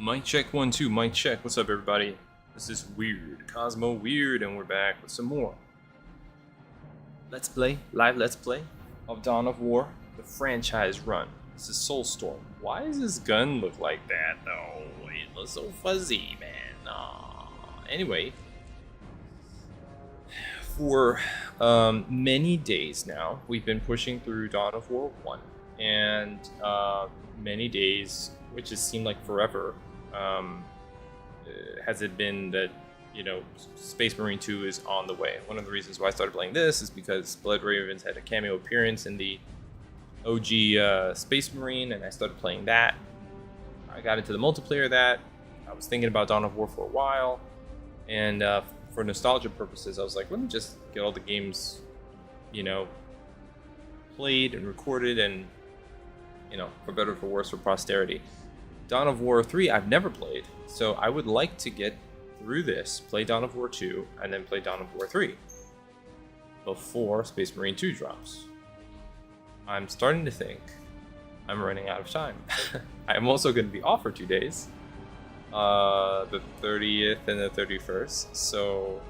Mic check 1 2, mic check. What's up, everybody? This is Weird Cosmo Weird, and we're back with some more Let's Play, live Let's Play of Dawn of War, the franchise run. This is Soulstorm. Why does this gun look like that, though? It looks so fuzzy, man. Anyway, for many days now, we've been pushing through Dawn of War 1, and many days, which has seemed like forever, has it been that, you know, Space Marine 2 is on the way. One of the reasons why I started playing this is because Blood Ravens had a cameo appearance in the OG Space Marine, and I started playing that. I got into the multiplayer of that. I was thinking about Dawn of War for a while, and for nostalgia purposes, I was like, let me just get all the games, you know, played and recorded, and, you know, for better or for worse, for posterity. Dawn of War 3 I've never played, so I would like to get through this, play Dawn of War 2, and then play Dawn of War 3 before Space Marine 2 drops. I'm starting to think I'm running out of time. I'm also going to be off for 2 days, the 30th and the 31st, so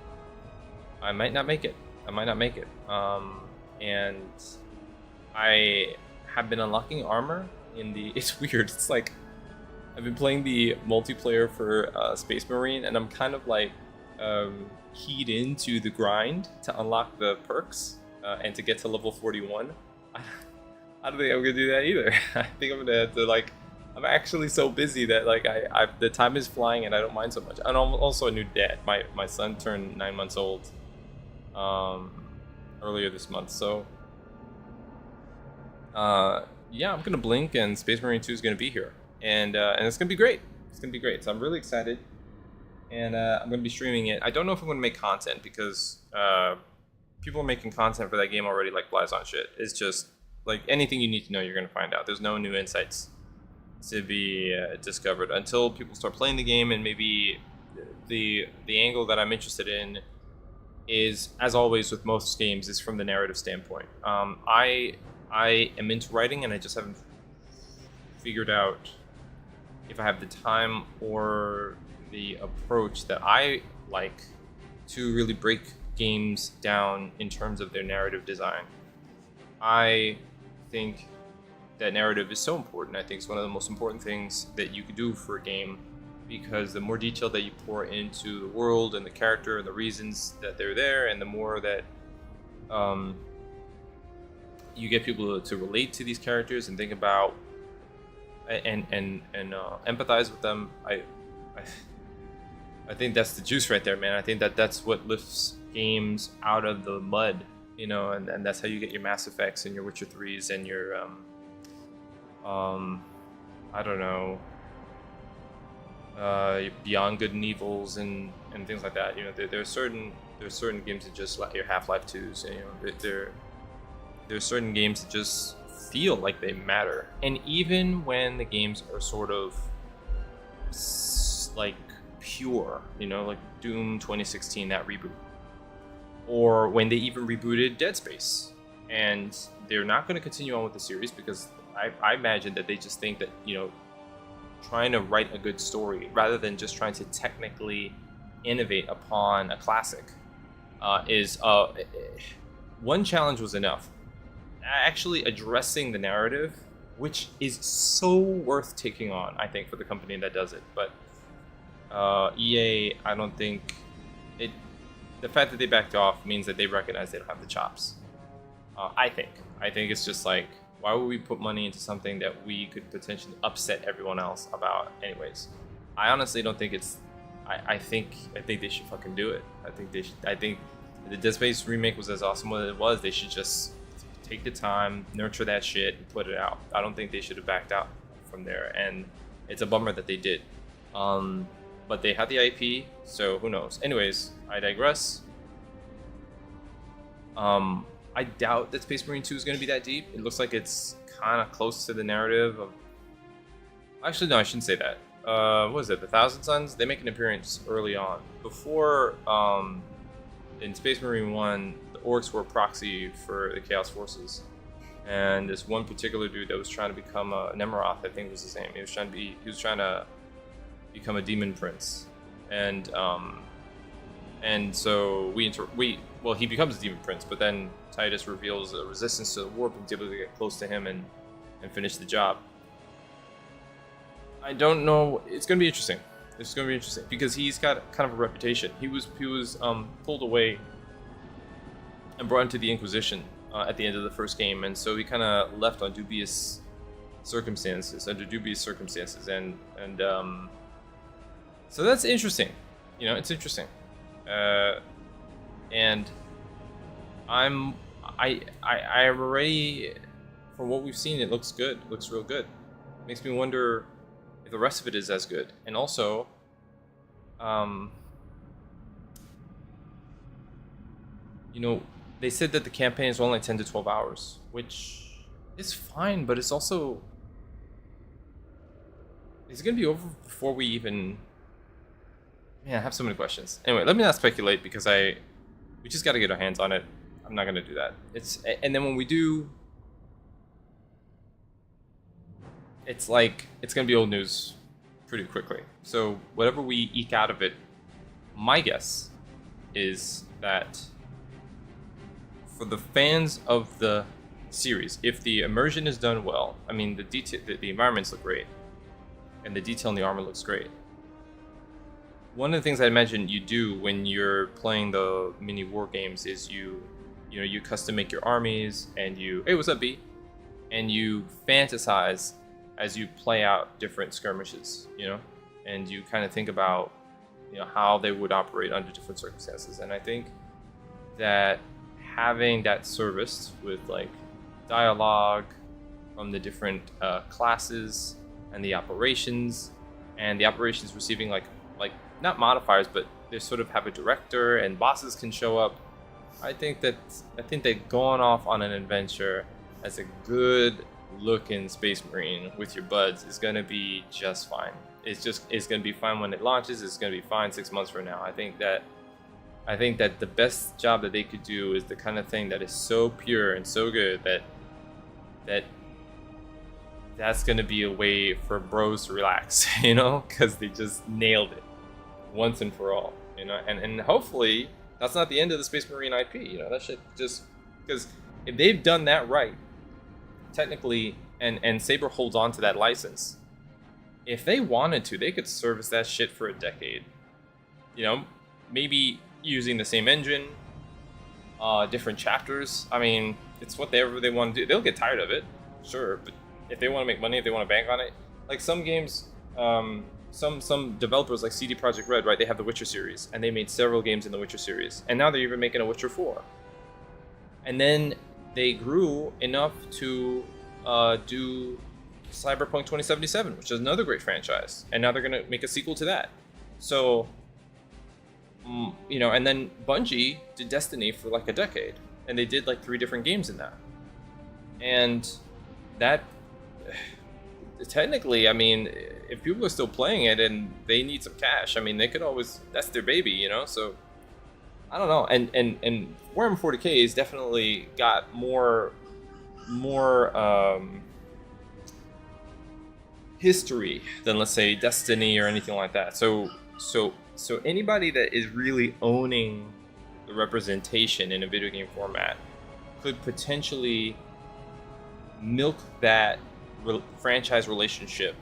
I might not make it. And I have been unlocking armor in the... It's weird. It's like I've been playing the multiplayer for Space Marine, and I'm kind of like keyed into the grind to unlock the perks and to get to level 41. I don't think I'm gonna do that either. I think I'm gonna have to, like, I'm actually so busy that, like, the time is flying and I don't mind so much. And I'm also a new dad. My son turned 9 months old earlier this month, so yeah, I'm gonna blink and Space Marine 2 is gonna be here. And it's gonna be great. It's gonna be great. So I'm really excited, and I'm gonna be streaming it. I don't know if I'm gonna make content because people are making content for that game already, like flies on shit. It's just like anything you need to know, you're gonna find out. There's no new insights to be discovered until people start playing the game, and maybe the angle that I'm interested in is, as always with most games, is from the narrative standpoint. I am into writing, and I just haven't figured out if I have the time or the approach that I like to really break games down in terms of their narrative design. I think that narrative is so important. I think it's one of the most important things that you could do for a game, because the more detail that you pour into the world and the character and the reasons that they're there, and the more that you get people to relate to these characters and think about and empathize with them, I think that's the juice right there, man. I think that that's what lifts games out of the mud, you know, and that's how you get your Mass Effects and your Witcher 3s and your I don't know, Beyond Good and Evils and things like that. You know, there's certain games that just, like your Half-Life 2s, and, you know, there's certain games that just feel like they matter. And even when the games are sort of like pure, you know, like Doom 2016, that reboot, or when they even rebooted Dead Space, and they're not going to continue on with the series because I imagine that they just think that, you know, trying to write a good story rather than just trying to technically innovate upon a classic is one challenge was enough. Actually addressing the narrative, which is so worth taking on, I think, for the company that does it. But EA, I don't think it. The fact that they backed off means that they recognize they don't have the chops. I think it's just like, why would we put money into something that we could potentially upset everyone else about anyways? I honestly don't think it's. I think they should fucking do it. I think the Dead Space remake was as awesome as it was. They should just take the time, nurture that shit, and put it out. I don't think they should have backed out from there, and it's a bummer that they did. But they had the IP, so who knows? Anyways, I digress. I doubt that Space Marine 2 is going to be that deep. It looks like it's kind of close to the narrative of... Actually, no, I shouldn't say that. What is it? The Thousand Suns? They make an appearance early on. Before, in Space Marine 1, the orcs were a proxy for the Chaos Forces. And this one particular dude that was trying to become a Nemeroth, I think was his name. He was trying to become a demon prince, and so well, he becomes a demon prince, but then Titus reveals a resistance to the warp and is able to get close to him and finish the job. I don't know. It's gonna be interesting. It's gonna be interesting because he's got kind of a reputation. He was pulled away and brought into the Inquisition at the end of the first game, and so he kind of left on dubious circumstances, and so that's interesting. You know, it's interesting, and I am already, from what we've seen, it looks good. It looks real good. Makes me wonder if the rest of it is as good, and also, you know, they said that the campaign is only like 10 to 12 hours, which is fine, but it's also, is it going to be over before we even, man, I have so many questions. Anyway, let me not speculate because we just got to get our hands on it. I'm not going to do that. And then when we do, it's like, it's going to be old news pretty quickly. So whatever we eke out of it, my guess is that for the fans of the series, if the immersion is done well, I mean, the environments look great, and the detail in the armor looks great. One of the things I imagine you do when you're playing the mini war games is you custom make your armies, and hey, what's up, B? And you fantasize as you play out different skirmishes, you know, and you kind of think about, you know, how they would operate under different circumstances. And I think that having that serviced with like dialogue from the different classes and the operations receiving like not modifiers, but they sort of have a director and bosses can show up. I think that going off on an adventure as a good looking Space Marine with your buds is going to be just fine. It's going to be fine when it launches. It's going to be fine 6 months from now. I think that the best job that they could do is the kind of thing that is so pure and so good that's going to be a way for bros to relax, you know, because they just nailed it once and for all, you know. And hopefully that's not the end of the Space Marine IP, you know. That shit just, because if they've done that right, technically, and Saber holds on to that license, if they wanted to, they could service that shit for a decade, you know, maybe using the same engine, different chapters. I mean, it's whatever they want to do. They'll get tired of it, sure, but if they want to make money, if they want to bank on it, like some games, some developers like CD Projekt Red, right? They have the Witcher series, and they made several games in the Witcher series, and now they're even making a Witcher 4. And then they grew enough to do Cyberpunk 2077, which is another great franchise, and now they're gonna make a sequel to that. So, you know, and then Bungie did Destiny for like a decade, and they did like 3 different games in that. And that, technically, I mean, if people are still playing it and they need some cash, I mean, they could always, that's their baby, you know. So I don't know. And Warhammer 40K has definitely got more history than, let's say, Destiny or anything like that. So anybody that is really owning the representation in a video game format could potentially milk that franchise relationship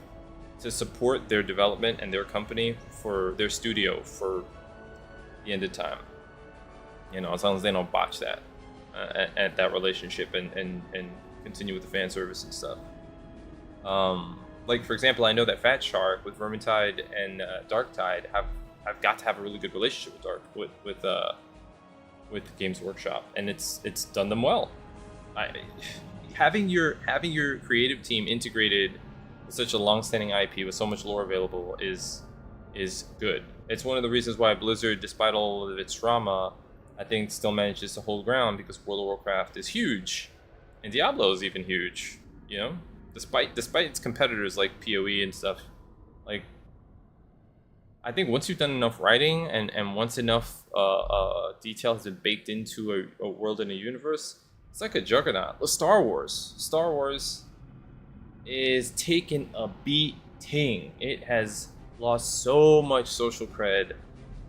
to support their development and their company for their studio for the end of time. You know, as long as they don't botch that at that relationship and continue with the fan service and stuff. Like, for example, I know that Fat Shark with Vermintide and Darktide have got to have a really good relationship with Games Workshop, and it's done them well. Having your creative team integrated with such a long-standing IP with so much lore available is good. It's one of the reasons why Blizzard, despite all of its drama, I think still manages to hold ground, because World of Warcraft is huge, and Diablo is even huge. You know, despite its competitors like PoE and stuff. Like, I think once you've done enough writing and once enough detail has been baked into a world and a universe, it's like a juggernaut. Star Wars is taking a beating. It has lost so much social cred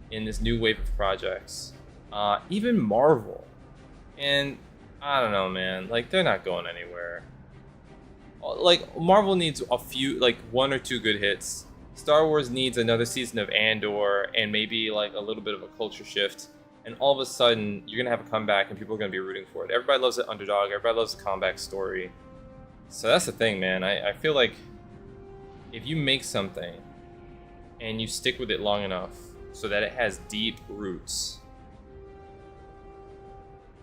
in this new wave of projects. Even Marvel. And I don't know, man. Like, they're not going anywhere. Like, Marvel needs a few, like, 1 or 2 good hits. Star Wars needs another season of Andor and maybe, like, a little bit of a culture shift. And all of a sudden, you're going to have a comeback and people are going to be rooting for it. Everybody loves the underdog. Everybody loves the comeback story. So that's the thing, man. I feel like if you make something and you stick with it long enough so that it has deep roots,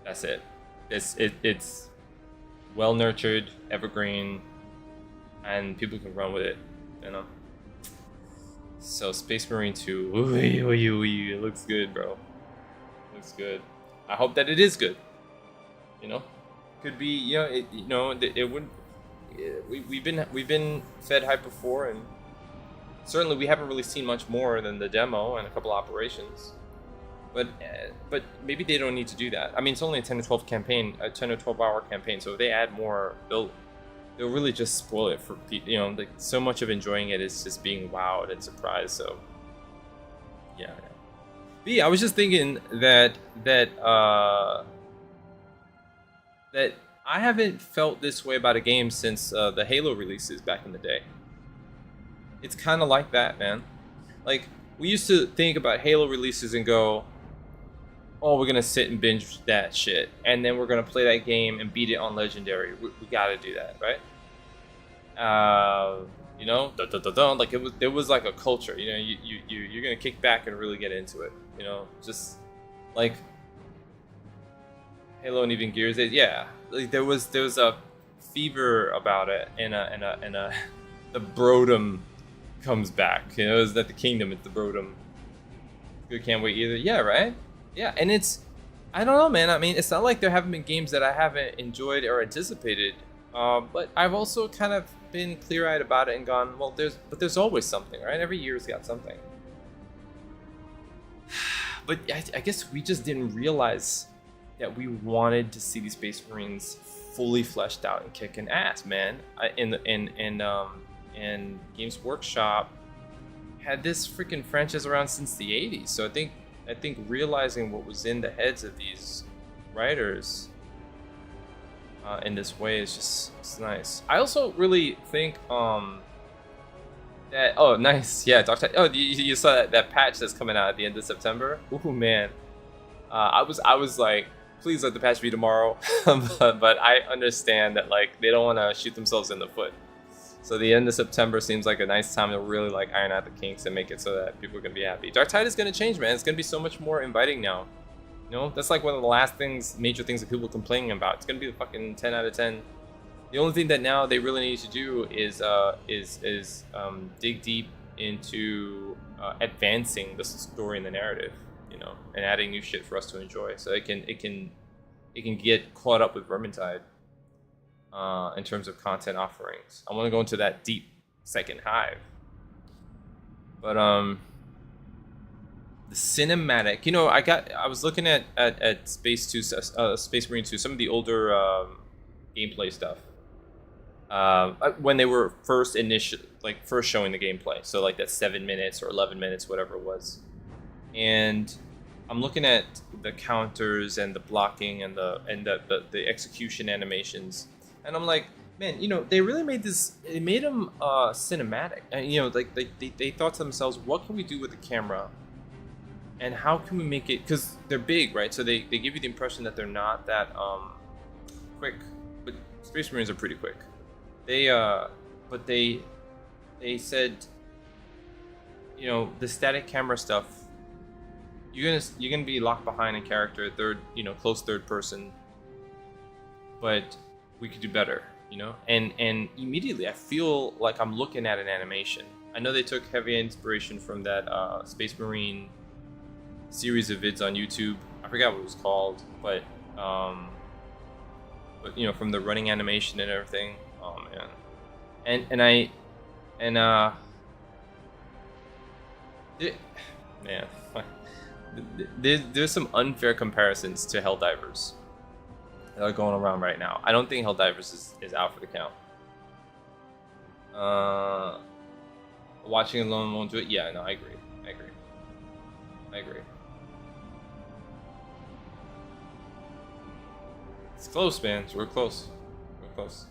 that's it. It's well nurtured, evergreen, and people can run with it, you know. So Space Marine 2, it looks good, bro. Looks good. I hope that it is good. You know, could be. You know, it would. We've been fed hype before, and certainly we haven't really seen much more than the demo and a couple operations. But maybe they don't need to do that. I mean, it's only a 10 to 12 campaign, a 10 or 12 hour campaign. So if they add more, they'll really just spoil it for people. You know, like so much of enjoying it is just being wowed and surprised. So yeah. But yeah, I was just thinking that I haven't felt this way about a game since the Halo releases back in the day. It's kind of like that, man. Like, we used to think about Halo releases and go, oh, we're gonna sit and binge that shit, and then we're gonna play that game and beat it on Legendary. We gotta do that, right? You know, like there was like a culture. You know, you're gonna kick back and really get into it. You know, just like Halo and even Gears. Yeah, like there was a fever about it, and the Brodom comes back. You know, it's not the kingdom, it's the Brodom. Good, can't wait either. Yeah, right? Yeah, and it's, I don't know, man. I mean, it's not like there haven't been games that I haven't enjoyed or anticipated, but I've also kind of been clear-eyed about it and gone, well, there's always something, right? Every year's got something. But I guess we just didn't realize that we wanted to see these Space Marines fully fleshed out and kicking ass, man. And Games Workshop had this freaking franchise around since the 80s. So I think realizing what was in the heads of these writers in this way is just, it's nice. I also really think that, oh, nice, yeah, you saw that patch that's coming out at the end of September. Ooh, man, I was like, please let the patch be tomorrow. but I understand that, like, they don't want to shoot themselves in the foot. So the end of September seems like a nice time to really, like, iron out the kinks and make it so that people are gonna be happy. Dark Tide is gonna change, man. It's gonna be so much more inviting now. You know, that's like one of the last major things that people are complaining about. It's gonna be the fucking 10 out of 10. The only thing that now they really need to do is dig deep into advancing the story and the narrative, you know, and adding new shit for us to enjoy, so it can get caught up with Vermintide. In terms of content offerings, I want to go into that deep second hive. But the cinematic, you know, I was looking at Space Marine 2, some of the older gameplay stuff. When they were first showing the gameplay, so like that 7 minutes or 11 minutes, whatever it was, and I'm looking at the counters and the blocking and the execution animations. And I'm like, man, you know, they really made this. It made them cinematic, and you know, like they thought to themselves, what can we do with the camera, and how can we make it? Because they're big, right? So they give you the impression that they're not that quick, but Space Marines are pretty quick. But they said, you know, the static camera stuff. You're gonna be locked behind in character, close third person, but we could do better, you know? And immediately I feel like I'm looking at an animation. I know they took heavy inspiration from that Space Marine series of vids on YouTube. I forgot what it was called, but you know, from the running animation and everything. Oh man. Man, there's some unfair comparisons to Helldivers that are going around right now. I don't think Helldivers is out for the count. Watching alone won't do it. Yeah, no, I agree. I agree. I agree. It's close, man. We're close. We're close.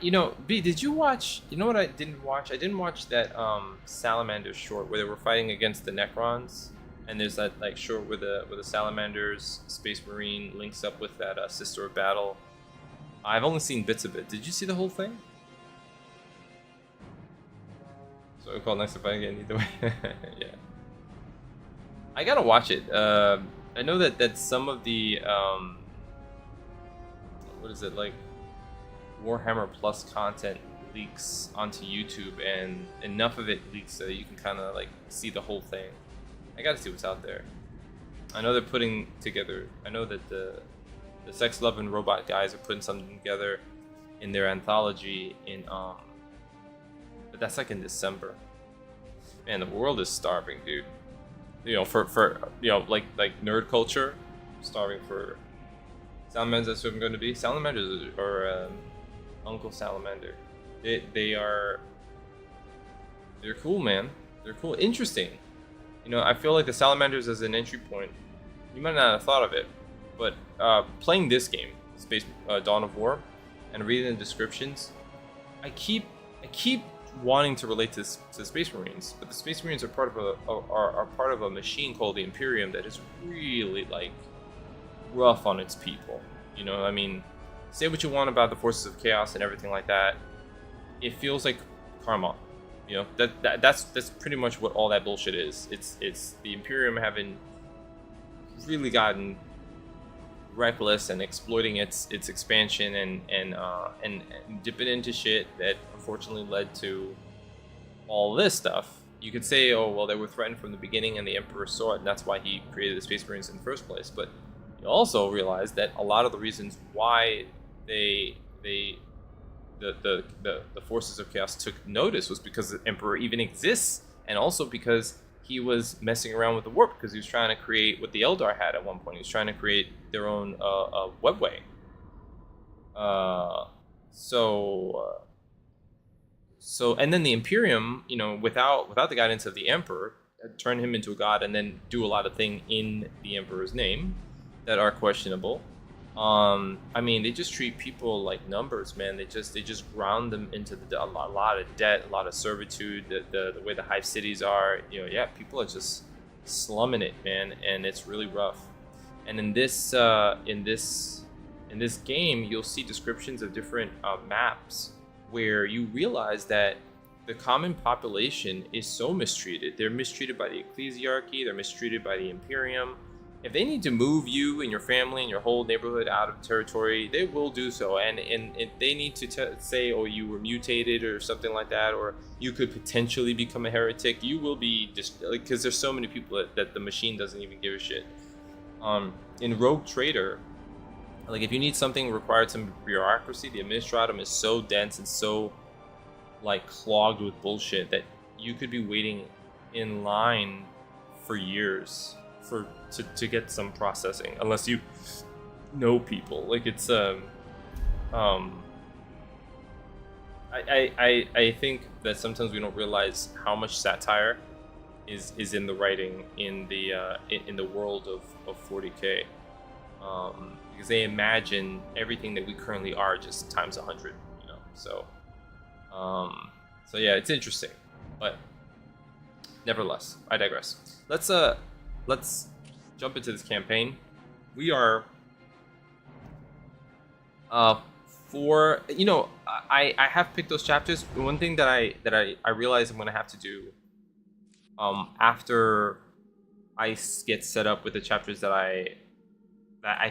You know, B, did you watch? You know what I didn't watch? I didn't watch that salamander short where they were fighting against the Necrons, and there's that like short where the salamanders Space Marine links up with that Sister of Battle. I've only seen bits of it. Did you see the whole thing? So we call next to fight again either way. Yeah, I gotta watch it. I know that some of the what is it like? Warhammer Plus content leaks onto YouTube, and enough of it leaks so that you can kind of like see the whole thing. I gotta see what's out there. I know they're putting together. I know that the Sex, Love, and Robot guys are putting something together in their anthology in but that's like in December. Man, the world is starving, dude. You know, for you know, like nerd culture, starving for salamanders. That's what I'm going to be. Salamanders are. Uncle Salamander. They're cool, man. They're cool. Interesting. You know, I feel like the salamanders as an entry point, you might not have thought of it, but playing this game, Space Dawn of War, and reading the descriptions, I keep wanting to relate to Space Marines, but the Space Marines are part of a machine called the Imperium that is really like rough on its people. You know, I mean, say what you want about the forces of chaos and everything like that. It feels like karma. You know, that's pretty much what all that bullshit is. It's the Imperium having really gotten reckless and exploiting its expansion and dipping into shit that unfortunately led to all this stuff. You could say, oh well, they were threatened from the beginning and the Emperor saw it, and that's why he created the Space Marines in the first place. But you also realize that a lot of the reasons why the forces of chaos took notice was because the Emperor even exists, and also because he was messing around with the warp, because he was trying to create what the Eldar had at one point. He was trying to create their own webway. So and then the Imperium, you know, without the guidance of the Emperor, turned him into a god and then do a lot of things in the Emperor's name that are questionable. I mean, they just treat people like numbers, man. They just ground them into a lot of debt, a lot of servitude. The way the hive cities are, you know, yeah, people are just slumming it, man, and it's really rough. And in this game, you'll see descriptions of different maps where you realize that the common population is so mistreated. They're mistreated by the ecclesiarchy. They're mistreated by the Imperium. If they need to move you and your family and your whole neighborhood out of territory, they will do so. And if they need to say, oh, you were mutated or something like that, or you could potentially become a heretic, you will be just like, because there's so many people that the machine doesn't even give a shit. In Rogue Trader, like if you need something required some bureaucracy, the administratum is so dense and so like clogged with bullshit that you could be waiting in line for years to get some processing, unless you know people. Like it's I think that sometimes we don't realize how much satire is in the writing in the world of 40K, because they imagine everything that we currently are just times 100, you know. So yeah, it's interesting, but nevertheless, I digress. Let's jump into this campaign. We are for, you know, I have picked those chapters. One thing that I realize I'm gonna have to do after I get set up with the chapters that I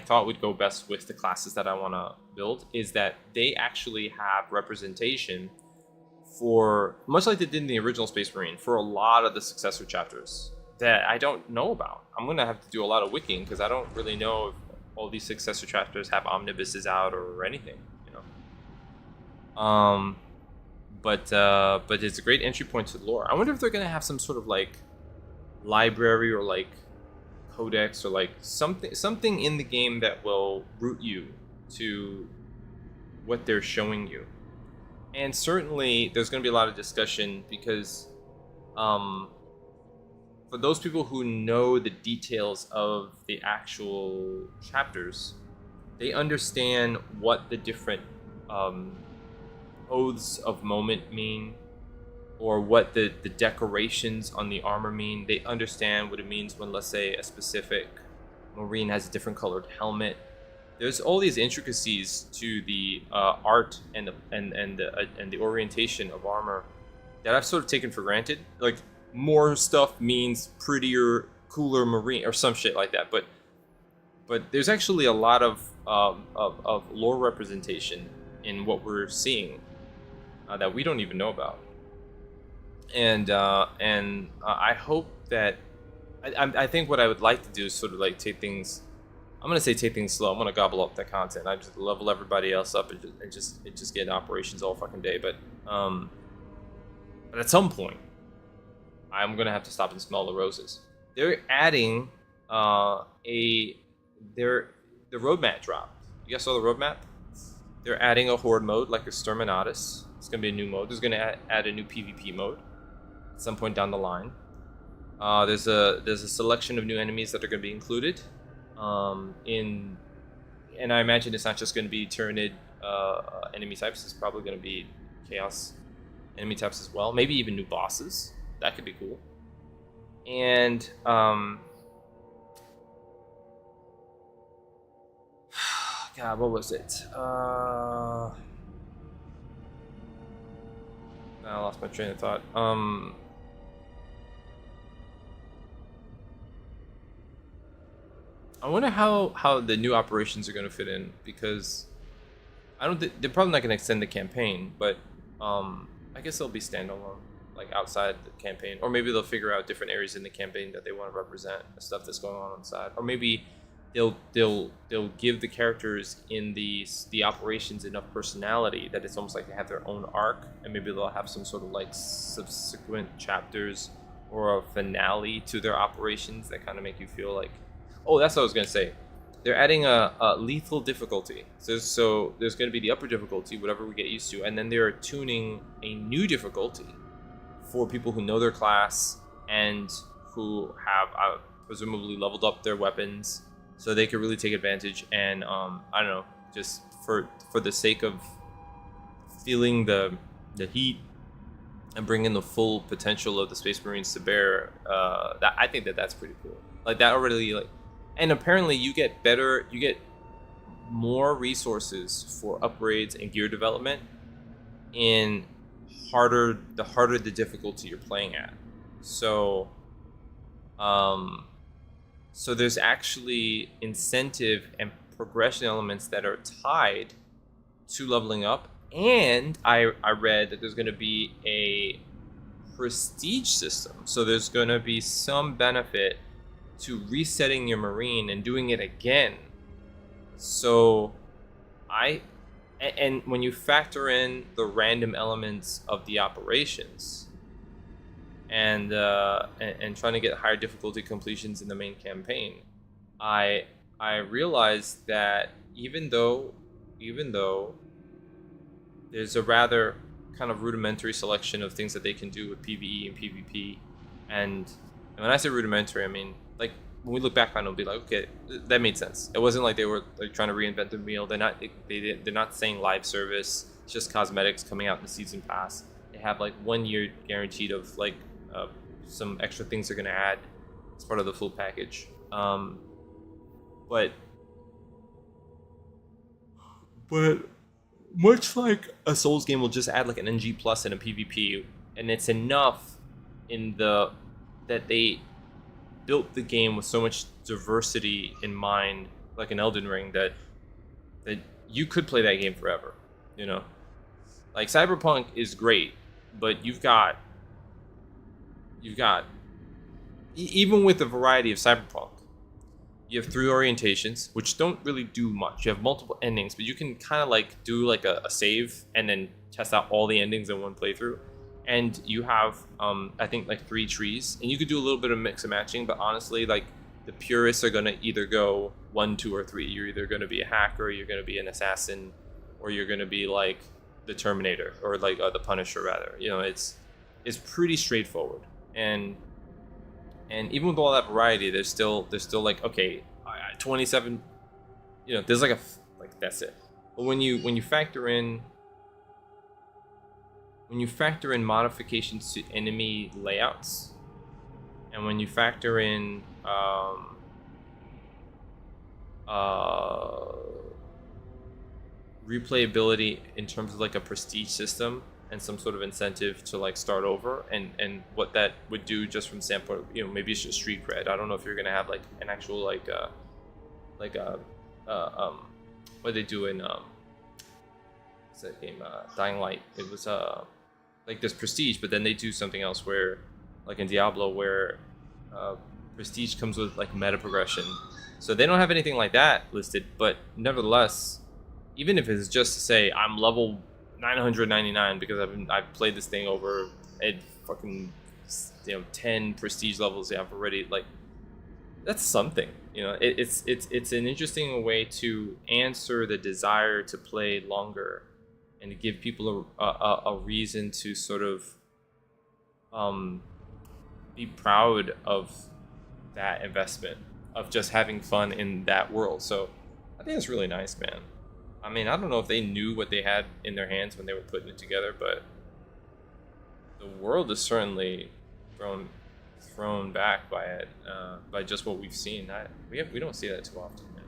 thought would go best with the classes that I want to build is that they actually have representation for, much like they did in the original Space Marine, for a lot of the successor chapters that I don't know about. I'm going to have to do a lot of wiking because I don't really know if all these successor chapters have omnibuses out or anything, you know. But it's a great entry point to the lore. I wonder if they're going to have some sort of like library or like codex or like something in the game that will route you to what they're showing you. And certainly there's going to be a lot of discussion because for those people who know the details of the actual chapters, they understand what the different oaths of moment mean, or what the decorations on the armor mean. They understand what it means when, let's say, a specific Marine has a different colored helmet. There's all these intricacies to the art and the orientation of armor that I've sort of taken for granted. Like, more stuff means prettier, cooler Marine or some shit like that. But there's actually a lot of lore representation in what we're seeing that we don't even know about. And I hope that I think what I would like to do is sort of like take things. I'm gonna say take things slow. I'm gonna gobble up the content. I just level everybody else up and just get operations all fucking day. But at some point, I'm gonna have to stop and smell the roses. They're adding the roadmap drop. You guys saw the roadmap? They're adding a horde mode like Exterminatus. It's gonna be a new mode. There's gonna add a new PvP mode at some point down the line. There's a selection of new enemies that are gonna be included. And I imagine it's not just going to be Tyranid enemy types. It's probably going to be Chaos enemy types as well. Maybe even new bosses. That could be cool. And God, what was it? I lost my train of thought. I wonder how the new operations are going to fit in, because they're probably not going to extend the campaign, but I guess they'll be standalone, like outside the campaign, or maybe they'll figure out different areas in the campaign that they want to represent, the stuff that's going on inside, or maybe they'll give the characters in the operations enough personality that it's almost like they have their own arc, and maybe they'll have some sort of like subsequent chapters or a finale to their operations that kind of make you feel like. Oh, that's what I was going to say. They're adding a lethal difficulty. So there's going to be the upper difficulty, whatever we get used to, and then they're tuning a new difficulty for people who know their class and who have presumably leveled up their weapons, so they can really take advantage. And I don't know, just for the sake of feeling the heat and bringing the full potential of the Space Marines to bear, that I think that's pretty cool. Like that already like. And apparently you get more resources for upgrades and gear development in the harder the difficulty you're playing at. So there's actually incentive and progression elements that are tied to leveling up. And I read that there's going to be a prestige system. So there's going to be some benefit to resetting your Marine and doing it again. So and when you factor in the random elements of the operations and trying to get higher difficulty completions in the main campaign, I realized that even though there's a rather kind of rudimentary selection of things that they can do with PvE and PvP, and when I say rudimentary, I mean, like, when we look back on it, we'll be like, okay, that made sense. It wasn't like they were like trying to reinvent the wheel. They're not saying live service. It's just cosmetics coming out in the season pass. They have like 1 year guaranteed of like some extra things they're gonna add as part of the full package. But much like a Souls game will just add like an NG plus and a PvP, and it's enough that they built the game with so much diversity in mind, like an Elden Ring, that you could play that game forever, you know? Like, Cyberpunk is great, but you've got even with the variety of Cyberpunk, you have 3 orientations, which don't really do much. You have multiple endings, but you can kind of like do like a save and then test out all the endings in one playthrough. And you have, I think, like 3 trees, and you could do a little bit of mix and matching. But honestly, like, the purists are gonna either go 1, 2, or 3. You're either gonna be a hacker, you're gonna be an assassin, or you're gonna be like the Terminator, or like the Punisher rather. You know, it's pretty straightforward, and even with all that variety, there's still like, okay, 27. You know, there's like that's it. But when you factor in modifications to enemy layouts, and when you factor in replayability in terms of like a prestige system and some sort of incentive to like start over, and what that would do just from standpoint, you know, maybe it's just street cred. I don't know if you're gonna have like an actual like what they do in what's that game, Dying Light. It was like there's prestige, but then they do something else where, like in Diablo, where prestige comes with like meta progression. So they don't have anything like that listed, but nevertheless, even if it's just to say I'm level 999 because I've played this thing over at fucking 10 prestige levels I've already, like, that's something. You know, it's an interesting way to answer the desire to play longer and to give people a reason to sort of be proud of that investment of just having fun in that world. So I think it's really nice, man. I mean, I don't know if they knew what they had in their hands when they were putting it together, but the world is certainly thrown back by it, by just what we've seen. We don't see that too often, man.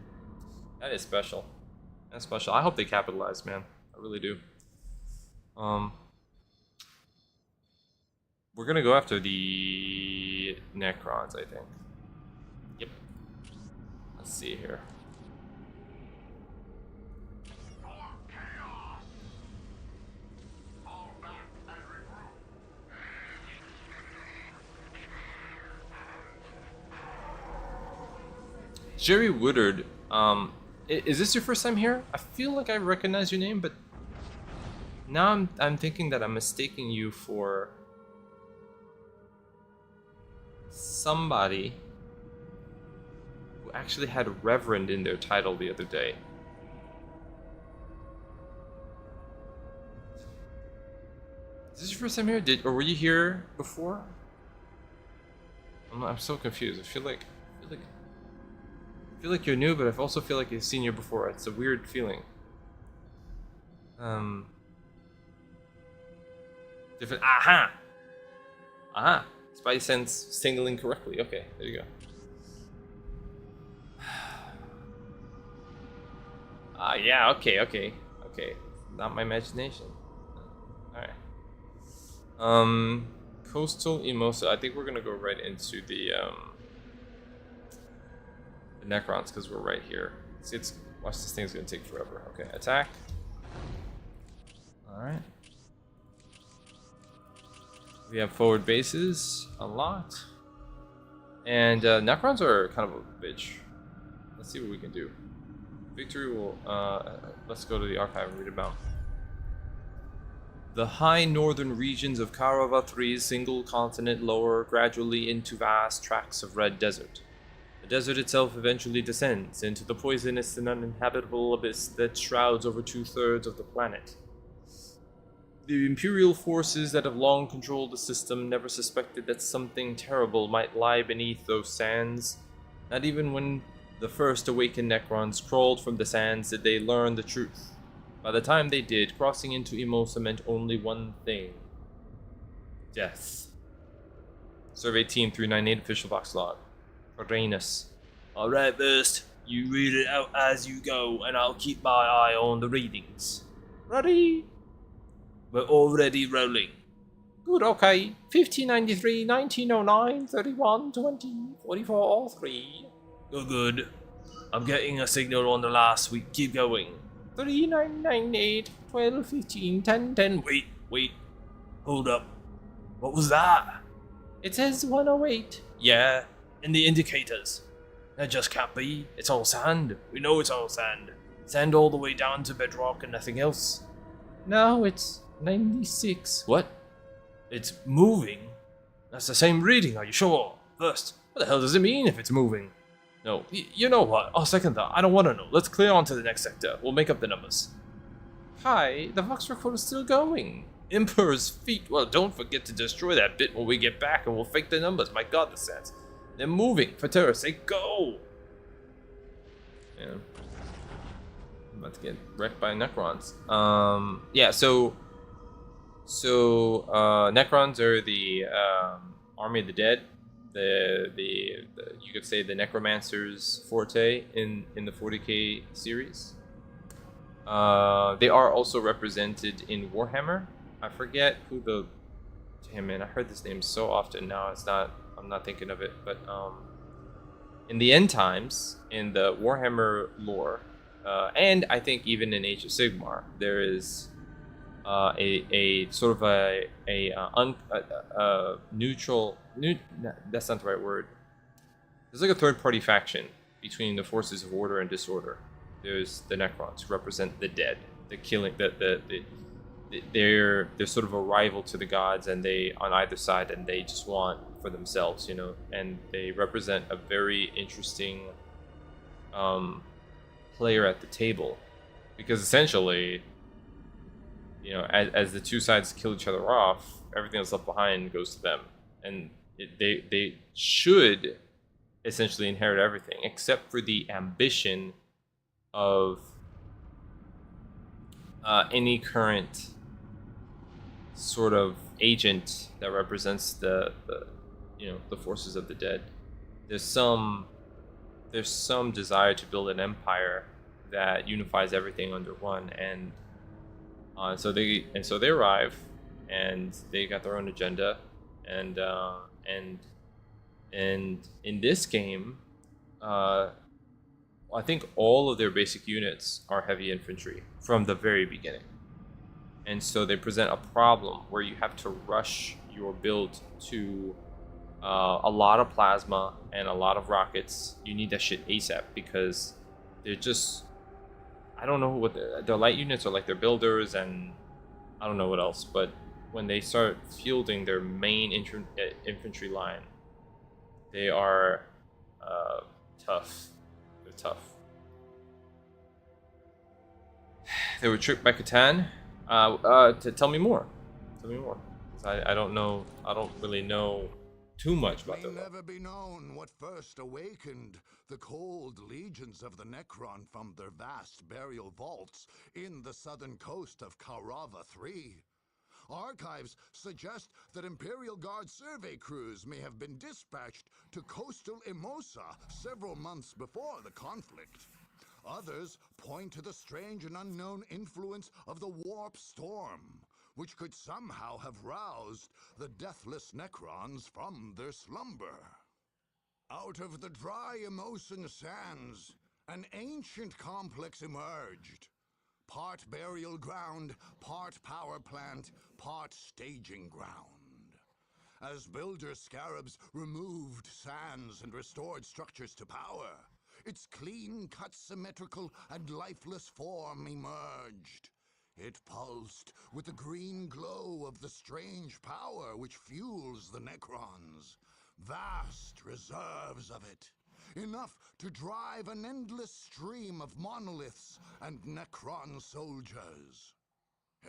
That is special. That's special. I hope they capitalize, man. I really do. We're gonna go after the Necrons, I think. Yep. Let's see here. Jerry Woodard, is this your first time here? I feel like I recognize your name, but now I'm thinking that I'm mistaking you for somebody who actually had Reverend in their title the other day. Is this your first time here? Or were you here before? I'm so confused. I feel like you're new, but I also feel like I've seen you before. It's a weird feeling. Different. Aha! Spidey sense signaling correctly. Okay, there you go. Yeah, okay. Not my imagination. Alright. Coastal Emosa. I think we're gonna go right into the Necrons, because we're right here. See, watch, this thing's gonna take forever. Okay, attack. Alright. We have forward bases unlocked. And Necrons are kind of a bitch. Let's see what we can do. Victory will, let's go to the archive and read about. The high northern regions of Karava 3's single continent lower gradually into vast tracts of red desert. The desert itself eventually descends into the poisonous and uninhabitable abyss that shrouds over 2/3 of the planet. The Imperial forces that have long controlled the system never suspected that something terrible might lie beneath those sands. Not even when the first awakened Necrons crawled from the sands did they learn the truth. By the time they did, crossing into Emosa meant only one thing: death. Survey Team 398 official box log. Uranus. Alright, Burst. You read it out as you go, and I'll keep my eye on the readings. Ready? We're already rolling. Good, okay. 1593, 1909, 31, 20, 44, 3. Good. I'm getting a signal on the last week. Keep going. 3998, 12, 15, 10, 10. Wait. Hold up. What was that? It says 108. Yeah, and the indicators. That just can't be. It's all sand. We know it's all sand. Sand all the way down to bedrock and nothing else. No, it's 96. What? It's moving? That's the same reading, are you sure? First, what the hell does it mean if it's moving? No, you know what? I'll second that. I don't want to know. Let's clear on to the next sector. We'll make up the numbers. Hi, the Vox recorder is still going. Emperor's feet. Well, don't forget to destroy that bit when we get back, and we'll fake the numbers. My God, the stats. They're moving. For terror's sake, go! Yeah. I'm about to get wrecked by Necrons. Yeah, so Necrons are the army of the dead. The you could say the necromancer's forte in the 40k series. They are also represented in Warhammer. I forget who the damn man. I heard this name so often now. I'm not thinking of it. But in the end times, in the Warhammer lore, and I think even in Age of Sigmar, there is a sort of neutral. That's not the right word. There's like a third-party faction between the forces of order and disorder. There's the Necrons, who represent the dead, the killing, they're sort of a rival to the gods, and they on either side, and they just want for themselves, you know. And they represent a very interesting player at the table, because essentially, you know, as the two sides kill each other off, everything that's left behind goes to them, and they should essentially inherit everything except for the ambition of any current sort of agent that represents the you know, the forces of the dead. There's some desire to build an empire that unifies everything under one, and so they arrive, and they got their own agenda, and in this game, I think all of their basic units are heavy infantry from the very beginning. And so they present a problem where you have to rush your build to a lot of plasma and a lot of rockets. You need that shit ASAP, because they're just, I don't know what their light units are like, their builders, and I don't know what else, but when they start fielding their main infantry line, they are tough. They're tough. They were tricked by Catan. Tell me more. Tell me more. I don't know. I don't really know too much about that. May never be known what first awakened the cold legions of the Necron from their vast burial vaults in the southern coast of Karava III. Archives suggest that Imperial Guard survey crews may have been dispatched to coastal Emosa several months before the conflict. Others point to the strange and unknown influence of the warp storm, which could somehow have roused the deathless Necrons from their slumber. Out of the dry Emosan sands, an ancient complex emerged. Part burial ground, part power plant, part staging ground. As builder scarabs removed sands and restored structures to power, its clean-cut, symmetrical, and lifeless form emerged. It pulsed with the green glow of the strange power which fuels the Necrons. Vast reserves of it. Enough to drive an endless stream of monoliths and Necron soldiers.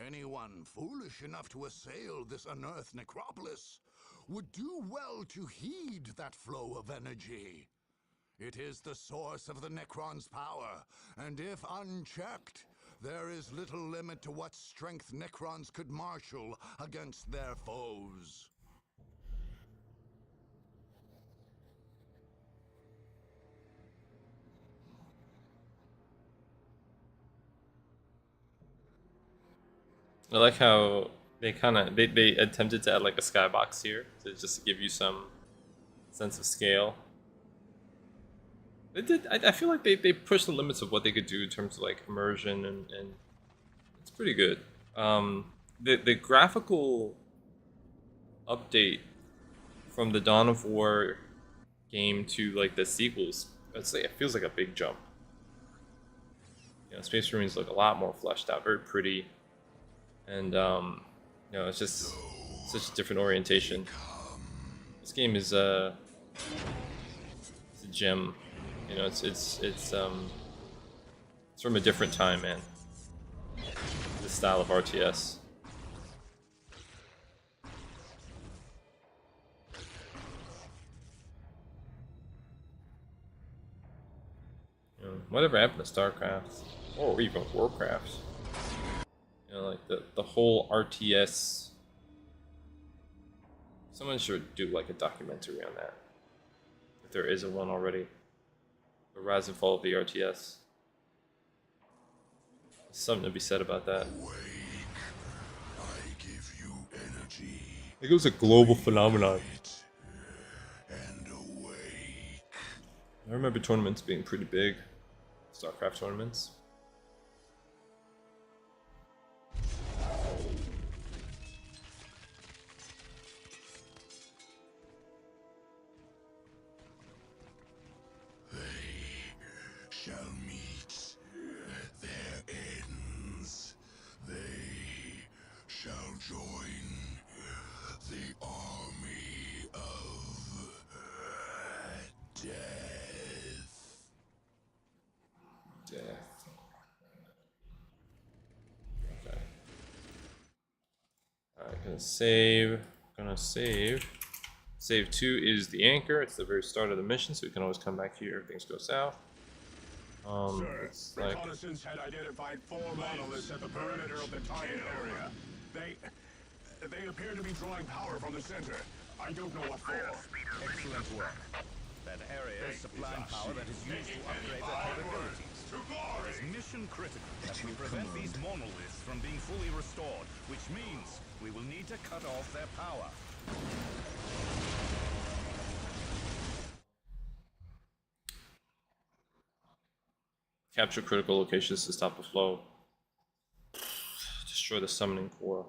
Anyone foolish enough to assail this unearthed necropolis would do well to heed that flow of energy. It is the source of the Necron's power, and if unchecked, there is little limit to what strength Necrons could marshal against their foes. I like how they attempted to add like a skybox here to just give you some sense of scale. They did. I feel like they pushed the limits of what they could do in terms of like immersion, and it's pretty good. The graphical update from the Dawn of War game to like the sequels, it feels like a big jump. You know, Space Marines look a lot more fleshed out, very pretty. And you know, it's just such a different orientation. This game is it's a gem. You know, it's from a different time, man. style of RTS. You know, whatever happened to StarCraft or even Warcraft? You know, like the whole RTS. Someone should do like a documentary on that, if there isn't one already. The rise and fall of the RTS. There's something to be said about that. I give you energy. It was a global phenomenon. And awake. I remember tournaments being pretty big. StarCraft tournaments. Shall meet their ends. They shall join the army of death. Death. Okay. Alright, gonna save. Save 2 is the anchor. It's the very start of the mission, so we can always come back here if things go south. Sir, It's like reconnaissance had identified 4 monoliths at the perimeter of the Titan area. They appear to be drawing power from the center. I don't know what for. Excellent work. That area is supplying power that is used to upgrade their capabilities. It is mission critical that we prevent these monoliths from being fully restored, which means we will need to cut off their power. capture critical locations to stop the flow. Destroy the summoning core.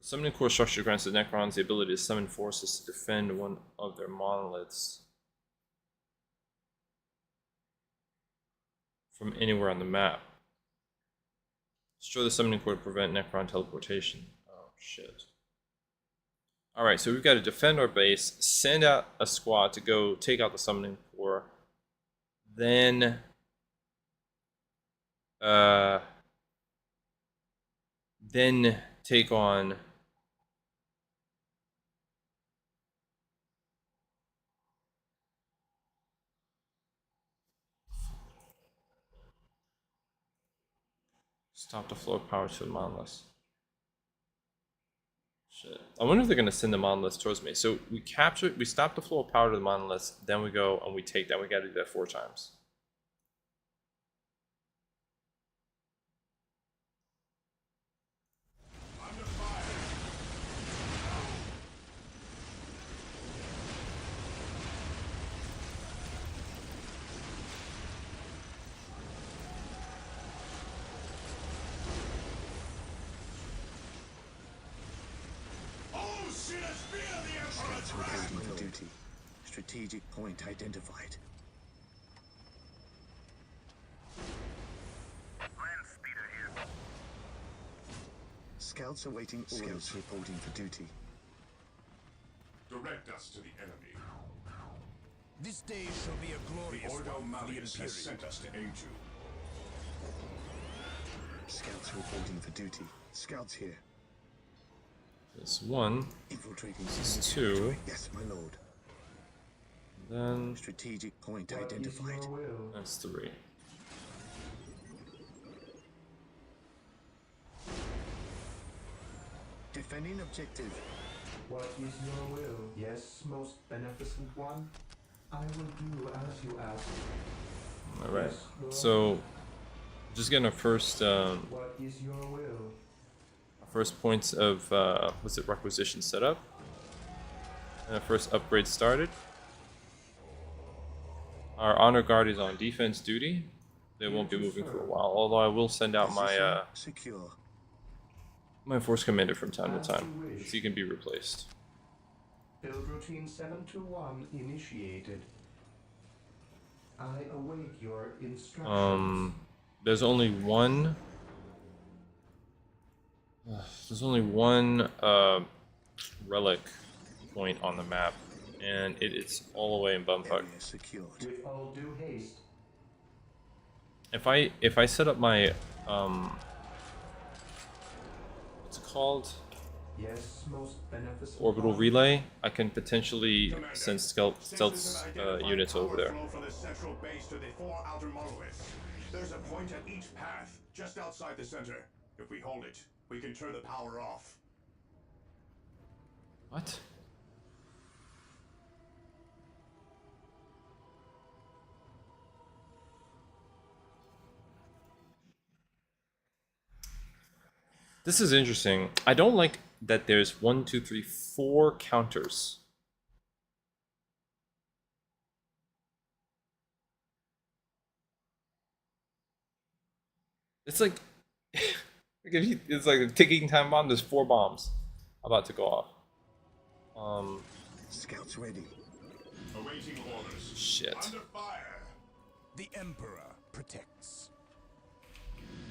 The summoning core structure grants the Necrons the ability to summon forces to defend one of their monoliths from anywhere on the map. Destroy the summoning core to prevent Necron teleportation. Oh shit. Alright, so we've got to defend our base, send out a squad to go take out the summoning core, then take on stop the flow of power to the monoliths. Shit. I wonder if they're gonna send the monoliths towards me. So we stop the flow of power to the monoliths, then we go and we take that. We gotta do that 4 times. Scouts reporting for duty. Strategic point identified. Scouts awaiting orders. Scouts reporting for duty. Direct us to the enemy. This day shall be a glorious Ordo one for the Malleus has Imperium. sent us to aid you. Scouts reporting for duty. Scouts here. This 1, Infiltrating. this is enemy 2, territory. Yes, my lord. then Strategic point identified. that's 3. Defending objective. What is your will? Yes, most beneficent one. I will do as you ask. Alright, so just getting our first What is your will? points of was it requisition set up, and our first upgrade started. Our honor guard is on defense duty. They won't be moving for a while, although I will send out my Secure. my force commander from time to time, so he can be replaced. Build routine 721 initiated. I await your instructions. There's only one. There's only one relic point on the map, and it's all the way in Bumfuck. Area secured. With all due haste. If I set up my what's it called? Yes, most beneficent Orbital one. relay. I can potentially Commander, send stealth Stinson identified units power over there. flow from the central base to the 4 outer monoliths. There's a point at each path, just outside the center. If we hold it, we can turn the power off. What? This is interesting. I don't like that there's 1, 2, 3, 4 counters. It's like it's like a ticking time bomb. There's 4 bombs about to go off. Scouts ready. Awaiting orders. Shit. Under fire. The Emperor protects.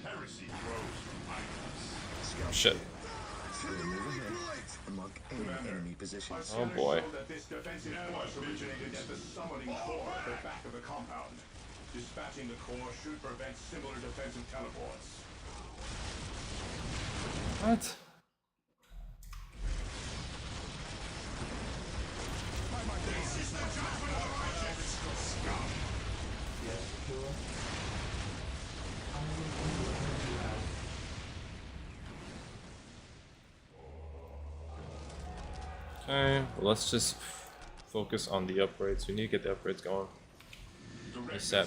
Heresy grows from idleness. Scouts Shit. we'll move ahead and mark any enemy positions. Oh boy. That this defensive force originated at the summoning core at the back of the compound. Dispatching the core should prevent similar defensive teleports. What? Yes, Kira. I will do as you ask. Okay, well, let's just focus on the upgrades. We need to get the upgrades going. ASAP.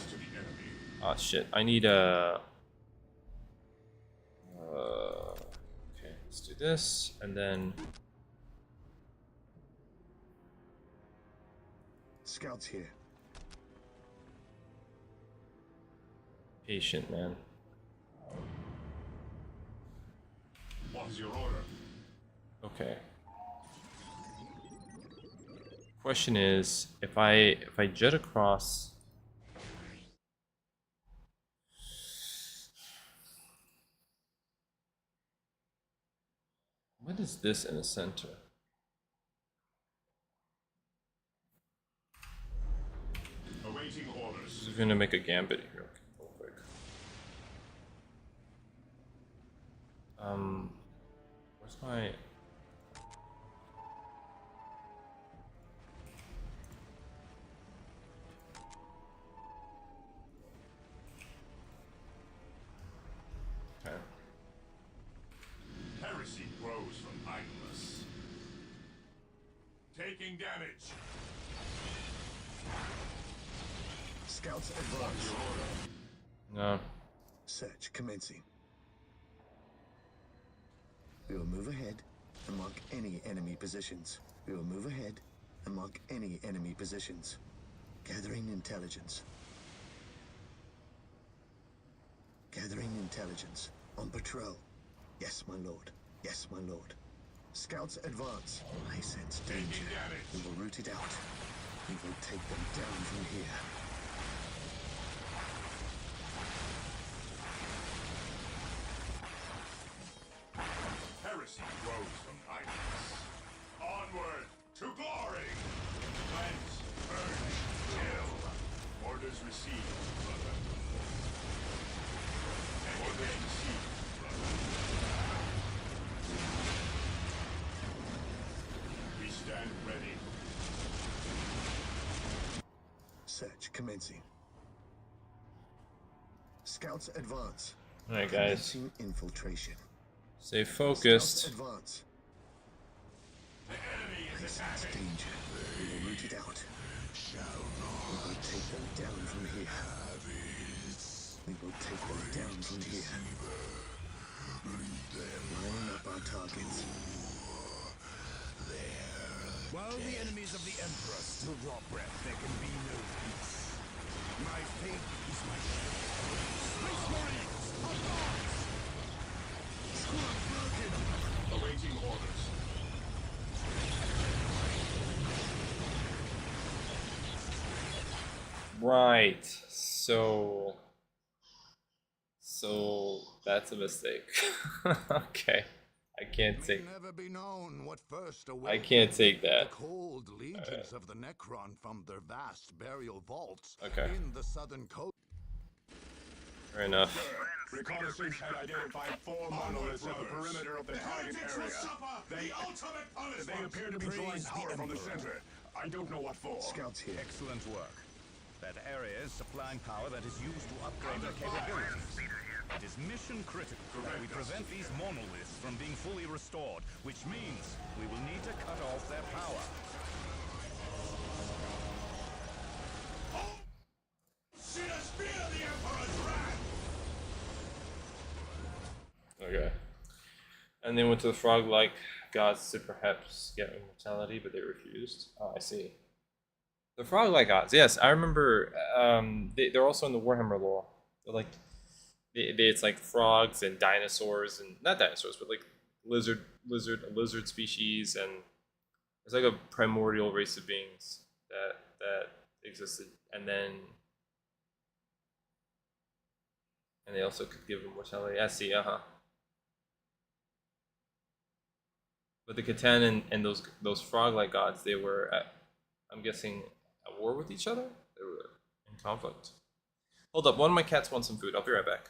Ah, shit. I need a. Okay, let's do this, and then. Scouts here. Patient, man. What's your order? Okay. Question is, if I jet across. What is this in the center? Awaiting orders. Just gonna make a gambit here, real quick. Where's my? Okay. Heresy grows from idleness. Taking damage. Scouts advance. No. Search commencing. We will move ahead and mark any enemy positions. We will move ahead and mark any enemy positions. Gathering intelligence. Gathering intelligence. On patrol. Yes, my lord. Yes, my lord. Scouts advance. I sense danger. We will root it out. We will take them down from here. Heresy grows from idleness. Onward to glory. Cleanse, burn, kill. Orders received, brother. Orders received, brother. We stand ready. Search commencing. Scouts advance. All right, guys. Commencing infiltration. Stay Scouts focused. advance. The enemy I is sense attacking. danger. We will root it out. We will take them down from here. We will take them down from here. Lining up our targets. While the enemies of the Emperor still draw breath, there can be no peace. My fate is my shield. Space Marines, advance! Squad broken! Awaiting orders. Right. So that's a mistake. Okay. I can't May take. never be known what first I awakened can't take the that. cold legions of the Necron from their vast burial vaults Okay. in the southern coast. Fair enough. Reconnaissance had identified 4 monoliths at the perimeter of the target area. They appear to be drawing power from the center. I don't know what for. Scouts here. Excellent work. That area is supplying power that is used to upgrade their capabilities. It is mission critical that we prevent these monoliths from being fully restored, which means we will need to cut off their power. Okay. And they went to the frog-like gods to perhaps get immortality, but they refused. Oh, I see. The frog-like gods, yes, I remember. They're also in the Warhammer lore. They're like, it's like frogs and dinosaurs, and not dinosaurs, but like lizard species, and it's like a primordial race of beings that existed, and they also could give immortality. I see, But the Catan and those frog-like gods, they were, I'm guessing, at war with each other? They were in conflict. Hold up, one of my cats wants some food. I'll be right back.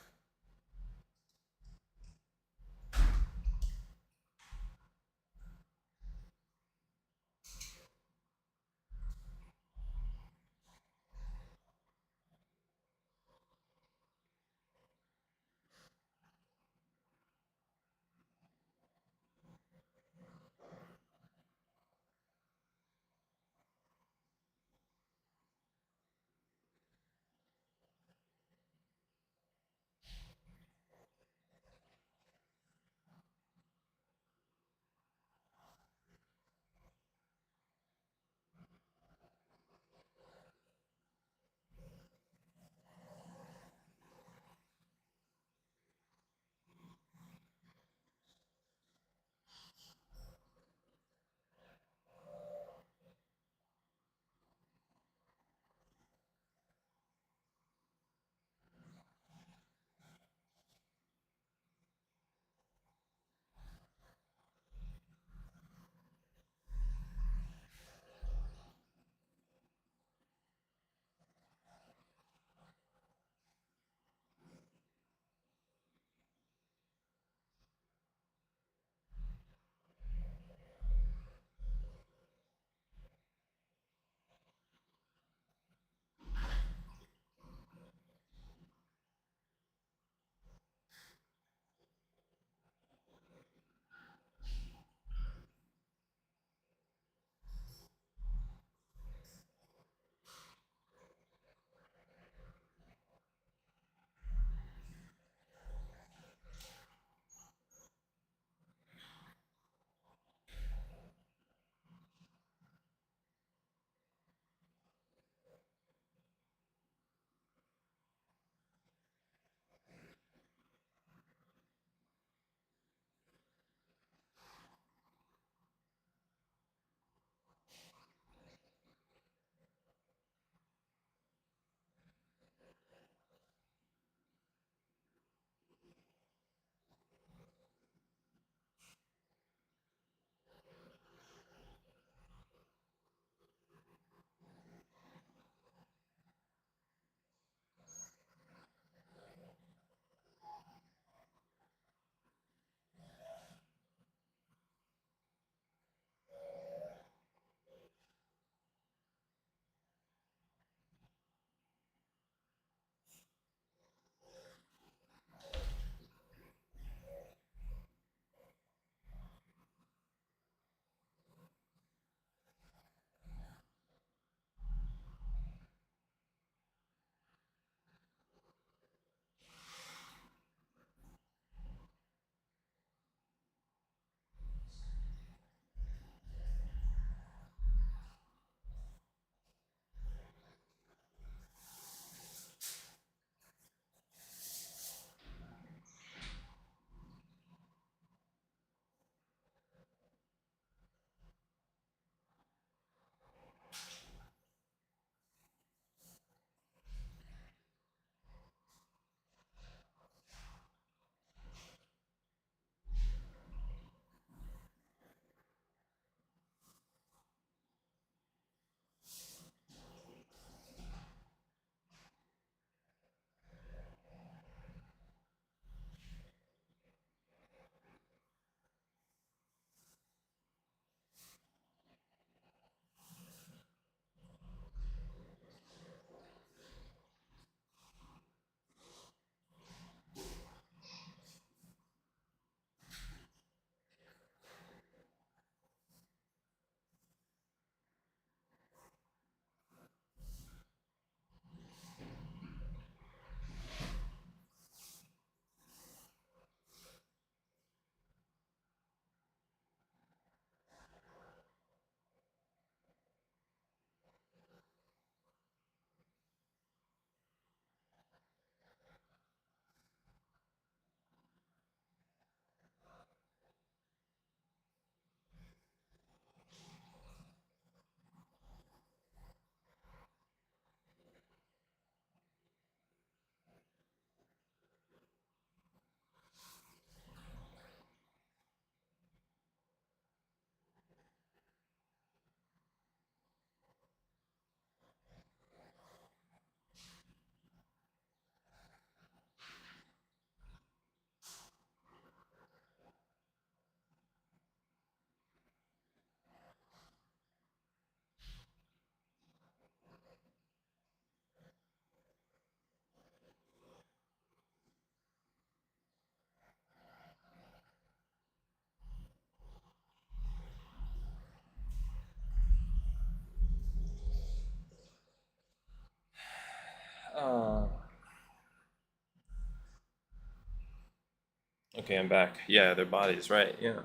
Okay, I'm back. Yeah, their bodies, right? Yeah.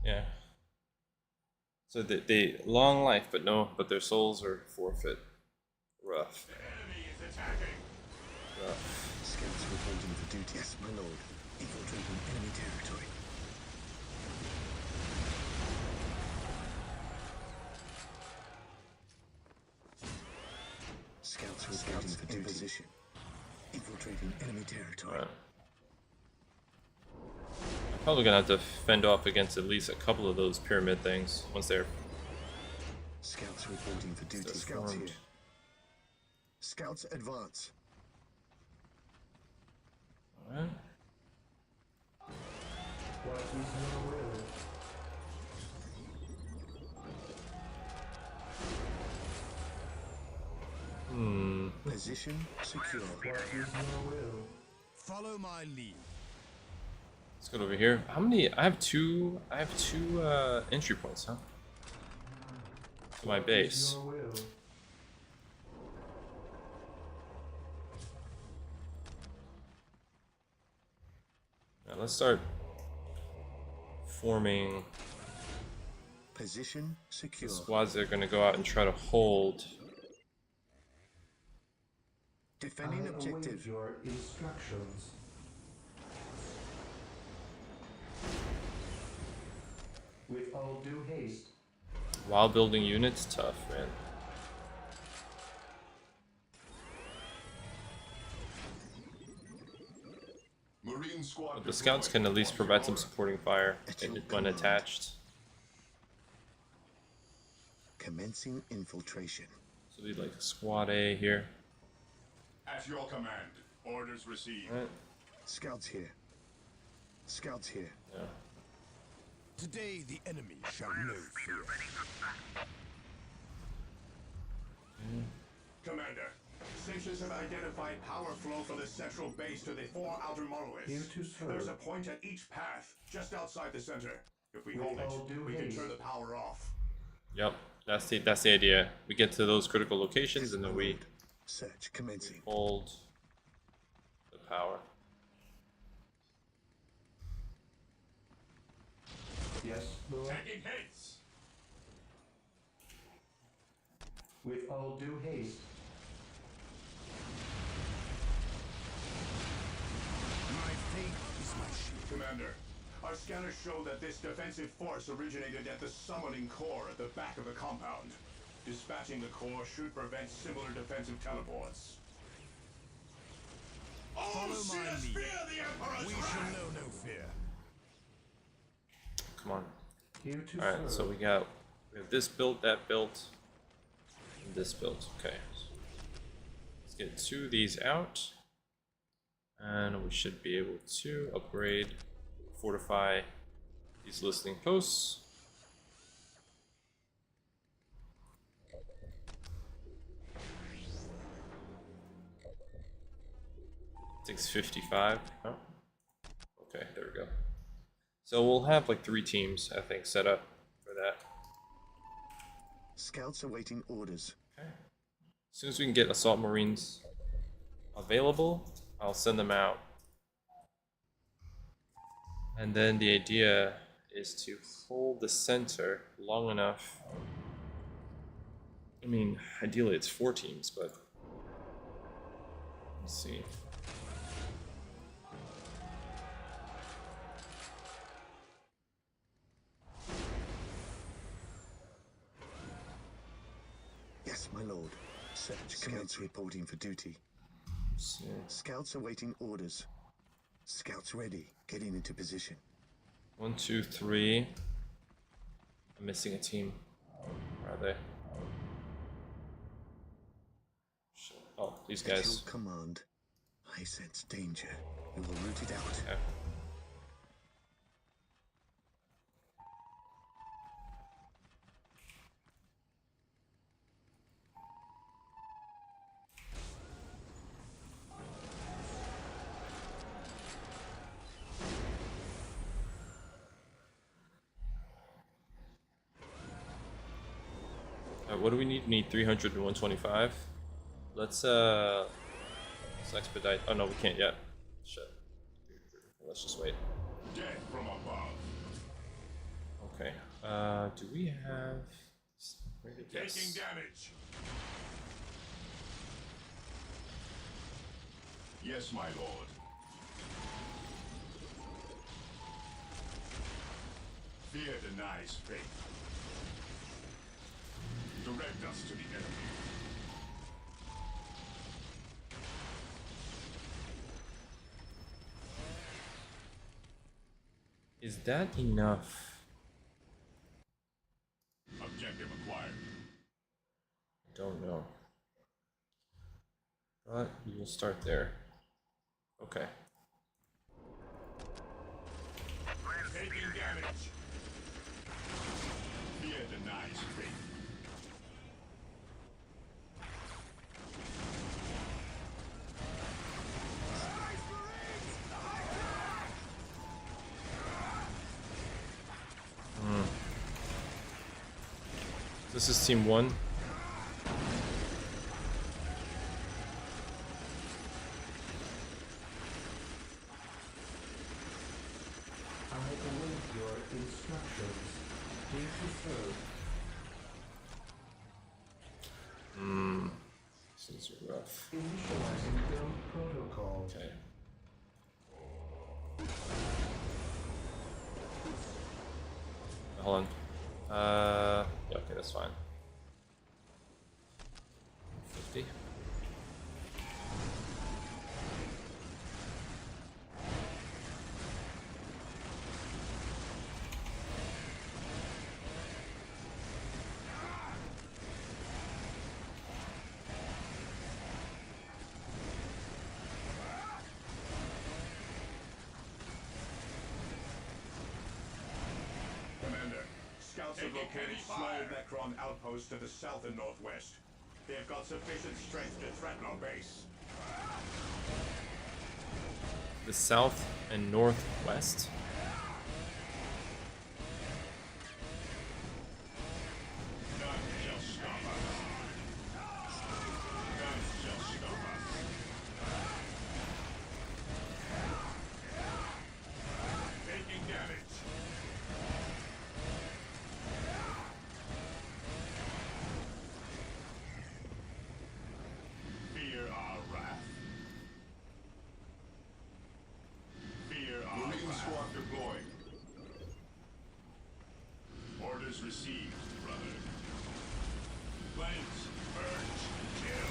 Yeah. So they long life, but their souls are forfeit. Rough. The enemy is attacking. Rough. Scouts reporting for duty. Yes, my lord. Infiltrating enemy territory. Scouts reporting for duty. Position. Infiltrating enemy territory. Alright. I'm probably gonna have to fend off against at least a couple of those pyramid things once they're Scouts reporting for duty. Scouts formed. here. Scouts advance. Alright. What is your will? Position secure. What is your will? Follow my lead. Let's go over here. How many? I have two entry points, huh? To my What is base. your will? Now let's start forming Position the secure. squads that are gonna go out and try to hold. Defending I objective. await your instructions. With all due haste. While building units, tough, man. Marine squad. But the scouts can at least provide some supporting fire when attached. Commencing infiltration. So we like squad A here. At your command. Orders received. Alright. Scouts here. Scouts here. Yeah. Today the enemy shall know fear. Commander, stations have identified power flow from the central base to the 4 outer monoliths. Here to serve. There's a point at each path, just outside the center. If we With hold all it, due we can haste. turn the power off. Yep. That's the idea. We get to those critical locations and then we Search commencing. hold the power. Yes, Lord. Taking hits! With all due haste. My faith is my shield. Commander, our scanners show that this defensive force originated at the summoning core at the back of the compound. Dispatching the core should prevent similar defensive teleports. Follow my lead. We shall know no fear. Come on. Here to Alright, serve. so we have this built, that built, and this built. Okay. Let's get 2 of these out. And we should be able to upgrade, fortify these listening posts. Takes 55. Oh. Okay, there we go. So we'll have like 3 teams, I think, set up for that. Scouts awaiting orders. Okay. As soon as we can get assault marines available, I'll send them out. And then the idea is to hold the center long enough. I mean, ideally it's 4 teams, but let's see. Yes, my lord. Search. Scouts reporting for duty. Let's see. Scouts awaiting orders. Scouts ready. Getting into position. 1, 2, 3. I'm missing a team. Where are they? Shit. Oh, these At your guys. command. I sense danger. We will root it out. Okay. What do we need? We need 300 and 125. Let's expedite. Oh no, we can't yet. Shit. Let's just wait. Death from above. Okay. Do we have? Yes. Taking damage. Yes, my lord. Fear denies faith. Direct us to the enemy. Is that enough? Objective acquired. Don't know. But we will start there. Okay. Taking damage. Fear denies faith. This is team 1. I await your instructions. Please serve. This is rough. Initializing build protocol. Okay. Hold on. Yeah, okay, that's fine. 50. Commander, scouts have located small Necron outposts to the south and northwest. They have got sufficient strength to threaten our base. The south and northwest. None shall stop us. None shall stop us. Taking damage. Fear our wrath. Fear our Marine wrath. Squad deployed. Orders received, brother. Flames, purge, kill.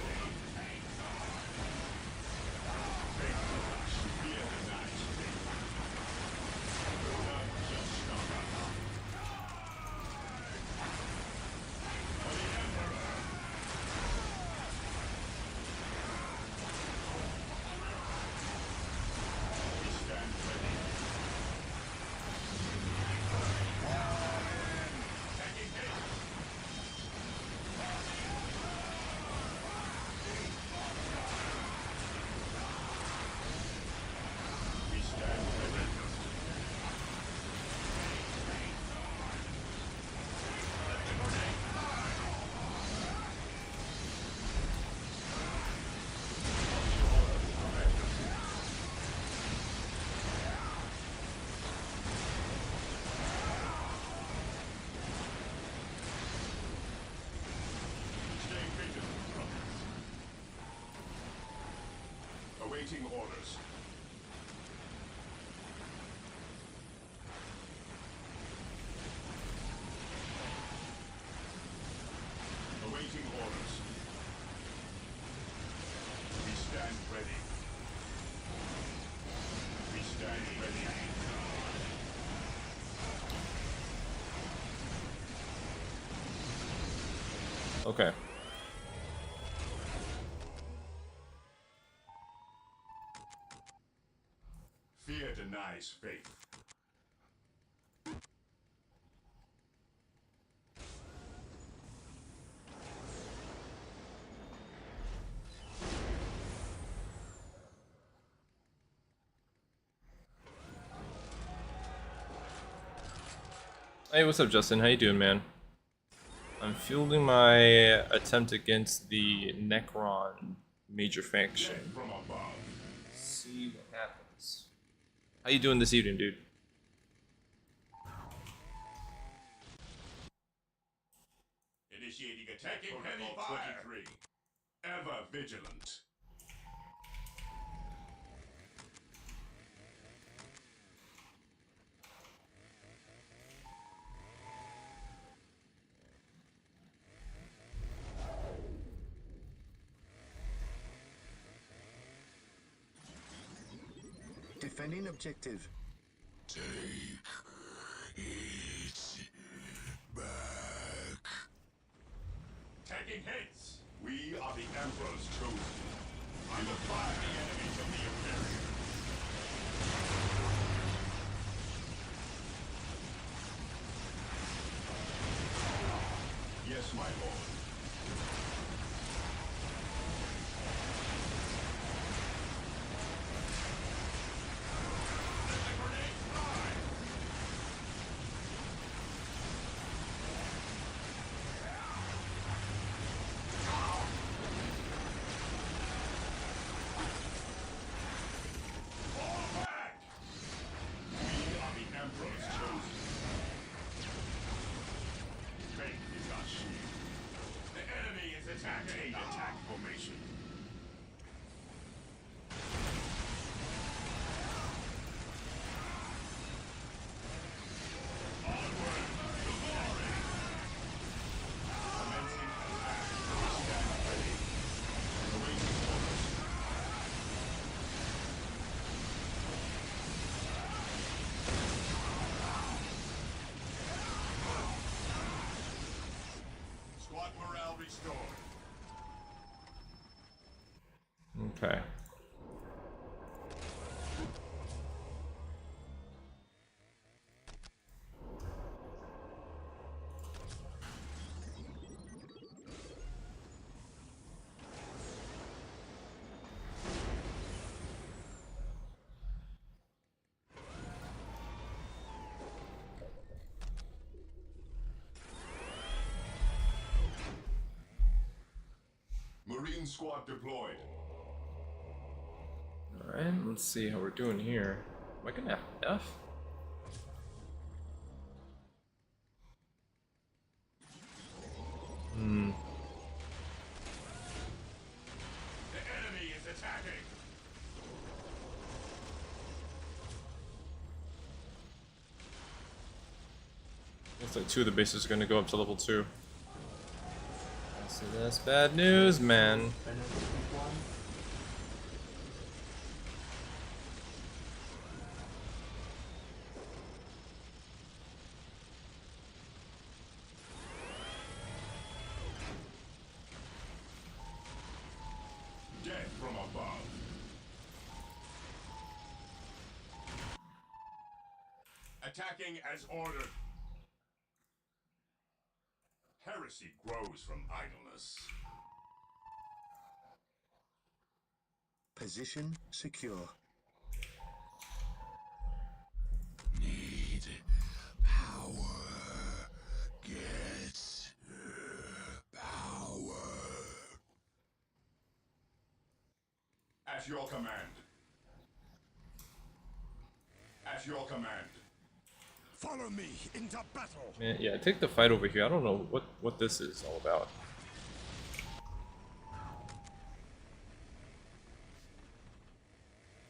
Fear denies faith. None shall stop us. For the Emperor. We stand ready. Taking haste. We stand ready. Stay vigilant, brothers. Awaiting orders. Awaiting orders. We stand ready. We stand ready. Okay. Fear denies faith. Hey, what's up, Justin? How you doing, man? I'm fielding my attempt against the Necron major faction. Death from above. See what happens. How you doing this evening, dude? Initiating attack protocol 23. Ever vigilant. Defending objective. Take it back. Taking hits. We are the Emperor's chosen. I will fire the enemy from the Imperium. Yes, my lord. Attacking attack formation. Onward to glory. Commencing attack. Stand ready. Awaiting orders. Squad morale restored. Okay. Marine squad deployed. Alright, let's see how we're doing here. Am I gonna have F? The enemy is attacking. Looks like 2 of the bases are gonna go up to level 2. So that's bad news, man. Beneficent one. Death from above. Attacking as ordered. Heresy grows from idleness. Position secure. Need power. Get power. At your command. At your command. Follow me into battle. Man, yeah, take the fight over here. I don't know what this is all about.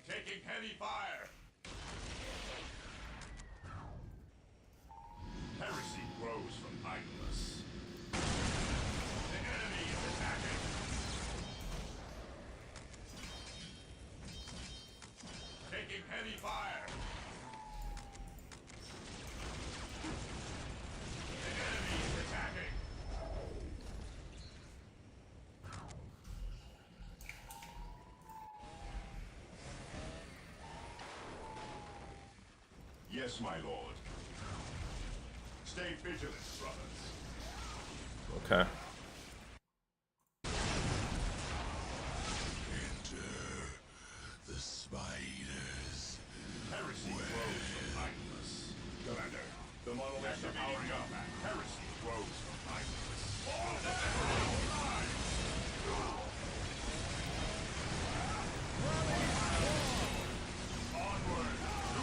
Taking heavy fire. Heresy grows from idleness. The enemy is attacking. Taking heavy fire. The enemy is attacking. Yes, my lord. Stay vigilant, brothers. Okay. Enter the spiders. Heresy grows from idleness. Commander, the monoliths are powering up. Heresy grows from idleness. Onward to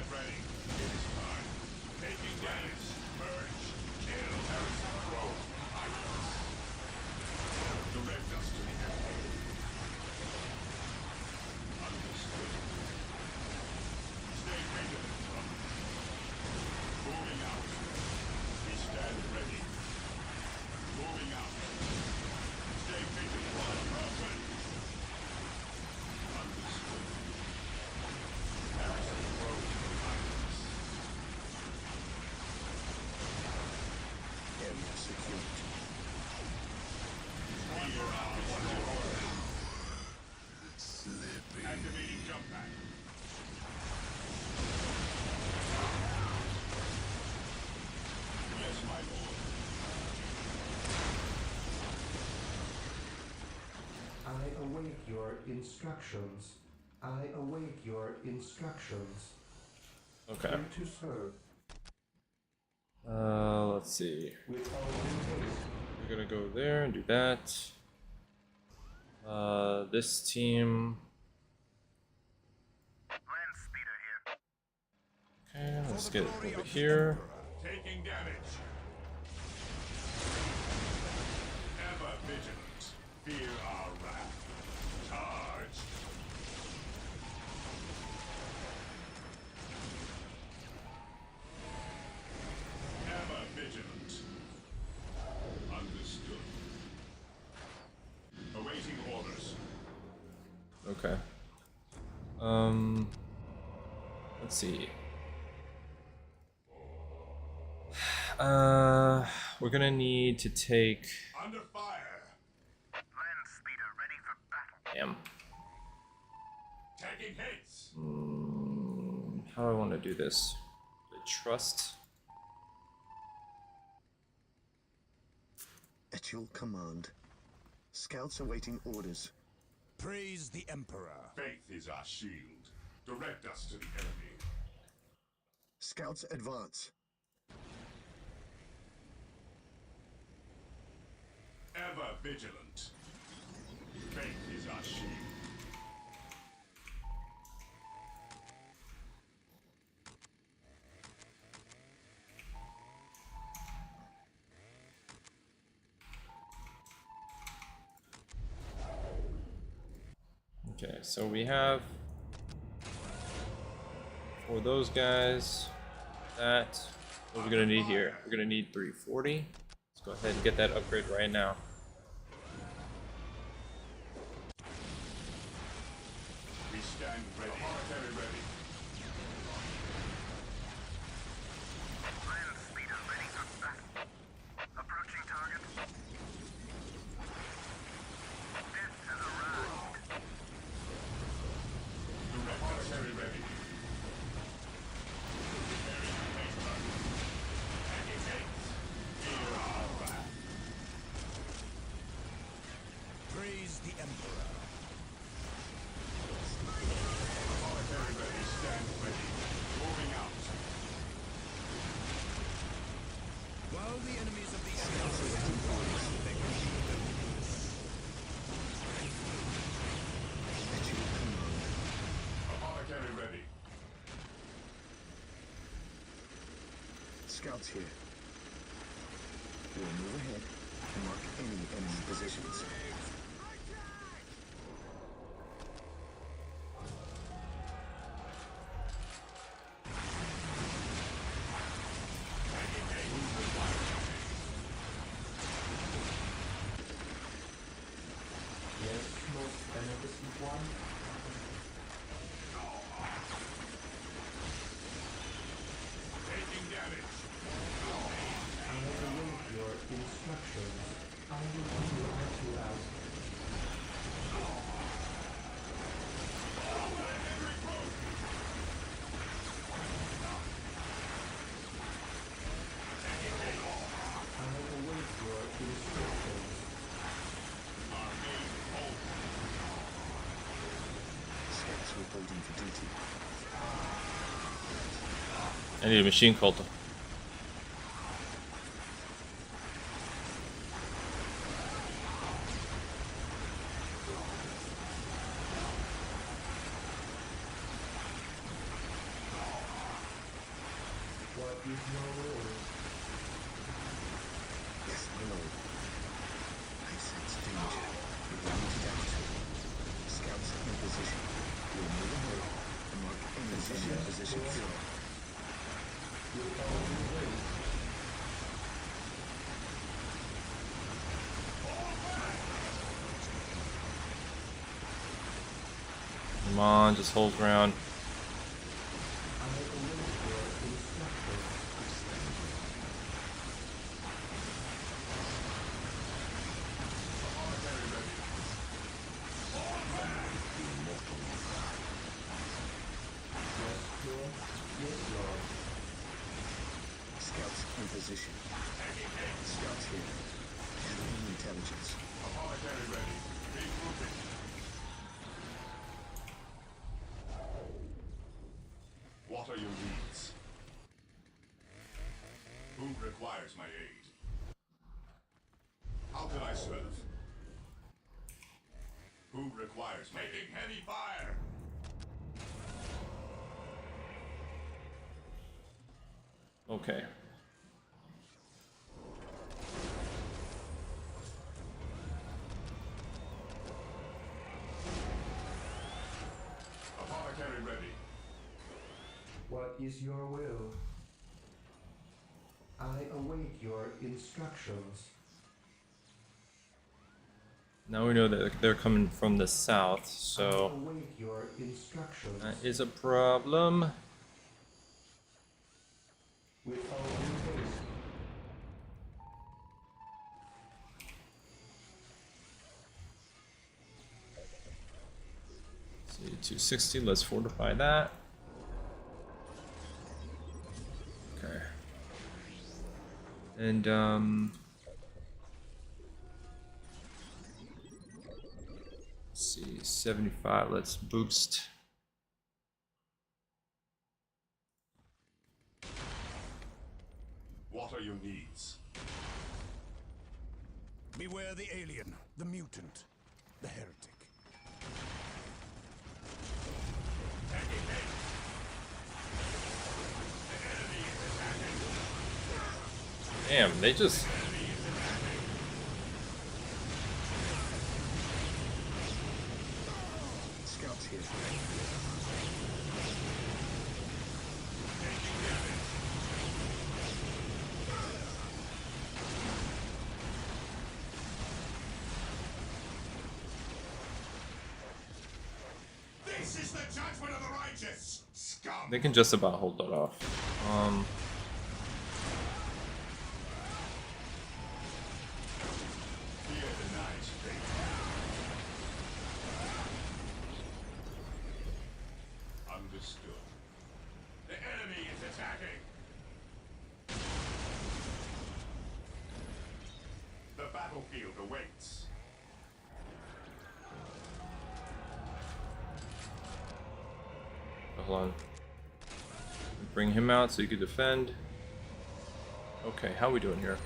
Scout ready. It is time. Taking damage. Merge. Kill. Harrison Crow. Items. Direct us to the enemy. Understood. Stay vigilant, brother. Moving out. We stand ready. Moving out. Stay vigilant. Open. Understood. Harrison Crow. Items. Area secured. Activating jump pack. Yes, my lord. I await your instructions. I await your instructions. Okay. Here to serve. Let's see. With all due haste. We're gonna go there and do that. This team. Okay, let's get over here. Taking damage. Ever vigilant. Fear our wrath. Charge. Ever vigilant. Understood. Awaiting orders. Okay. Let's see. We're gonna need to take. Under fire. Land speeder ready for battle. Damn. Taking hits. How do I want to do this? The trust. At your command. Scouts awaiting orders. Praise the Emperor. Faith is our shield. Direct us to the enemy. Scouts advance. Ever vigilant. Faith is our shield. Okay, so we have for those guys that what we're gonna need here. We're gonna need 340. Let's go ahead and get that upgrade right now. We stand ready. Military ready. Land speeder ready for battle. Approaching target. Death has arrived. Military ready. Praise the Emperor. Military ready. Stand ready. Moving out. While the enemies of the At your command. Military ready. Scouts here. We'll move ahead and mark any enemy positions. Yes, most beneficent one. Taking damage. I await your instructions. I will do as you ask. I await your instructions. Scouts reporting for duty. I need a machine cult. is your will? Yes, my lord. I sense danger. We will root it out. Scouts in position. We will move ahead and mark any position pure. Will always wait. Come on, just hold ground. I await your instructions. Yes, Lord. Yes, Lord. Scouts in position. Scouts here. Gathering intelligence. Apothecary ready. Regrouping. What are your needs? Who requires my aid? How can I serve? Who requires my aid? Heavy fire! Okay. Apothecary ready. What is your will? I await your instructions. Now we know that they're coming from the south, I so await your instructions. that is a problem. With all due haste. See, 260, let's fortify that. Okay. And, let's see, 75, let's boost. What are your needs? Beware the alien, the mutant, the heretic. Damn, they just... Scouts here. This is the judgment of the righteous! Scum! They can just about hold that off. Fear denies fate. Understood. The enemy is attacking! The battlefield awaits. Hold on. Bring him out so you can defend. Okay, how are we doing here?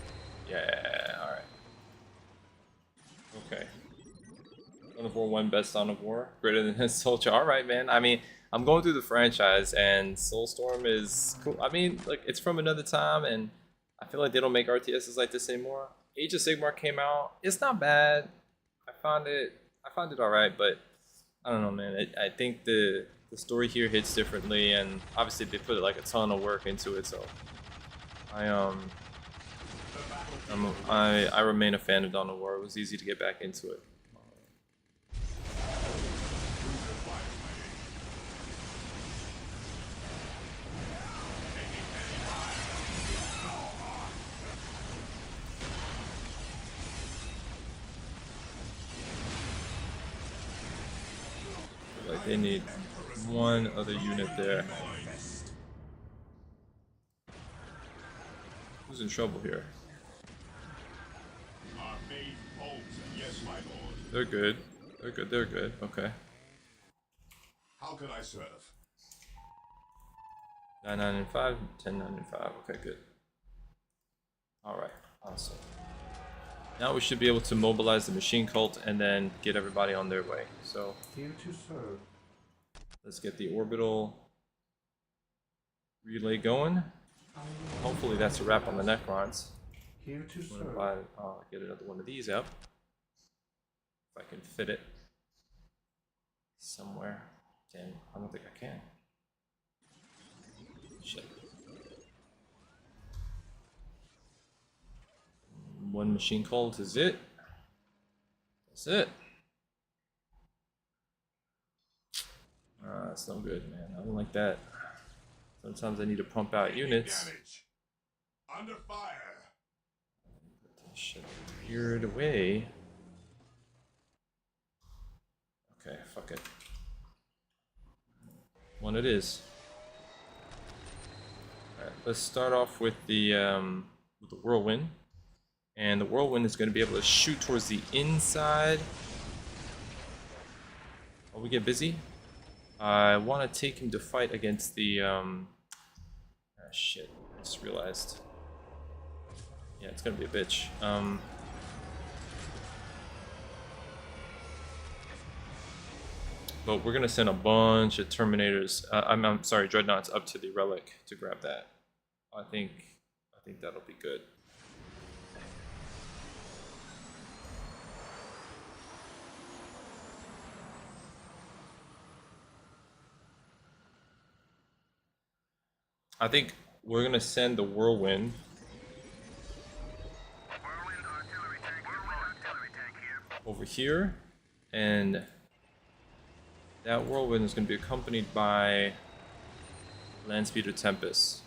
Yeah, alright. Okay. Son of War 1, best Son of War. Greater than his soldier. Alright, man. I mean, I'm going through the franchise and Soulstorm is cool. I mean, like, it's from another time and I feel like they don't make RTSs like this anymore. Age of Sigmar came out. It's not bad. I found it alright, but I don't know, man. I think the story here hits differently, and obviously they put like a ton of work into it. So I remain a fan of Dawn of War. It was easy to get back into it. Like they need one other unit there. Who's in trouble here? Our main bolts, yes, my lord. They're good. They're good. They're good. Okay. How can I serve? 9, 9, and 5. 10, 9, and 5. Okay, good. Alright. Awesome. Now we should be able to mobilize the machine cult and then get everybody on their way. So Here to serve. let's get the orbital relay going. Hopefully that's a wrap on the Necrons. Here to I'm gonna serve. get another one of these out. If I can fit it somewhere. Damn, I don't think I can. Shit. One machine cult is it. That's it. That's no good, man. I don't like that. Sometimes I need to pump out units. Damage. Under fire. Put this shit geared away. Okay, fuck it. One it is. Alright, let's start off with the whirlwind. And the whirlwind is going to be able to shoot towards the inside. Oh, we get busy. I want to take him to fight against the shit, I just realized. Yeah, it's gonna be a bitch. But we're gonna send a bunch of Terminators. I'm sorry, Dreadnoughts up to the relic to grab that. I think that'll be good. I think we're gonna send the whirlwind over here, and that whirlwind is gonna be accompanied by Landspeeder Tempest.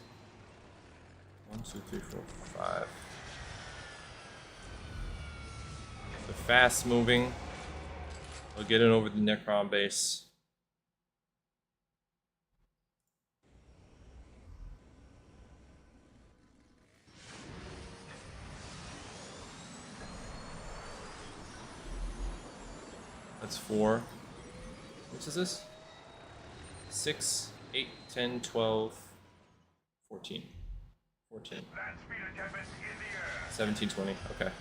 1, 2, 3, 4, 5. So fast moving. We'll get it over the Necron base. That's 4. Which is this? 6, 8, 10, 12, 14. 14. 17, 20. Okay.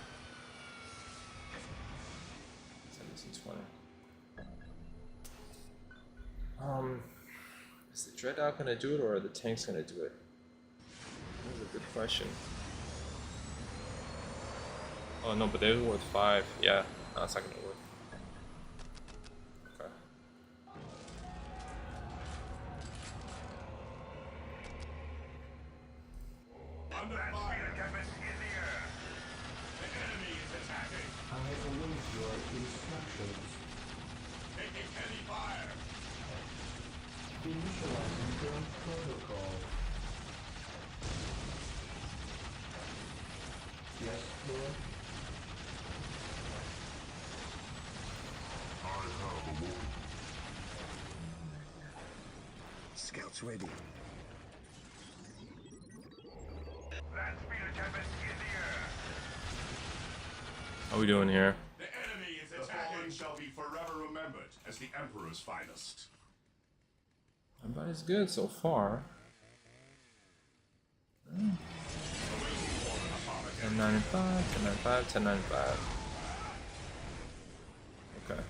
17, 20. Is the Dreadnought gonna do it, or are the tanks gonna do it? That's a good question. Oh no, but they're worth 5. Yeah, no, it's not gonna work. Under fire. Tempest in the air. The enemy is attacking. I await your instructions. Taking heavy fire. Initializing build protocol. Yes, Lord. Scouts ready. Landspeeder Tempest in the air. How are we doing here? The enemy is attacking. The fallen shall be forever remembered as the Emperor's finest. Everybody's good so far. 1095, 1095, 1095. Okay.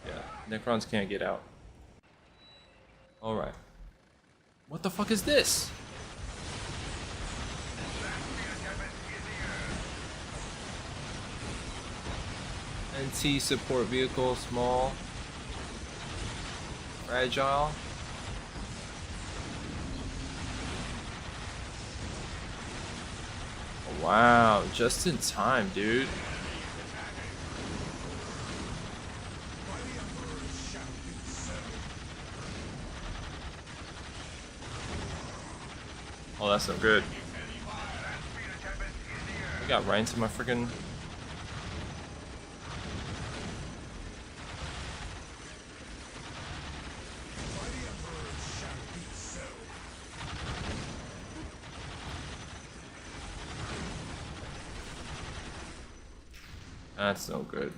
Yeah, Necrons can't get out. Alright. What the fuck is this? NT support vehicle, small, fragile. Wow, just in time, dude. Oh, that's no good. We got right into my freaking. That's no good.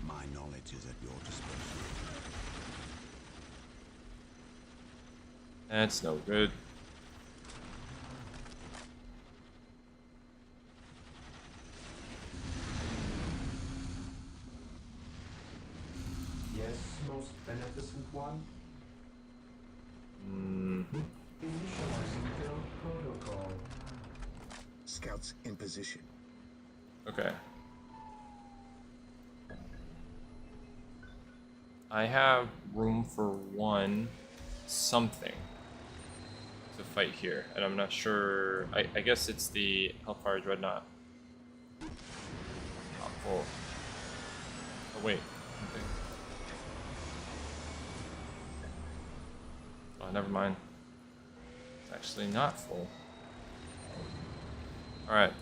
My knowledge is at your disposal. That's no good. Yes, most beneficent one. Mm-hmm. Initializing build protocol. scouts in position. Okay. I have room for one something to fight here, and I'm not sure. I guess it's the Hellfire Dreadnought. Not full. Oh wait. Okay. Oh, never mind. It's actually not full. Alright.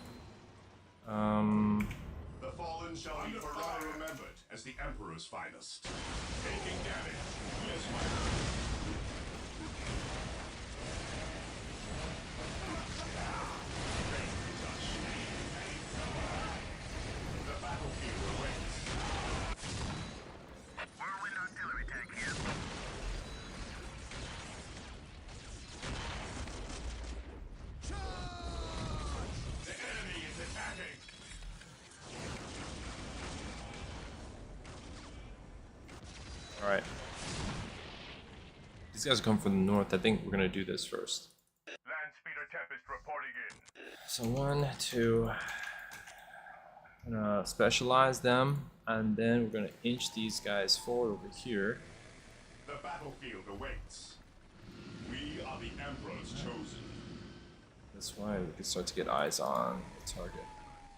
The fallen shall be forever remembered as the Emperor's finest. Taking damage. Yes, my lord. The battlefield awaits. Whirlwind artillery tank here. The enemy is attacking. Alright. These guys come from the north. I think we're gonna do this first. Land speeder Tempest reporting in. So 1, 2. I'm gonna specialize them, and then we're gonna inch these guys forward over here. The battlefield awaits. We are the Emperor's chosen. This way we can start to get eyes on the target.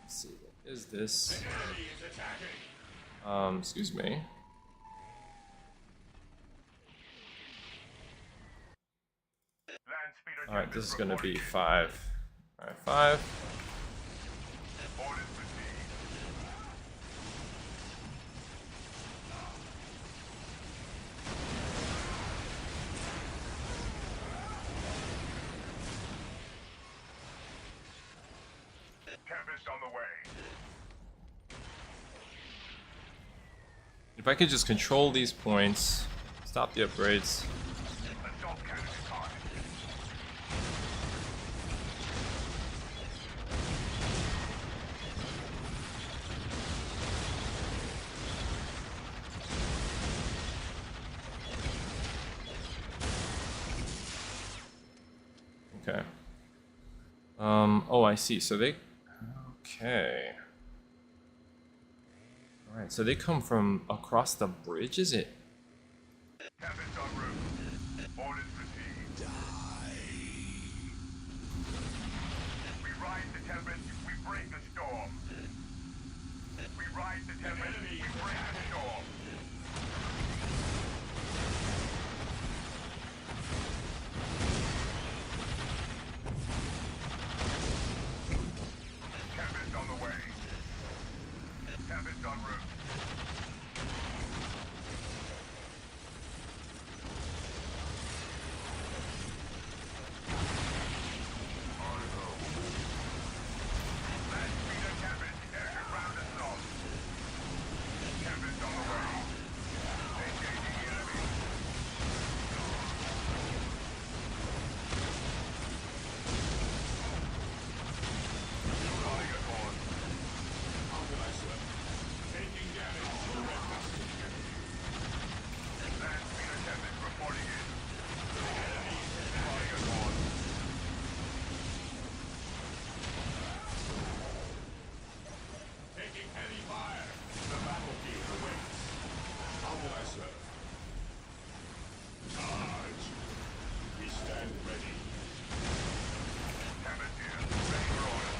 Let's see, what is this? The enemy is attacking. Excuse me. Land speeder Alright, this is gonna be reporting 5. Alright, 5. in. Orders received. Tempest on the way. If I could just control these points, stop the upgrades. Assault cannon is hot. Okay. Oh, I see. So they... Okay. Alright, so they come from across the bridge, is it? Tempest en route. Orders received. We ride the Tempest, we break the storm. We ride the Tempest, we break the storm. Tempest on the way. Tempest en route. Land speeder Tempest, air ground assault. Tempest on the way. Engaging the enemy. Calling it on. Aug27. Taking damage. Land speeder Tempest reporting in. The enemy is calling it on. Taking heavy fire. The battlefield awaits. Aug27. Charge. We stand ready. Tempest here. Ready for order.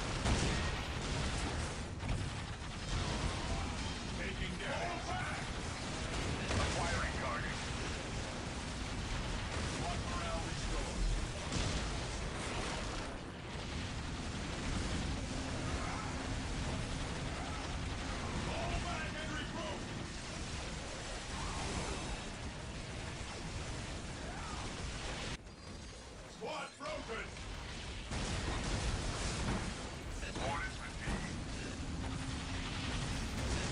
Taking damage. Acquiring target. Squad morale restored. Fall back and regroup. Squad broken. Orders received.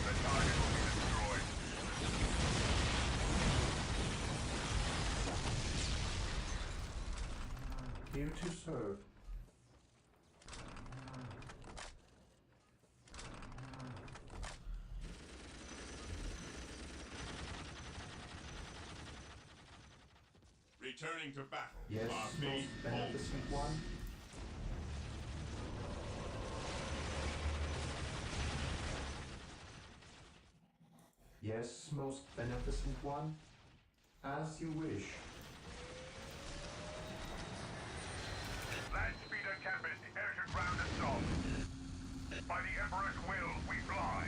The target will be destroyed. Here to serve. Returning to battle. Yes, Mark most me. beneficent one. Yes, most beneficent one. As you wish. Land speeder Tempest, air to ground assault. By the Emperor's will, we fly.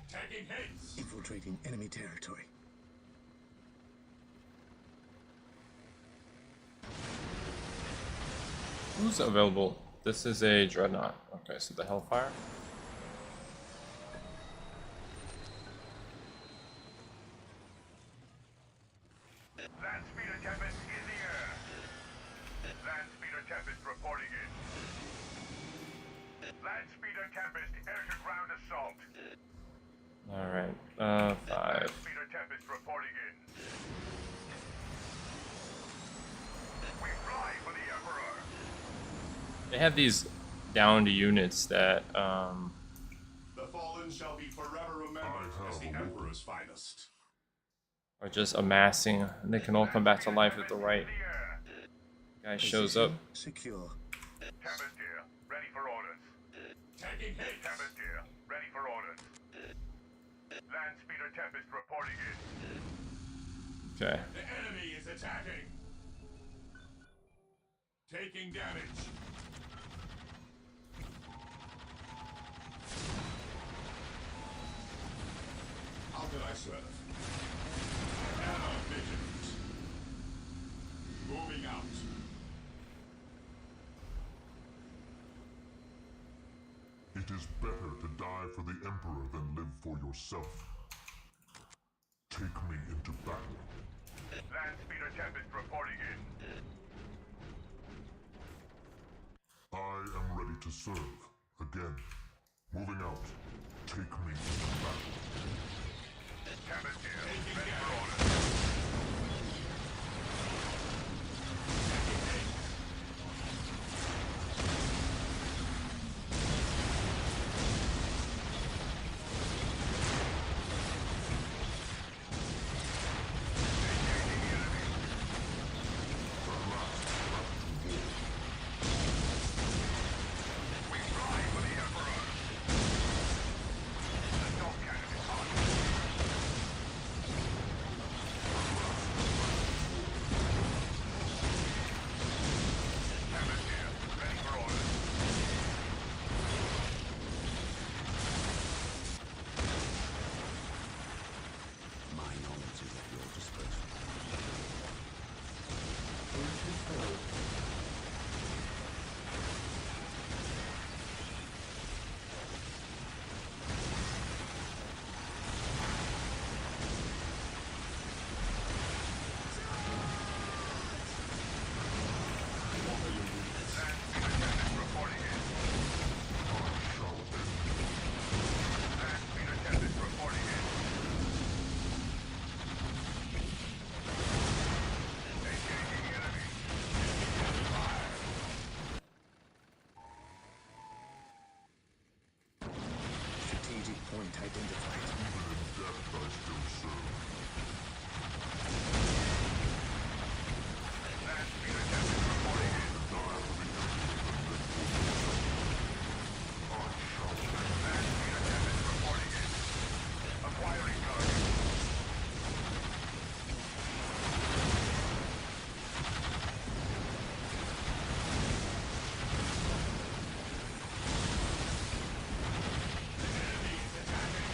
Taking hits. Infiltrating enemy territory. Who's available? This is a Dreadnought. Okay, so the Hellfire. Land speeder Tempest in the air. Land speeder Tempest reporting in. Land speeder Tempest, air to ground assault. Alright, 5. Land speeder Tempest reporting in. We fly for the Emperor. They have these downed units that, The fallen shall be forever remembered as the Emperor's finest. are just amassing. And they can all come back to life if the right guy shows up. Secure. Tempest here, ready for orders. Taking hit. Tempest here, ready for orders. Land speeder Tempest reporting in. Okay. The enemy is attacking. Taking damage. How can I serve? Ammo vigilant. Moving out. It is better to die for the Emperor than live for yourself. Take me into battle. Land speeder Tempest reporting in. I am ready to serve. Again. Moving out. Take me into battle. Tempest here, ready for orders. We fly for the Emperor. The dog cannon is hot. Tempest here, ready for orders. My knowledge is at your disposal. Land speeder Tempest reporting in. Land speeder Tempest reporting in. Engaging enemy. Fire. Strategic point identified. Even in death I still serve. Land speeder Tempest reporting in. Die for the Emperor than live for yourself. I shall Land speeder Tempest reporting in. Acquiring target. The enemy is attacking.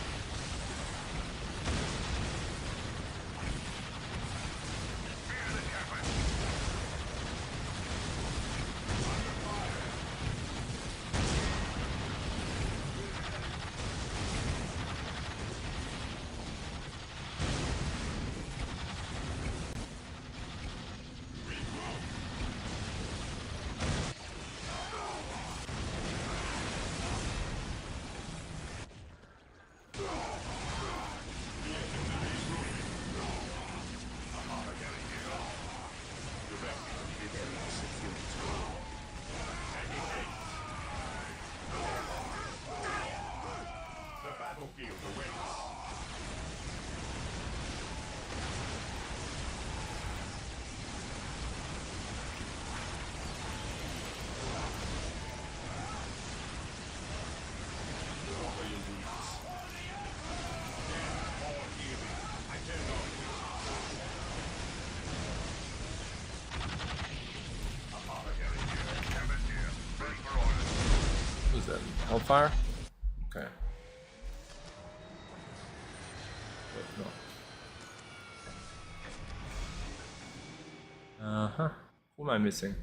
What is that? Hellfire? Okay. Wait, no. Uh-huh. Who am I missing?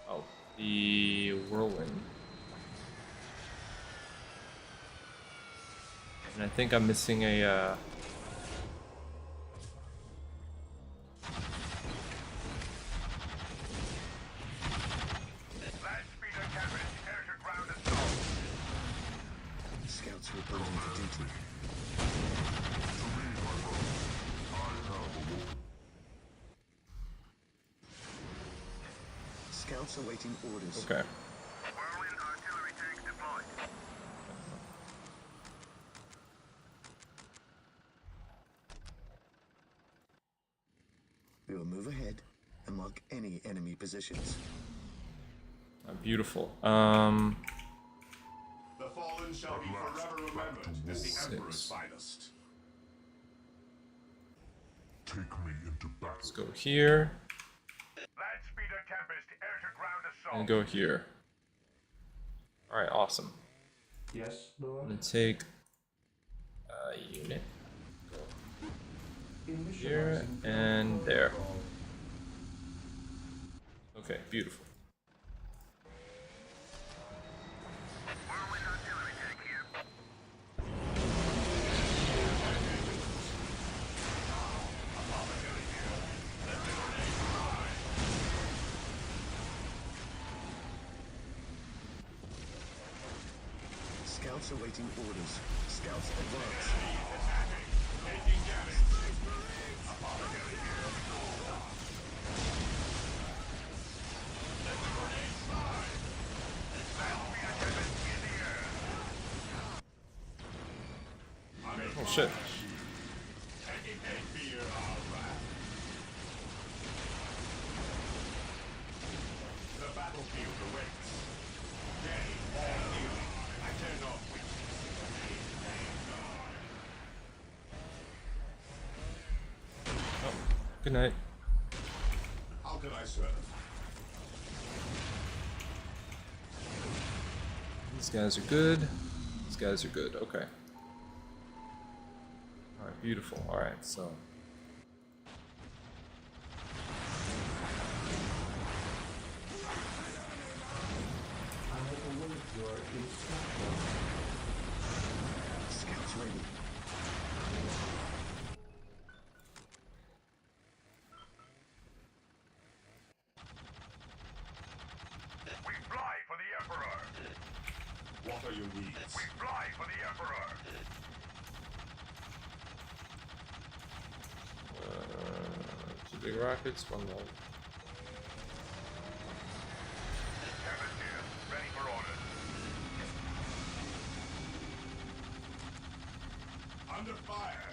Oh, the whirlwind. And I think I'm missing a Scouts reporting to duty. Scouts awaiting orders. Okay. Whirlwind artillery tanks deployed. We will move ahead and mark any enemy positions. Beautiful. The fallen shall be forever remembered as the Emperor's finest. Take me into battle. Let's go here Land Speeder Tempest air-to-ground assault. and go here. Alright, awesome. Yes, I'm Lord. gonna take a unit. Go here and there. Okay, beautiful. Whirlwind artillery tank here. Scouts awaiting orders. Scouts advance. Taking damage. Apothecary here. Oh shit. The battlefield awaits. Day all new. I cannot wait. Oh, good night. How can I serve? These guys are good. These guys are good. Okay. Alright, beautiful. Alright, so. I await your instruction. Scouts ready. We fly for the Emperor. What are your needs? We fly for the Emperor. Two big rockets, one light. Tempest here, ready for orders. Under fire.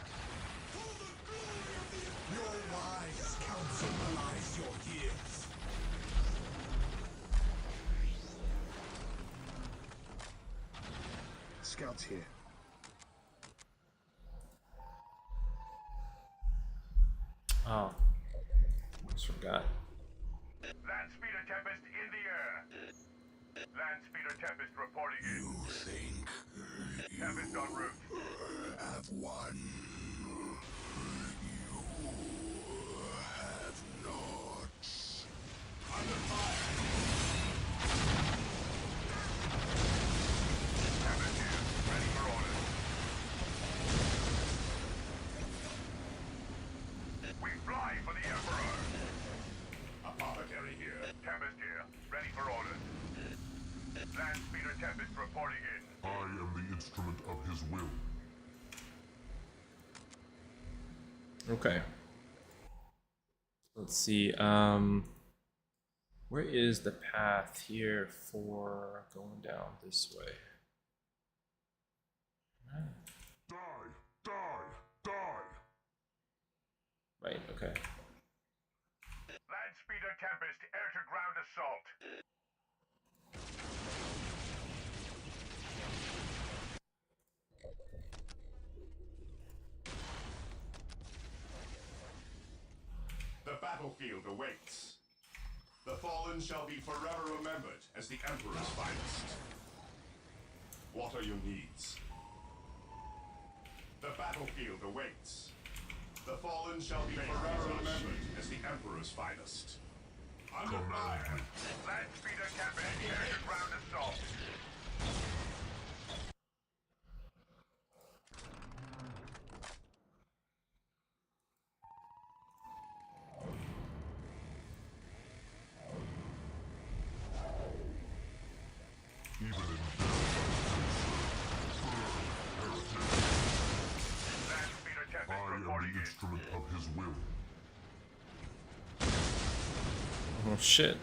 Your wise counsel belies your years. Scouts here. Oh. Just forgot. Land Speeder Tempest in the air. Land Speeder Tempest reporting in. You think Tempest en route. have won? You have not. Under fire. Tempest here, ready for orders. We fly for the Emperor. Apothecary here. Tempest here, ready for orders. Land Speeder Tempest reporting in. I am the instrument of his will. Okay. Let's see. Where is the path here for going down this way? Die! Die! Die! Right, okay. Land Speeder Tempest air-to-ground assault. The battlefield awaits. The fallen shall be forever remembered as the Emperor's finest. What are your needs? The battlefield awaits. The fallen shall be forever remembered as the Emperor's finest. Under fire! Land speeder cabin, air to ground assault! Even in Land speeder cabin I am reporting the in. instrument of his will. Oh shit.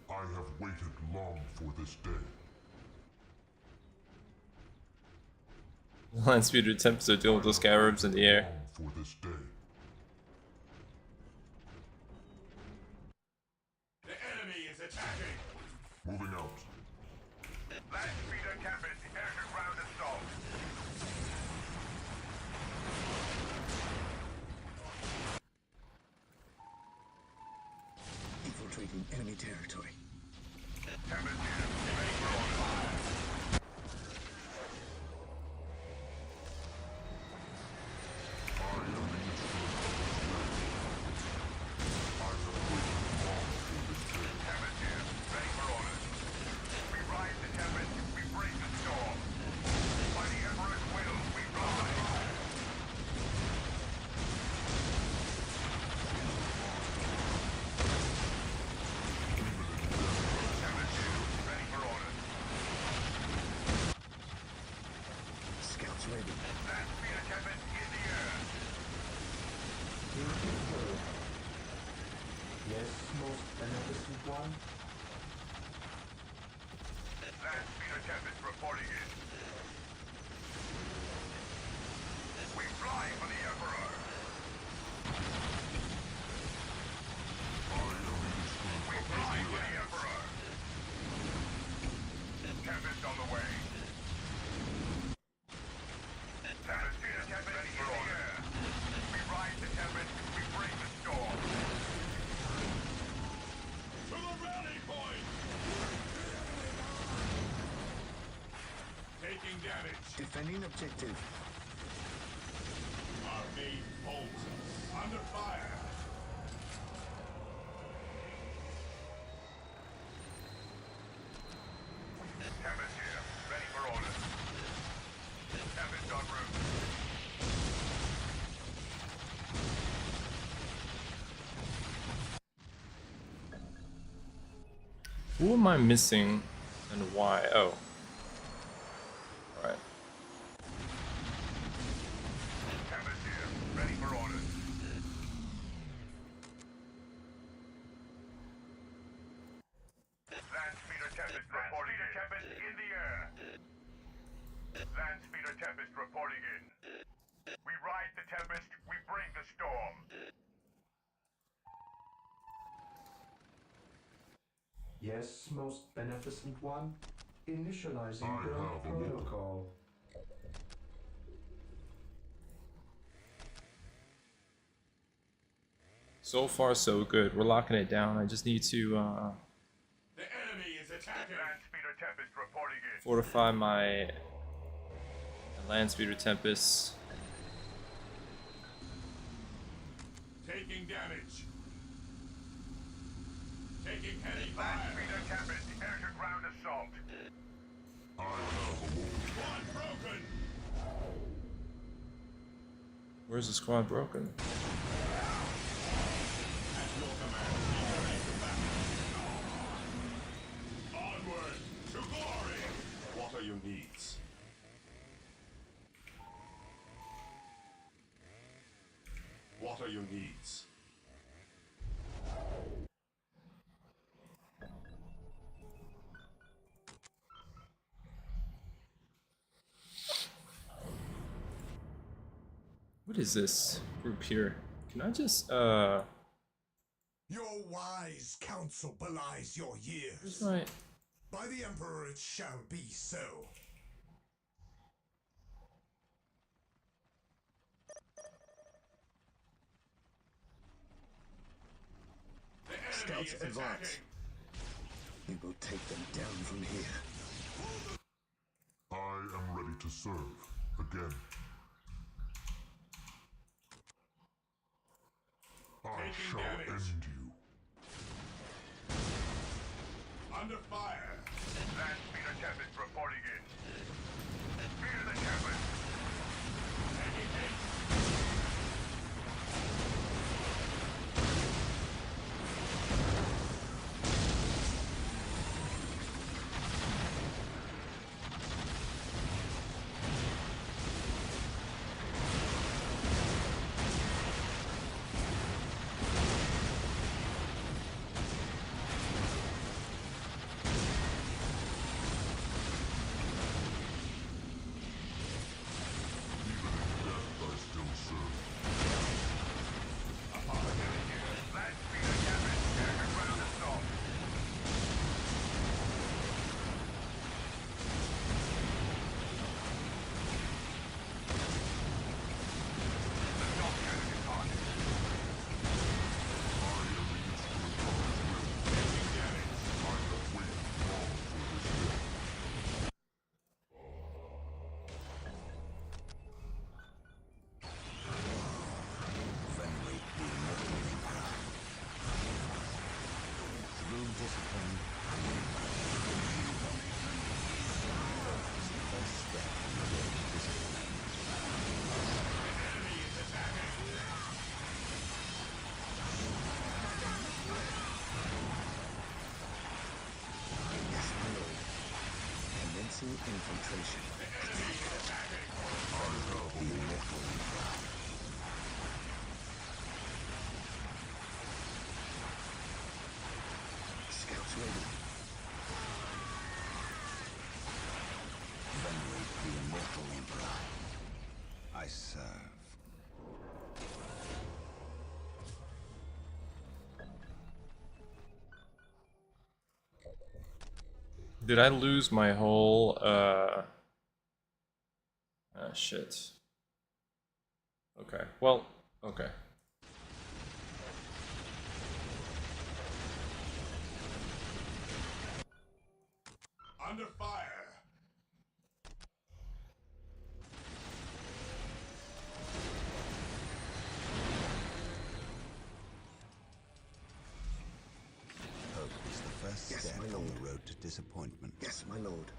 I have waited long for this day. Land speeder attempts to deal with those scarabs in the air. Long for this day. The enemy is attacking! Moving out. Land speeder cabin, air to ground assault! Infiltrating enemy territory. Cabin here, ready for order. I am the instrument of his will. I have waited long for this day. Cabin here, ready for order. We rise to cabin, we break the storm. By the Emperor's will, we rise. Cabin here, ready for order. Scouts ready. Land speeder cabin in the air. Here we go. Yes, most beneficent one. Land speeder cabin reporting in. We fly for the Emperor. I am the instrument We of fly his for will. the Emperor. Tempest on the way. Tempest speeder cabin in the air. We rise to Tempest. We bring the storm. To the rally point. Taking damage. Defending objective. Our main holds us. Under fire. Tempest here. Ready for order. Tempest en route. Who am I missing and why? Oh. Alright. Tempest here. Ready for order. Land speeder Tempest reporting in. Tempest in the air. Land speeder Tempest reporting in. We ride the Tempest. We bring the storm. Yes, most beneficent one. Initializing I build have a look. protocol. So far so good. We're locking it down. I just need to The enemy is attacking. Land speeder Tempest reporting in. fortify my land speeder Tempest. Taking damage. Taking heavy fire. Land speeder Tempest. Air to ground assault. I have awoken. One broken. Where's the squad broken? At your command, be ready to battle. Onward to glory. What are your needs? What are your needs? What is this group here? Can I just Your wise counsel belies your years. right. By the Emperor it shall be so. Scouts advance. We will take them down from here. I am ready to serve again. I shall end you. Under fire! Land speeder tempest reporting in. Speed of the tempest! Taking hit! Infiltration. The immortal Emperor. Scouts ready. Venerate the immortal Emperor. I serve. Did I lose my whole shit. Okay. Well, okay. Under fire! Hope is the first step on the road to disappointment. Yes, my lord.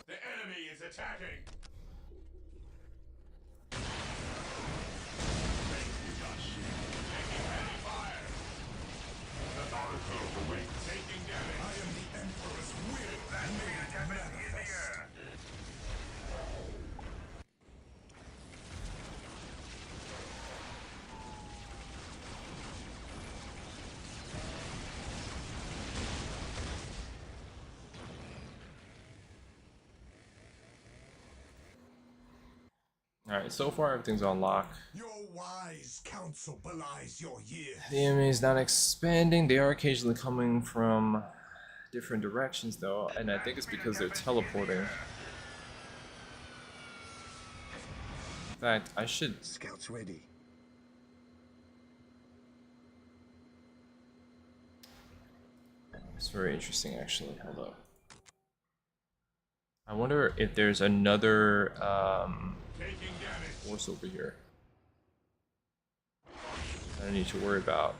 The enemy is attacking! Taking heavy fire! The battlefield awaits. Taking damage! I am the Emperor's will! That speeder tempest in the air! Alright, so far everything's on lock. Your wise counsel belies your years. The enemy is not expanding. They are occasionally coming from different directions though, and I think it's because they're teleporting. In fact, I should... Scouts ready. It's very interesting actually. Hold up. I wonder if there's another force over here I don't need to worry about.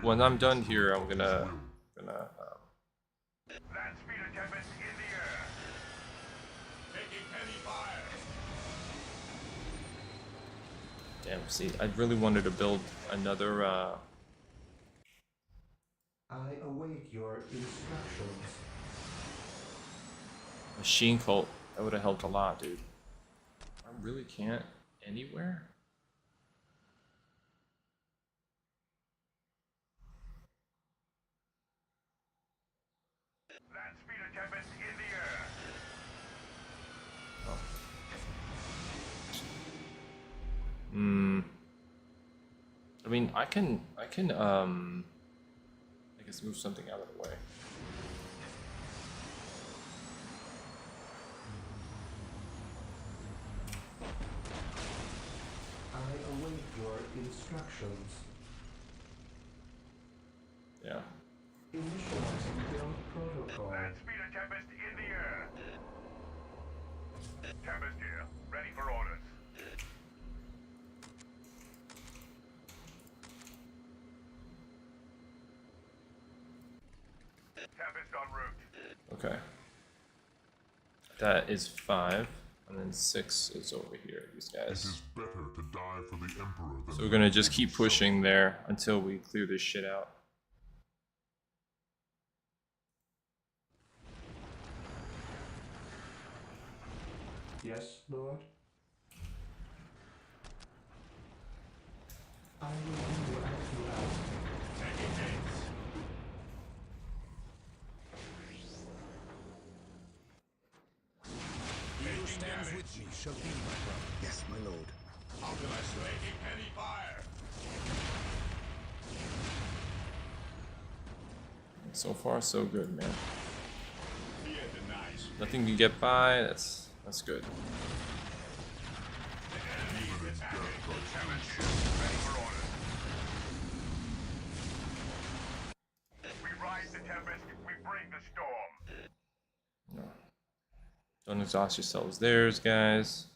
When I'm done here, I'm gonna Land speeder tempest in the air. Taking heavy fire. damn. See, I really wanted to build another I await your instructions. machine cult. That would have helped a lot, dude. I really can't anywhere. Land speeder tempest in the air. I mean, I can, I guess move something out of the way. instructions. Yeah. Initializing build protocol. Land speeder Tempest in the air. Tempest here, ready for orders. Tempest en route. Okay. That is 5, and then 6 is over here. These It guys. is better to die for the Emperor than So we're gonna just keep pushing there until we clear this shit out. Yes, Lord. I will do as you ask. Taking dates. He who stands with me shall be my brother. Yes, my lord. Aug27 making heavy fire. So far, so good, man. He denies. Nothing can get by. That's good. The enemy is attacking. Tempest, ready for orders. We ride the Tempest, we bring the storm. No. Don't exhaust yourselves, there's guys.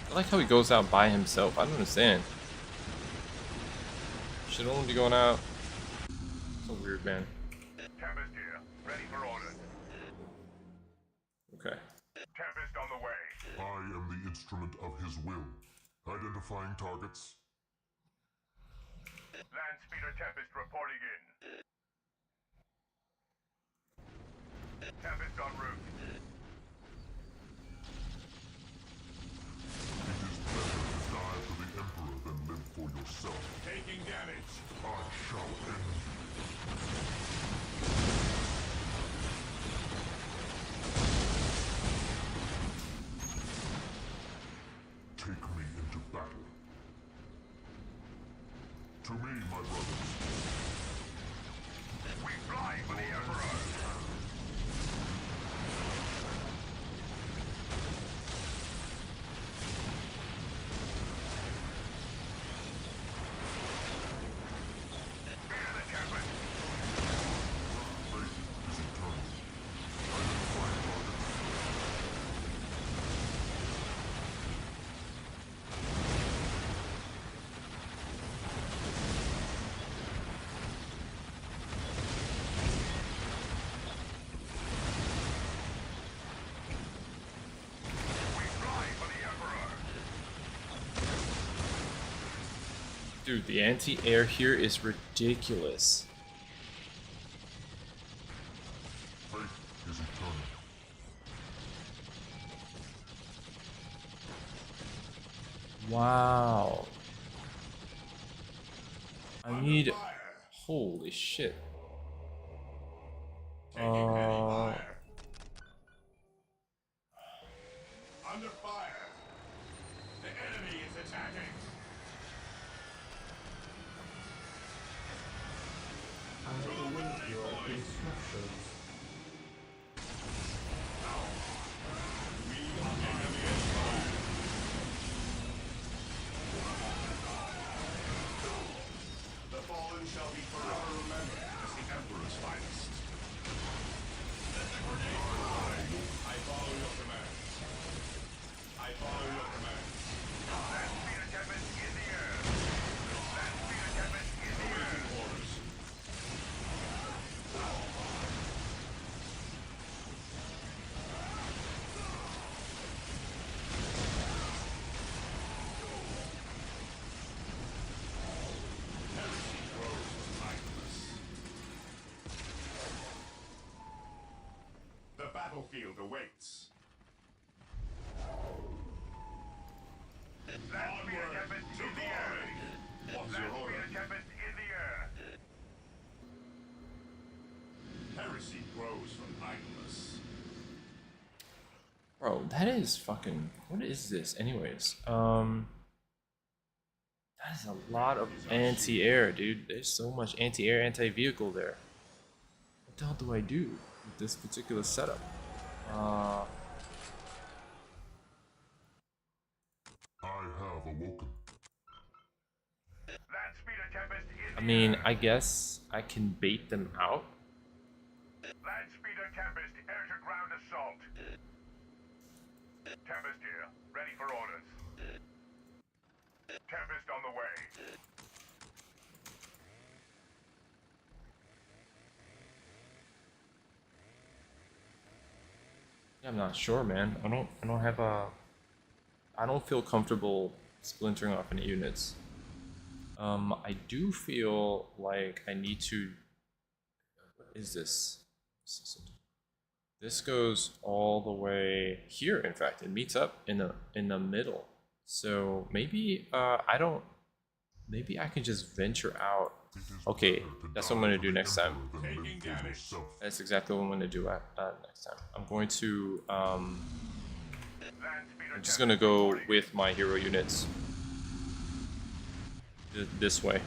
I like how he goes out by himself. I don't understand. Should only be going out. So weird, man. Tempest here, ready for orders. Okay. Tempest on the way. I am the instrument of his will. Identifying targets. Land speeder Tempest reporting in. Tempest en route. It is better to die for the Emperor than live for yourself. Taking damage. I shall end. Take me into battle. To me, my brothers. We fly for the Emperor. Spear the Tempest. Fate is eternal. Identifying targets. We fly for the Emperor. Dude, the anti-air here is ridiculous. Fate is eternal. Wow. I need... Fire. Holy shit. Taking heavy fire. Under fire. The enemy is attacking. I await your instructions. The fallen shall be forever remembered as the Emperor's finest. Let the grenade fly. I follow your command. I follow your command. Land speeder Tempest in the air. Land speeder Tempest in the air. Orders. Heresy grows mindless. The battlefield awaits. Land speeder Tempest in the air. What's your order? Land speeder Tempest in the air. Heresy grows from idleness. Bro, that is fucking... What is this anyways? That's a lot of anti-air, dude. There's so much anti-air, anti-vehicle there. What the hell do I do with this particular setup? I have awoken. I mean, I guess I can bait them out. Land Speeder Tempest, air to ground assault. Tempest here, ready for orders. Tempest on the way. I'm not sure, man. I don't have a. I don't feel comfortable splintering off any units. I do feel like I need to. What is this? This goes all the way here. In fact, it meets up in the middle. So maybe I don't. Maybe I can just venture out. Okay, that's what I'm gonna do next time. That's exactly what I'm gonna do next time. I'm going to. I'm just gonna go with my hero units this way.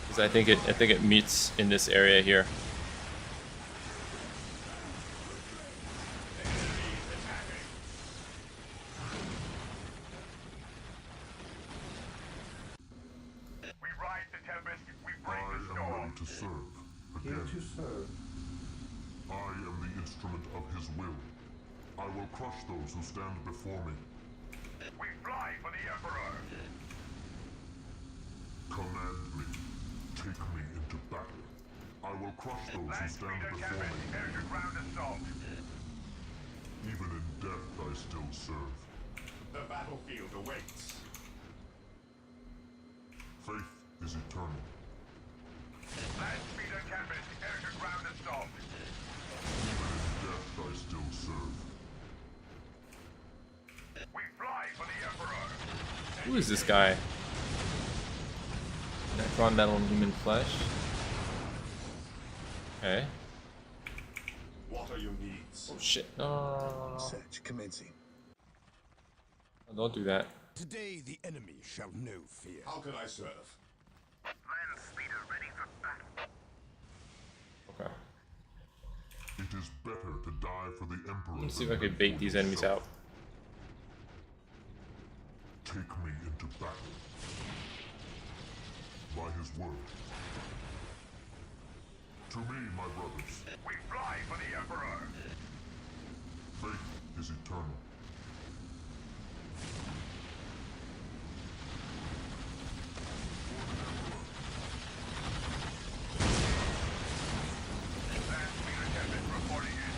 Because I think it meets in this area here. To serve. Here to serve. I am the instrument of his will. I will crush those who stand before me. We fly for the Emperor. Command me. Take me into battle. I will crush those who stand before me. Air to ground assault. Even in death I still serve. The battlefield awaits. Faith is eternal. Land Speeder Tempest, air to ground assault. Even in death I still serve. We fly for the Emperor. Who is this guy? Necron metal and human flesh. Okay. What are your needs? Oh shit! No. Search commencing. Don't do that. Today the enemy shall know fear. How can I serve? Land Speeder ready for battle. Okay. It is better to die for the Emperor. Let's see if I can bait these enemies out. Take me into battle. By his word. To me, my brothers. We fly for the Emperor. Faith is eternal. Land Speeder Tempest reporting in.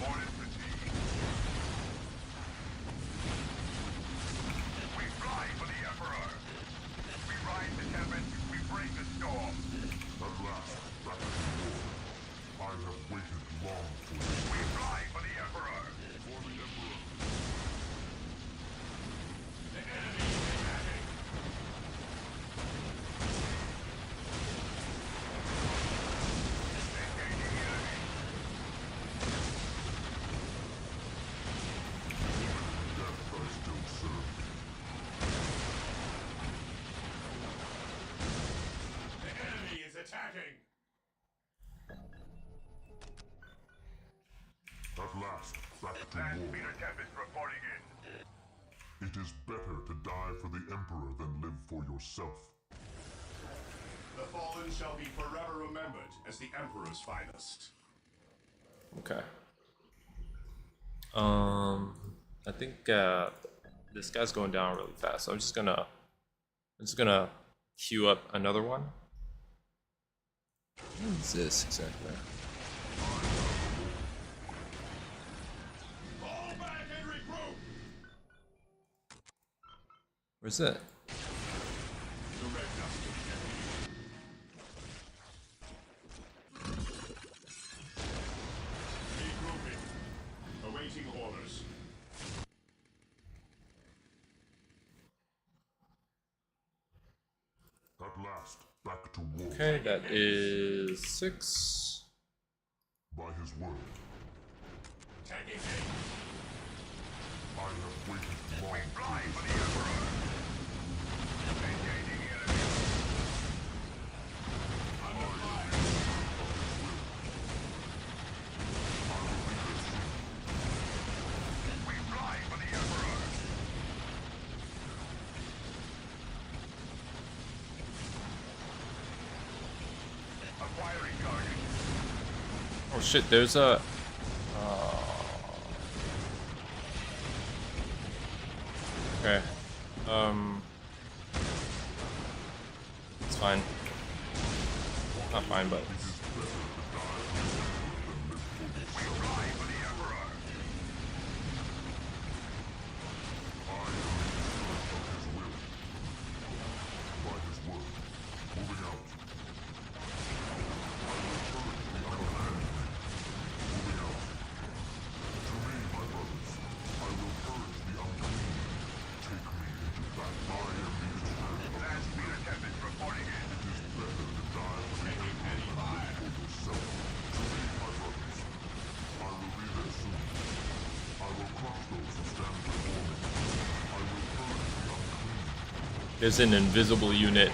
Orders received. We fly for the Emperor. We ride the Tempest. We break the storm. At last, back to war. I have waited long for this. We fly for the Emperor. For the Emperor. The enemy is attacking. Engaging the enemy. Death I still serve. The enemy is attacking. At last, back to Land war. Speeder Tempest reporting in. It is better to die for the Emperor than live for yourself. The fallen shall be forever remembered as the Emperor's finest. Okay. I think this guy's going down really fast, so I'm just gonna queue up another one. What is this exactly? Fall back and regroup! Where's it? The Red Dust is regrouping. Awaiting orders. At last, back to war. Okay, that is 6. By his word. have waited long for this. Oh shit, there's a... Okay. It's fine. Not fine, but... There's an invisible unit.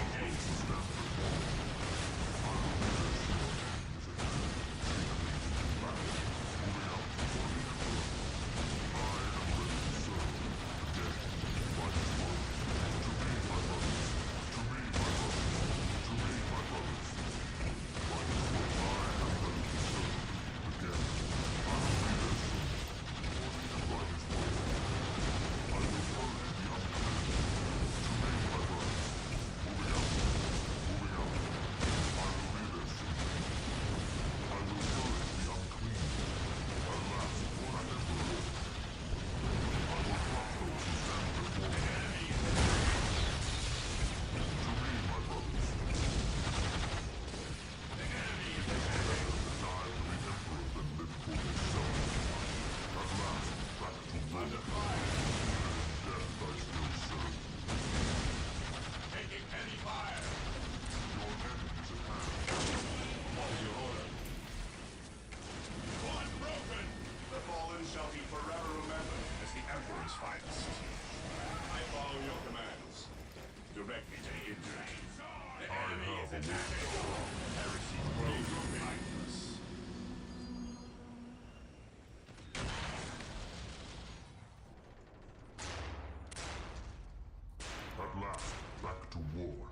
At last, back to war.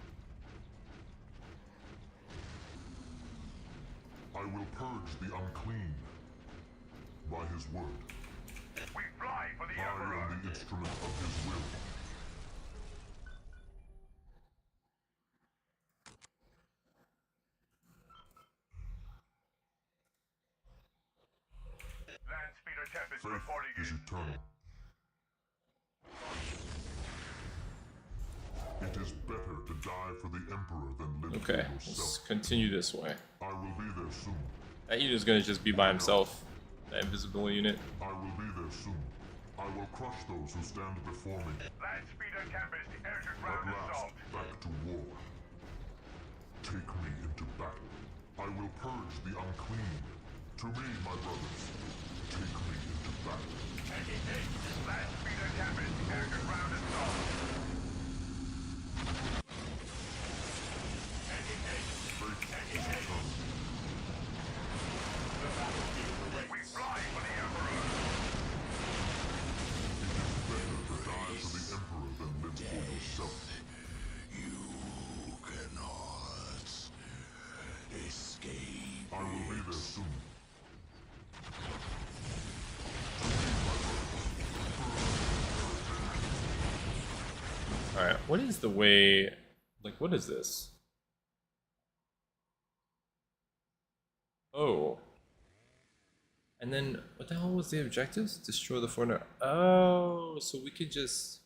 I will purge the unclean by his word. We fly for the I Emperor! am the instrument of his will. Land Speeder Tempest Faith reporting is in. eternal. It is better to die for the Emperor than live Okay, for let's yourself. continue this way. I will be there soon. That unit's gonna just be by himself. That invisible unit. I will be there soon. I will crush those who stand before me. Land Speeder Tempest, air to At ground last, assault. back to war. Take me into battle. I will purge the unclean. To me, my brothers, take me into battle. Land Speeder Tempest, air to ground assault. Faith is eternal. We fly for the Emperor! Better to die for the Emperor than live for yourself. You cannot escape. I will be there soon. Alright, what is the way... Like, what is this? Oh. And then, what the hell was the objectives? Destroy the foreigner. Oh, so we could just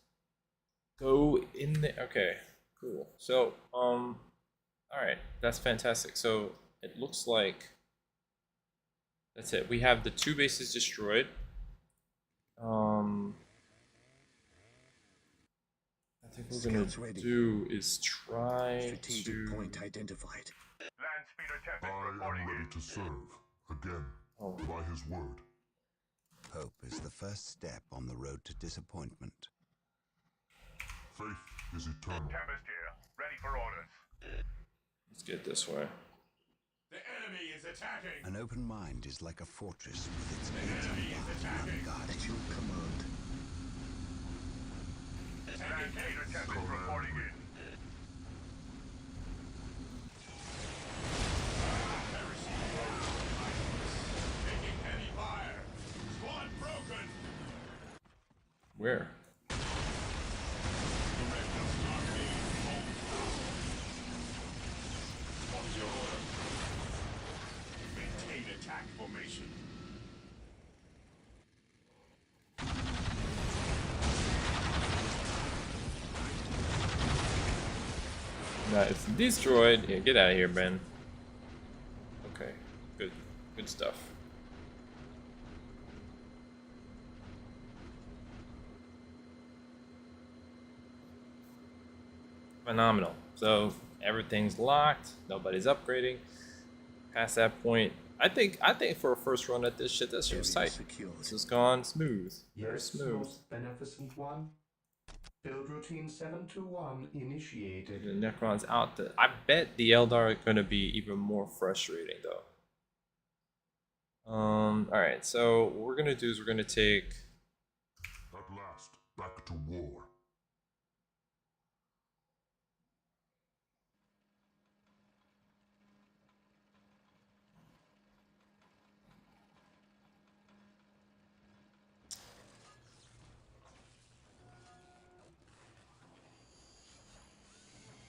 go in there. Okay, cool. So, alright, that's fantastic. So, it looks like that's it. We have the 2 bases destroyed. I think what we're Scouts gonna ready. do is try Strategic to... point identified. Land Speeder Tempest I reporting am ready in. to serve, again, Oh. by his word. hope is the first step on the road to disappointment. Faith is eternal. Tempest here, ready for orders. Let's get this way. The enemy is attacking. An open mind is like a fortress with its gates unbarred and unguarded. At your command. Navigator Tempest reporting in. Taking heavy fire. Squad broken. Where? What's your order? Maintain attack formation. Nah, it's destroyed. Yeah, get out of here, Ben. Okay, good stuff. Phenomenal. So everything's locked. Nobody's upgrading. Past that point, I think for a first run at this shit, that shit was tight. Secured. This has gone smooth. Very Yes, smooth. most beneficent one. Build routine 721 initiated. The Necron's out. I bet the Eldar are going to be even more frustrating, though. Alright, so what we're going to do is we're going to take... At last, back to war.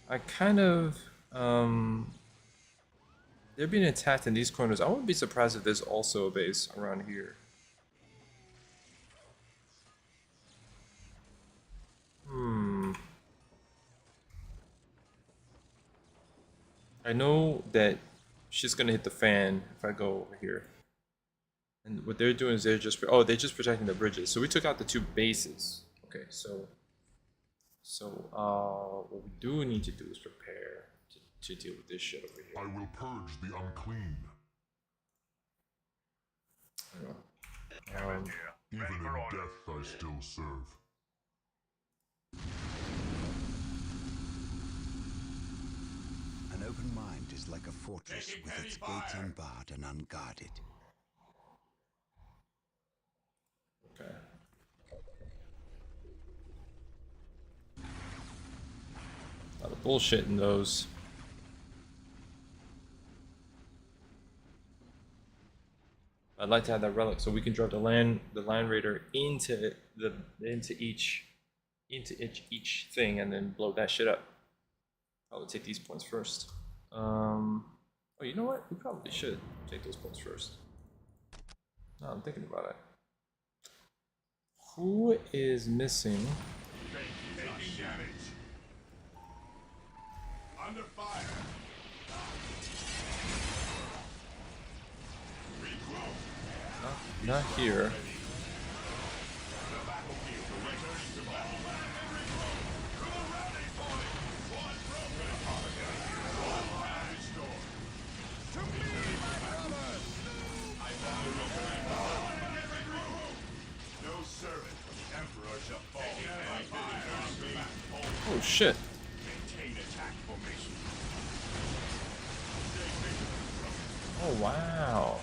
I kind of... they're being attacked in these corners. I wouldn't be surprised if there's also a base around here. I know that shit's gonna hit the fan if I go over here. And what they're doing is they're just protecting the bridges. So we took out the two bases. Okay, so what we do need to do is prepare to deal with this shit over here. I will purge the unclean. Even in death, I still serve. An open mind is like a fortress with its gates unbarred and unguarded. Okay. A lot of bullshit in those. I'd like to have that relic so we can drop the land raider into each thing and then blow that shit up. Probably take these points first. Oh, you know what? We probably should take those points first. No, I'm thinking about it. Who is missing? Taking damage. Under fire. Not here. Oh shit. Oh wow.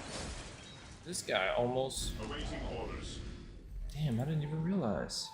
This guy almost... Awaiting orders. Damn, I didn't even realize.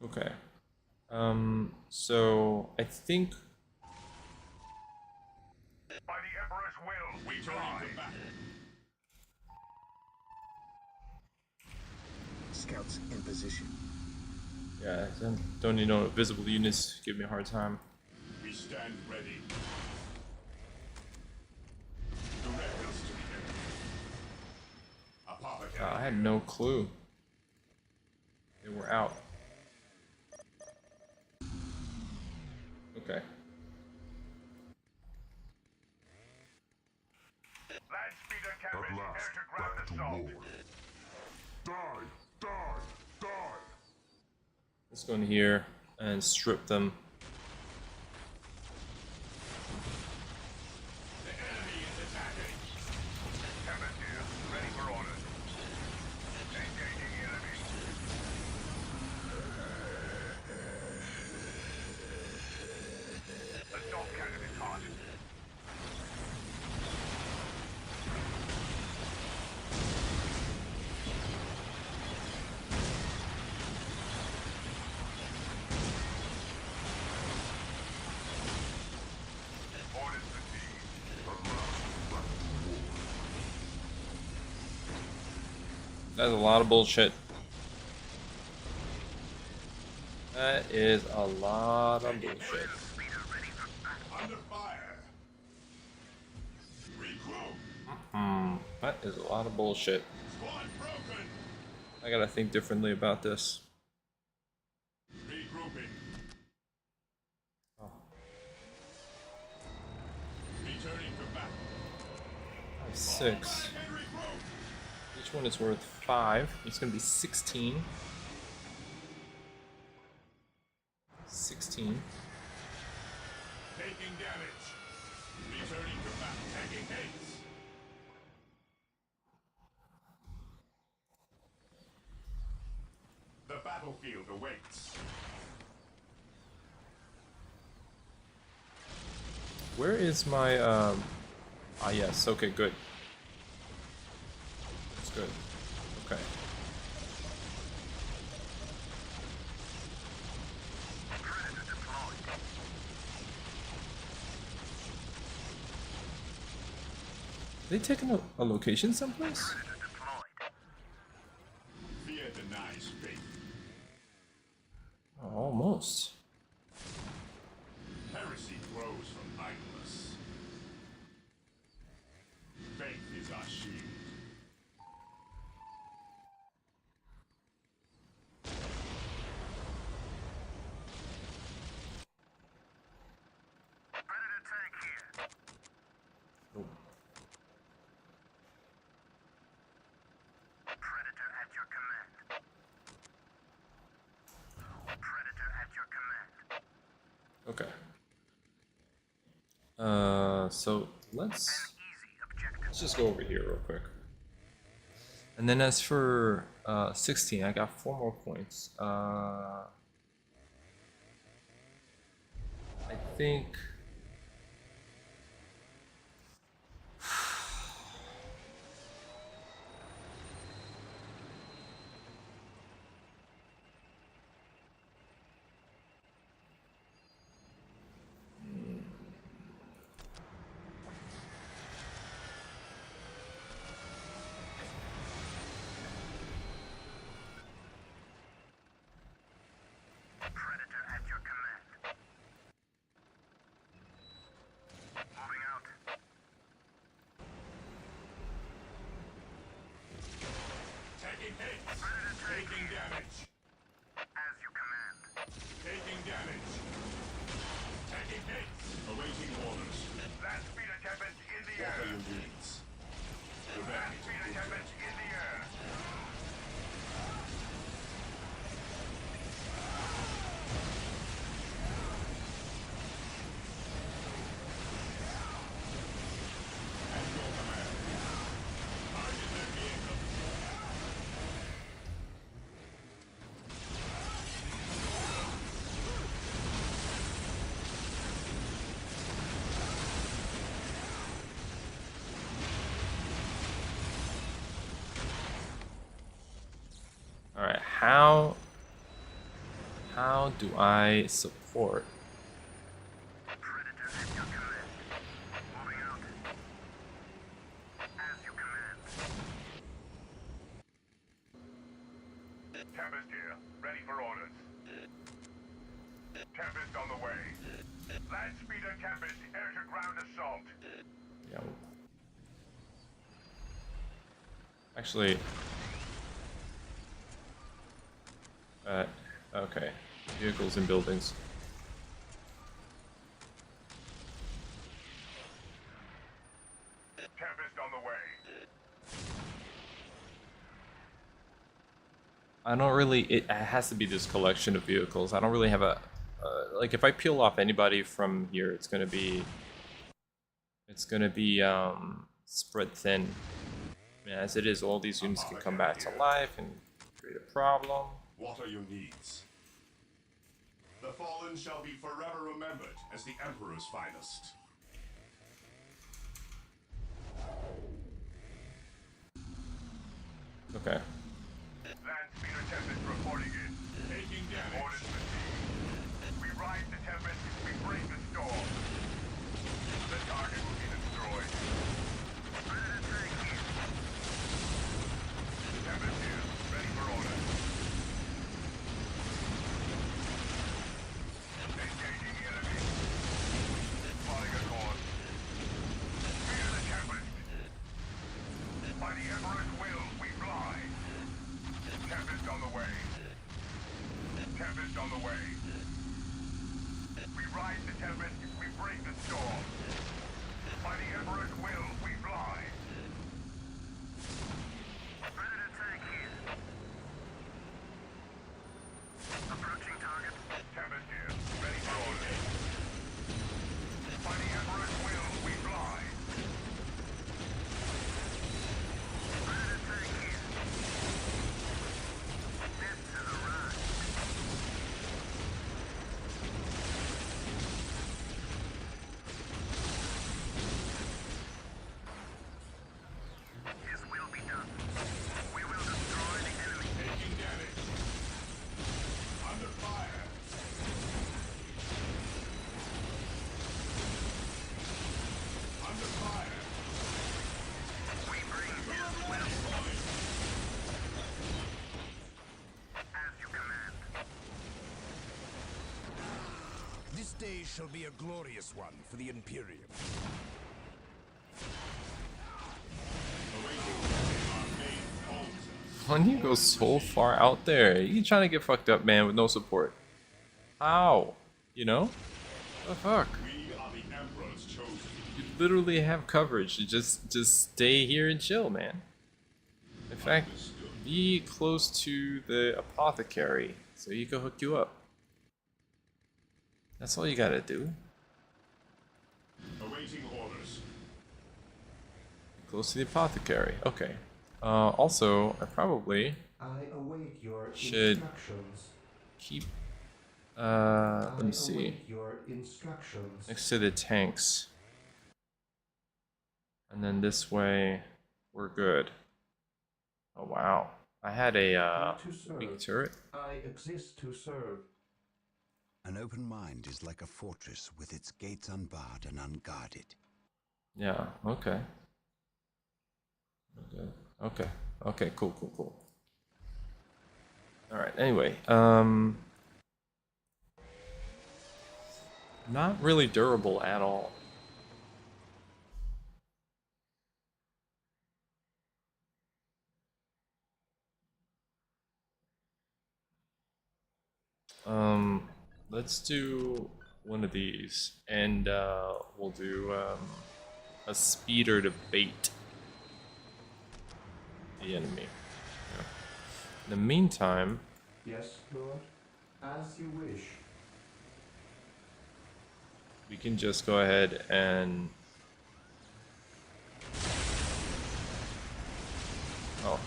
Okay. So I think By the Emperor's will, we fly. Scouts in position. yeah, don't need no visible units give me a hard time. We stand ready. Direct us to the enemy. Apothecary. I had no clue. They were out. Okay. At last, back to war. Die! Die! Die! Let's go in here and strip them. That's a lot of bullshit. That is a lot of bullshit. Under fire. Regroup. That is a lot of bullshit. Squad broken. I gotta think differently about this. Regrouping. Oh. Returning to battle. 6. And regroup. Each one is worth 5. It's gonna be 16. 16. Taking damage. Returning to battle. Taking hits. The battlefield awaits. Where is my ah yes, okay, good. That's good. Okay. They taking a location someplace? Fear denies faith. Oh, almost. Heresy grows from idleness. Faith is our shield. Predator tank here. Oh. Predator at your command. Predator at your command. Okay. So let's just go over here real quick. And then as for 16, I got 4 more points. I think Predator at your command. Moving out. Taking hits. Taking damage. As you command. Taking damage. Taking hits. Awaiting orders. Land speeder tempest in the air. What are your needs? Land speeder tempest in the air. all right. How do I support? Predator at your command. Moving out. As you command. Tempest here. Ready for orders. Tempest on the way. Land speeder Tempest. Air-to-ground assault. Yeah. Actually. Okay. Vehicles and buildings. I don't really. It has to be this collection of vehicles. I don't really have a like. If I peel off anybody from here, it's gonna be spread thin. And as it is, all these units can come back to life and create a problem. What are your needs? The fallen shall be forever remembered as the Emperor's finest. Okay. Land speeder Tempest reporting in. Taking damage. Orders received. We ride the Tempest, we bring the storm. The target will be destroyed. Tempest here, ready for order. Engaging the enemy. Spotting a course. Spear the Tempest. By the Emperor's will, we fly. Tempest on the way. Tempest on the way. We ride the Tempest, we break the storm. By the Emperor's will, we fly. Predator tank here. Approaching target. Tempest here, ready for order. By the Emperor's will, we fly. Predator tank here. This is a ride. His will be done. We will destroy the enemy. Taking damage. Under fire. Under fire. We bring his will. As you command. This day shall be a glorious one for the Imperium. Why do you go so far out there? You trying to get fucked up, man, with no support. How? You know? What the fuck? We are the Emperor's chosen. You literally have coverage. You just stay here and chill, man. In fact, be close to the apothecary so he can hook you up. That's all you gotta do. Awaiting orders. Close to the apothecary. Okay. Also, I probably I await your should instructions. keep. Let me I see. await your instructions. Next to the tanks. And then this way, we're good. Oh wow. I had a Here to serve. weak turret. I exist to serve. An open mind is like a fortress with its gates unbarred and unguarded. Yeah, okay. Okay. Okay. Okay, cool. Alright, anyway, not really durable at all. Let's do one of these, and we'll do a speeder to bait the enemy. Yeah. In the meantime, Yes, Lord. As you wish. we can just go ahead and oh.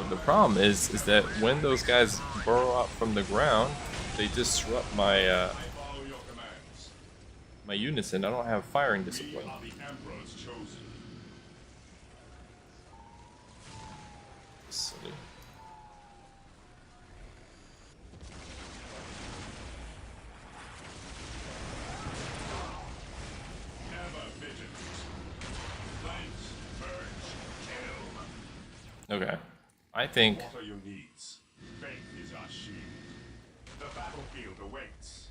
The problem is that when those guys burrow out from the ground, they disrupt my I follow your commands. my units, and I don't have firing We discipline. are the Emperor's chosen. Silly. Ever vigilant. Cleanse, purge, kill. Okay, I think What are your needs? Faith is our shield. The battlefield awaits.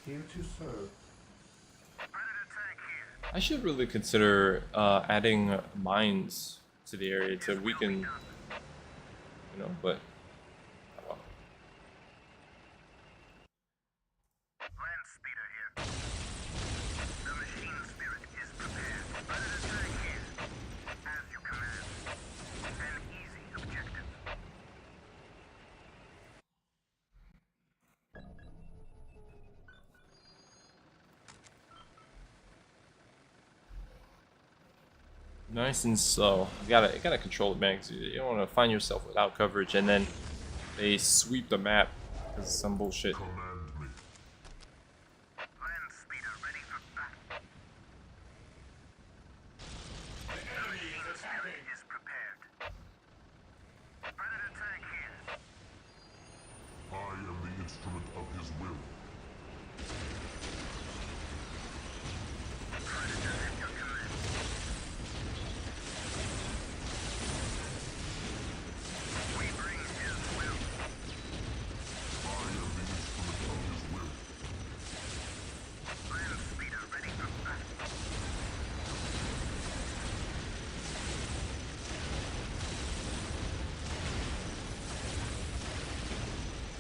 Here to serve. Predator tank here. I should really consider adding mines to the area to weaken, you know, but oh well. Land speeder here. The machine spirit is prepared. Predator attack here. As you command. An easy objective. Nice and slow. You gotta control it, man, 'cause you don't want to find yourself without coverage and then they sweep the map because of some bullshit. Command me. Land speeder ready for battle. The enemy is attacking. Is prepared. Predator attack here. I am the instrument of his will. Predator at your command. We bring his will. I am the instrument of his will. Land speeder ready for battle.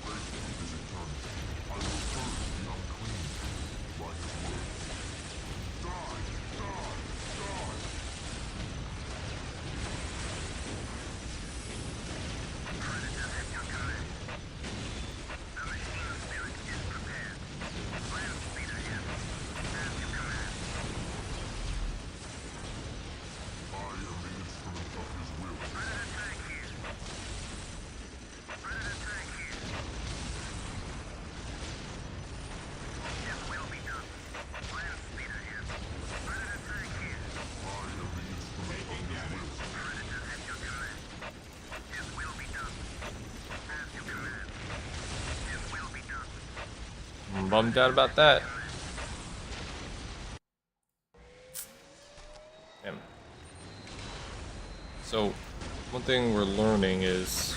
Fate is eternal. I will purge the unclean by his word. Die! Die! Die! Predator at your command. The machine spirit is prepared. Land speeder here. As you command. I am the instrument of his will. Predator attack here. Predator attack here. His will be done. Land speeder here. Predator attack here. I am the instrument of his will. Predator at your command. His will be done. As you command. His will be done. I'm bummed out about that. Damn. So, one thing we're learning is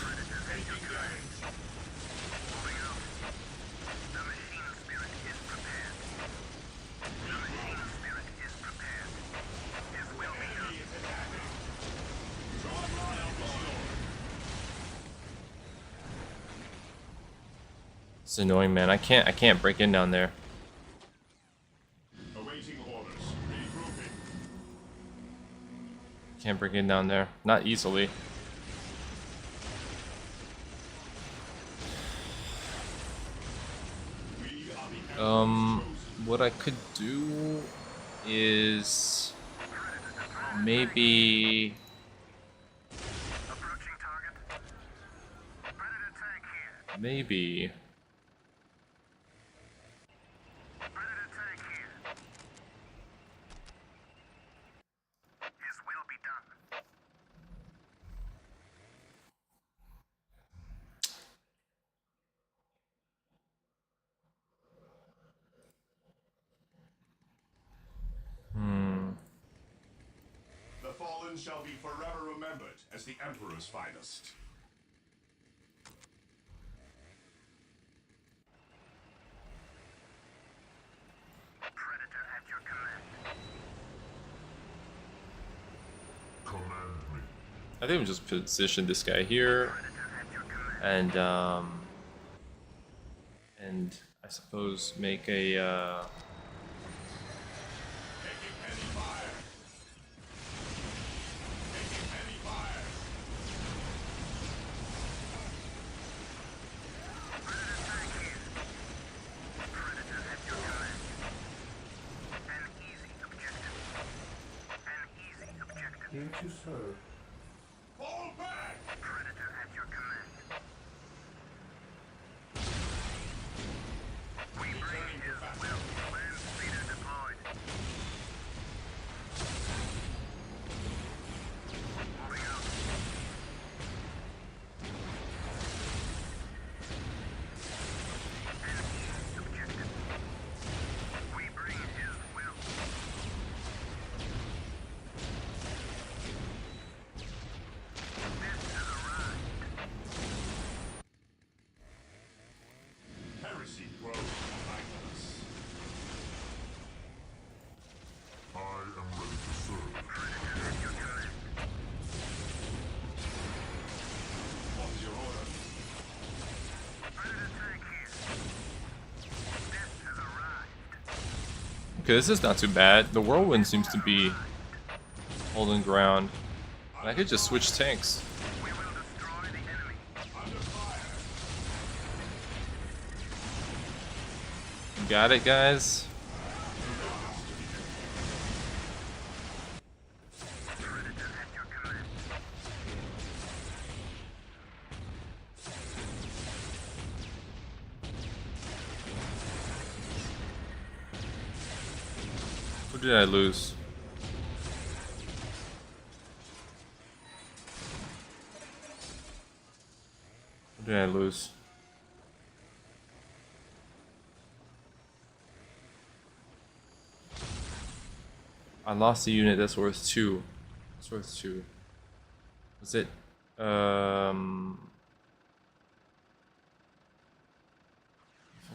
The machine spirit is prepared. The machine spirit is prepared. His will be done. it's annoying, man. I can't break in down there. Awaiting orders. Regrouping. Can't break in down there. Not easily. We are the chosen. What I could do is maybe Approaching target. Predator attack here. maybe Predator attack here. His will be done. The fallen shall be forever remembered as the Emperor's finest. Predator at your command. Command me. I think we just position this guy here Predator at your command. and I suppose make a Taking heavy fire. Taking heavy fire. Predator attack here. Predator at your command. An easy objective. An easy objective. Here to serve. Fall back! Predator at your command. We bring his will. Land speeder deployed. Moving out. An easy objective. We bring his will. Okay, this is not too bad. The whirlwind seems to be holding ground. And I could just switch tanks. Got it, guys. Who did I lose? Who did I lose? I lost a unit that's worth 2. It's worth 2. Was it? It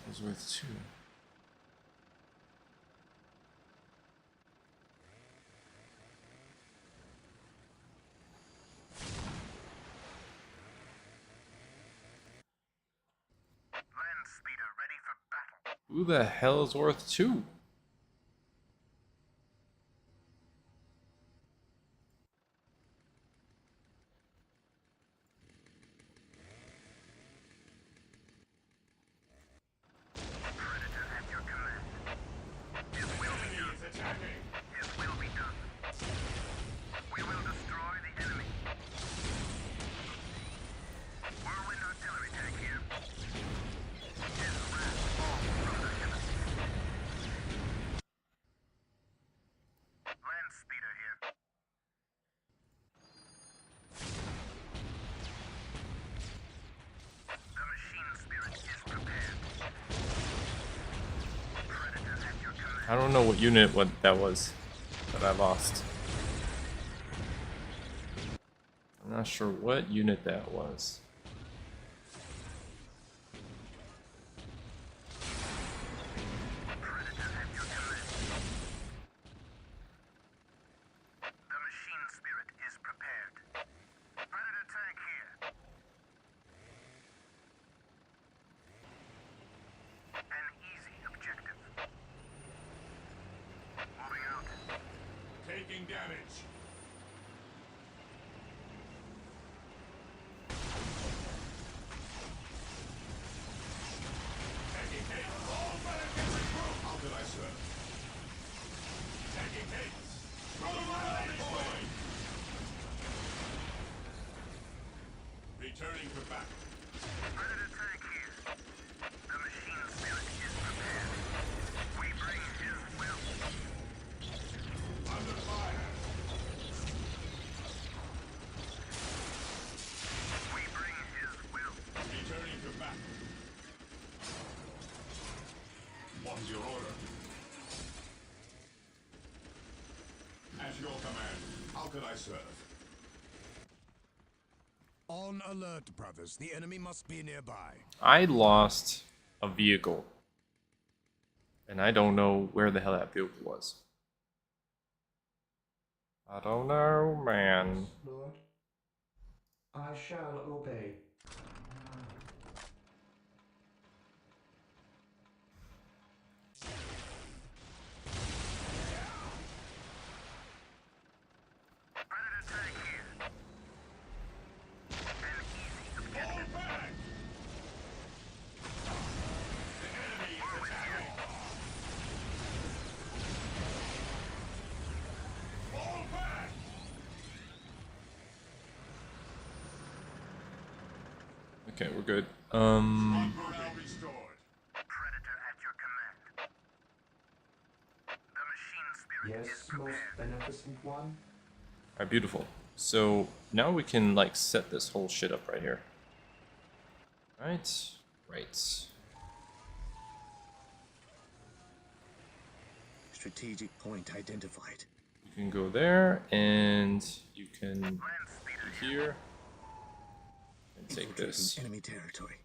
was worth 2. Who the hell is worth 2? I don't know what unit that was that I lost. I'm not sure what unit that was. Damage. How did I serve? Taking hits. Returning to battle. Predator tank here. The machine spirit is prepared. We bring his will. Under fire. We bring his will. Returning to battle. What's your order? At your command. How can I serve? On alert, brothers. The enemy must be nearby. I lost a vehicle. And I don't know where the hell that vehicle was. I don't know, man. Lord, I shall obey. Predator tank here. An easy objective. Fall back! The enemy is attacking. Fall back! Okay, we're good. Morale restored. Predator at your command. The machine spirit is Yes, most prepared. beneficent one. Alright, beautiful. So now we can like set this whole shit up right here. Right? Right. Strategic point identified. You can go there and you can Land be speeder here and take Infiltrating this. enemy territory.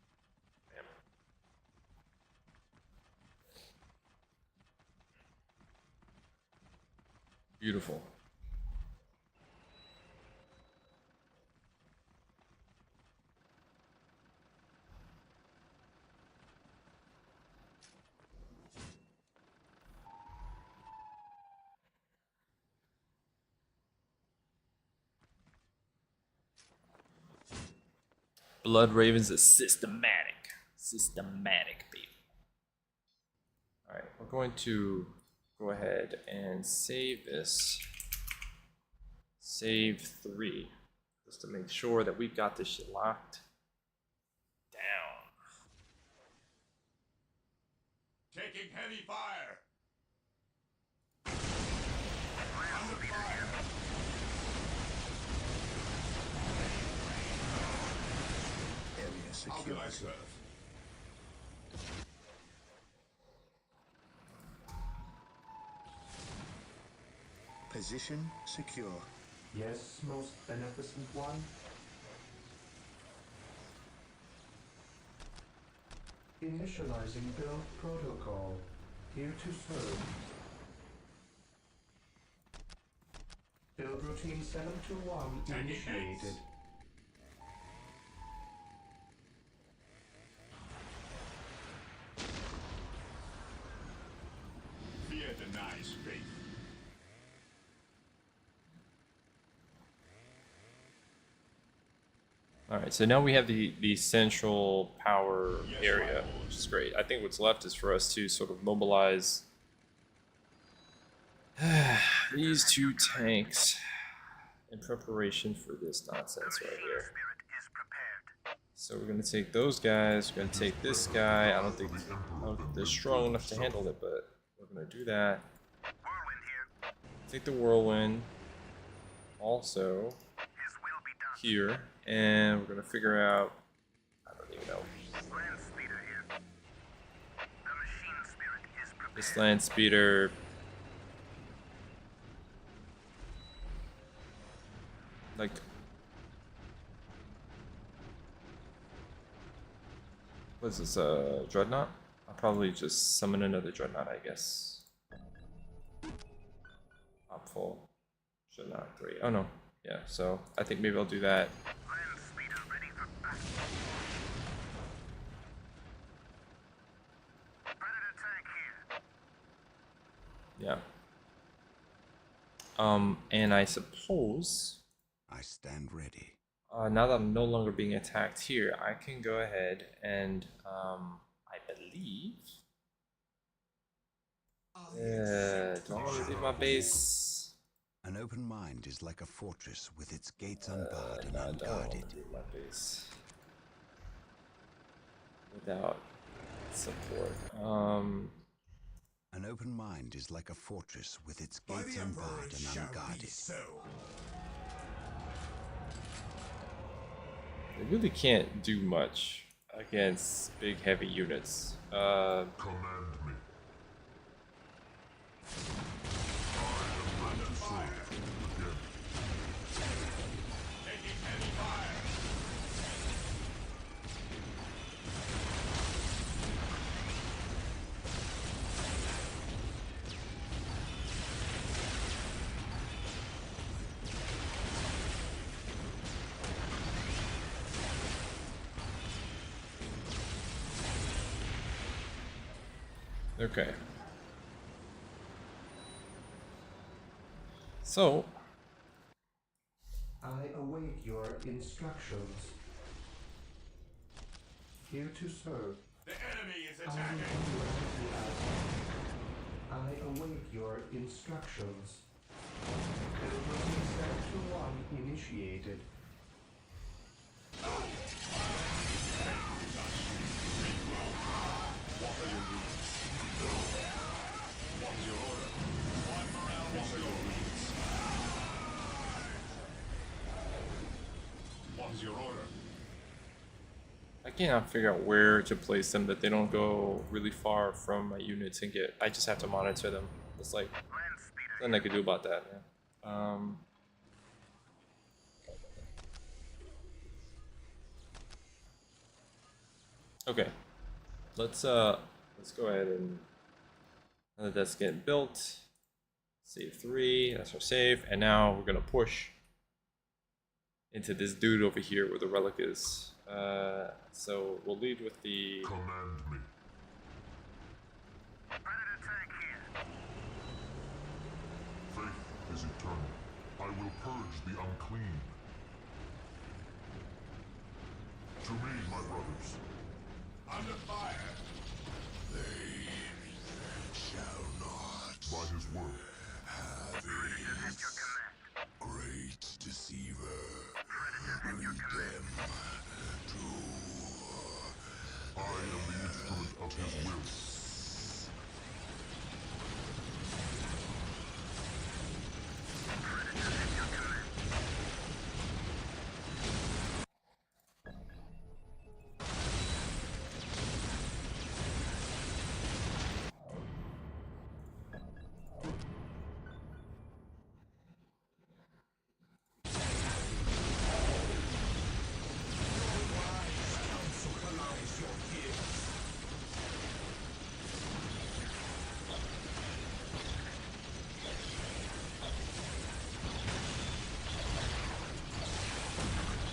Beautiful. Blood Ravens is systematic. Systematic, baby. Alright, we're going to go ahead and save this. Save 3. Just to make sure that we've got this shit locked down. Taking heavy fire. Under fire. Area How secure. can I serve? Position secure. Yes, most beneficent one. Initializing build protocol. Here to serve. Build routine 721 initiated. Fear denies faith. Alright, so now we have the central power area, which is great. I think what's left is for us to sort of mobilize these 2 tanks in preparation for this nonsense right here. So we're going to take those guys, we're going to take this guy. I don't think they're strong enough to handle it, but we're going to do that. Take the whirlwind also here, and we're going to figure out, I don't even know. This land speeder. Like, what's this, Dreadnought? I'll probably just summon another Dreadnought, I guess. Up full. Dreadnought 3. Oh no. Yeah, so I think maybe I'll do that. Yeah. And I suppose I stand ready. now that I'm no longer being attacked here, I can go ahead and I believe do I want to leave my base? An open mind is like a fortress with its gates unbarred and No, I don't want unguarded. to leave my base without support. An open mind is like a fortress with its gates unbarred and unguarded. They really can't do much against big heavy units. Command me. I am ready to serve. Again. Taking heavy fire. Okay. So, I await your instructions. Here to serve. The enemy is I will attacking. do as you ask. I await your instructions. Build routine 721 initiated. What is your order? I cannot figure out where to place them that they don't go really far from my units and get. I just have to monitor them. It's like nothing I could do about that, man. Okay, let's go ahead and let that's getting built. Save 3. That's our save, and now we're gonna push into this dude over here where the relic is. So we'll lead with the. Command me. Faith is eternal. I will purge the unclean. To me, my brothers. Under fire. They shall not. By his word. Great deceiver. Lead them to. I am the instrument of his will.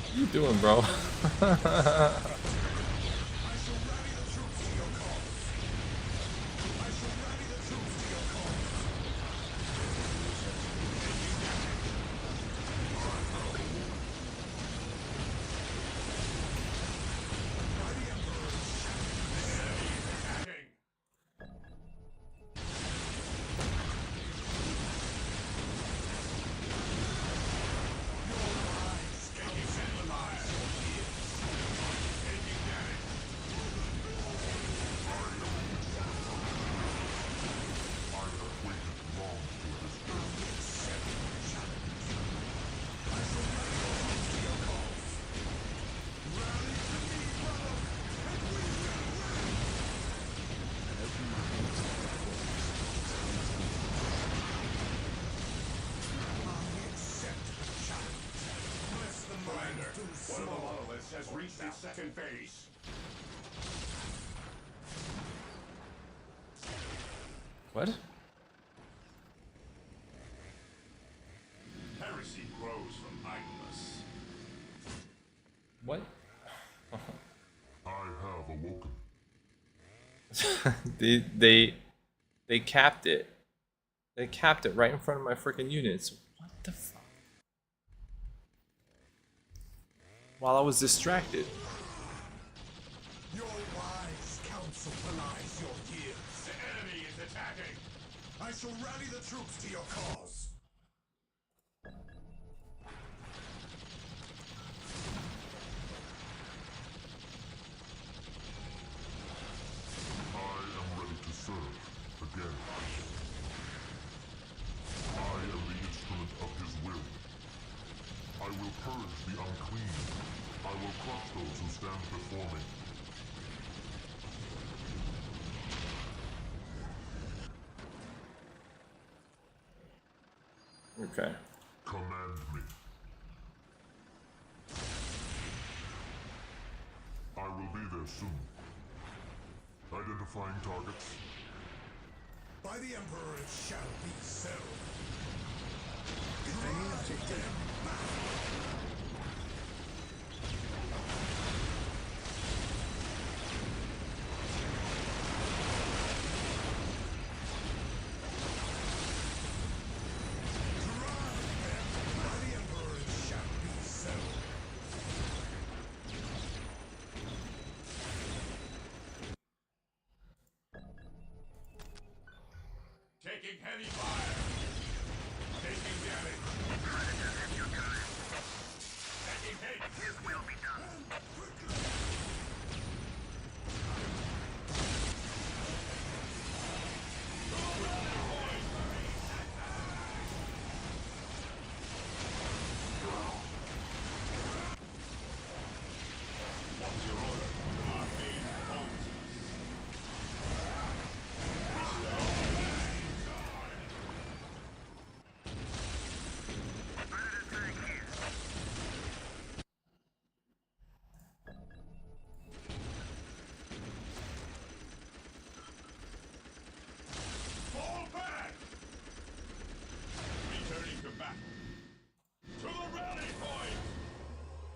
What are you doing, bro? One of the monoliths has reached its second phase. What? Heresy grows from idleness. What? I have awoken. They capped it. They capped it right in front of my freaking units. What the fuck? While I was distracted. Your wise counsel belies your years. The enemy is attacking. I shall rally the troops to your cause. I am ready to serve again. I am the instrument of his will. I will purge the unclean. I will crush those who stand before me. Okay. Command me. I will be there soon. Identifying targets. By the Emperor it shall be so. Defending objective. By the Emperor it shall be so. Taking heavy fire. Taking damage. Taking hate. His will be done. What's your order? Our main Cont. Predator tank here. Fall back! Returning to battle. To the rally point!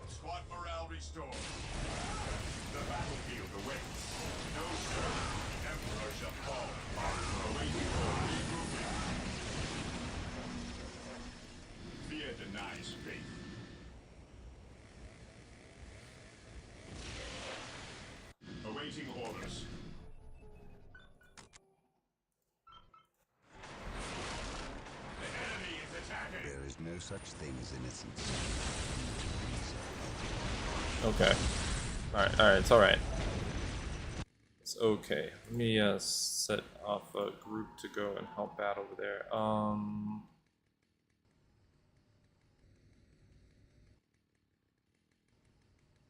Squad morale restored. The battlefield awaits. No sir, the Emperor shall fall. Awaiting for regrouping. Fear denies faith. is no such thing as innocence. Okay. Alright, it's alright. It's okay. Let me set off a group to go and help out over there. What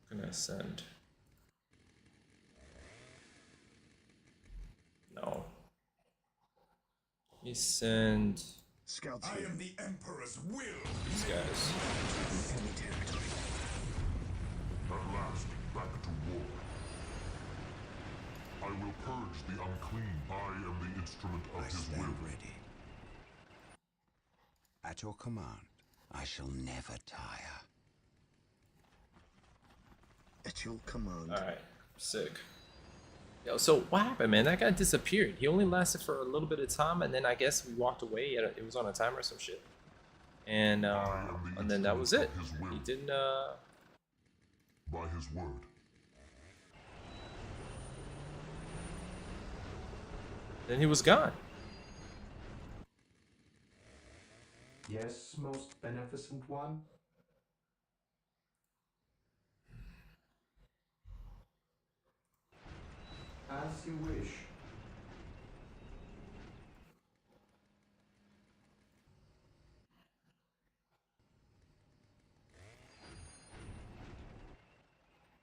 can I send? No. Let me send Scouts I here. am the Emperor's will. these guys. Enemy territory. At last, back to war. I will purge the unclean. I am the instrument of I his stand will. ready. At your command, I shall never tire. At your command. Alright, sick. Yo, so what happened, man? That guy disappeared. He only lasted for a little bit of time, and then I guess we walked away. It was on a timer or some shit. And then that was it. He didn't, By his word. Then he was gone. Yes, most beneficent one. As you wish.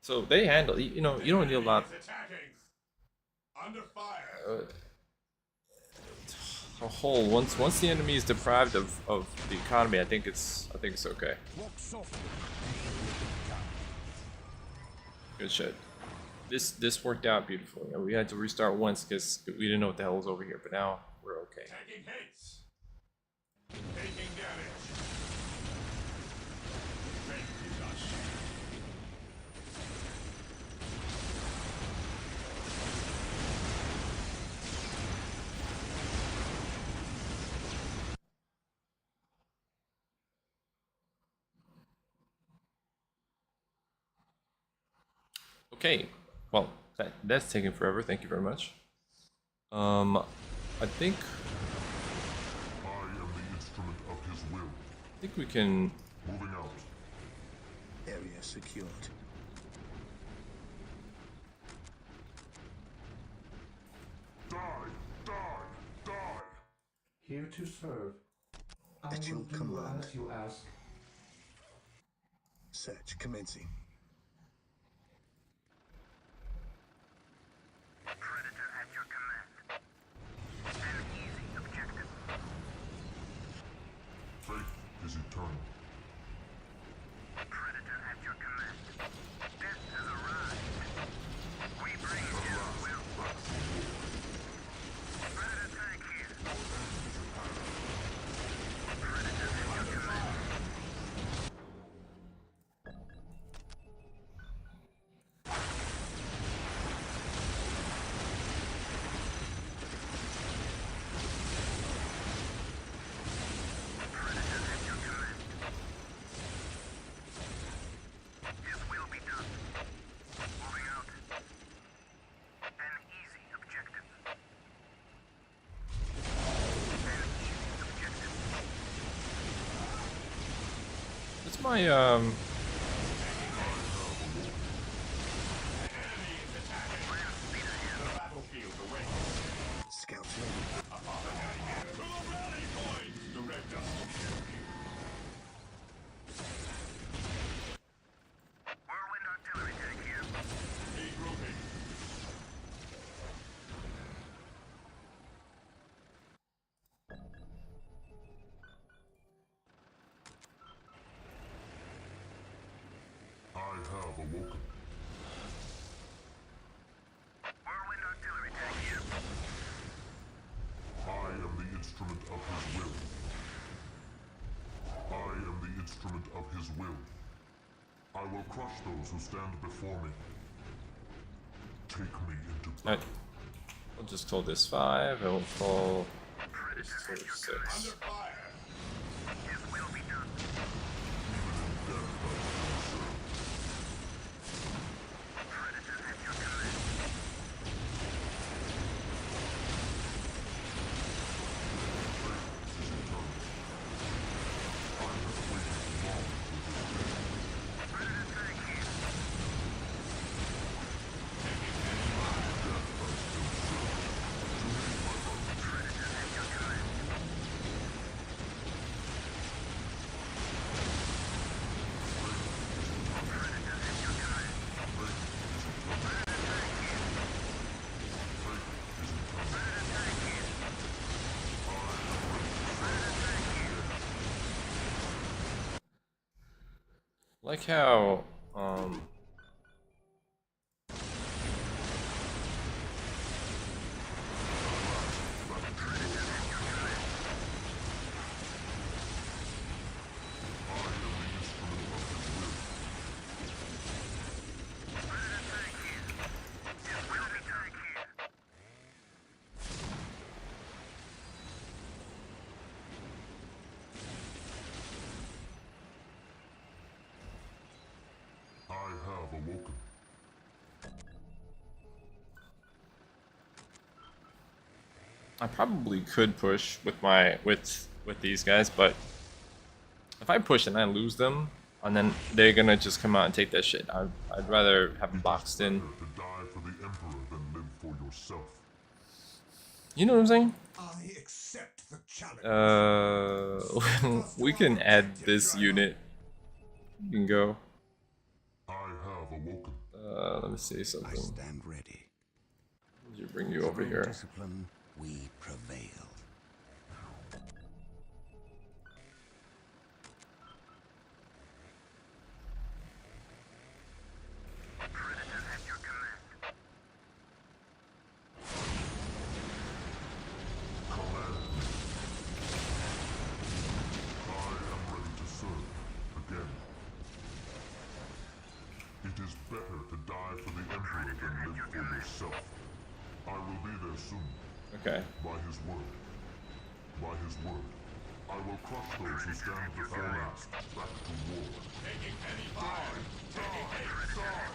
So they handle, you know, you don't need a lot. Attacking. Under fire. A whole once the enemy is deprived of the economy, I think it's okay. Walk softly. Good shit. This worked out beautifully. We had to restart once because we didn't know what the hell was over here, but now we're okay. Taking hits. Taking damage. Ready to rush. Okay, well that's taking forever. Thank you very much. I think I am the instrument of his will. we can. Moving out. Area secured. Die! Die! Die! Here to serve. I At your will do command. as you ask. Search commencing. Predator at your command. An easy objective. Faith is eternal. Predator at your command. Death has arrived. We bring his will. Predator tank here. Predator at your command. Predator at your command. His will be done. Moving out. An easy objective. An easy objective. What's my Enemy is attacking. Land speeder here. The battlefield awaits. Scouts ready. To the rally point. Direct us. Whirlwind artillery tank here. Regrouping. I have awoken. Whirlwind artillery tank here. I am the instrument of his will. I am the instrument of his will. I will crush those who stand before me. Take me into Alright. We'll just call this 5, and we'll call this Predator at your 6. command. Under fire. His will be done. Predator at your command. I Like how awoken. I probably could push with my with these guys, but if I push and I lose them, and then they're gonna just come out and take that shit, I'd rather have them boxed in. To die for the Emperor than live for yourself. You know what I'm saying? I accept the challenge. We can add this unit. You can go. I have awoken. Let me see I something. stand ready. You bring you over here. Discipline, we prevail. It is better to die for the Emperor than live for yourself. I will be there soon. Okay. By his word. By his word. I will crush those who stand before us back to war. Taking any fire! Taking any sword!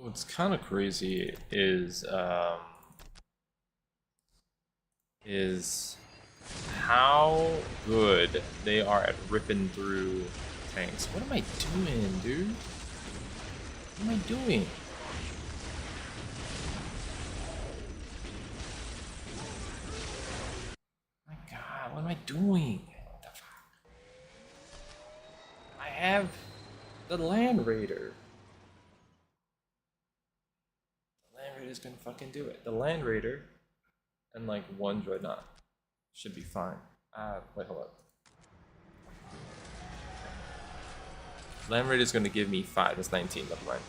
What's kind of crazy is how good they are at ripping through tanks. What am I doing, dude? What am I doing? My God, what am I doing? What the fuck? I have the Land Raider. Land Raider's gonna fucking do it. The Land Raider and like one Dreadnought should be fine. Wait, hold up. Land Raider's gonna give me 5. That's 19. Never mind.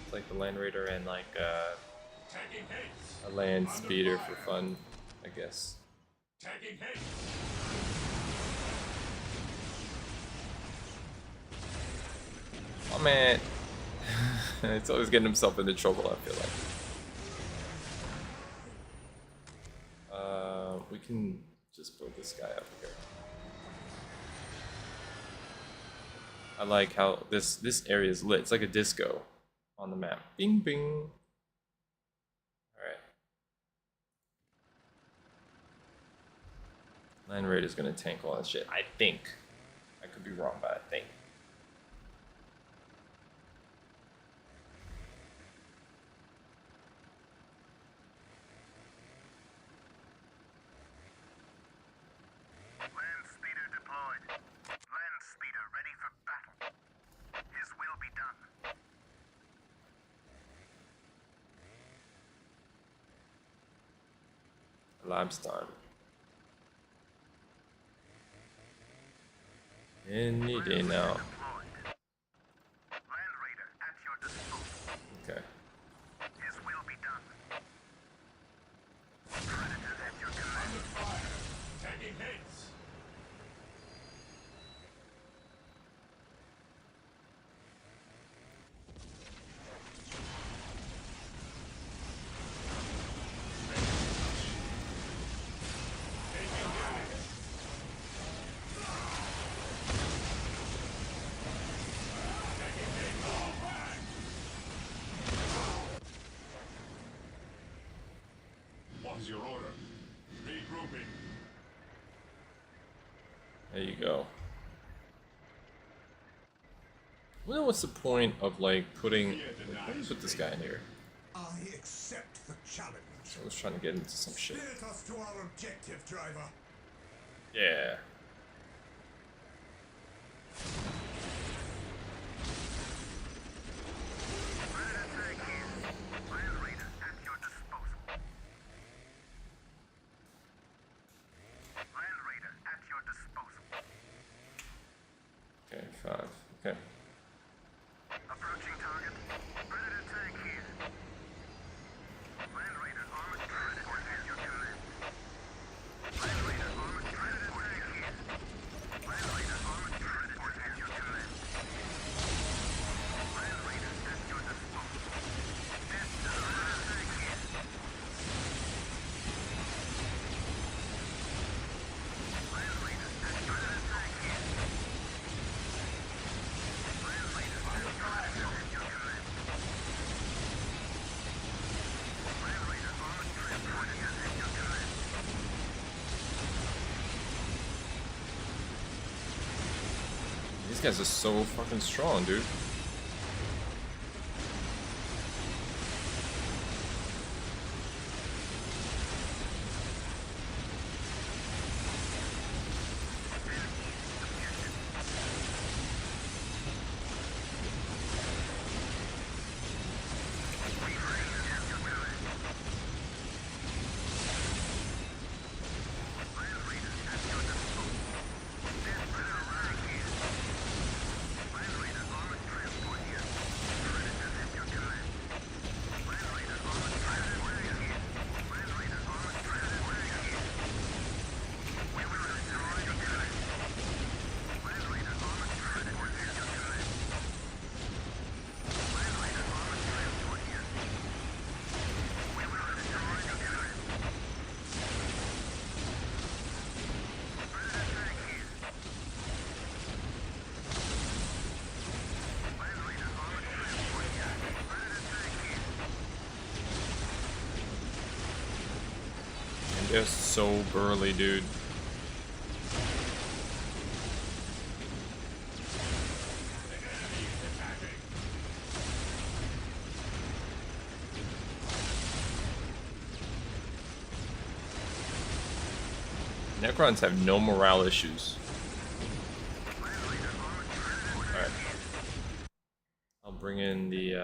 It's like the Land Raider and like a land speeder for fun, I guess. Tagging hate! Oh man, it's always getting himself into trouble. I feel like. We can just put this guy up here. I like how this area is lit. It's like a disco on the map. Bing bing. All right. Land Raider is gonna tank all that shit. I think. I could be wrong, but I think. Land speeder deployed. Land speeder ready for battle. His will be done. Limestone. Any day now. Land Raider at your disposal. Okay. His will be done. Predators at your command. Tagging hits! is your order? Regrouping. There you go. Well, what's the point of like putting? Like, let me put this guy in here. I accept the challenge. I was trying to get into some shit. Spirit us to our objective, driver. Yeah. Okay, 5. Okay. Approaching target. Predator tank here. Land Raider armored transport at your command. Land Raider armored transport here. Land Raider armored transport at your command. Land Raider at your disposal. Predator tank here. Land Raider at your tank here. These guys are so fucking strong, dude. They're so burly, dude. Necrons have no morale issues. Alright. I'll bring in the,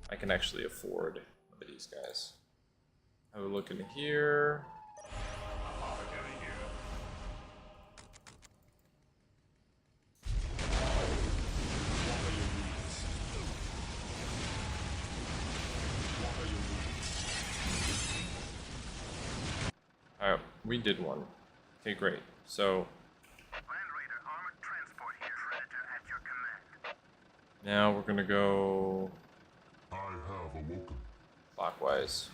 I can actually afford one of these guys. Have a look in here. Alright, we did one. Okay, great. So Land Raider armored transport here. Predator at your command. now we're gonna go I have awoken. clockwise.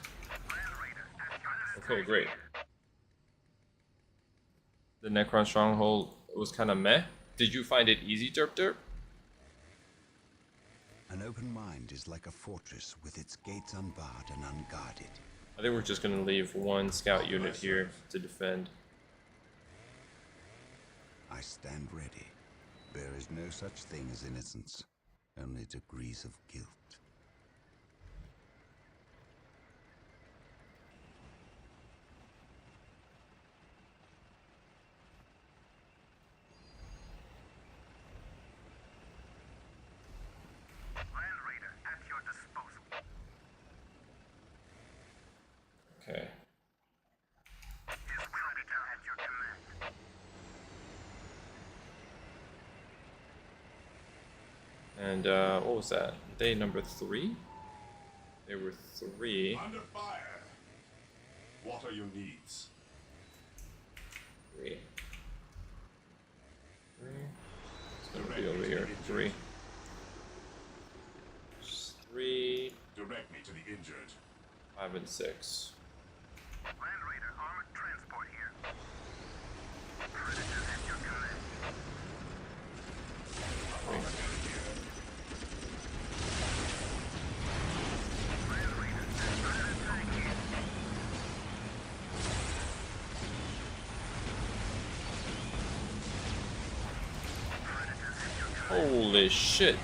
Land Raider at your Okay, great. The Necron stronghold was kind of meh. Did you find it easy, Derp Derp? An open mind is like a fortress with its gates unbarred and unguarded. I think we're just gonna leave one scout unit here to defend. I stand ready. There is no such thing as innocence, only degrees of guilt. Land Raider at your disposal. Okay. His Predator at your command. And what was that? Day number 3? There were 3. Under fire. What are your needs? 3. 3. It's gonna be over here. 3. 3. Direct me to the injured. 5 and 6. Land Raider armored transport here. Predator at your command. Land Raider at Predator tank here. Holy shit.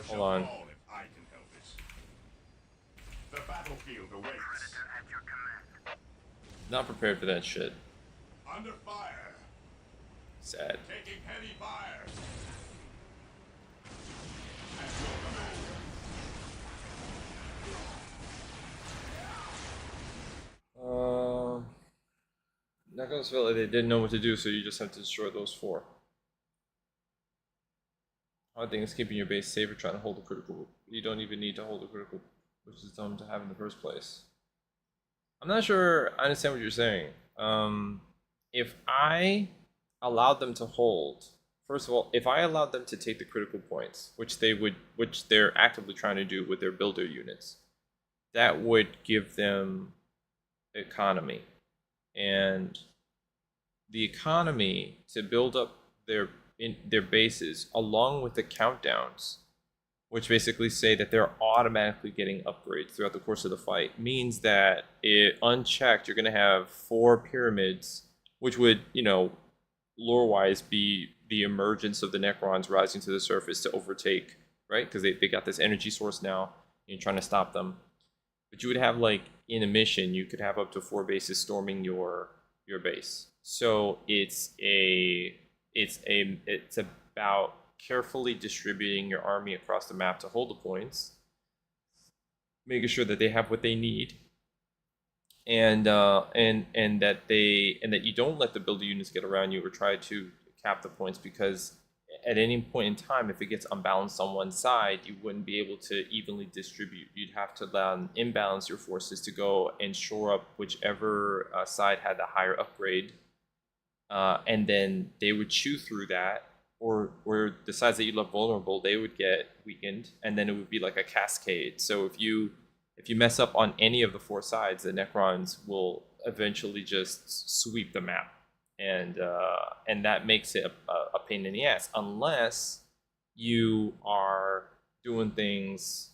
Hold on. If I can help it. The battlefield awaits. Predator at your command. Not prepared for that shit. Under fire. Sad. Taking heavy fire. At your command. Not gonna feel like they didn't know what to do, so you just have to destroy those 4. Hard thing is keeping your base safe or trying to hold a critical. You don't even need to hold a critical, which is dumb to have in the first place. I'm not sure I understand what you're saying. If I allowed them to hold, first of all, if I allowed them to take the critical points, which they're actively trying to do with their builder units, that would give them economy. And the economy to build up their bases along with the countdowns, which basically say that they're automatically getting upgrades throughout the course of the fight, means that unchecked, you're going to have 4 pyramids, which would, you know, lore-wise be the emergence of the Necrons rising to the surface to overtake, right? Because they got this energy source now, and you're trying to stop them. But you would have, like, in a mission, you could have up to 4 bases storming your base. So it's about carefully distributing your army across the map to hold the points, making sure that they have what they need, and that you don't let the builder units get around you or try to cap the points, because at any point in time, if it gets unbalanced on one side, you wouldn't be able to evenly distribute. You'd have to imbalance your forces to go and shore up whichever side had the higher upgrade, and then they would chew through that, or the sides that you left vulnerable, they would get weakened, and then it would be like a cascade. So if you mess up on any of the 4 sides, the Necrons will eventually just sweep the map, and that makes it a pain in the ass, unless you are doing things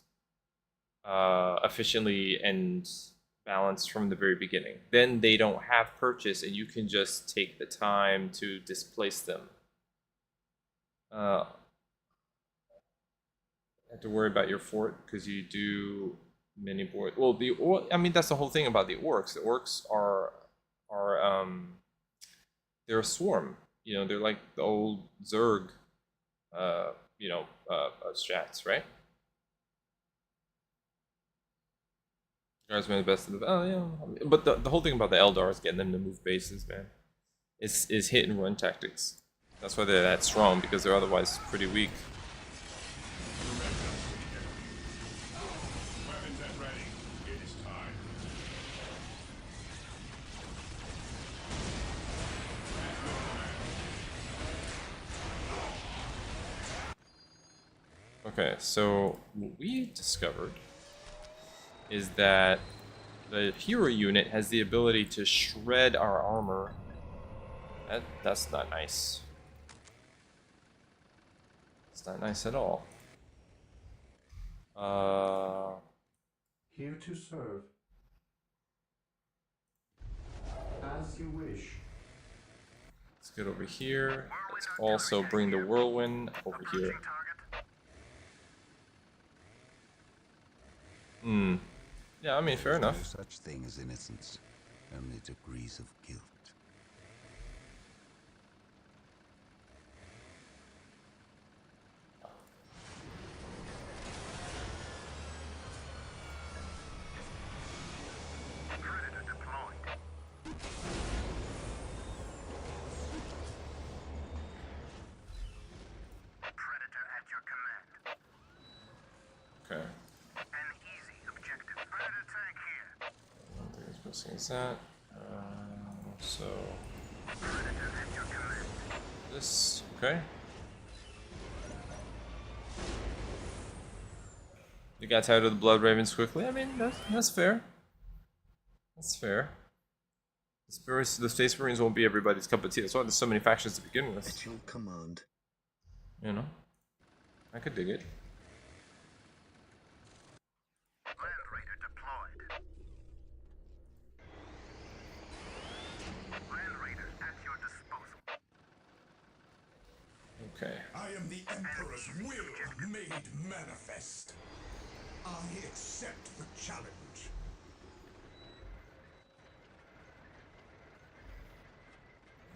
efficiently and balanced from the very beginning. Then they don't have purchase, and you can just take the time to displace them. Have to worry about your fort because you do mini board. Well, I mean, that's the whole thing about the orcs. The orcs are they're a swarm. You know, they're like the old Zerg, strats, right? Guys made the best of the. Oh yeah, but the whole thing about the Eldar is getting them to move bases, man. Is hit and run tactics. That's why they're that strong, because they're otherwise pretty weak. Weapons at ready. It is time. Okay, so what we discovered is that the hero unit has the ability to shred our armor. That's not nice. It's not nice at all. Here to serve. As you wish. Let's get over here. Let's also bring the whirlwind over here. Yeah, I mean, fair enough. No such thing as innocence, only degrees of guilt. Predator deployed. Predator at your command. Okay. An easy objective. Predator tank here. One thing is missing is that. So Predator at your command. this, okay. You got tired of the Blood Ravens quickly. I mean, that's fair. That's fair. The Space Marines won't be everybody's cup of tea. That's why there's so many factions to begin with. At your command. You know? I could dig it. Land Raider deployed. Land Raider at your disposal. Okay. I am the Emperor's will made manifest. I accept the challenge.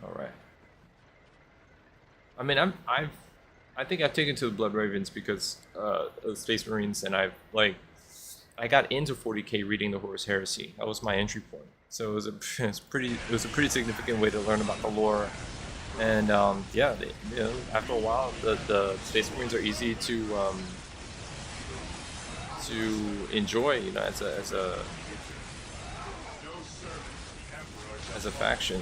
All right. I mean, I think I've taken to the Blood Ravens because of Space Marines, and I got into 40K reading the Horus Heresy. That was my entry point. So it was a pretty significant way to learn about the lore. And yeah, you know, after a while, the Space Marines are easy to enjoy. You know, as a faction.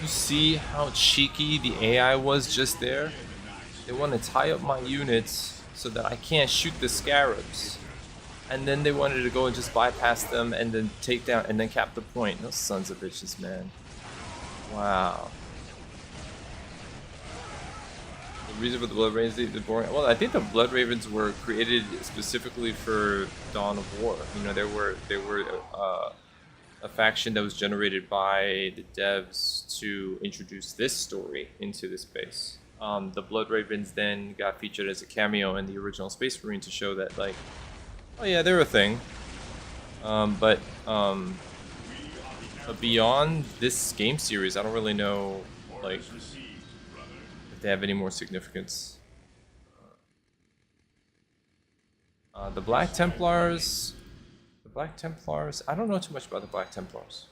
You see how cheeky the AI was just there? They want to tie up my units so that I can't shoot the scarabs. And then they wanted to go and just bypass them and then take down and then cap the point. Those sons of bitches, man. Wow. The reason for the Blood Ravens is boring. Well, I think the Blood Ravens were created specifically for Dawn of War. You know, they were a faction that was generated by the devs to introduce this story into the space. The Blood Ravens then got featured as a cameo in the original Space Marine to show that, like, oh yeah, they're a thing. But beyond this game series, I don't really know, like, if they have any more significance. The Black Templars. Black Templars? I don't know too much about the Black Templars.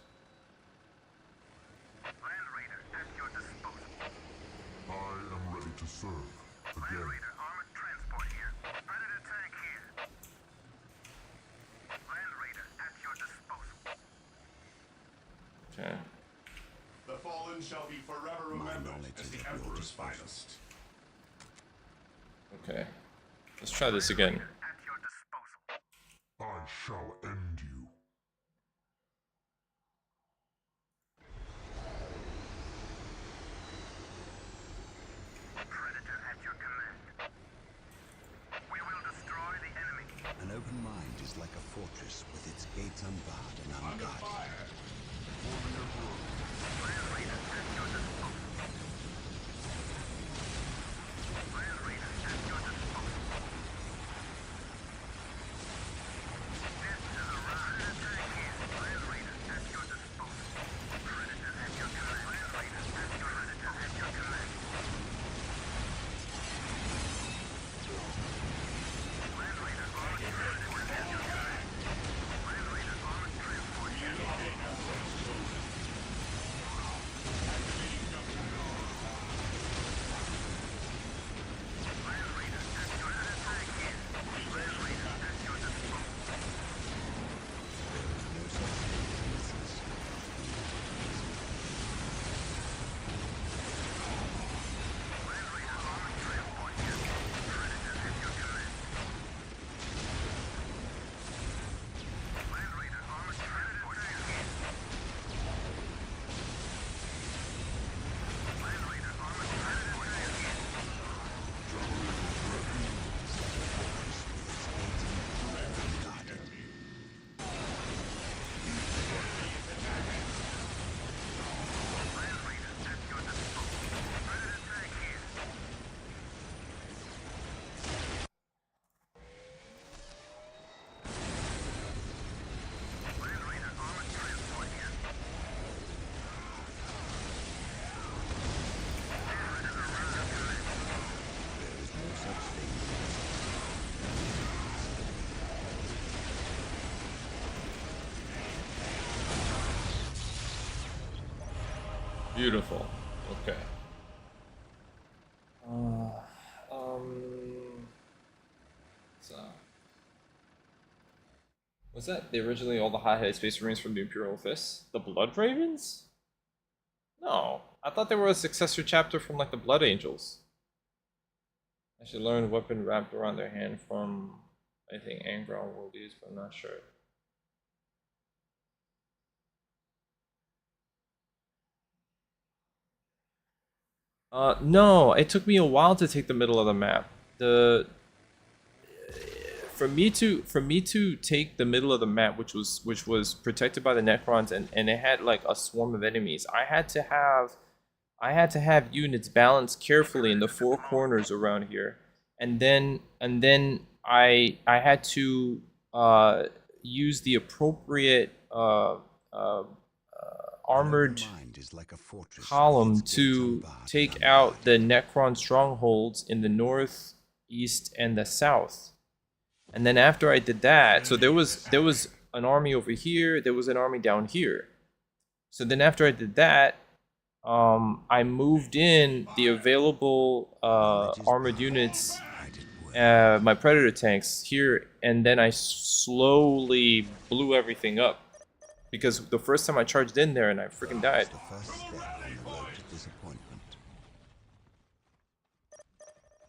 Land Raider at your disposal. I am ready to serve. Land Again. Raider armored transport here. Predator tank here. Land Raider at your disposal. Okay. The fallen shall be forever remembered as the Emperor's finest. Okay. Let's try this again. At your disposal. I shall end you. Predator at your command. We will destroy the enemy. An open mind is like a fortress with its gates unbarred and unguarded. Land Raider at your disposal. Land Raider at your disposal. This is a Predator tank here. Land Raider at your disposal. Predator at your command. Land Raider at your Predator at your command. Land Raider armored transport at your command. Land Raider armored transport here. Beautiful. Okay. So was that originally all the high Space Marines from the Imperial Fist? The Blood Ravens? No, I thought they were a successor chapter from like the Blood Angels. I should learn a weapon wrapped around their hand from, I think, Angron will use, but I'm not sure. No, it took me a while to take the middle of the map. For me to take the middle of the map, which was protected by the Necrons, and it had like a swarm of enemies, I had to have units balanced carefully in the four corners around here, and then I had to use the appropriate armored column to take out the Necron strongholds in the north, east, and the south. And then after I did that, so there was an army over here, there was an army down here. So then after I did that, I moved in the available armored units, my Predator tanks here, and then I slowly blew everything up. Because the first time I charged in there and I freaking died. What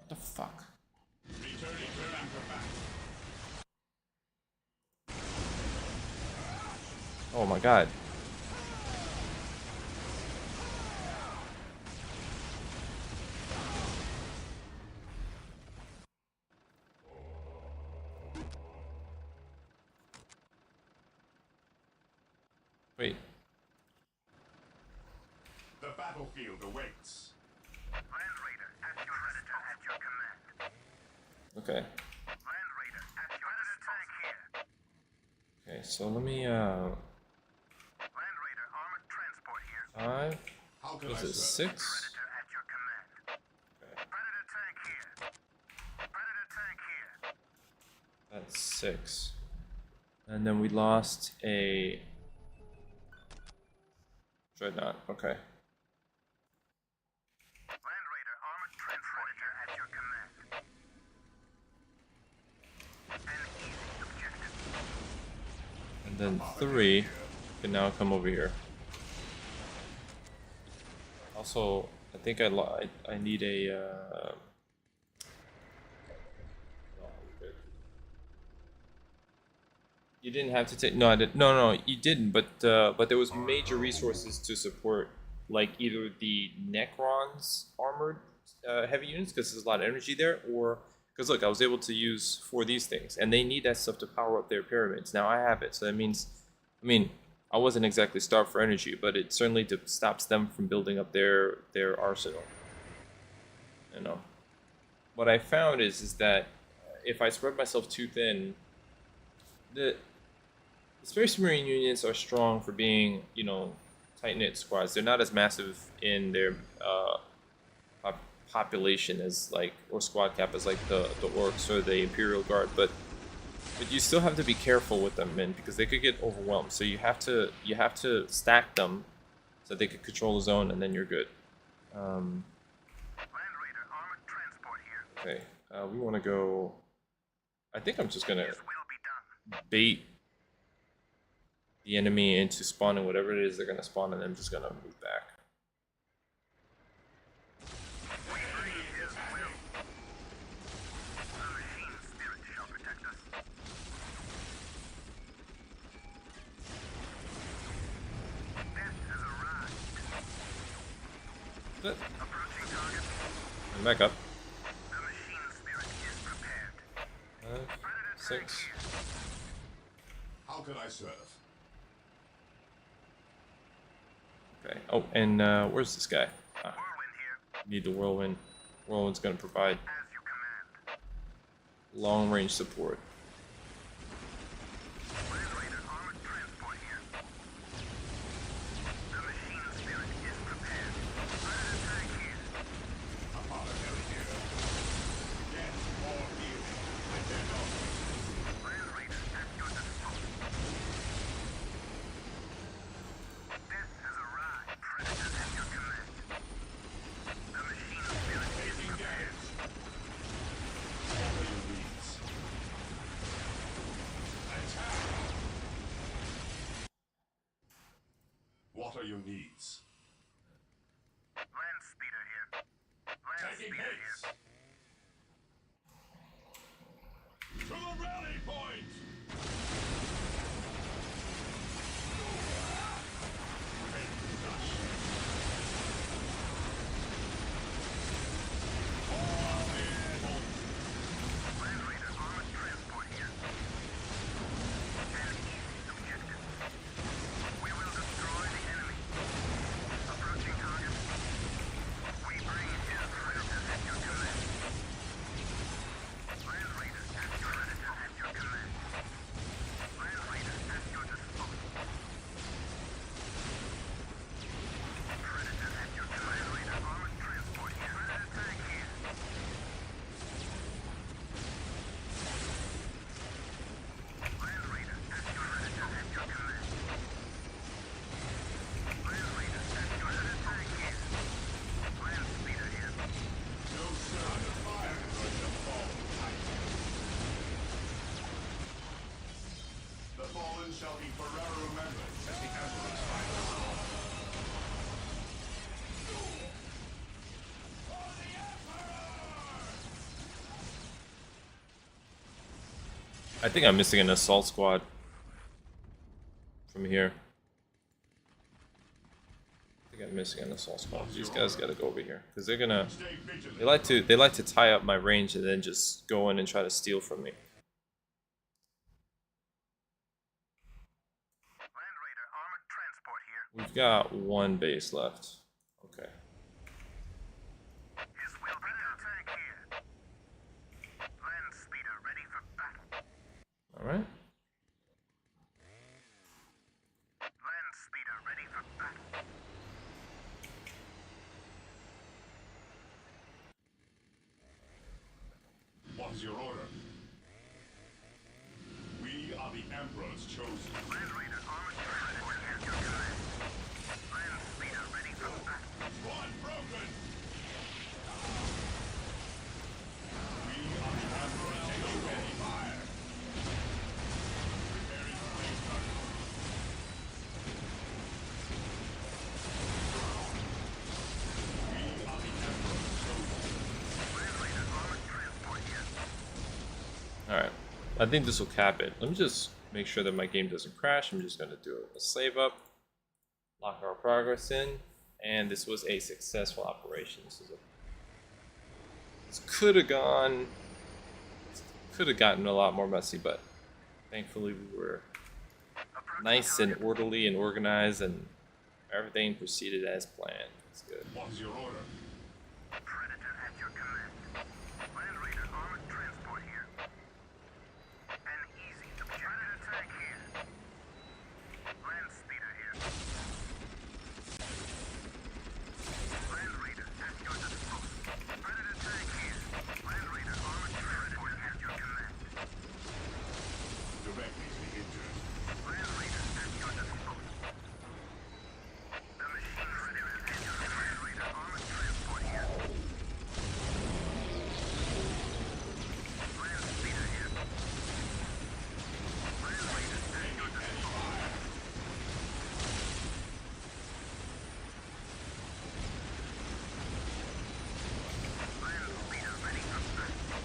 the fuck? Oh my god. Wait. The battlefield awaits. Land Raider, at your Predator at your command. Okay. Land Raider, at your Predator tank here. Okay, so let me Land Raider, armored transport here. 5. How can Was I it serve? 6? Predator at your command. Okay. Predator tank here. Predator tank here. That's 6. And then we lost a Dreadnought. Okay. Land Raider, armored transport here at your command. An easy objective. And then 3 can now come over here. Also, I think I need a you didn't have to take no, I didn't. No, you didn't. But there was major resources to support, like either the Necrons armored heavy units because there's a lot of energy there, or because look, I was able to use 4 of these things, and they need that stuff to power up their pyramids. Now I have it, so that means, I mean, I wasn't exactly starved for energy, but it certainly stops them from building up their arsenal. You know, what I found is that if I spread myself too thin, the Space Marine units are strong for being, you know, tight-knit squads. They're not as massive in their population as like, or squad cap as like the Orcs or the Imperial Guard, but you still have to be careful with them, man, because they could get overwhelmed. So you have to stack them so they could control the zone, and then you're good. Land Raider, armored transport here. Okay, we want to go. I think I'm just gonna This will be done. bait the enemy into spawning whatever it is they're gonna spawn, and I'm just gonna move back. We breathe his will. The machine spirit shall protect us. Death has arrived. But Approaching target. I'm back up. The machine spirit is prepared. 5, Predator 6. tank here. How can I serve? Okay. Oh, and where's this guy? Ah, Whirlwind here. need the whirlwind. Whirlwind's gonna provide As you command. long range support. Land Raider, armored transport here. The machine spirit is prepared. Predator tank here. Apologetic here. Death or healing. Attend on. Land Raider, at your disposal. Death has arrived. Predator at your command. are your needs? Land speeder here. Land Taking speeder hits! here. To the rally point! Land Raider armored transport here. An easy objective. We will destroy the enemy. Approaching target. We bring his predator at your command. Land Raider at your predator at your command. Land Raider at your disposal. Predator at your command. Land Raider armored transport here. Predator tank here. Land Raider at your predator at your command. Land Raider at your predator tank here. Land speeder here. No sir, under fire is going to fall tight. The fallen shall be forever remembered as the Emperor's final hour. I think I'm missing an assault squad from here. I think I'm missing an assault squad. These guys gotta go over here because they're gonna. Stay vigilant. They like to tie up my range and then just go in and try to steal from me. Land Raider armored transport here. We've got one base left. Okay. His will be done. Tank here. Land speeder ready for battle. All right. Land speeder ready for battle. What is your order? We are the Emperor's chosen. Land Raider armored transport at your command. Land speeder ready for battle. Squad broken! We are the Emperor taking ready fire. Preparing for main target. We are the Emperor's chosen. Land Raider armored transport here. All right. I think this will cap it. Let me just make sure that my game doesn't crash. I'm just gonna do a save up, lock our progress in, and this was a successful operation. This could have gotten a lot more messy, but thankfully we were nice and orderly and organized, and everything proceeded as planned. It's good. What is your order? Predator at your command. Land Raider armored transport here. An easy Predator tank here. Land speeder here. Land Raider at your disposal. Predator tank here. Land Raider armored transport at your command. Directly to the injured. Land Raider at your disposal. The machine predator at your command. Land Raider armored transport here. Land speeder here. Land Raider at your disposal. Land speeder ready for battle.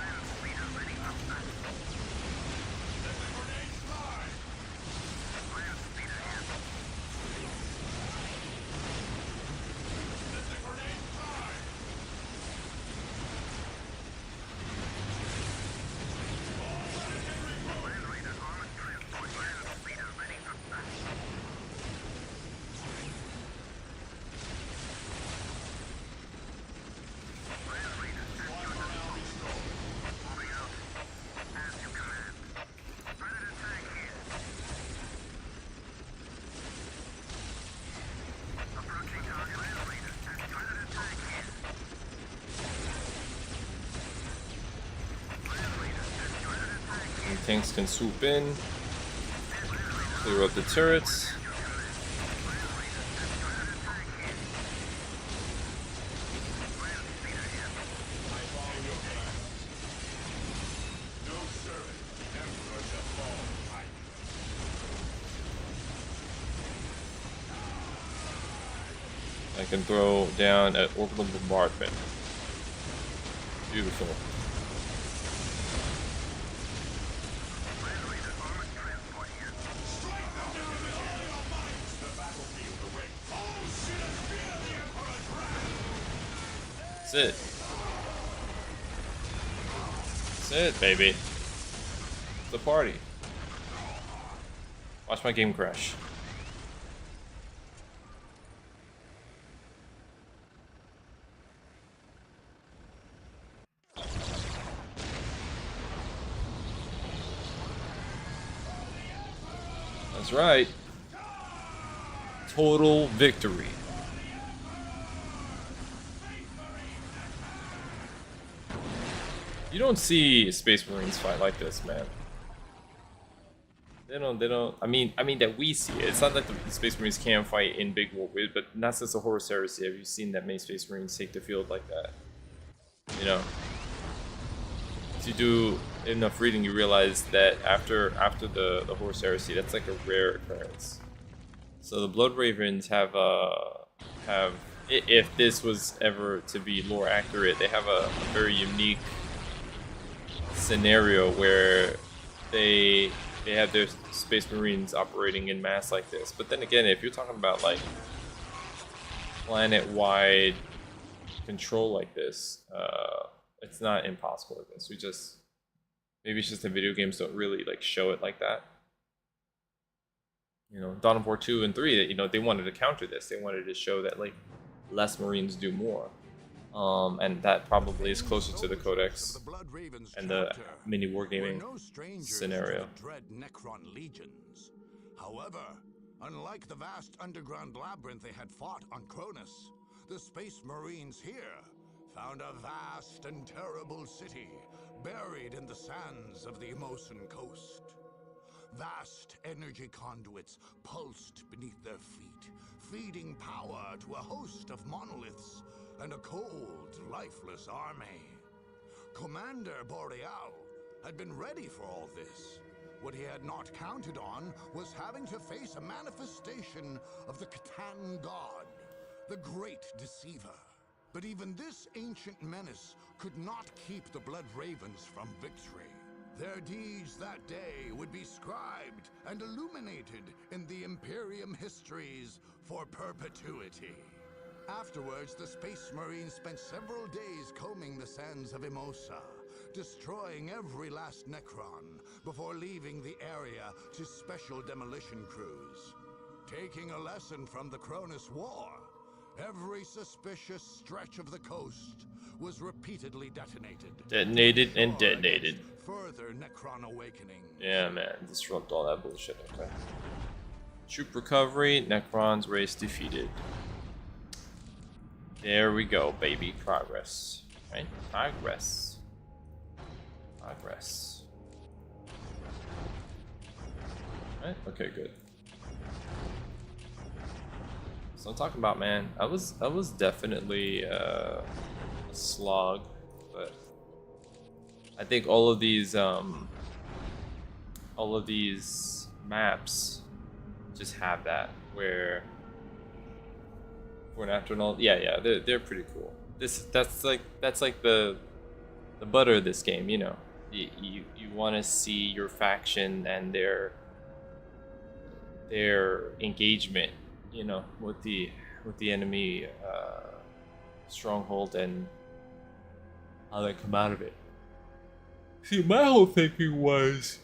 Land speeder ready for battle. Let the grenades fly! Land speeder here. Let the grenades fly! Land Raider armored transport. Land speeder ready for battle. Land Raider at your disposal. Moving out. As you command. Predator tank here. Approaching target. Land Raider at Predator tank here. Land Raider at your Predator tank here. And tanks can swoop in, clear up the turrets. No sir, I can throw down an orbital bombardment. Beautiful. That's it. That's it, baby. It's the party. Watch my game crash. That's right. Total victory. You don't see Space Marines fight like this, man. They don't. I mean that we see it. It's not that the Space Marines can't fight in Big War, but not since the Horus Heresy have you seen that many Space Marines take the field like that. You know. If you do enough reading, you realize that after the Horus Heresy, that's like a rare occurrence. So the Blood Ravens have if this was ever to be lore accurate, they have a very unique scenario where they have their Space Marines operating in mass like this. But then again, if you're talking about like planet-wide control like this, it's not impossible. I guess maybe it's just the video games don't really like show it like that. You know, Dawn of War 2 and 3, you know, they wanted to counter this. They wanted to show that like less Marines do more. And that probably is closer to the Codex and the mini wargaming scenario. Dread Necron legions. However, unlike the vast underground labyrinth they had fought on Cronus, the Space Marines here found a vast and terrible city buried in the sands of the Emosan coast. Vast energy conduits pulsed beneath their feet, feeding power to a host of monoliths and a cold, lifeless army. Commander Boreal had been ready for all this. What he had not counted on was having to face a manifestation of the Catan god, the Great Deceiver. But even this ancient menace could not keep the Blood Ravens from victory. Their deeds that day would be scribed and illuminated in the Imperium histories for perpetuity. Afterwards, the Space Marines spent several days combing the sands of Emosa, destroying every last Necron before leaving the area to special demolition crews. Taking a lesson from the Cronus War, every suspicious stretch of the coast was repeatedly detonated. Detonated and detonated. Further Necron awakening. Yeah, man, disrupt all that bullshit. Okay. Troop recovery. Necron's race defeated. There we go, baby. Progress. Right? Progress. Progress. Right? Okay, good. So I'm talking about, man. I was definitely a slog, but I think all of these maps just have that where for an afternoon. Yeah, they're pretty cool. That's like the butter of this game, you know. You want to see your faction and their engagement, you know, with the enemy stronghold and how they come out of it. See, my whole thinking was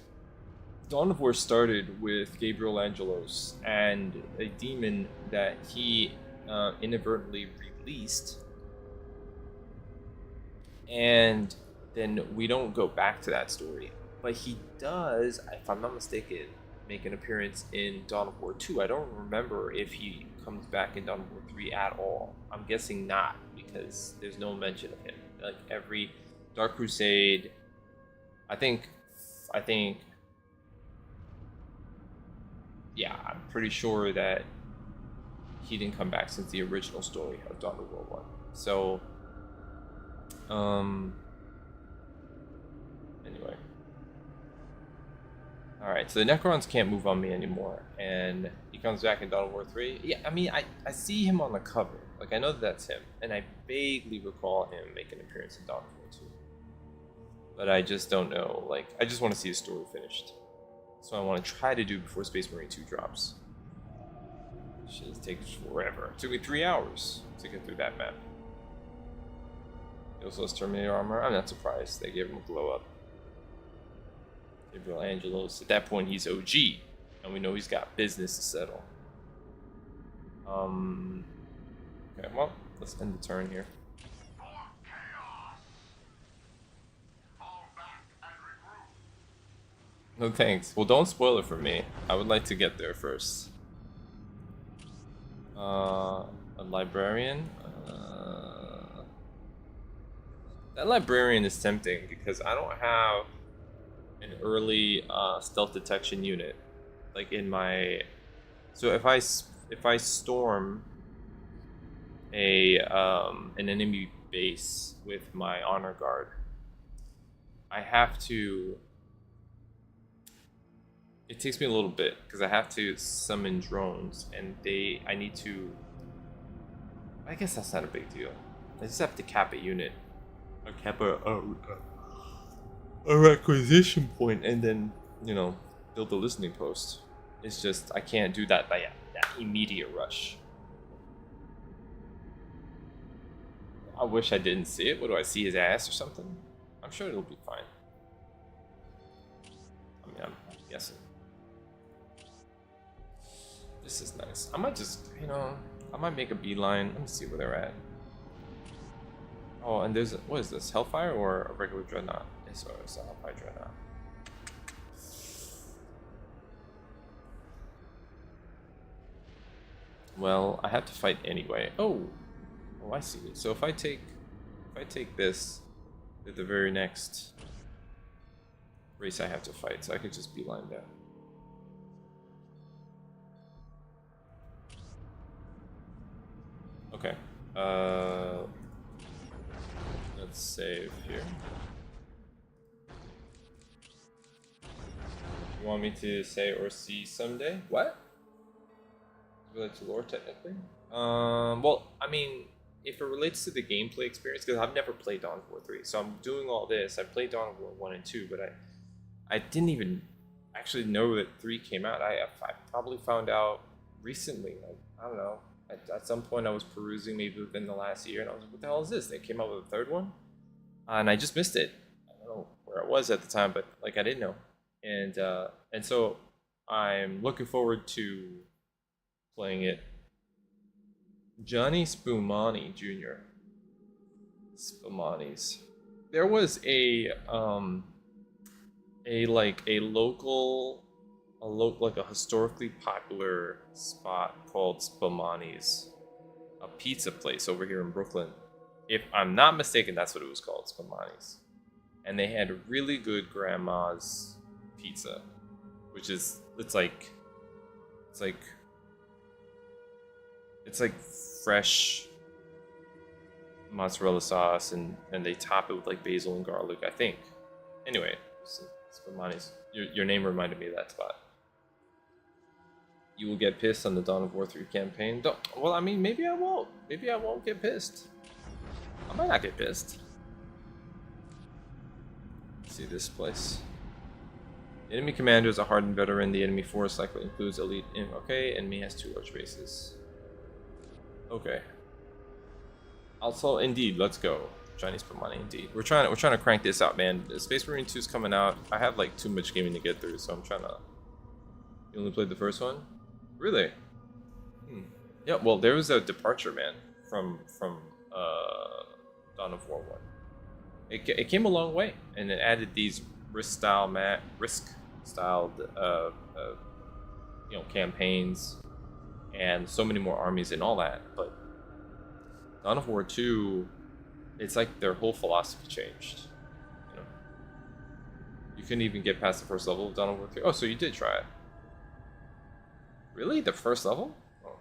Dawn of War started with Gabriel Angelos and a demon that he inadvertently released, and then we don't go back to that story, but he does, if I'm not mistaken, make an appearance in Dawn of War 2. I don't remember if he comes back in Dawn of War 3 at all. I'm guessing not, because there's no mention of him. Like every Dark Crusade, I think yeah, I'm pretty sure that he didn't come back since the original story of Dawn of War 1. So anyway. Alright, so the Necrons can't move on me anymore, and He comes back in Dawn of War 3. Yeah, I mean, I see him on the cover. Like, I know that's him. And I vaguely recall him make an appearance in Dawn of War 2. But I just don't know. Like, I just want to see the story finished. So I want to try to do before Space Marine 2 drops. Shit takes forever. It took me 3 hours to get through that map. He also has Terminator armor. I'm not surprised. They gave him a glow up. Gabriel Angelos. At that point, he's OG. And we know he's got business to settle. Okay, well, let's end the turn here. No thanks. Well, don't spoil it for me. I would like to get there first. A librarian? That librarian is tempting because I don't have an early stealth detection unit. Like in my... So if I storm an enemy base with my honor guard, I have to... It takes me a little bit because I have to summon drones, and I need to... I guess that's not a big deal. I just have to cap a unit, or cap a requisition point, and then, you know, build a listening post. It's just I can't do that by that immediate rush. I wish I didn't see it. What do I see, his ass or something? I'm sure it'll be fine. I mean, I'm guessing. This is nice. I might just, you know, I might make a beeline. Let me see where they're at. Oh, and there's, what is this, Hellfire or a regular Dreadnought? It's a Hellfire Dreadnought. Well, I have to fight anyway. Oh, I see. So if I take this at the very next race I have to fight, so I could just beeline that. Okay. Let's save here. You want me to say or see someday? What? Related to lore, technically? Well, I mean, if it relates to the gameplay experience, because I've never played Dawn of War 3, so I'm doing all this. I played Dawn of War 1 and 2, but I didn't even actually know that 3 came out. I probably found out recently. Like, I don't know. At some point, I was perusing maybe within the last year, and I was like, what the hell is this? They came out with a third one? And I just missed it. I don't know where I was at the time, but like I didn't know. And so I'm looking forward to playing it. Johnny Spumani Jr. Spumani's. There was a historically popular spot called Spumani's, a pizza place over here in Brooklyn. If I'm not mistaken, that's what it was called, Spumani's. And they had really good grandma's pizza, which is it's like fresh mozzarella sauce, and they top it with like basil and garlic, I think. Anyway, Spumani's. Your name reminded me of that spot. You will get pissed on the Dawn of War 3 campaign. Well, I mean, maybe I won't. Maybe I won't get pissed. I might not get pissed. Let's see this place. The enemy commander is a hardened veteran. The enemy force likely includes elite. Okay, enemy has 2 large bases. Okay. Also, indeed, let's go. Chinese put money, indeed. We're trying to crank this out, man. Space Marine 2 is coming out. I have like too much gaming to get through, so I'm trying to. You only played the first one? Really? Yeah. Well, there was a departure, man, from Dawn of War 1. It came a long way, and it added these risk-styled, campaigns, and so many more armies and all that. But Dawn of War 2, it's like their whole philosophy changed. You know, you couldn't even get past the first level of Dawn of War 3. Oh, so you did try it? Really, the first level? Oh,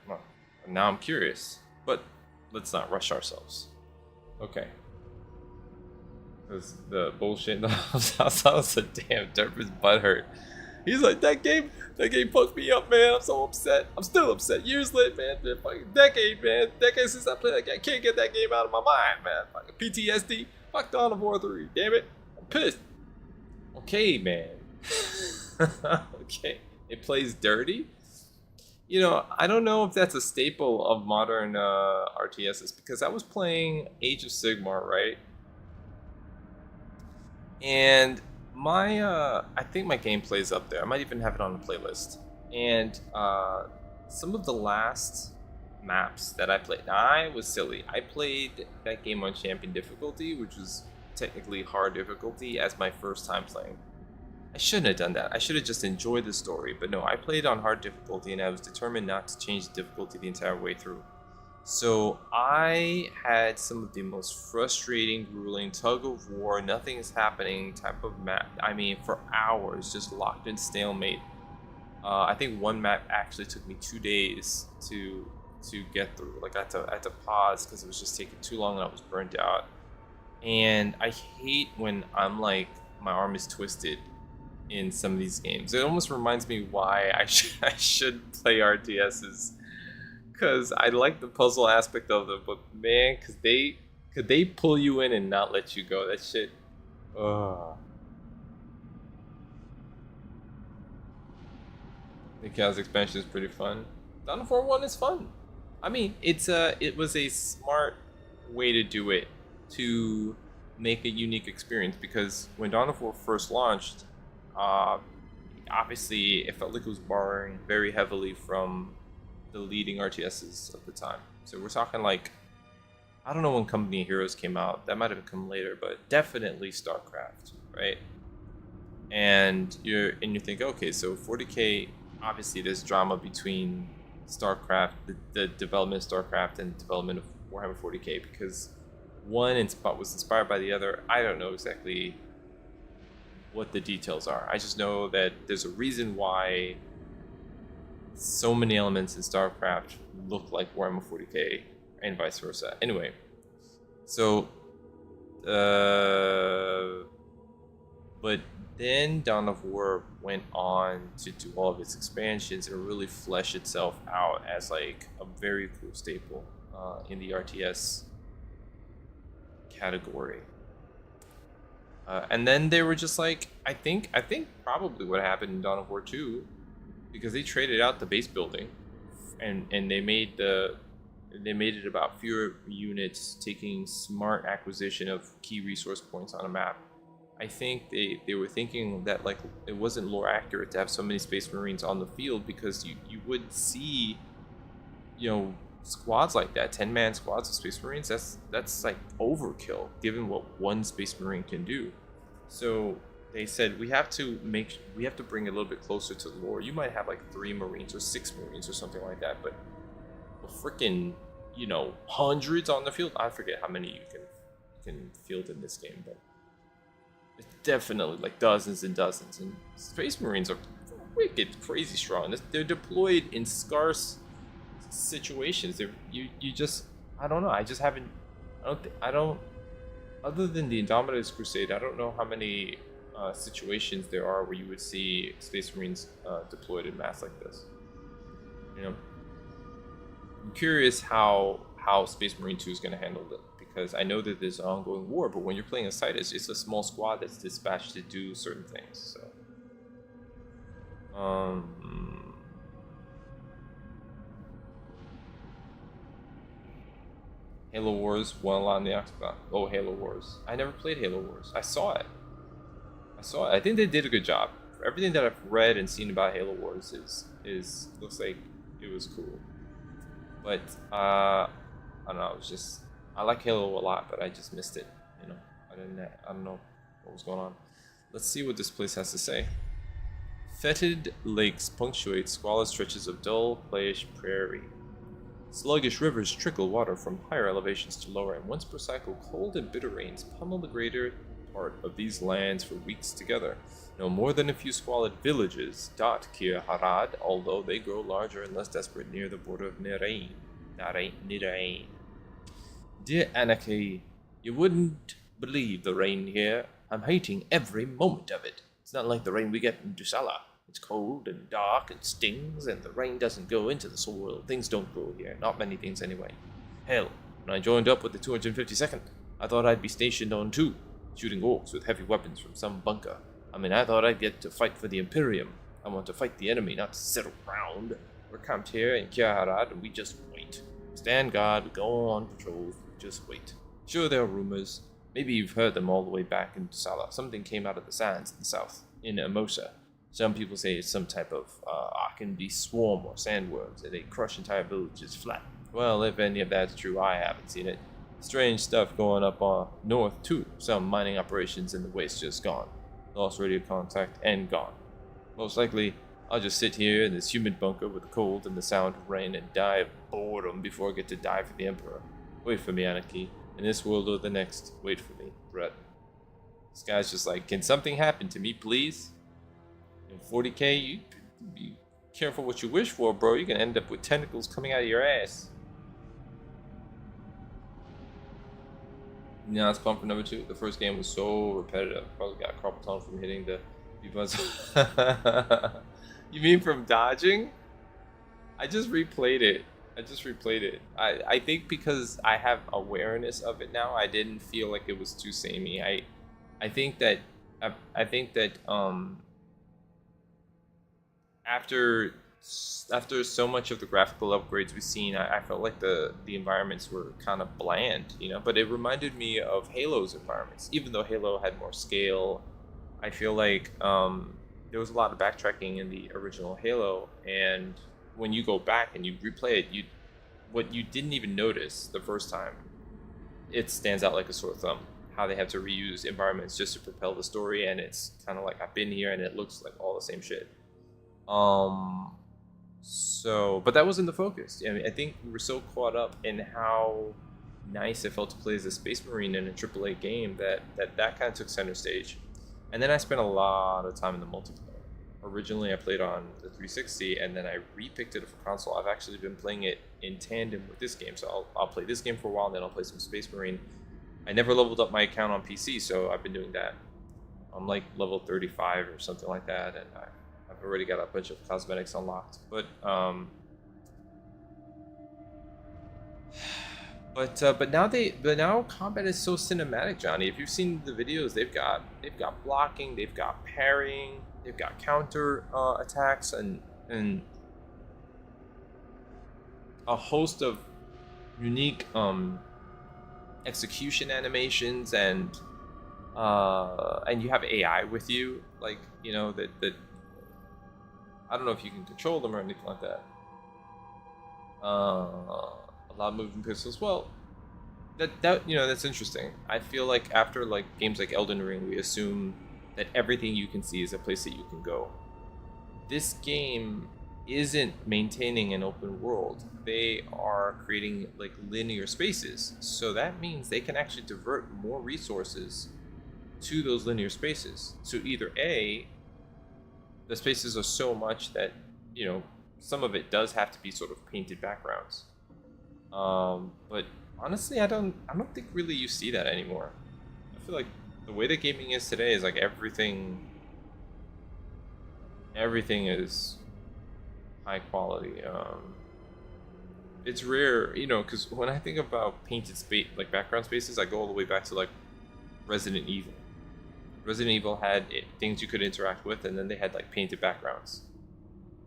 well, now I'm curious, but let's not rush ourselves. Okay. Because the bullshit in the house, a damn Derp's butt hurt. He's like, that game fucked me up, man. I'm so upset. I'm still upset. Years later, man. The fucking decade, man. Decade since I played that game. I can't get that game out of my mind, man. Fucking PTSD. Fuck Dawn of War 3. Damn it. I'm pissed. Okay, man. Okay. It plays dirty. You know, I don't know if that's a staple of modern RTSs, because I was playing Age of Sigmar, right? And my I think my gameplay's up there. I might even have it on the playlist. And some of the last maps that I played, now I was silly. I played that game on champion difficulty, which was technically hard difficulty, as my first time playing. I shouldn't have done that. I should have just enjoyed the story. But no, I played on hard difficulty, and I was determined not to change the difficulty the entire way through. So I had some of the most frustrating, grueling, tug of war, nothing is happening type of map. I mean, for hours, just locked in stalemate. I think one map actually took me 2 days to get through. Like I had to pause because it was just taking too long and I was burnt out. And I hate when I'm like, my arm is twisted in some of these games. It almost reminds me why I should play RTSs. Because I like the puzzle aspect of them, but man, could they pull you in and not let you go? That shit. Ugh. The Chaos expansion is pretty fun. Dawn of War 1 is fun. I mean, it was a smart way to do it, to make a unique experience, because when Dawn of War first launched, obviously it felt like it was borrowing very heavily from the leading RTSs of the time. So we're talking like, I don't know when Company of Heroes came out. That might have come later, but definitely StarCraft, right? And you think, okay, so 40K, obviously there's drama between StarCraft, the development of StarCraft and the development of Warhammer 40K, because one was inspired by the other. I don't know exactly what the details are. I just know that there's a reason why so many elements in StarCraft look like Warhammer 40K and vice versa. Anyway, so but then Dawn of War went on to do all of its expansions and really flesh itself out as like a very cool staple in the RTS category. And then they were just like, I think probably what happened in Dawn of War 2, because they traded out the base building, and they made it about fewer units, taking smart acquisition of key resource points on a map. I think they were thinking that like it wasn't lore accurate to have so many Space Marines on the field, because you would see, you know, squads like that, 10-man squads of Space Marines. That's like overkill given what one Space Marine can do. So they said we have to bring it a little bit closer to the lore. You might have like 3 Marines or 6 Marines or something like that, but freaking, you know, hundreds on the field. I forget how many you can field in this game, but it's definitely like dozens and dozens. And Space Marines are wicked, crazy strong. They're deployed in scarce situations. You just, I don't know. I don't. Other than the Indomitus Crusade, I don't know how many situations there are where you would see Space Marines deployed in mass like this. You know, I'm curious how Space Marine 2 is going to handle it, because I know that there's an ongoing war, but when you're playing a site, it's a small squad that's dispatched to do certain things. So, Halo Wars won a lot in the Octagon. Oh, Halo Wars. I never played Halo Wars. I saw it. I think they did a good job. Everything that I've read and seen about Halo Wars is looks like it was cool. But I don't know. I like Halo a lot, but I just missed it. You know, I don't know what was going on. Let's see what this place has to say. Fetid lakes punctuate squalid stretches of dull, clayish prairie. Sluggish rivers trickle water from higher elevations to lower, and once per cycle, cold and bitter rains pummel the greater part of these lands for weeks together. No more than a few squalid villages dot Kir Harad, although they grow larger and less desperate near the border of Nirain. Dear Anarchy, you wouldn't believe the rain here. I'm hating every moment of it. It's not like the rain we get in Dusala. It's cold and dark and stings, and the rain doesn't go into the soil. Things don't grow here. Not many things anyway. Hell, when I joined up with the 252nd, I thought I'd be stationed on 2, shooting orcs with heavy weapons from some bunker. I mean, I thought I'd get to fight for the Imperium. I want to fight the enemy, not sit around. We're camped here in Kiaharad, and we just wait. Stand guard, we go on patrols, we just wait. Sure, there are rumors. Maybe you've heard them all the way back in Sala. Something came out of the sands in the south, in Amosa. Some people say it's some type of Arkanby swarm or sandworms, and they crush entire villages flat. Well, if any of that's true, I haven't seen it. Strange stuff going up north, too. Some mining operations in the waste just gone. Lost radio contact and gone. Most likely, I'll just sit here in this humid bunker with the cold and the sound of rain and die of boredom before I get to die for the Emperor. Wait for me, Anarchy. In this world or the next, wait for me, Brett. This guy's just like, can something happen to me, please? In 40k, you be careful what you wish for, bro. You can end up with tentacles coming out of your ass. Now it's pumped for number 2. The first game was so repetitive. Probably got carpal tunnel from hitting the buzz. You mean from dodging? I just replayed it. I think because I have awareness of it now, I didn't feel like it was too samey. I think that after so much of the graphical upgrades we've seen, I felt like the environments were kind of bland, you know. But it reminded me of Halo's environments. Even though Halo had more scale, I feel like there was a lot of backtracking in the original Halo, and when you go back and you replay it, what you didn't even notice the first time, it stands out like a sore thumb. How they have to reuse environments just to propel the story, and it's kind of like I've been here, and it looks like all the same shit. But that wasn't the focus. I mean, I think we were so caught up in how nice it felt to play as a Space Marine in a AAA game that kind of took center stage. And then I spent a lot of time in the multiplayer. Originally, I played on the 360, and then I repicked it for console. I've actually been playing it in tandem with this game, so I'll play this game for a while, and then I'll play some Space Marine. I never leveled up my account on PC, so I've been doing that. I'm like level 35 or something like that, and I've already got a bunch of cosmetics unlocked. But now combat is so cinematic, Johnny. If you've seen the videos, they've got blocking, they've got parrying, they've got counter attacks, and a host of unique execution animations, and you have AI with you, like, you know, that I don't know if you can control them or anything like that. A lot of moving pixels. Well, that you know, that's interesting. I feel like after like games like Elden Ring, we assume that everything you can see is a place that you can go. This game isn't maintaining an open world. They are creating like linear spaces. So that means they can actually divert more resources to those linear spaces. So either A, the spaces are so much that, you know, some of it does have to be sort of painted backgrounds. But honestly, I don't think really you see that anymore. I feel like the way that gaming is today is like everything is high quality. It's rare, you know, because when I think about painted space, like background spaces, I go all the way back to like Resident Evil. Resident Evil had things you could interact with, and then they had like painted backgrounds.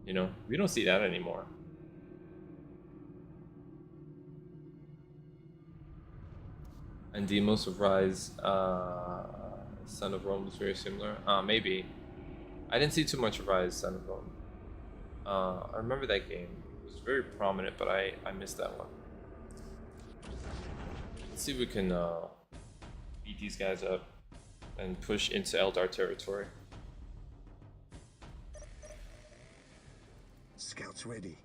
You know, we don't see that anymore. And Demos of Rise, Son of Rome is very similar. Maybe. I didn't see too much of Rise, Son of Rome. I remember that game. It was very prominent, but I missed that one. Let's see if we can beat these guys up and push into Eldar territory. Scouts ready.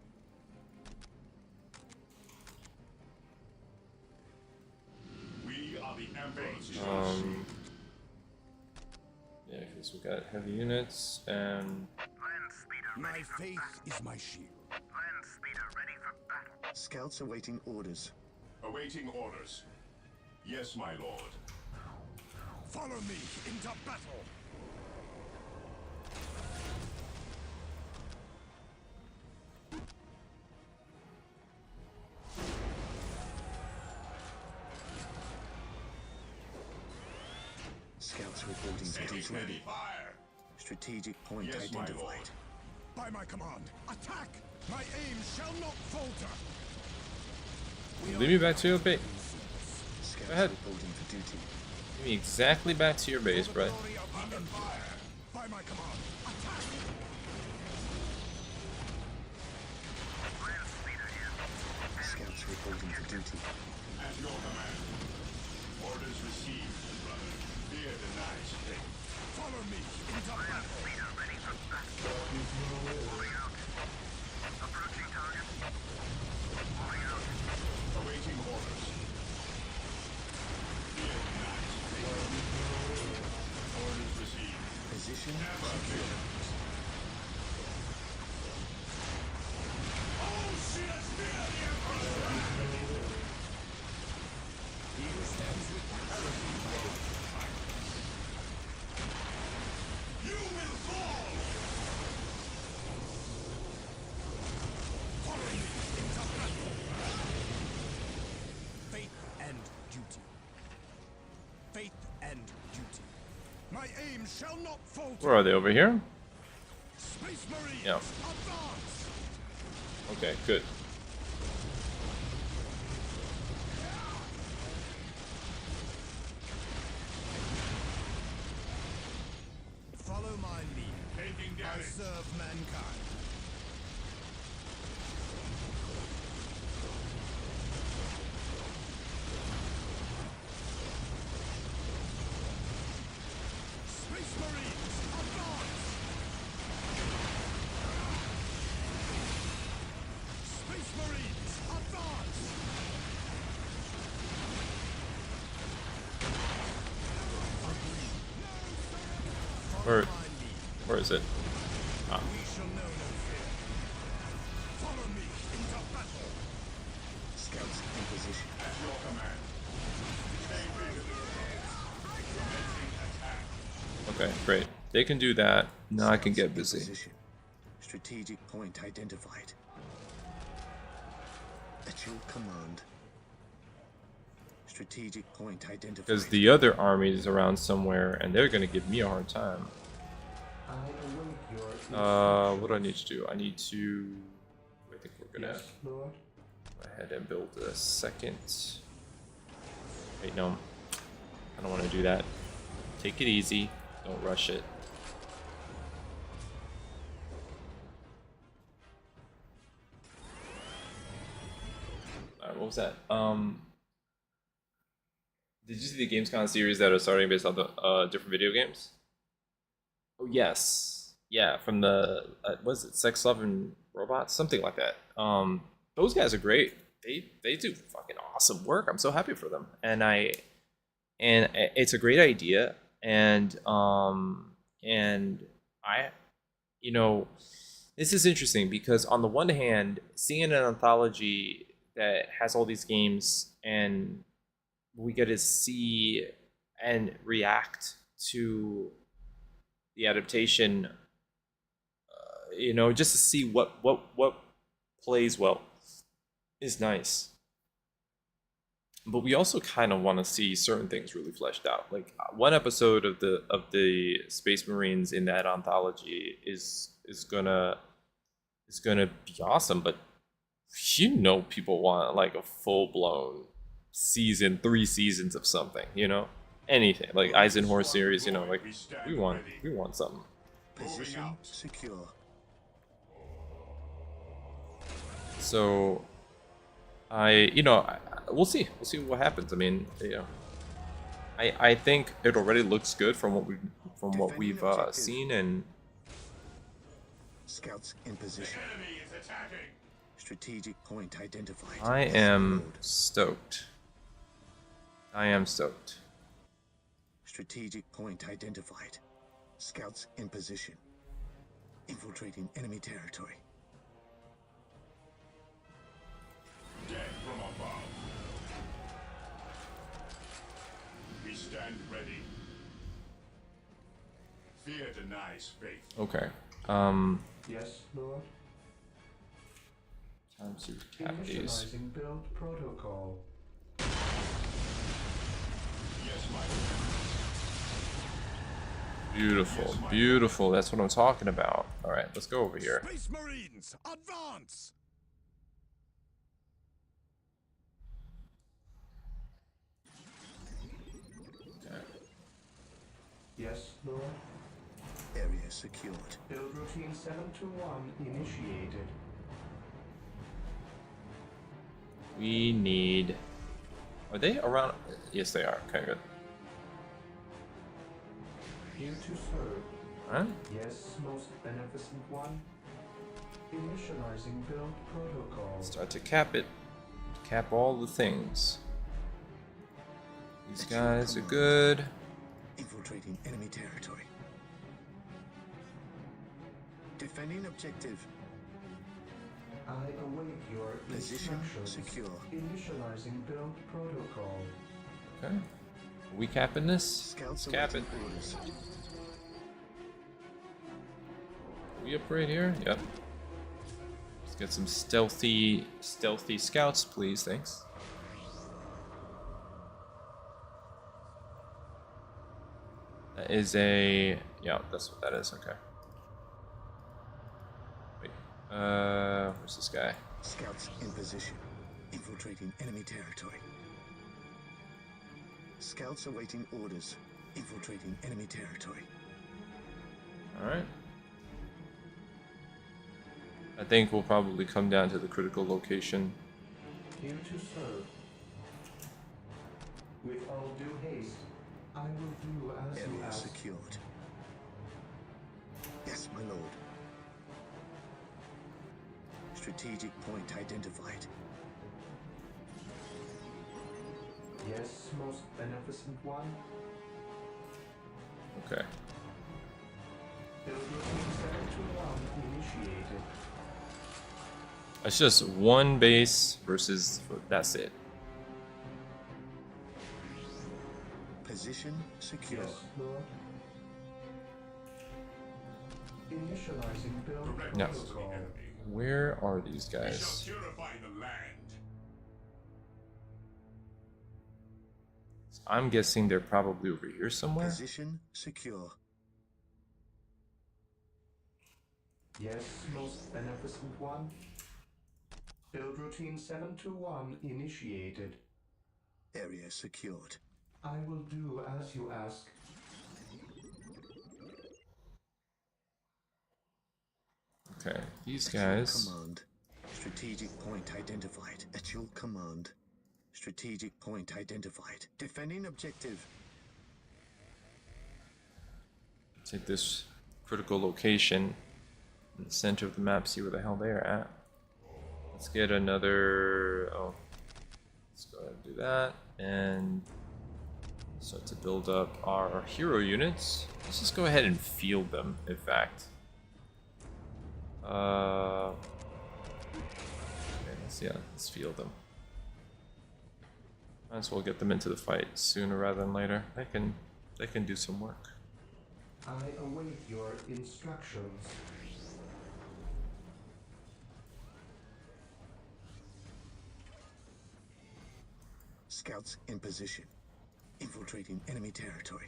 We are the Emperor's Yeah, because we got heavy units and My faith is my shield. Land speeder ready for battle. Scouts awaiting orders. awaiting orders. Yes, my lord. Follow me into battle. Scouts reporting for duty. Ready. Fire! Strategic point Yes, my identified. lord. By my command, attack! My aim shall not falter. Lead me back to your base. Scouts Go ahead. reporting for duty. Lead me exactly back to your base, bro. Under fire! By my command, attack! Scouts reporting for duty. At your command. Orders received, brother. Fear denies faith. Follow me into battle. Awaiting orders. Fear denies faith. Orders received. Position Never secure. fear. Oh, she has feared the Emperor! He who stands with You will fall! follow me into battle. Faith and duty. Faith and duty. My aim shall not falter. Where are they? Over here? Space Marines, Yeah. advance! Okay, good. Follow my lead. Taking I damage. serve mankind. Space Marines, advance! Space Marines, advance! Where is it? Ah. We shall know no fear. Follow me into battle. Scouts in position. At your command. Stay vigilant. Commencing attack. Okay, great. They can do that. Now I can Scouts get in busy. position. Strategic point identified. At your command. Strategic point identified. Because the other army is around somewhere, and they're gonna give me a hard time. I await your What do I need to do? I need to. I think we're gonna Yes, Lord. go ahead and build a second. Wait, no. I don't want to do that. Take it easy. Don't rush it. Alright, what was that? Did you see the Gamescom series that are starting based on the different video games? Oh yes, yeah, from the what is it, Sex, Love, and Robots, something like that. Those guys are great. They do fucking awesome work. I'm so happy for them, and it's a great idea, and I, you know, this is interesting because on the one hand, seeing an anthology that has all these games and we get to see and react to the adaptation, you know, just to see what plays well is nice. But we also kind of want to see certain things really fleshed out. Like one episode of the Space Marines in that anthology is gonna be awesome, but you know people want like a full-blown season, 3 seasons of something, you know, anything like Eisenhower series, you know, like we want something. Position secure. So we'll see what happens. I mean, you know, I think it already looks good from what we've seen, and Scouts in position. Enemy is attacking. Strategic point identified. I am stoked. Strategic point identified. Scouts in position. Infiltrating enemy territory. Dead from above. We stand ready. Fear denies faith. Okay. Yes, Lord. Time to cap these. Initializing build protocol. Yes, my lord. Beautiful, beautiful. That's what I'm talking about. All right, let's go over here. Space Marines, advance! Yes, Lord. Area secured. Build routine 721 initiated. We need. Are they around? Yes, they are. Okay, good. Here to serve. Alright. Yes, most beneficent one. Initializing build protocol. Start to cap it. Cap all the things. These guys are good. Infiltrating enemy territory. Defending objective. I await your Position instructions. secure. Initializing build protocol. Okay. Are we capping this? Scouts Let's cap it. awaiting orders. We up right here? Yep. Let's get some stealthy scouts, please. Thanks. That is a... Yeah, that's what that is. Okay. Wait. Where's this guy? Scouts in position. Infiltrating enemy territory. Scouts awaiting orders. Infiltrating enemy territory. Alright. I think we'll probably come down to the critical location. Here to serve. With all due haste, I will do as you Area ask. secured. Yes, my lord. Strategic point identified. Yes, most beneficent one. Okay. Build routine 721 initiated. It's just one base versus... That's it. Position secure. Yes, Lord. Initializing build No. protocol. Where are these We guys? shall purify the land. I'm guessing they're probably over here somewhere. Position secure. Yes, most beneficent one. Build routine 721 initiated. Area secured. I will do as you ask. Okay, these At your guys. command. Strategic point identified. At your command. Strategic point identified. Defending objective. Take this critical location in the center of the map, see where the hell they're at. Let's get another... Oh. Let's go ahead and do that. And start to build up our hero units. Let's just go ahead and field them, in fact. Okay, let's field them. Might as well get them into the fight sooner rather than later. They can do some work. I await your instructions. Scouts in position. Infiltrating enemy territory.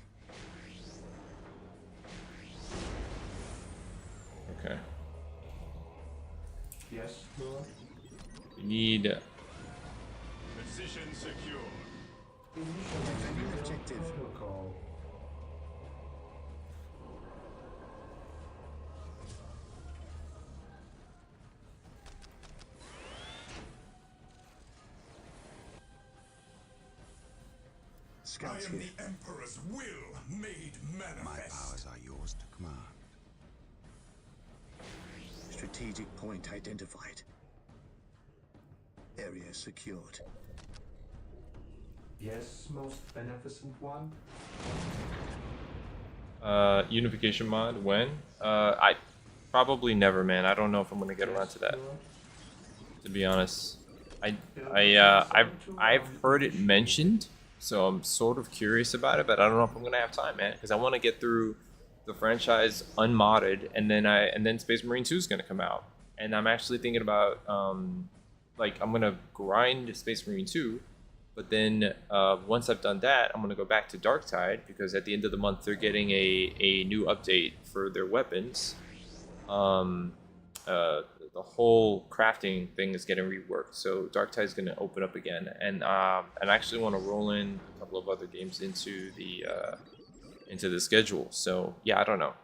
Okay. Yes, Lord. We need... Position secure. Defending Initializing objective. build protocol. I Scouts am here. the Emperor's will made My manifest. powers are yours to command. Strategic point identified. Area secured. Yes, most beneficent one. Unification mod, when? I probably never, man. I don't know if I'm gonna get around to that, Lord. to be honest. I've heard it mentioned, so I'm sort of curious about it, but I don't know if I'm gonna have time, man, because I want to get through the franchise unmodded, and then Space Marine 2 is gonna come out, and I'm actually thinking about like I'm gonna grind Space Marine 2, But then once I've done that, I'm gonna go back to Darktide because at the end of the month they're getting a new update for their weapons. The whole crafting thing is getting reworked, so Darktide is gonna open up again, and I actually want to roll in a couple of other games into the schedule. So yeah, I don't know,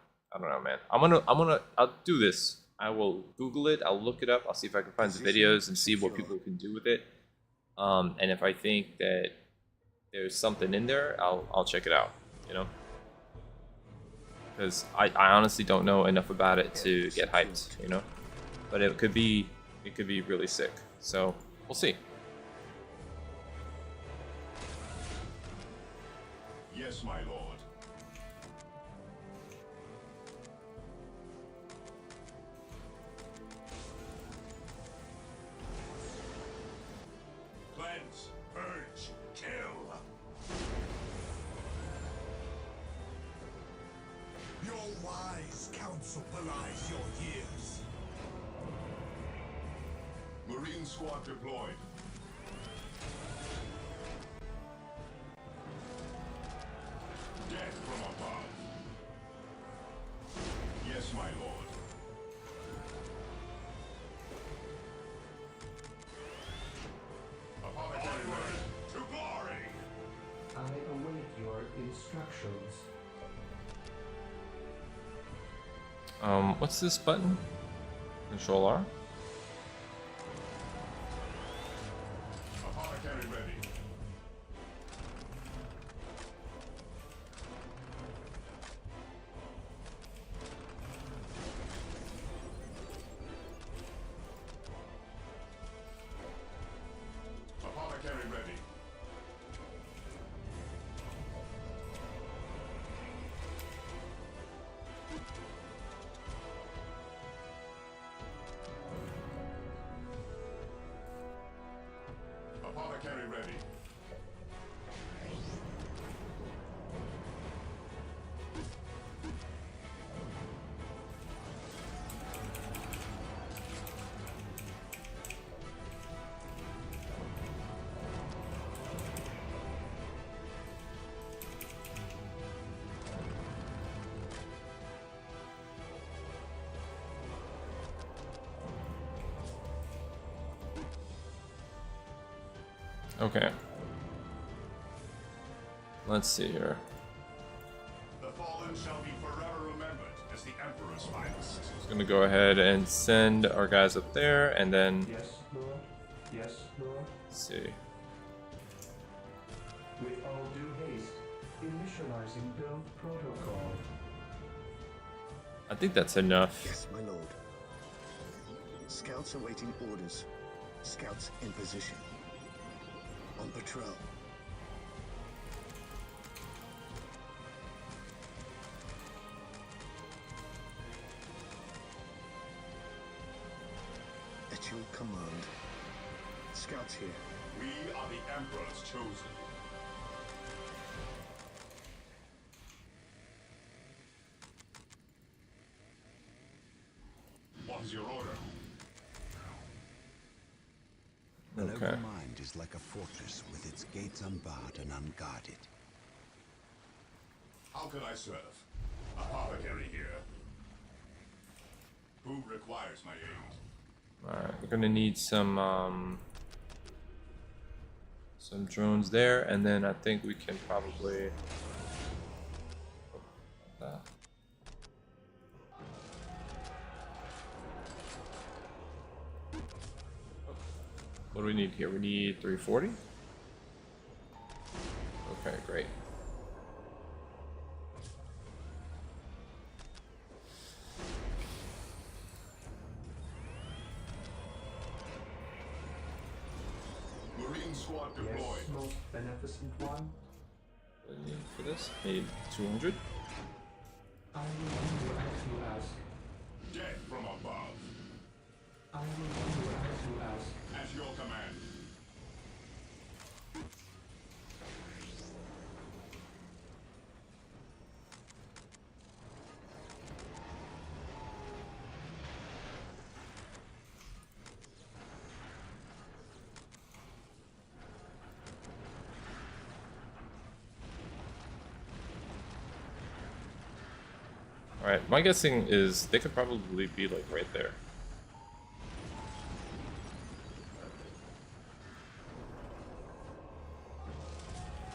man. I'll do this. I will Google it. I'll look it up. I'll see if I can find the videos and see what people can do with it. And if I think that there's something in there, I'll check it out, you know? Because I honestly don't know enough about it to get hyped, you know? But it could be really sick. So we'll see. Yes, my lord. Cleanse, purge, kill. Your wise counsel belies your years. Marine squad deployed. Death from above. Yes, my lord. Apothecary ready. To glory! I await your instructions. What's this button? Control R? Apothecary ready. Apothecary ready. Apothecary ready. Okay. Let's see here. The fallen shall be forever remembered as the Emperor's finest. Just gonna go ahead and send our guys up there, and then Yes, Lord. Yes, Lord. let's see. With all due haste, initializing build protocol. I think that's enough. Yes, my lord. Scouts awaiting orders. Scouts in position. On patrol. At your command. Scouts here. We are the Emperor's chosen. What is your order? An Okay. open mind is like a fortress with its gates unbarred and unguarded. How can I serve? Apothecary here. Who requires my aid? Alright, we're gonna need some drones there, and then I think we can probably that. What do we need here? We need 340? Okay, great. Marine squad deployed. Yes, most beneficent one. What do we need for this? Need 200? I will do as you ask. Death from above. I will do as you ask. At your command. Alright, my guessing is they could probably be like right there.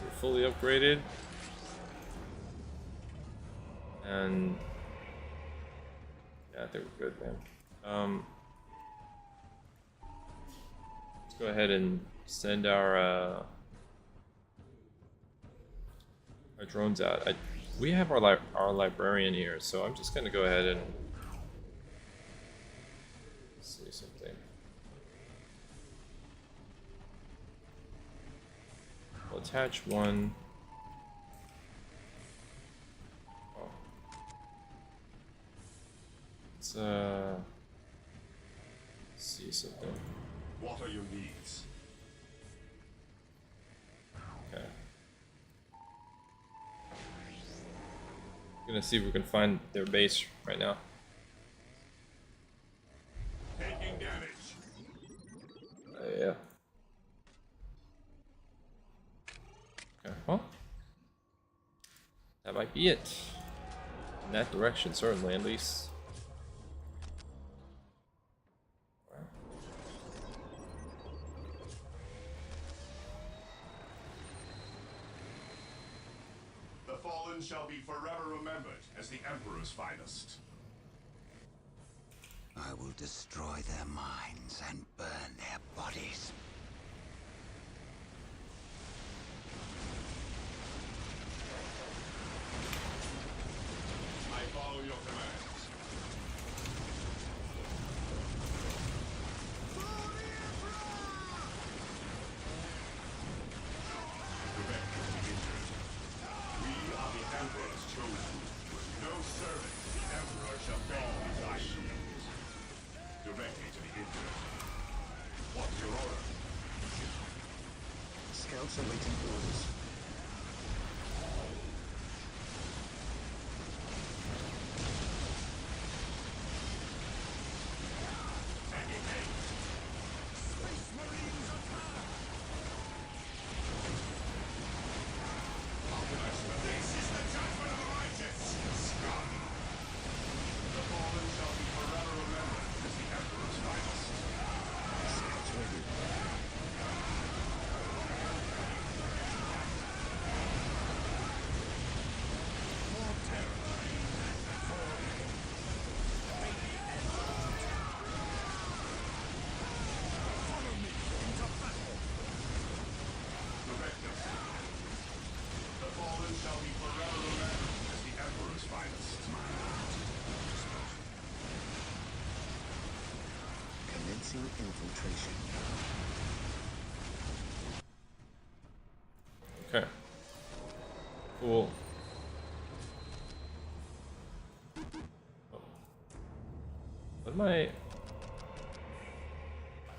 We're fully upgraded. And yeah, I think we're good, man. Let's go ahead and send our drones out. We have our librarian here, so I'm just gonna go ahead and see something. We'll attach one. Oh. Let's see something. What are your needs? Okay. Gonna see if we can find their base right now. Taking damage. Yeah. Okay, well. That might be it. In that direction, certainly, at least. The fallen shall be forever remembered as the Emperor's finest. I will destroy their minds and burn their bodies. I follow your commands. We are the Emperor's chosen. No servant, the Emperor shall bend his eye shield. Directly to the injured. What's your order? Scouts awaiting orders. Infiltration. Okay. Cool. Oh. What am I?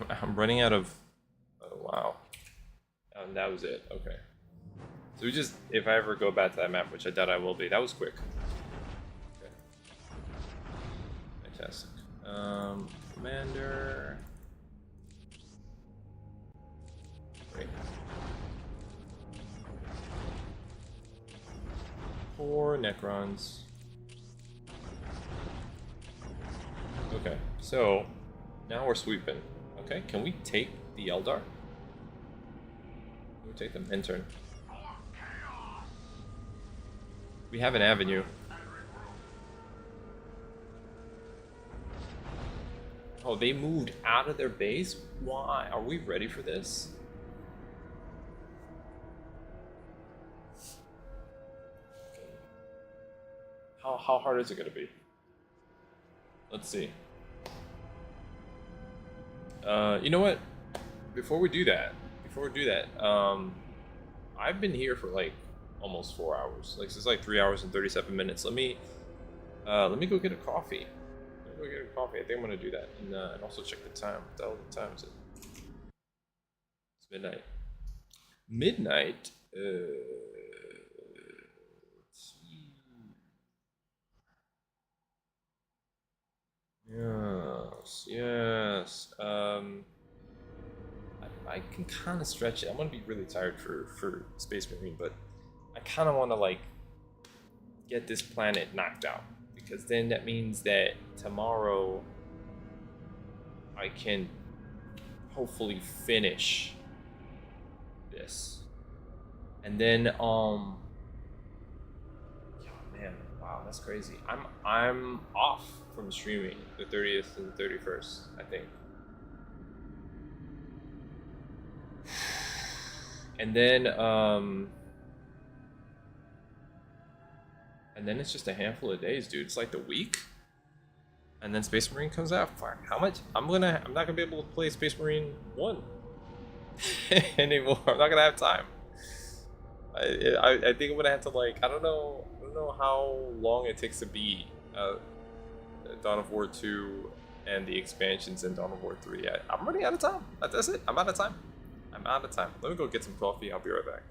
I'm running out of. Oh, wow. That was it. Okay. So we just, if I ever go back to that map, which I doubt I will be, that was quick. Okay. Fantastic. Commander. Great. 4 Necrons. Okay, so now we're sweeping. Okay, can we take the Eldar? Can we take them? Intern. We have an avenue. Oh, they moved out of their base? Why? Are we ready for this? How hard is it going to be? Let's see. You know what? Before we do that, I've been here for like almost 4 hours. Like it's like 3 hours and 37 minutes. Let me go get a coffee. Let me go get a coffee. I think I'm gonna do that, and also check the time. What the hell time is it? It's midnight. Midnight. Let's see. Yes. I can kind of stretch it. I'm gonna be really tired for Space Marine, but I kind of want to like get this planet knocked out because then that means that tomorrow I can hopefully finish this. And then oh man, wow, that's crazy. I'm off from streaming the 30th and the 31st, I think. And then it's just a handful of days, dude. It's like the week. And then Space Marine comes out. Fuck, how much? I'm not gonna be able to play Space Marine 1 anymore. I'm not gonna have time. I think I'm gonna have to, like, I don't know how long it takes to beat Dawn of War 2 and the expansions in Dawn of War 3. I'm running out of time. That's it. I'm out of time. Let me go get some coffee. I'll be right back.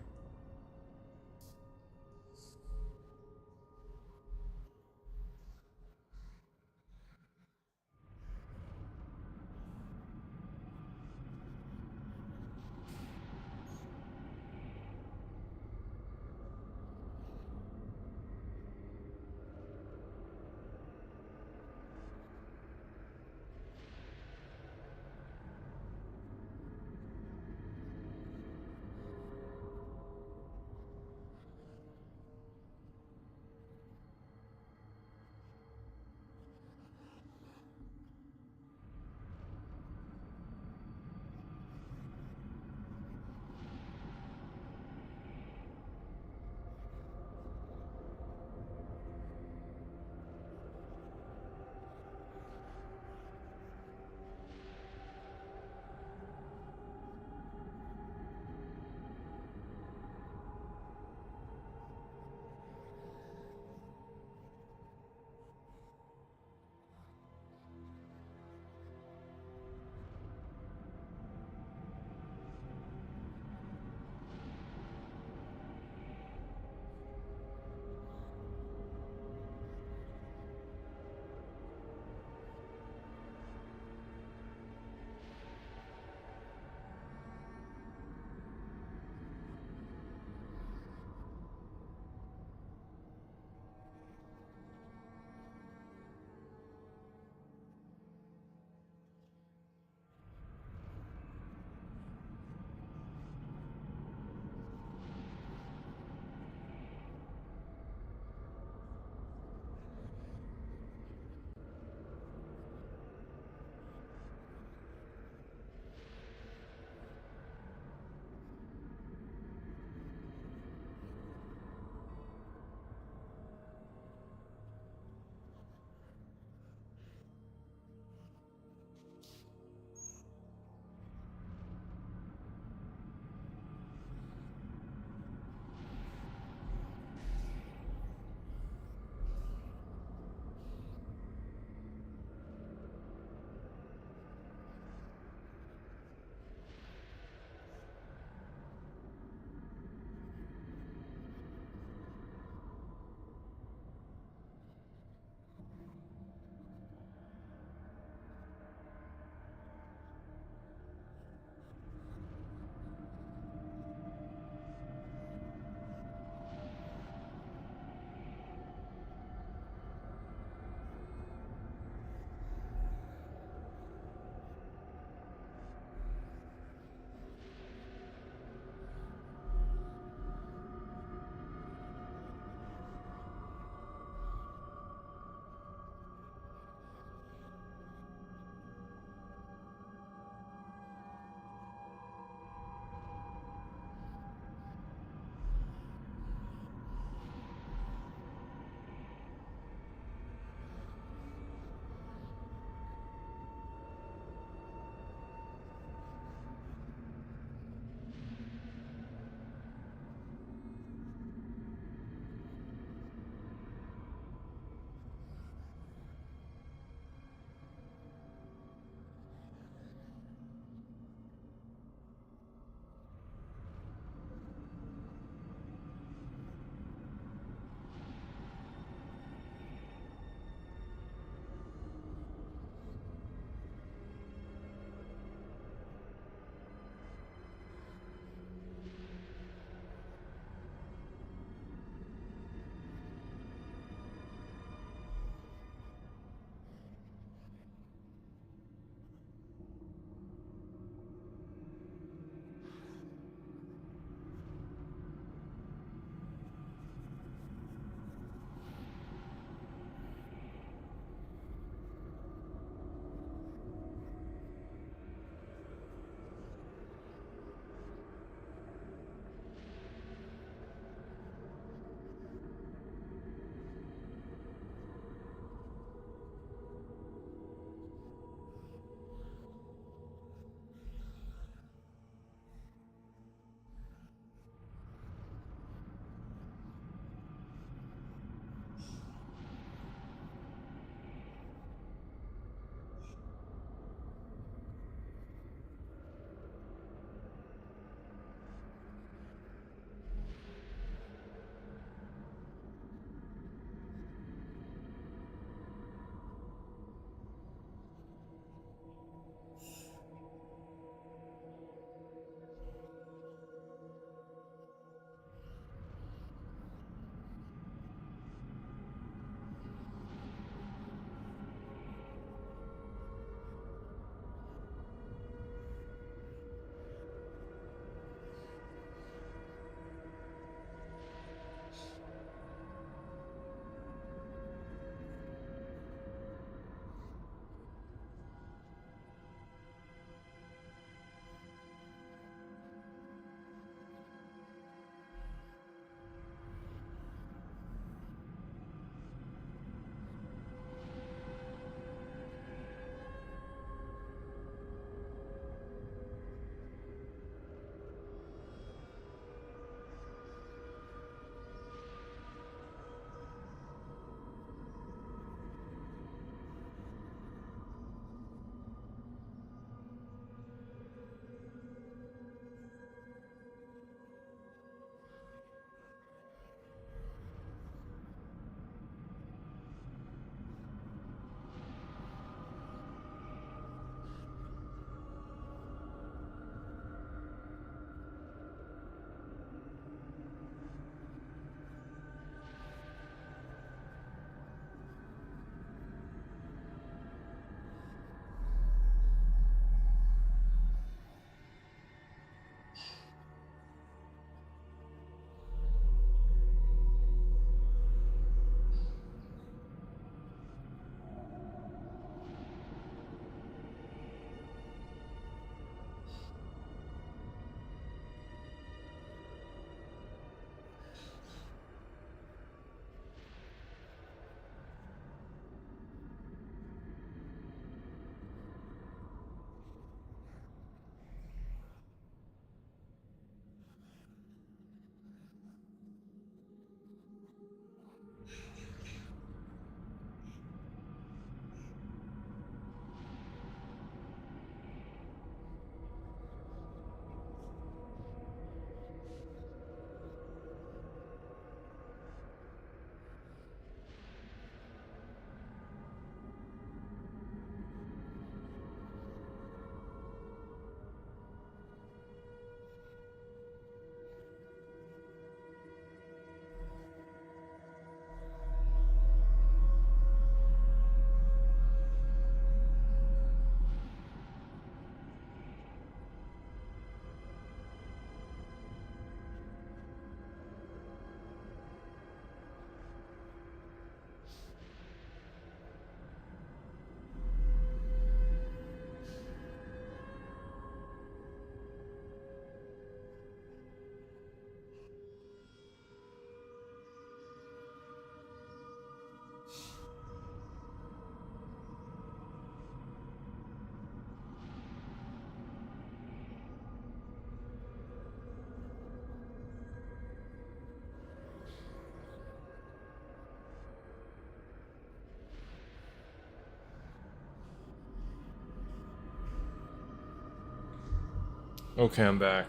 Okay, I'm back.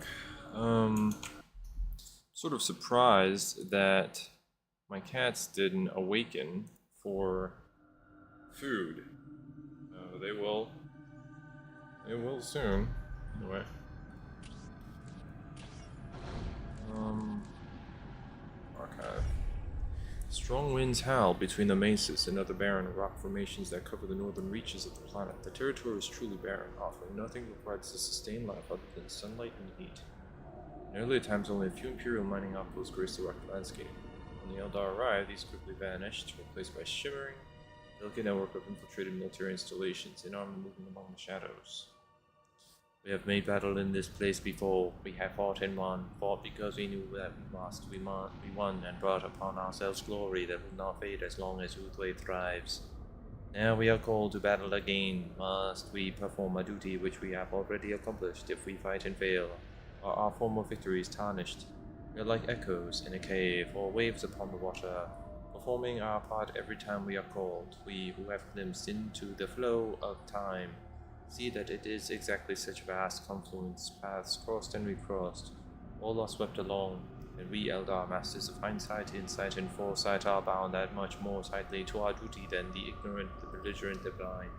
Sort of surprised that my cats didn't awaken for food. They will. They will soon. Anyway. Archive. Strong winds howl between the mesas and other barren rock formations that cover the northern reaches of the planet. The territory is truly barren, offering nothing that provides to sustain life other than sunlight and heat. In earlier times, only a few Imperial mining outposts graced the rocky landscape. When the Eldar arrived, these quickly vanished, replaced by shimmering, delicate network of infiltrated military installations, in army moving among the shadows. We have made battle in this place before. We have fought and won. Fought because we knew that we must. We won and brought upon ourselves glory that will not fade as long as Midway thrives. Now we are called to battle again. Must we perform a duty which we have already accomplished? If we fight and fail, are our former victories tarnished? We are like echoes in a cave or waves upon the water, performing our part every time we are called. We who have glimpsed into the flow of time see that it is exactly such vast confluence, paths crossed and recrossed, all are swept along, and we Eldar, masters of hindsight, insight, and foresight, are bound that much more tightly to our duty than the ignorant, the belligerent, the blind.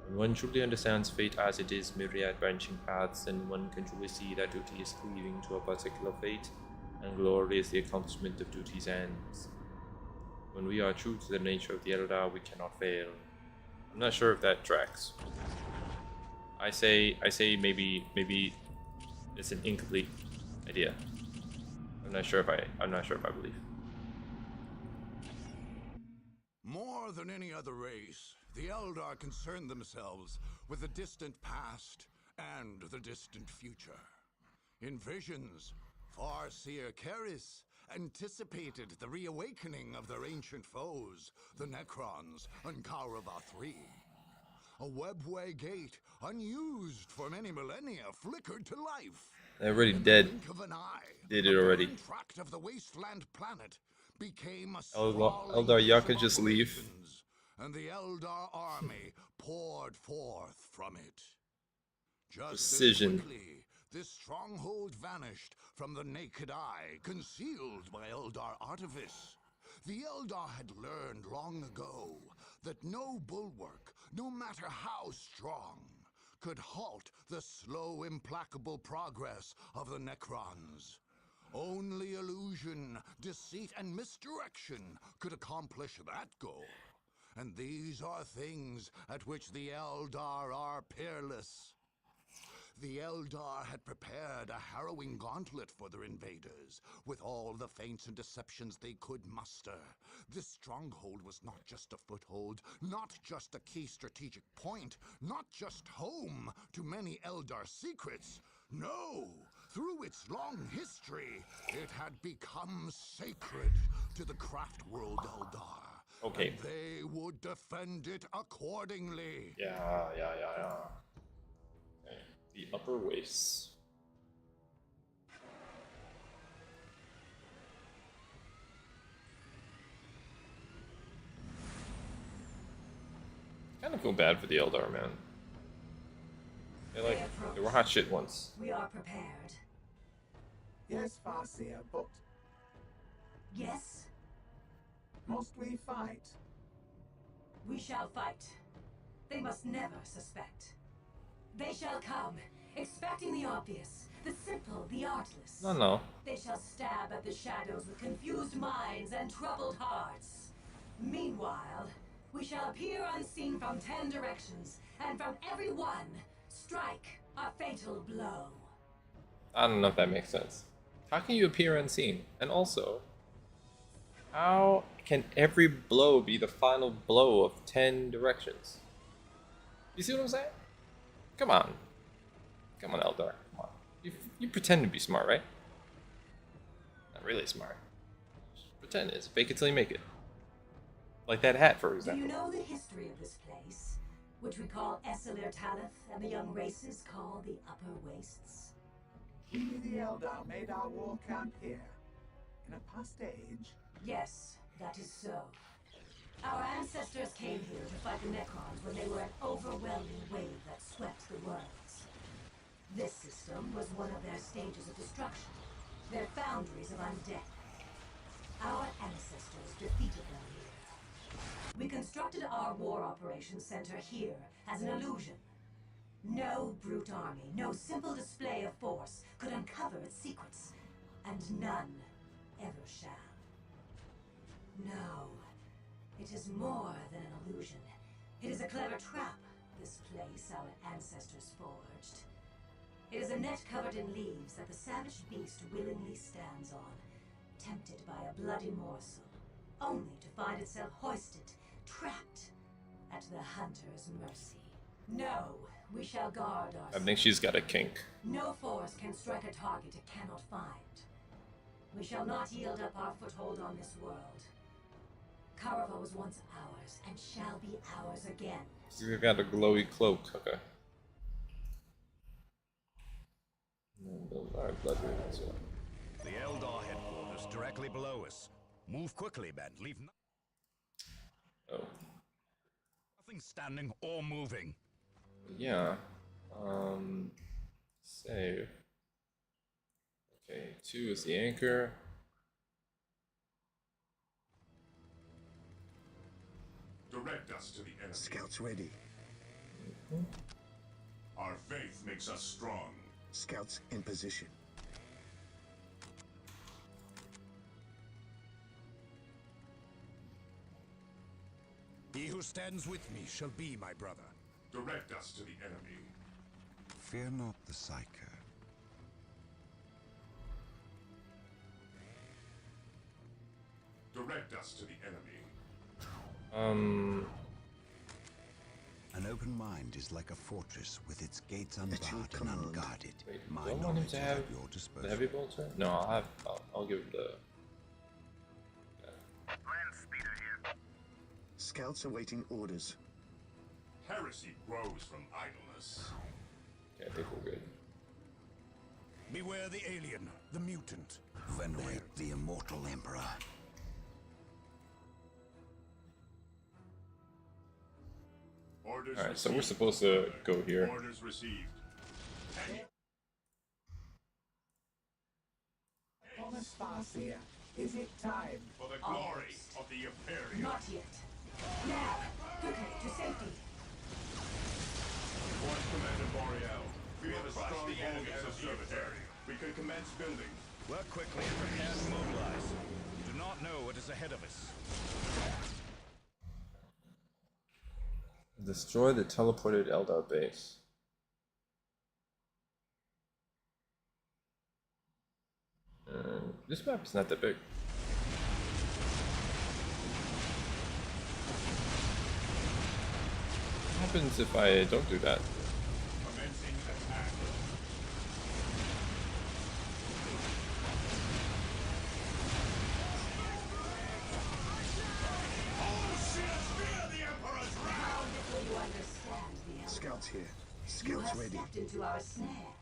When one truly understands fate as it is myriad branching paths, then one can truly see that duty is cleaving to a particular fate, and glory is the accomplishment of duty's ends. When we are true to the nature of the Eldar, we cannot fail. I'm not sure if that tracks. I say maybe it's an incomplete idea. I'm not sure if I believe. More than any other race, the Eldar concern themselves with the distant past and the distant future. In visions, Farseer Keris anticipated the reawakening of their ancient foes, the Necrons and Kaurava III. A webway gate, unused for many millennia, flickered to life. They're already In dead. the blink of an eye, Did it already. The tract of the wasteland planet became a Eldar Yaka just leave. and the Eldar army poured forth from it. Just Precision. as quickly, this stronghold vanished from the naked eye, concealed by Eldar artifice. The Eldar had learned long ago that no bulwark, no matter how strong, could halt the slow, implacable progress of the Necrons. Only illusion, deceit, and misdirection could accomplish that goal. And these are things at which the Eldar are peerless. The Eldar had prepared a harrowing gauntlet for their invaders, with all the feints and deceptions they could muster. This stronghold was not just a foothold, not just a key strategic point, not just home to many Eldar secrets. No! Through its long history, it had become sacred to the craft world Eldar. Okay. And they would defend it accordingly. Yeah. Okay. The upper wastes. Kind of feel bad for the Eldar, man. They were hot shit once. We are prepared. Yes, Farseer, but Yes, must we fight? we shall fight. They must never suspect. They shall come, expecting the obvious, the simple, the artless. No. They shall stab at the shadows with confused minds and troubled hearts. Meanwhile, we shall appear unseen from 10 directions, and from every one, strike a fatal blow. I don't know if that makes sense. How can you appear unseen? And also, how can every blow be the final blow of 10 directions? You see what I'm saying? Come on, Eldar. Come on. You pretend to be smart, right? Not really smart. Just pretend it is. Fake it till you make it. Like that hat, for Do example. you know the history of this place, which we call Esselir Talith and the young races call the Upper Wastes? We, the Eldar, made our war camp here. In a past age. Yes, that is so. Our ancestors came here to fight the Necrons when they were an overwhelming wave that swept the worlds. This system was one of their stages of destruction, their foundries of undeath. Our ancestors defeated them here. We constructed our war operations center here as an illusion. No brute army, no simple display of force could uncover its secrets, and none ever shall. No, it is more than an illusion. It is a clever trap, this place our ancestors forged. It is a net covered in leaves that the savage beast willingly stands on, tempted by a bloody morsel, only to find itself hoisted, trapped, at the hunter's mercy. No, we shall guard ourselves. I think she's got a kink. No force can strike a target it cannot find. We shall not yield up our foothold on this world. Karava was once ours, and shall be ours again. She's got a glowy cloak, okay. Alright, blood runes, yeah. The Eldar headquarters directly below us. Move quickly, Ben. Leave nothing standing or moving. Yeah. Save. Okay, 2 is the anchor. Direct us to the enemy. Scouts ready. Our faith makes us strong. Scouts in position. He who stands with me shall be my brother. Direct us to the enemy. Fear not the Psyker. Direct us to the enemy. An open mind is like a fortress with its gates unbarred and command. unguarded. Wait, My do I want him knowledge to is have at your the disposal. heavy bolter? No, I'll give him the... Land speeder here. Scouts awaiting orders. Heresy grows from idleness. Okay, I think we're good. Beware the alien, the mutant. Venerate the immortal Emperor. Orders Alright, so received. we're supposed to go here. Orders received. Anastasia, is it time? For the glory of the Imperium. Not yet. Now, quickly, to safety. Report Commander Boreal. We have a strong hold as observatory. We can commence building. Work quickly and prepare to mobilize. You do not know what is ahead of us. Destroy the teleported Eldar base. This map is not that big. What happens if I don't do that? Commencing attack. How little you understand the Elder. Scouts here. You Scouts have ready. stepped into our snare.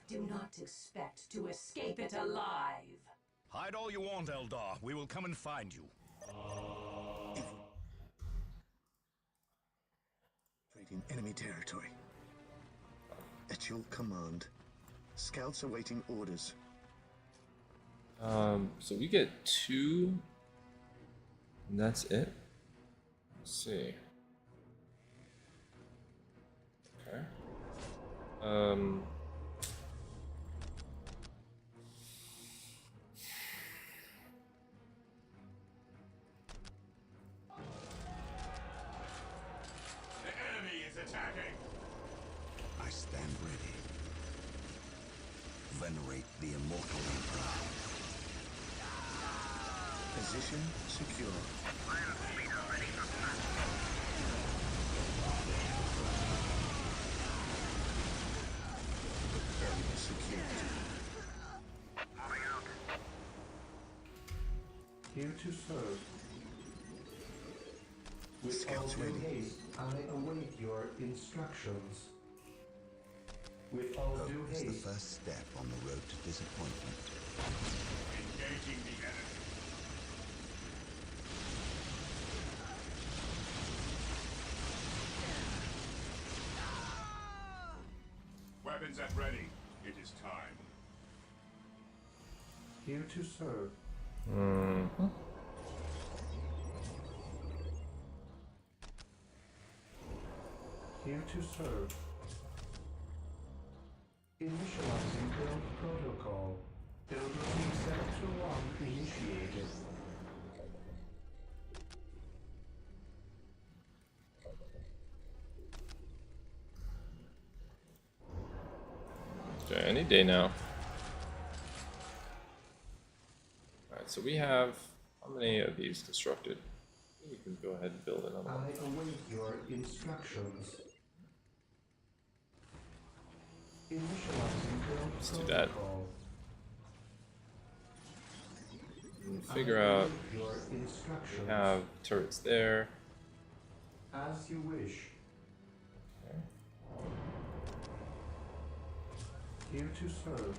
Do not expect to escape it alive. Hide all you want, Eldar. We will come and find you. Infiltrating enemy territory. At your command. Scouts awaiting orders. So we get 2, and that's it. Let's see. Okay. The enemy is attacking. I stand ready. Venerate the immortal Emperor. Position secure. Land speeder ready for flight. Area secured. Moving out. Here to serve. With all Scouts due ready. haste, I await your instructions. With all Hope due is the haste, first step on the road to disappointment. Engaging the enemy. Weapons at ready. It is time. Here to serve. Mm-hmm. Here to serve. Initializing build protocol. Build routine 721 initiated. Okay, any day now. Alright, so we have how many of these constructed? We can go ahead and build another one. I await your instructions. Initializing build Let's do that. protocol. And figure out Your instructions. we have turrets there. As you wish. Okay. Here to serve.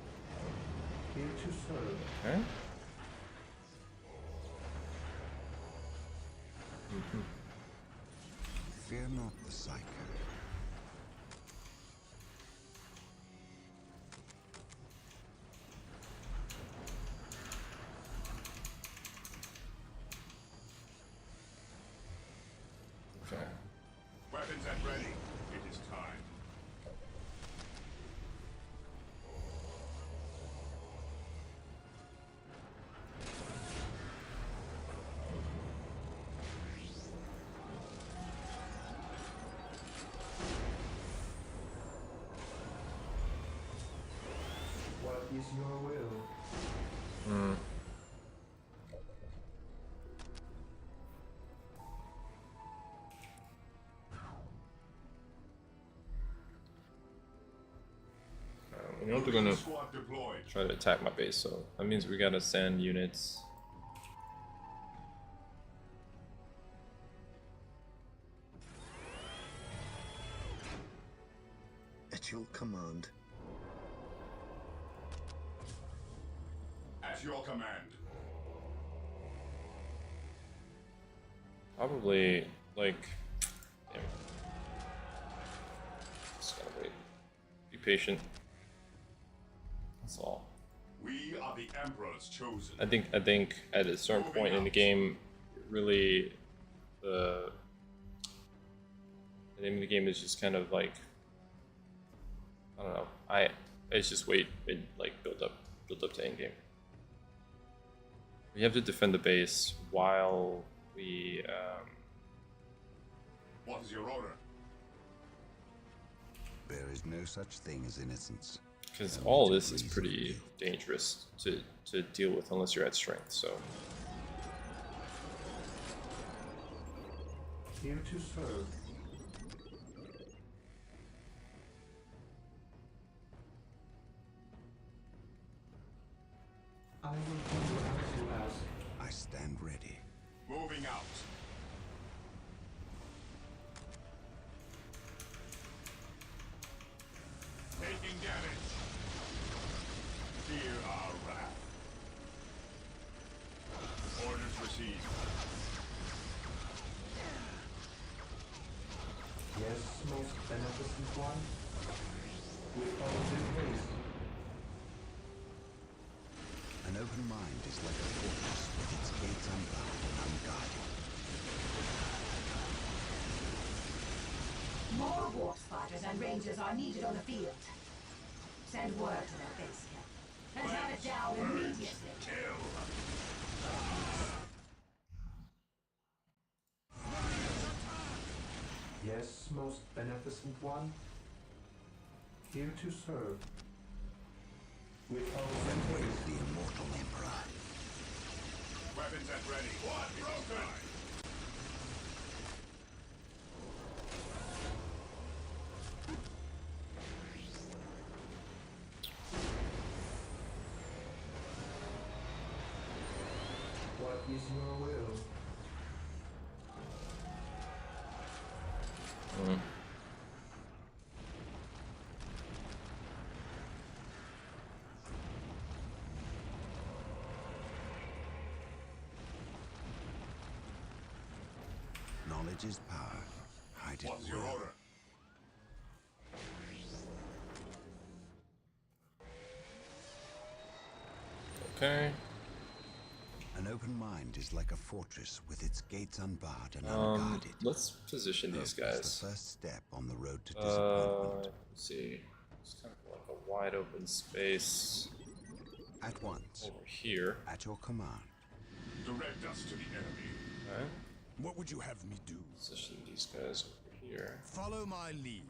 Here to serve. Okay. Fear not the psycho. Okay. Weapons at ready. It is time. What is your will? Hmm. We know they're gonna Squad deployed. try to attack my base, so that means we gotta send units. At your command. At your command. Probably like, damn. Just gotta wait. Be patient. That's all. We are the Emperor's chosen. I think at a certain point in the game, really, the name of the game is just kind of like, I don't know. It's just wait and like build up to end game. We have to defend the base while we. What is your order? There is no such thing as innocence. Because all this is pretty dangerous to deal with unless you're at strength. So. Here to serve. I will do as you ask. I stand ready. Moving out. Taking damage. Fear our wrath. Orders received. Yes, most beneficent one. With all due haste. An open mind is like a fortress with its gates unbound and unguarded. More warp fighters and rangers are needed on the field. Send word to their base camp and have it down immediately. Yes, most beneficent one. Here to serve. With all due haste. The immortal emperor. Weapons at ready. What? Broken! What is your will? Knowledge is power. Hide it What's your well. order? Okay. An open mind is like a fortress with its gates unbarred and unguarded. Let's position these Hope is guys. the first step on the road to disappointment. Let's see. It's kind of like a wide open space At once, over here. at your command. Direct us to the enemy. Okay. What would you have me do? Position these guys over here. Follow my lead.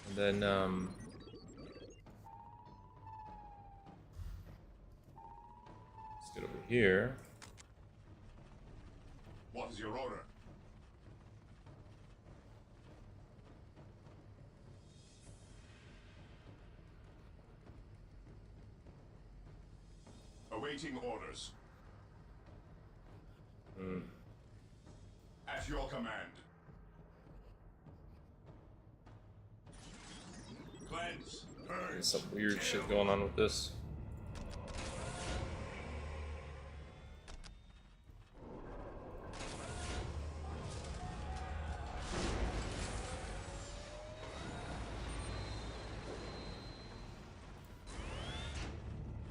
And then, let's get over here. What is your order? Awaiting orders. At your command. Cleanse. Purge. There's some weird shit going on with this.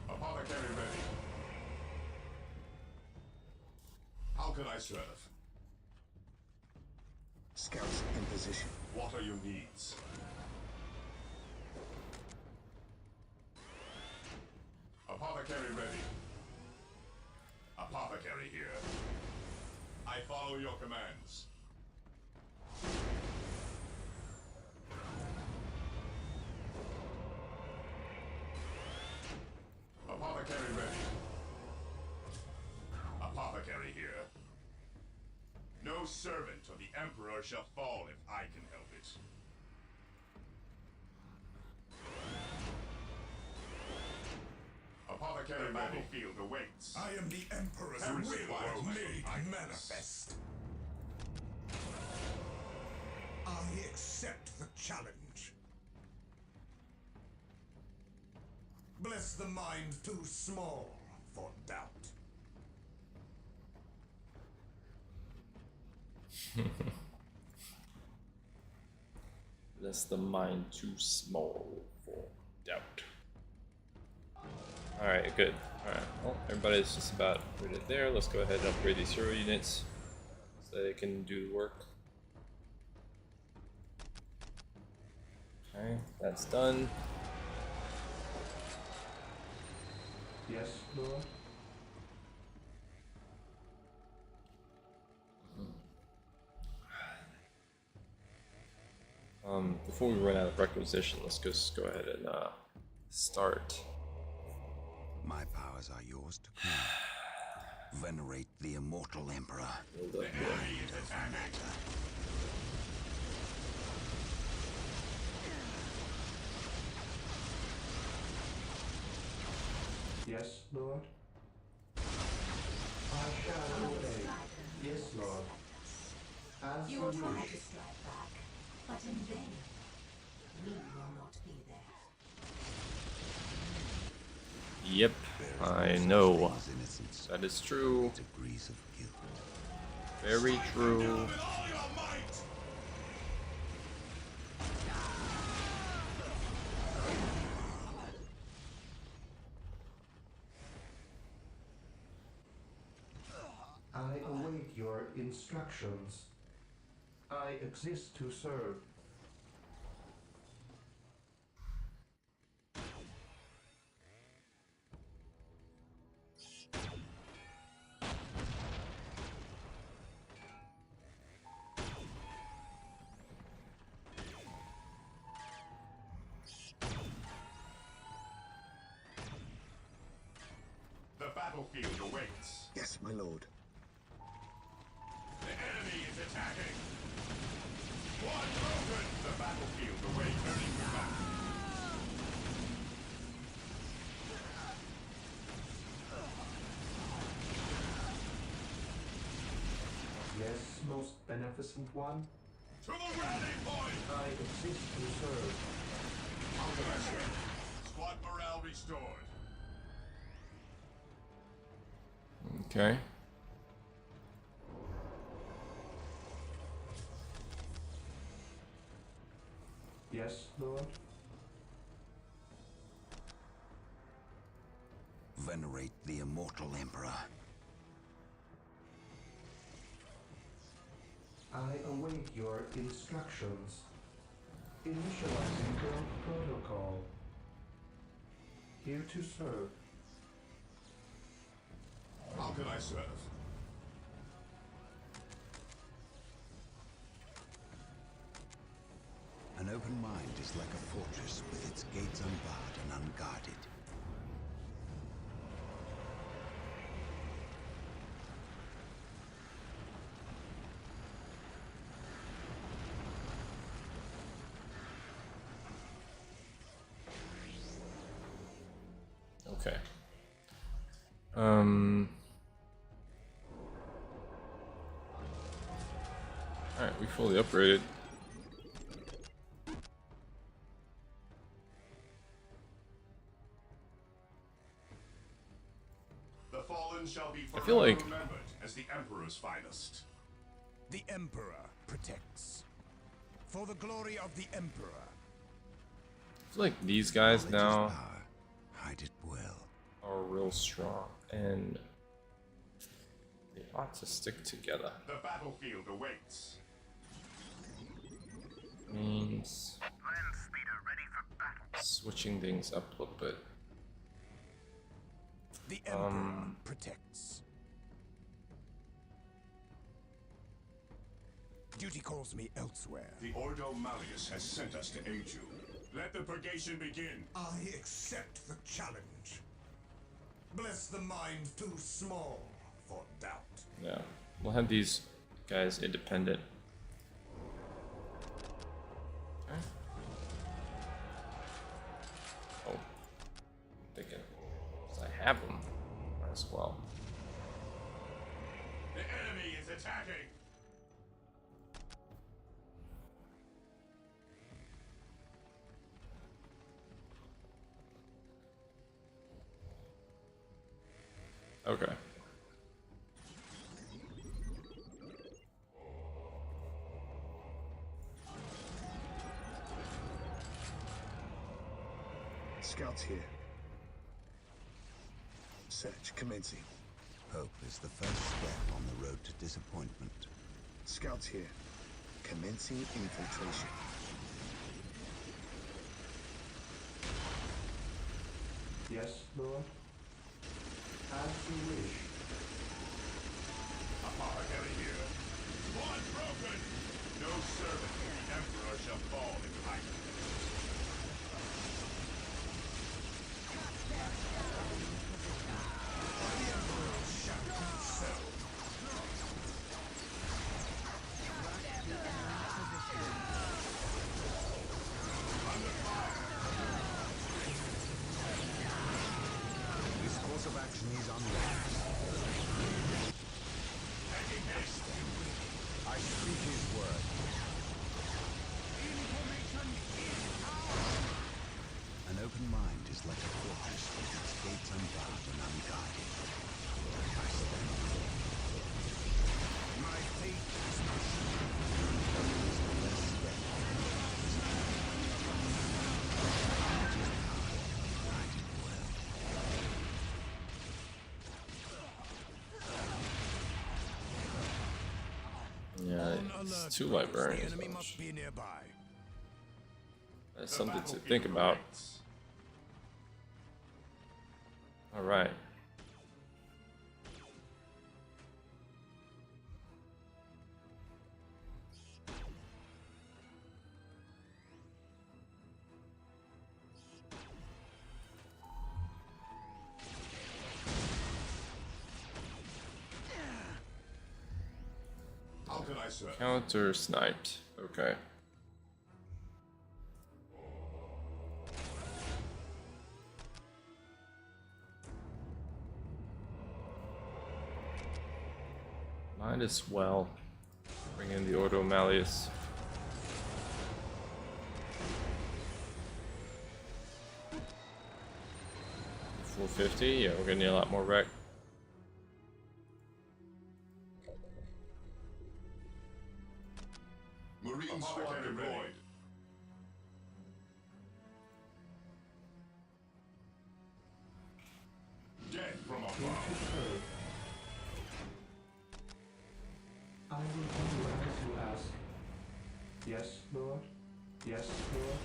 Apothecary ready. How can I serve? Scouts in position. What are your needs? Apothecary ready. Apothecary here. I follow your commands. Apothecary ready. Apothecary here. No servant of the Emperor shall fall if I can help it. Apothecary battlefield awaits. I am the Emperor's Heresy will lies made behind us. manifest. I accept the challenge. Bless the mind too small for doubt. That's the mind too small for doubt. Alright, good. Alright, well, everybody's just about ready there. Let's go ahead and upgrade these hero units so they can do the work. Okay, that's done. Yes, Lord? Before we run out of requisition, let's just go ahead and start. My powers are yours to command. Venerate the immortal Emperor. The enemy is attacking. Yes, Lord? I shall obey. Yes, Lord. As You you will try wish. to strike back, but in vain. We will not be there. Yep, I know. That is true. Degrees of guilt. Very true. With all your might! I await your instructions. I exist to serve. The battlefield awaits. Yes, my lord. The enemy is attacking. One broken. The battlefield away turning to back. Yes, most beneficent one. To the rally point! I exist to serve. How can I serve? Squad morale restored. Okay. Yes, Lord? Venerate the immortal Emperor. I await your instructions. Initializing build protocol. Here to serve. How can I serve? An open mind is like a fortress with its gates unbarred and unguarded. Okay. Alright, we fully upgraded. The fallen shall be I feel like remembered as the Emperor's finest. The Emperor protects. For the glory of the Emperor. I feel like these guys Knowledge is now power. Hide it well. are real strong and they ought to stick together. The battlefield awaits. Means Land speeder ready for battle. switching things up a little bit. The Emperor protects. Duty calls me elsewhere. The Ordo Malleus has sent us to aid you. Let the purgation begin. I accept the challenge. Bless the mind too small for doubt. Yeah, we'll have these guys independent. Okay. Oh, I'm thinking, since I have them, might as well. The enemy is attacking. Okay. Scouts here. Search commencing. Hope is the first step on the road to disappointment. Scouts here. Commencing infiltration. Yes, Lord? As you wish. Apologetic here. One broken. No servant of the Emperor shall fall in hiding. This course of action is unwise. I speak his word. An open mind is like a fortress with its gates unbarred and unguarded. I stand alone. My fate is my Is the first step on the road to disappointment. Knowledge is power. Hide it well. Yeah, it's two librarians. The enemy must be nearby. That's something to think about. Alright. How can I serve? Counter sniped. Okay. Might as well bring in the Ordo Malleus. $450. Yeah, we're gonna need a lot more wreck. Marine Squadron void. Here to serve. I will do as you ask. Yes, Lord. Yes, Lord.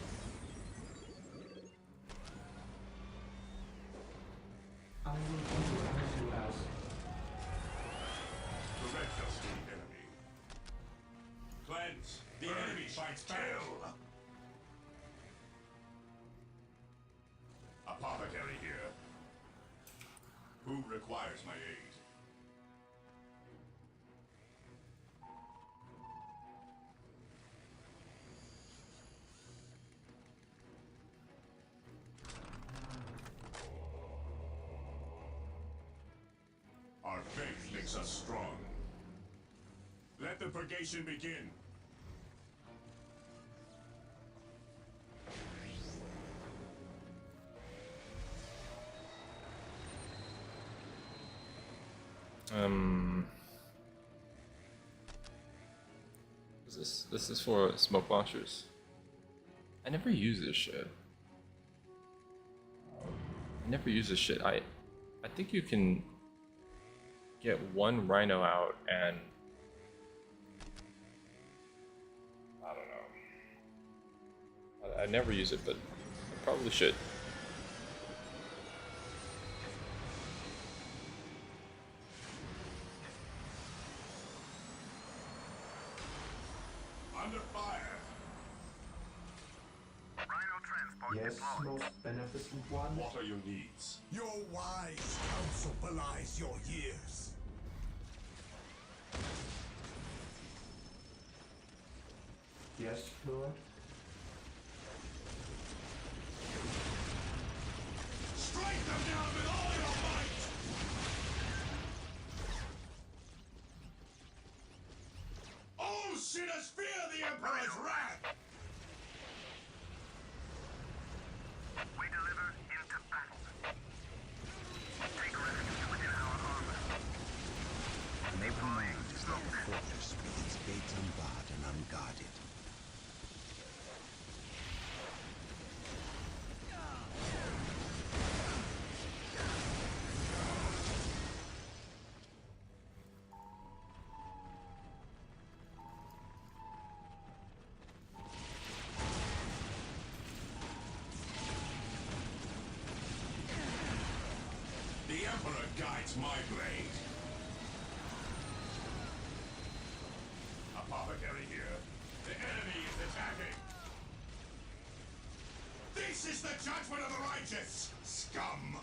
I will do as you ask. Direct us to the enemy. Cleanse. The enemy fights back. Apothecary here. Who requires my aid? Our faith makes us strong. Let the purgation begin. This is for smoke launchers. I never use this shit. I think you can get one rhino out and I don't know. I never use it, but I probably should. Under fire. Rhino transport Yes, deployed. most beneficent one. What are your needs? Your wise counsel belies your years. Yes, Lord. Strike them down with all your might! All sinners fear the Emperor's wrath! We deliver into battle. Take refuge within our armor. An open mind is like a fortress with its gates unbarred and unguarded. The Emperor guides my blade. Apothecary here. The enemy is attacking. This is the judgment of the righteous, scum!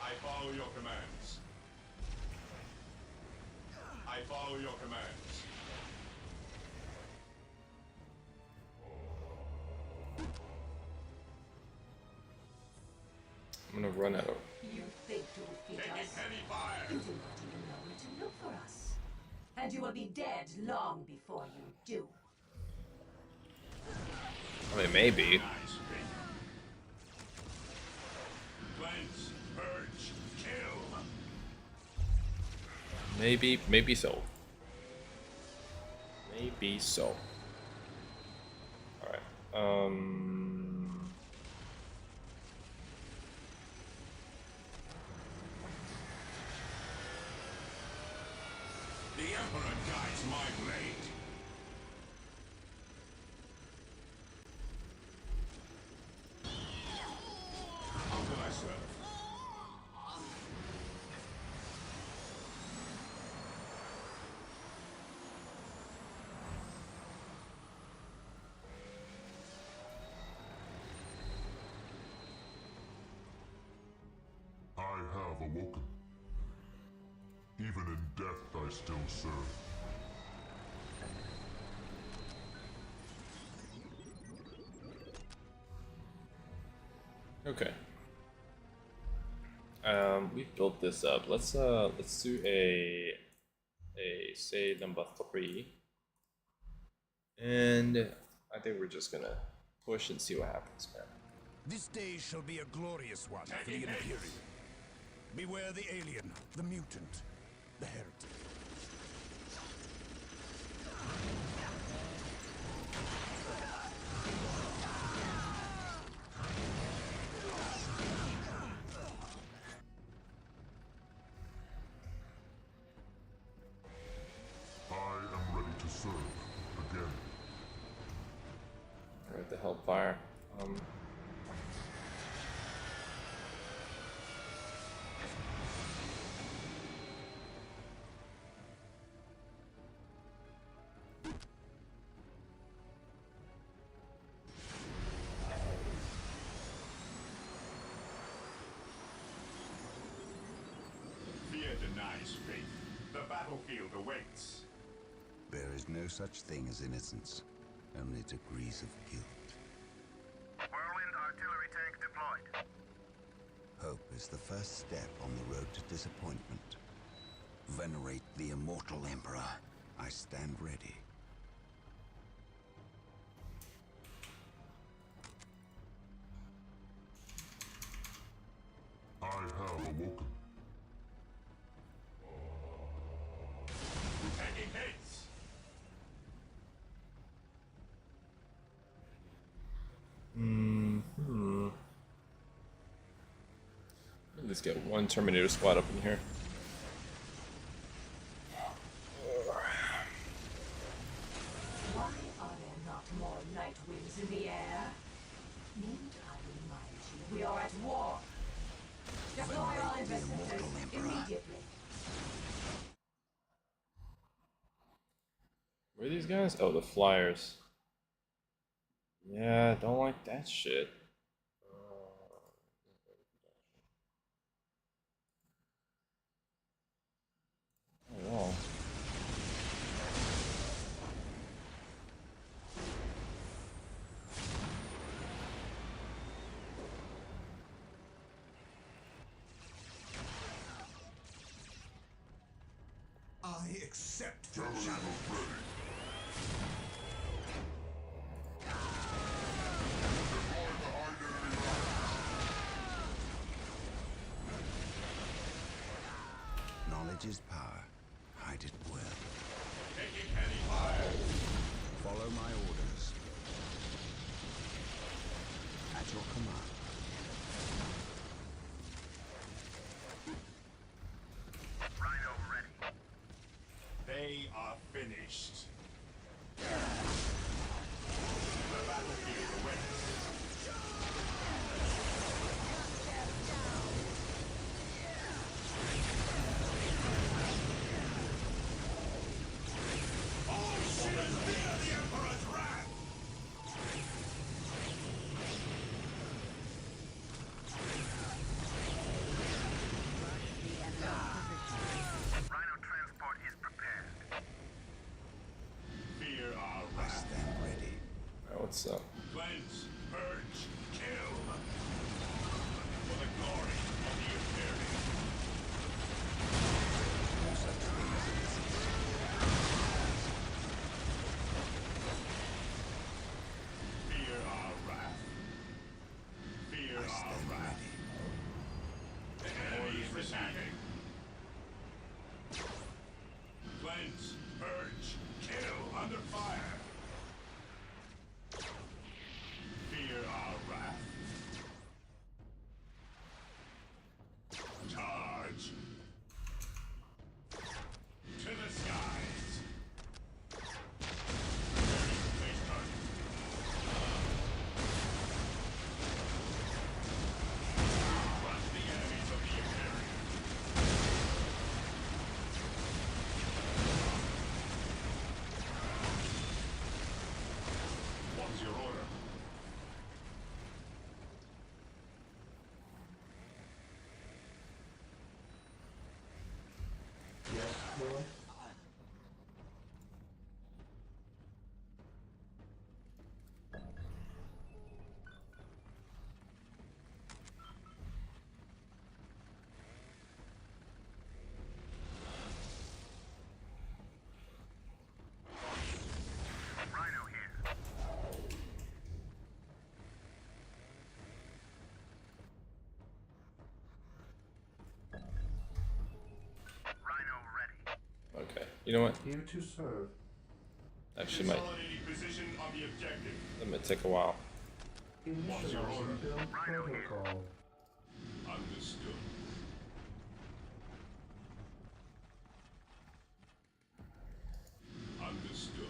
I follow your commands. I follow your commands. I'm gonna run out. You think to defeat Taking us? heavy fire. You do not even know where to look for us. And you will be dead long before you do. I mean, maybe. Cleanse, purge, kill. Maybe so. Maybe so. Alright. The Emperor guides my blade. How can I serve? I have awoken. Even in death I still serve. Okay. We built this up. Let's do a say number 3. And I think we're just gonna push and see what happens, man. This day shall be a glorious one for the Imperium. Beware the alien, the mutant, the heretic. with the Hellfire. Fear denies faith. The battlefield awaits. There is no such thing as innocence, only degrees of guilt. Whirlwind artillery tank deployed. Hope is the first step on the road to disappointment. Venerate the immortal Emperor. I stand ready. I have awoken. Taking hits. Let's get one Terminator squad up in here. Why are there not more night winds in the air? Need I remind you, we are at war. Deploy all investigators immediately. Where are these guys? Oh, the Flyers. Yeah, don't like that shit. Oh, wow. I accept your challenge. Knowledge is power. Hide it well. Taking heavy fire. Follow my orders. At your command. Rhino ready. They are finished. The battlefield awaits. All ships fear the Emperor's wrath! Rhino transport is prepared. Fear our I wrath. stand ready. Alright, what's up? Cleanse, purge, kill. For the glory of the Imperium. No such thing as innocence. Fear our wrath. Fear I our stand wrath. ready. The enemy is receiving. Cleanse, purge, kill under fire. Fear our wrath. Charge. To the skies. Ready to face target. Crush the enemies of the Imperium. What's your order? Yes, Lord? Rhino here. Rhino ready. Okay, you know what? Here to serve. Actually, might Consolidating position on the objective. that might take a while. Initializing build protocol. Understood. Understood.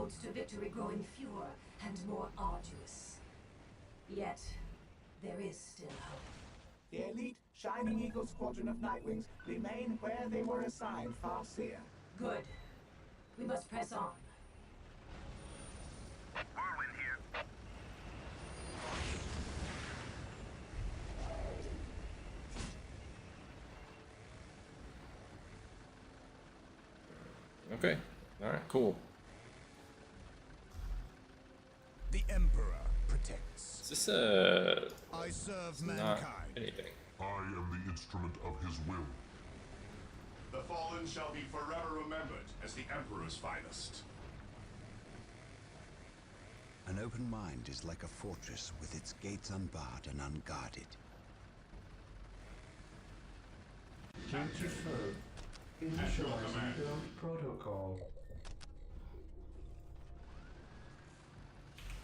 roads to victory growing fewer and more arduous. Yet, there is still hope. The elite Shining Eagle squadron of Nightwings remain where they were assigned, Farseer. Good. We must press on. Whirlwind here. Okay. Alright, cool. The Emperor protects. Is this a... I serve It's not mankind. anything. I am the instrument of his will. The fallen shall be forever remembered as the Emperor's finest. An open mind is like a fortress with its gates unbarred and unguarded. Duty served. Initializing build protocol.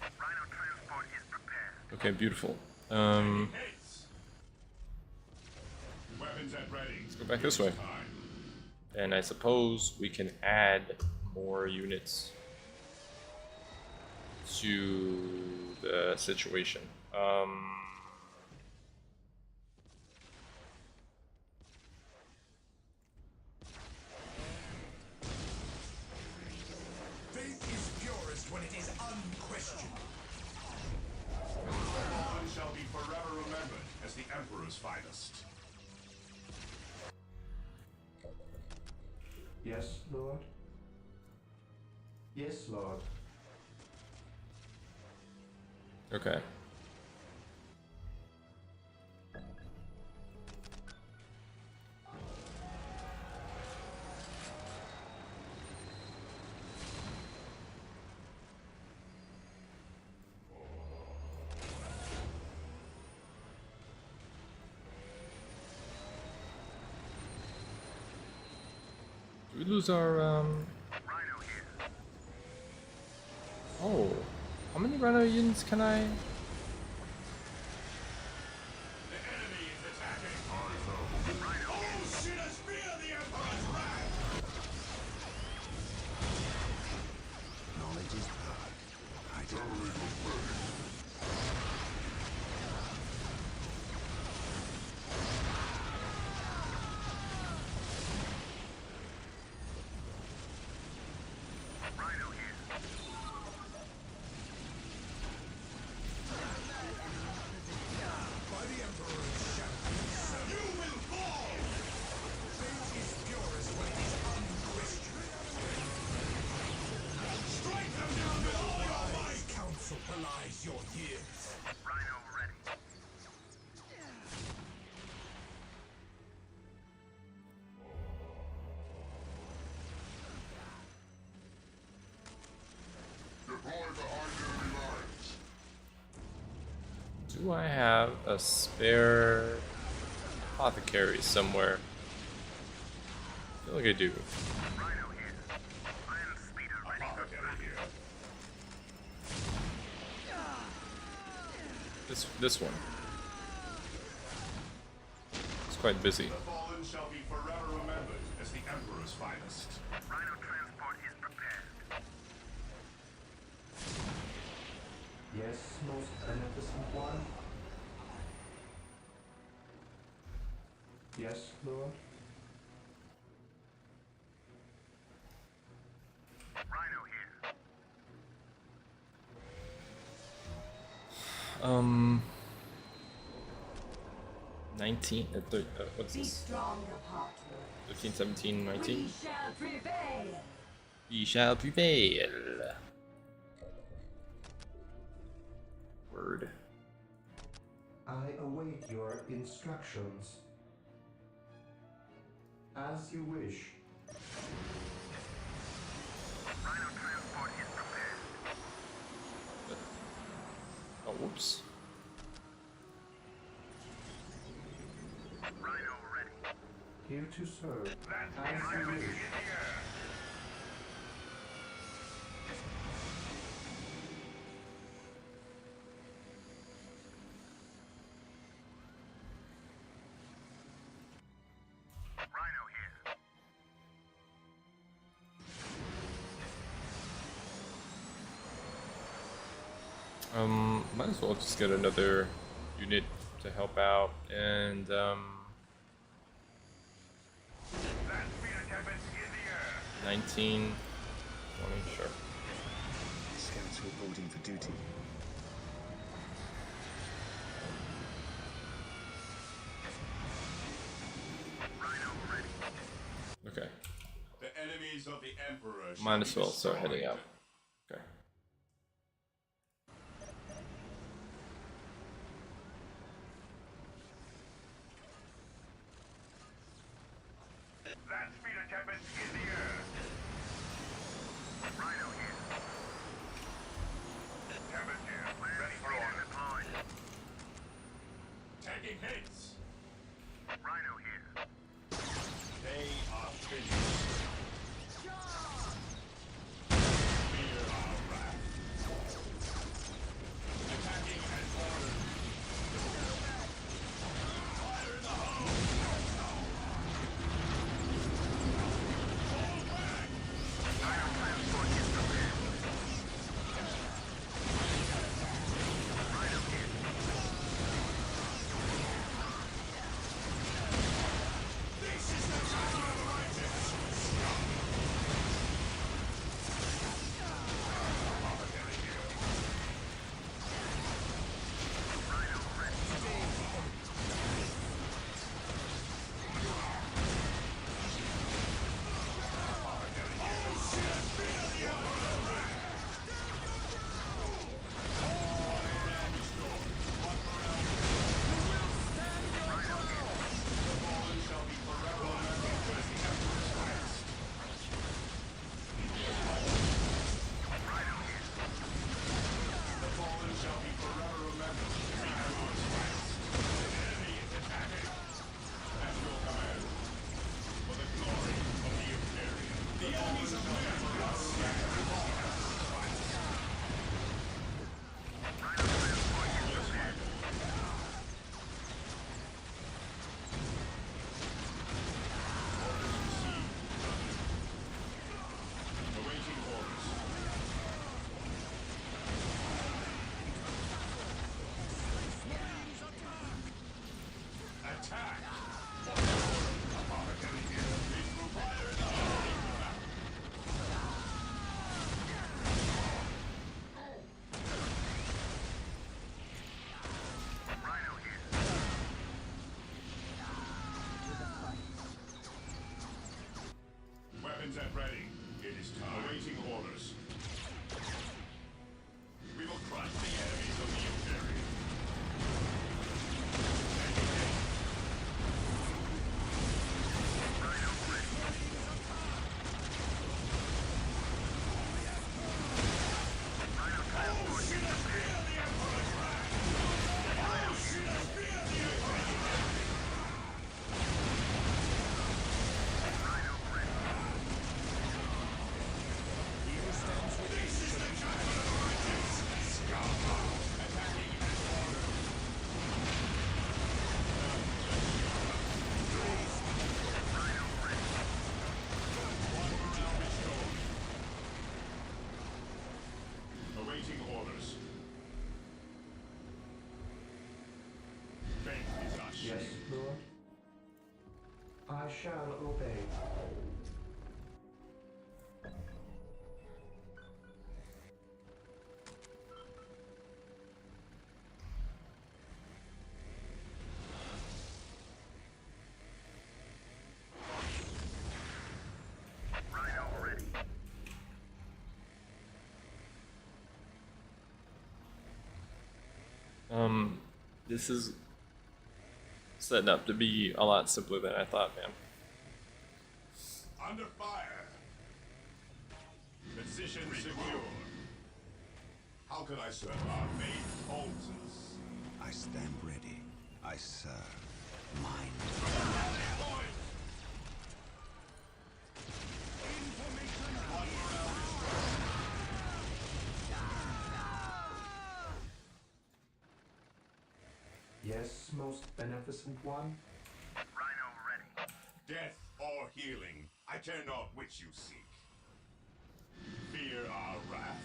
Rhino transport is prepared. Okay, beautiful. Hates. Weapons at ready. Let's go back this way. And I suppose we can add more units to the situation. Faith is purest when it is unquestioned. The fallen shall be forever remembered as the Emperor's finest. Yes, Lord. Yes, Lord. Okay. Do we lose our Rhino here. Oh, how many Rhino units can I? The enemy is attacking. Oh, shit, a spear the Emperor's wrath! Knowledge is power. I don't Rhino here. By the Emperor's shadow, you will fall! Faith is purest when it is unquestioned. Strike them down with all your might! My counsel belies your years. Rhino ready. Deploy behind enemy lines. Do I have a spare apothecary somewhere? I feel like I do. Rhino here. Iron speeder ready. Apothecary here. This one. It's quite busy. The fallen shall be forever remembered as the Emperor's finest. Rhino transport is prepared. Yes, most beneficent one. Yes, Lord. Rhino here. 19, what's Be this? strong of heart, Lord. 13, 17, 19. We shall prevail. We shall prevail. Word. I await your instructions. As you wish. Rhino transport is prepared. Oh, whoops. Rhino ready. Here to serve. As you Rhino in wish. the air. Rhino here. Might as well just get another unit to help out, and 19, 20, sure. Scouts reporting for duty. Okay. The enemies of the Emperor Might as well start heading out. Okay. Land speeder cabins in the air. Rhino here. Cabins here. Ready for order. Deployed. taking hits. Rhino here. They are finished. Fear our wrath. Attacking and order. Fire in the hole. Fall back. Rhino transport is prepared. Rhino here. This is the time of the righteous. Rhino ready. The fallen shall be forever remembered. The Emperor's fights. The enemy is attacking. At your command. For the glory of the Imperium. The enemies of man will not stand. Rhino transport is prepared. Awaiting orders. Attack! Rhino here. Weapons at ready. It is time. Awaiting orders. We will crush the enemies of the Imperium. Rhino ready. Rhino transport is prepared. Rhino ready. Rhino ready. Awaiting orders. Fate is our Yes, shame. Lord. I shall obey. Rhino ready. This is setting up to be a lot simpler than I thought, man. Under fire. Position secure. How can I serve? Our faith holds us. I stand ready. I serve. Mind. Yes, most beneficent one. Rhino ready. Death or healing, I care not which you seek. Fear our wrath.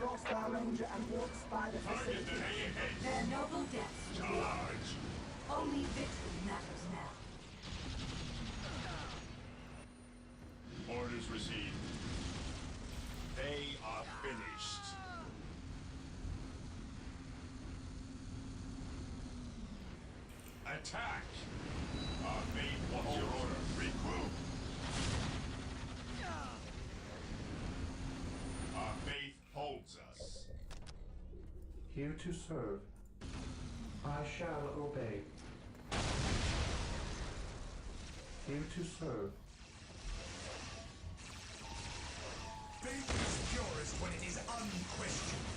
lost our ranger and walks by the facility. Their noble deaths will be honored. Only victory matters now. Orders received. They are finished. Attack! Our main, what's your order? Regroup! Our faith holds us. Here to serve. I shall obey. Here to serve. Faith is purest when it is unquestioned.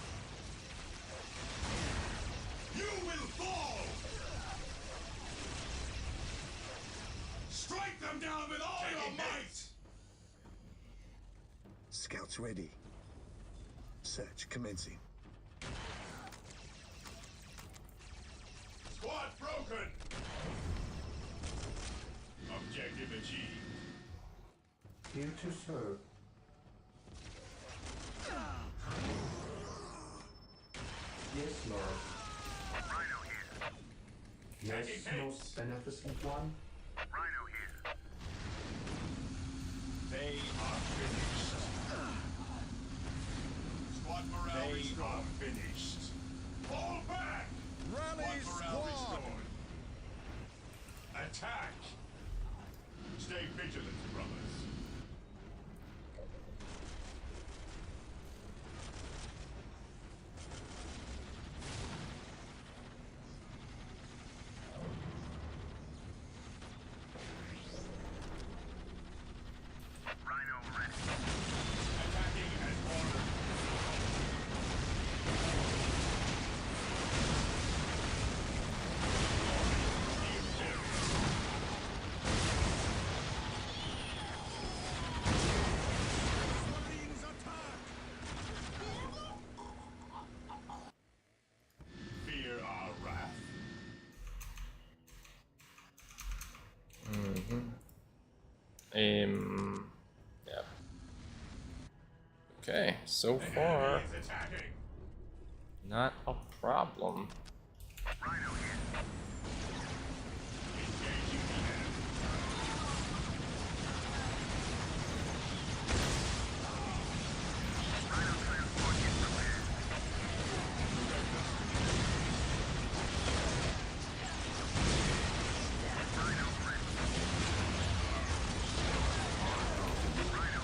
You will fall! Strike them down with all your might! Scouts ready. Search commencing. Squad broken! Objective achieved. Here to serve. Yes, Lord. Rhino here. Yes, most beneficent one. Rhino here. They are finished. Squad morale restored. They are finished. Fall back! Rally Squad morale squad! restored. Attack! Stay vigilant, brothers. Rhino ready. Attacking as ordered. Marines attack! Fear our wrath. Yeah. Okay, so far, Is attacking. not a problem. Rhino here. Engaging the enemy. Rhino transport is prepared. Rhino ready. Rhino here.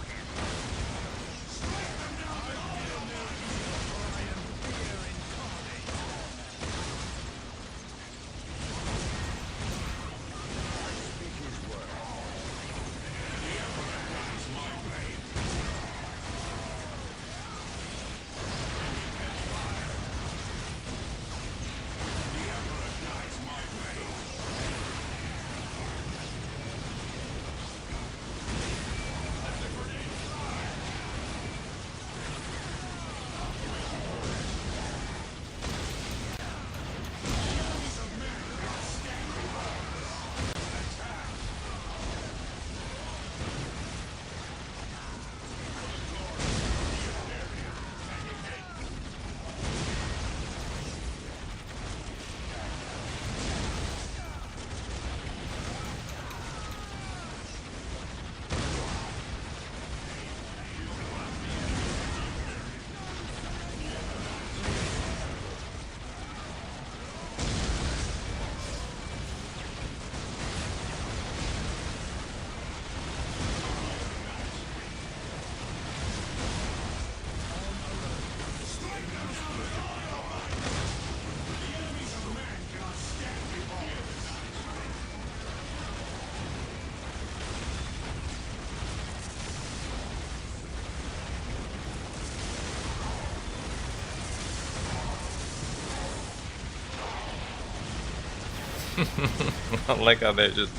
I like how they're just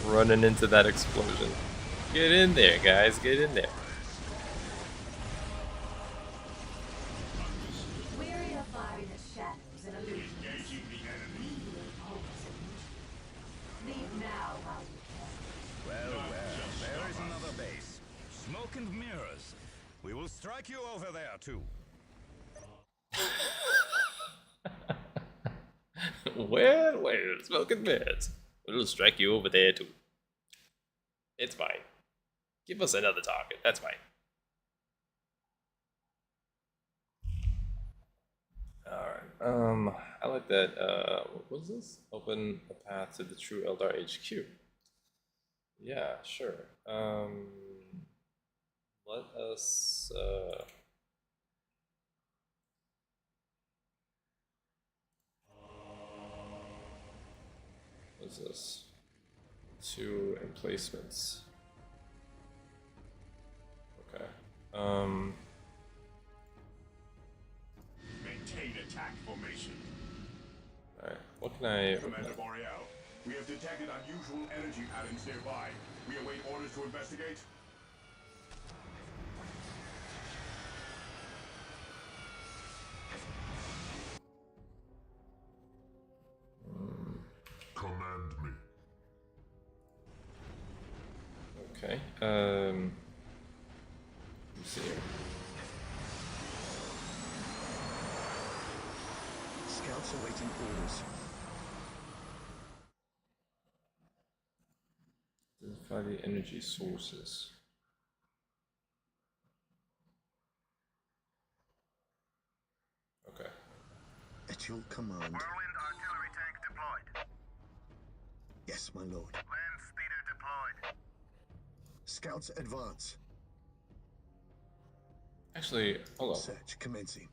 running into that explosion. Get in there, guys, get in there. Weary of fighting the shadows and illusions. Engaging the enemy. We will always elude. Leave now while you can. Well, there is another base. Smoke and mirrors. We will strike you over there, too. Well, smoking mirrors. We'll strike you over there too. It's fine. Give us another target. That's fine. Alright. I like that. What was this? Open a path to the true Eldar HQ. Yeah, sure. Let us. What's this? 2 emplacements. Okay. Maintain attack formation. Alright. What can I? Commander Boreal, we have detected unusual energy patterns nearby. We await orders to investigate. Command me. Okay. Let's see here. Scouts awaiting orders. Identify the energy sources. Okay. At your command. Whirlwind artillery tank deployed. Yes, my lord. Land speeder deployed. Scouts advance. Actually, hold on. Search commencing.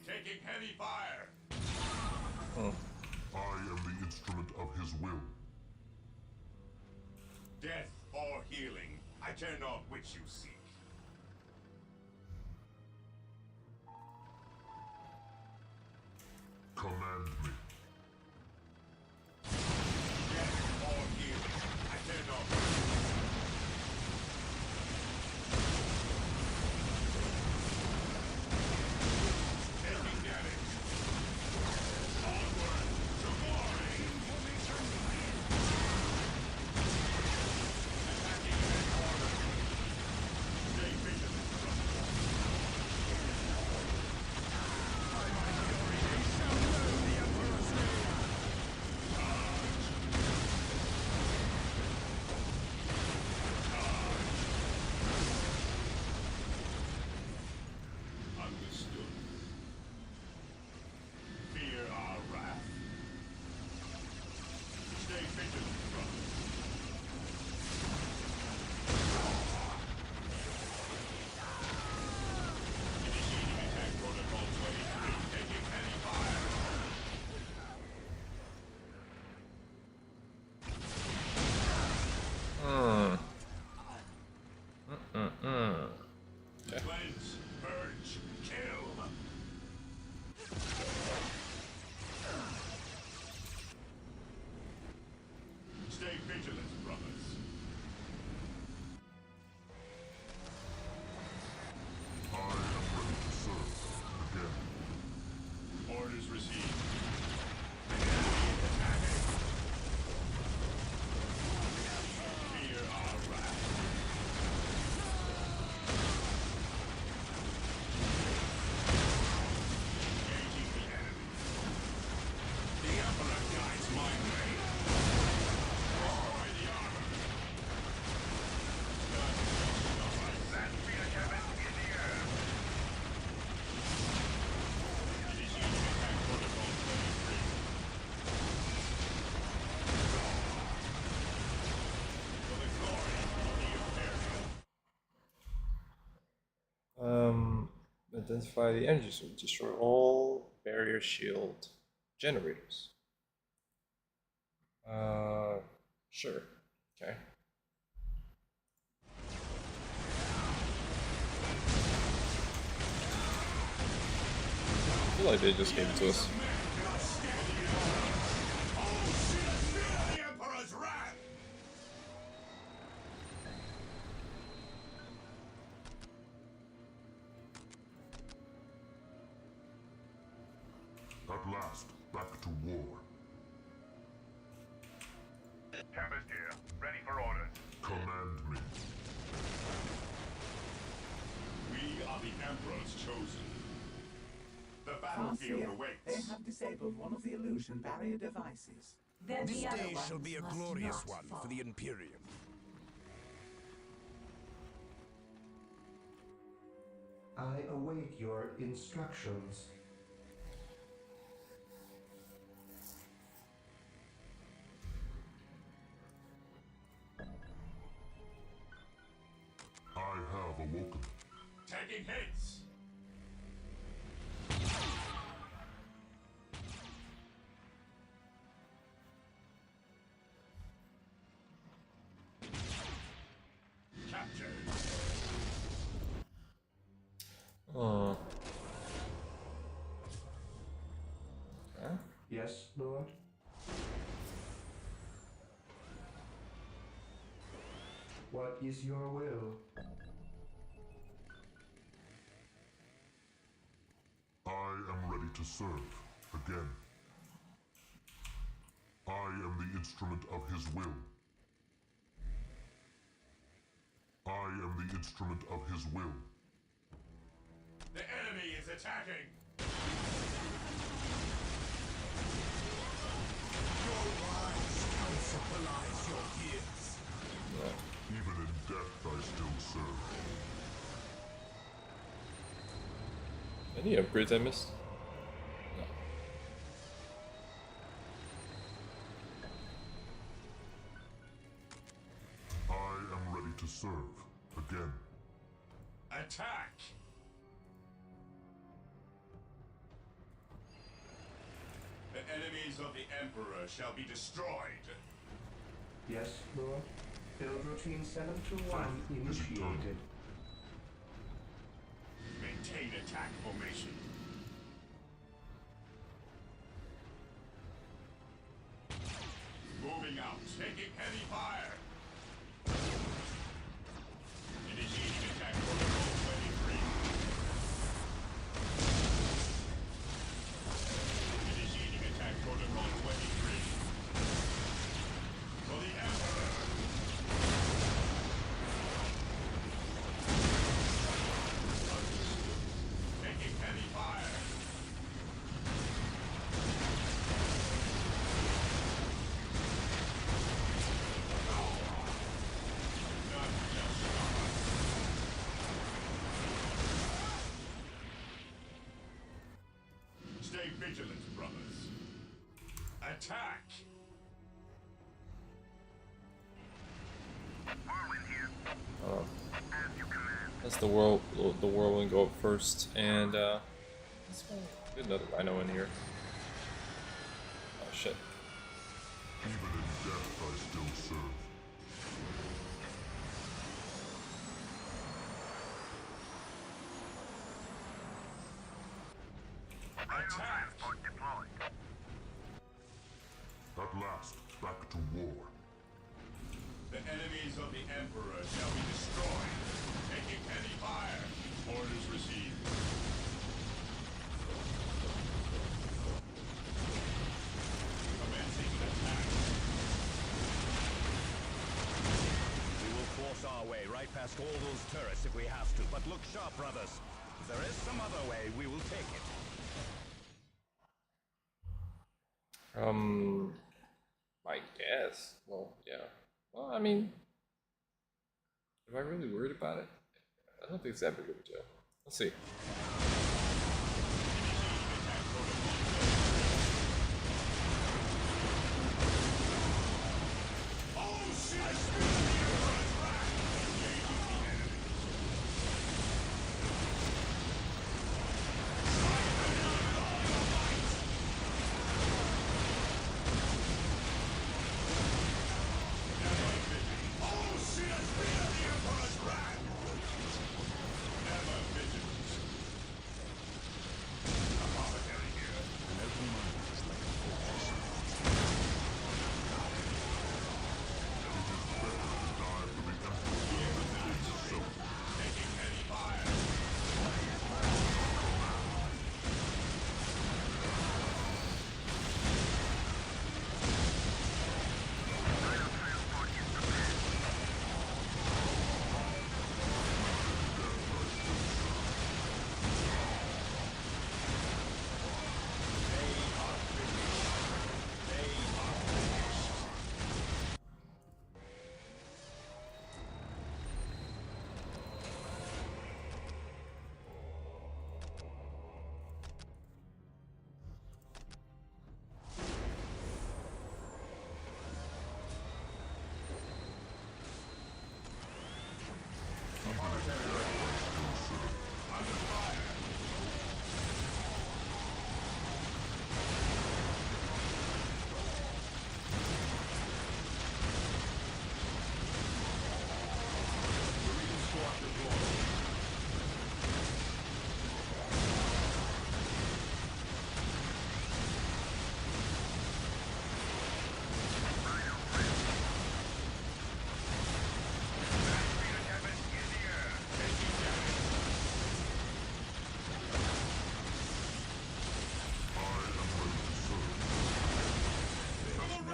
Taking heavy fire. I am the instrument of his will. Death or healing. I care not which you seek. Command me. Death or healing. I care not which you seek. Taking damage. Onward to glory. Attacking headquarters. Stay vigilant. Understood. Fear our wrath. Stay vigilant, brothers. Initiating attack protocol 23. Taking heavy fire. Cleanse, purge, kill. Stay vigilant, brothers. I am ready to serve again. Orders received. Enemy attacking. Fear our wrath. Engaging the enemy. The Emperor guides my way. Destroy the armor. Land speeder cabin in the air. Initiating attack protocol 23. For the glory of the Imperium. Identify the energy source. Destroy all barrier shield generators. Sure. Okay. I feel like they just gave it to us. At last, back to war. Tempest here, ready for orders. Command me. We are the Emperor's chosen. The battlefield Farseer, awaits. they have disabled one of the illusion barrier devices. Then This the other day shall ones be a must glorious not one fall. for the Imperium. I await your instructions. I have awoken. Taking hits. Captured. Oh. Huh? Yes, Lord? What is your will? I am ready to serve again. I am the instrument of his will. I am the instrument of his will. The enemy is attacking. Your wise counsel belies your years. Even in death, I still serve. Any upgrades I missed? No. I am ready to serve again. Attack. The enemies of the Emperor shall be destroyed. Yes, Lord? Build routine 721 initiated. Maintain attack formation. Moving out, taking heavy fire. Initiating attack protocol 23. Initiating attack protocol 23. For the Emperor. Taking heavy fire. None shall stop us. Stay vigilant, brothers. Attack! Whirlwind here. Oh. As you command. That's the whirlwind go up first, and let's get another rhino in here. Oh shit. Even in death, I still serve. Transport deployed. At last, back to war. The enemies of the Emperor shall be destroyed. Taking heavy fire. Orders received. Commencing attack. We will force our way right past all those turrets if we have to, but look sharp, brothers. If there is some other way, we will take it. I guess. Well, yeah. Well, I mean, am I really worried about it? I don't think it's that big of a deal. Let's see.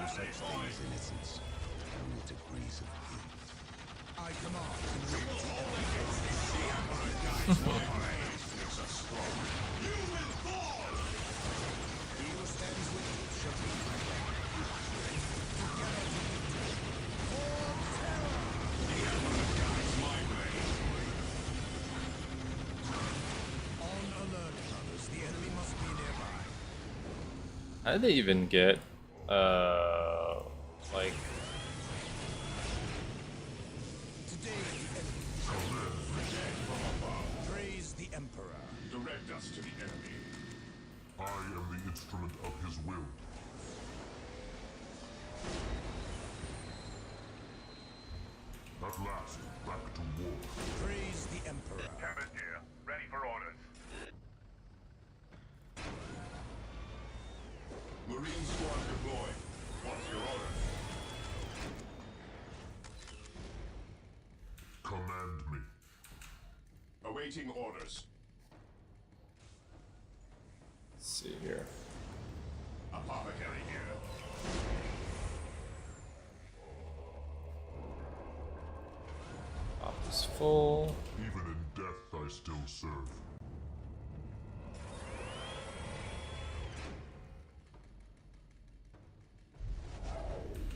such thing as innocence, only degrees of guilt. I command you will fall! He who stands with you shall be together to victory. For terror! The Emperor guides my way. On alert, brothers. The enemy must be nearby. How did they even get, like... Today, praise the Emperor. Direct us to the enemy. I am the instrument of his will. At last, back to war. Praise the Emperor. Cabin here. Ready for orders. Marine squad deployed. What's your order? Command me. Awaiting orders. Let's see here. Apothecary here. Pop is full. Even in death, I still serve.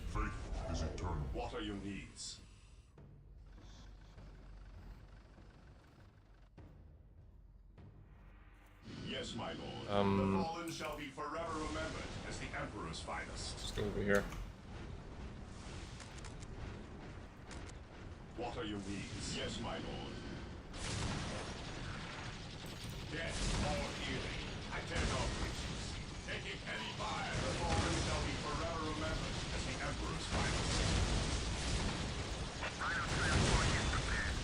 Faith is eternal. What are your needs? Yes, my lord. The fallen shall be forever remembered as the Emperor's finest. Just go over here. What are your needs? Yes, my lord. Yes, more healing. I tear no breaches. Taking any fire. The fallen shall be forever remembered as the Emperor's finest. Final transport is prepared.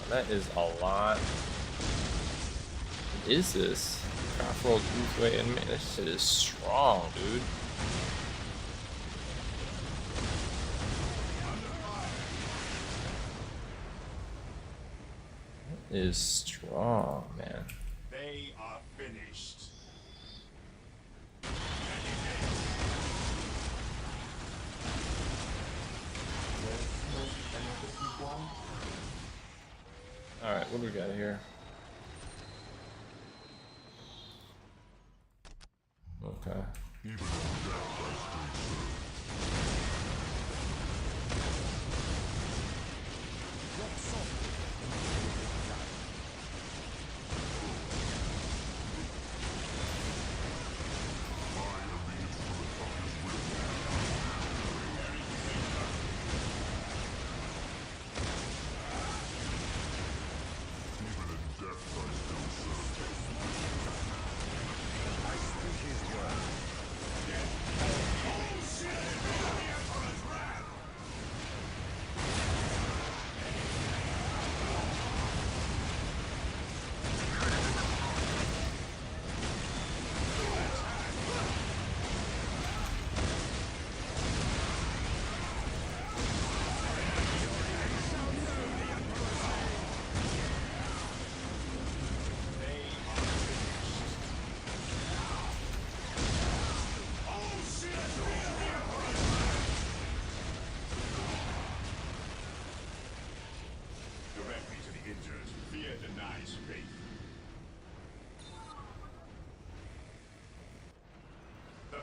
That is a lot. What is this? Craft roll midway, and man, this shit is strong, dude. That is strong, man. They are finished. Alright, what do we got here? Okay. Even in death, I still serve.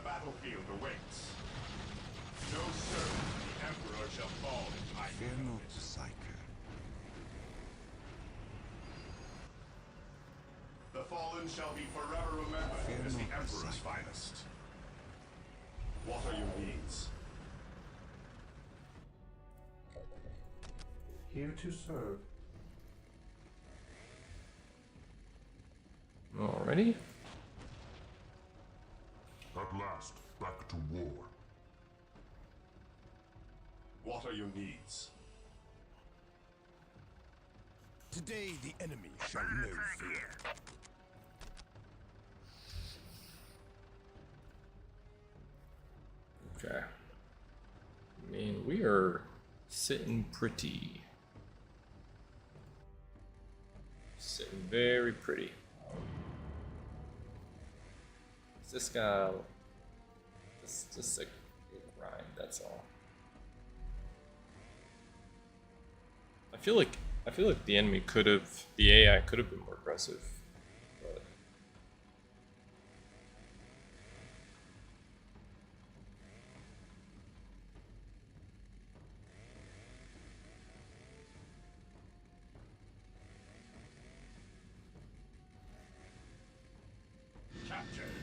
Battlefield awaits. No servant of the Emperor shall fall into my Fear not, hands. Psyker. fallen shall be forever remembered as the Emperor's finest. What are your needs? Here to serve. Alrighty. At last, back to war. What are your needs? Today the enemy shall know fear. Okay. I mean, we are sitting pretty. Sitting very pretty. This guy, just a grind. That's all. I feel like the enemy could have, the AI could have been more aggressive, but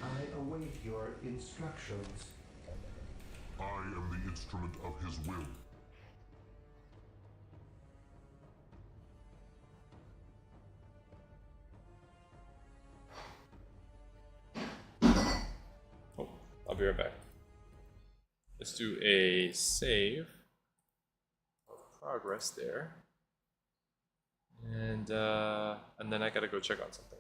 I await your instructions. I am the instrument of his will. oh, I'll be right back. Let's do a save of progress there, and then I gotta go check on something.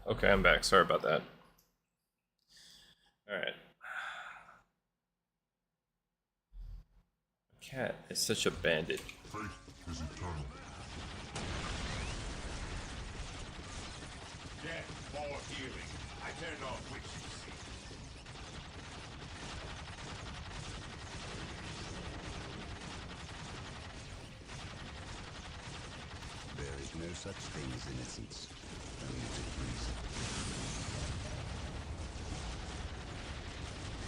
Okay, I'm back. Sorry about that. Alright. Cat is such a bandit. Faith is eternal. Death or healing. I turn off which you see. There is no such thing as innocence, only to reason.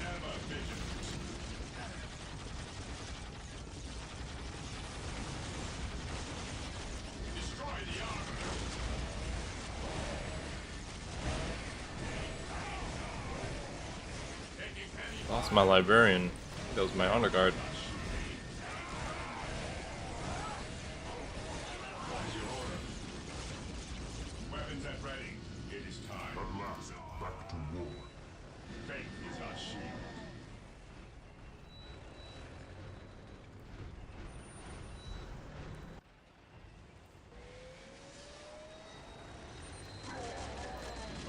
Never vigilant. Destroy the armor. Lost my librarian. That was my honor guard. Weapons at ready. It is time. At last, back to war. Faith is our shield.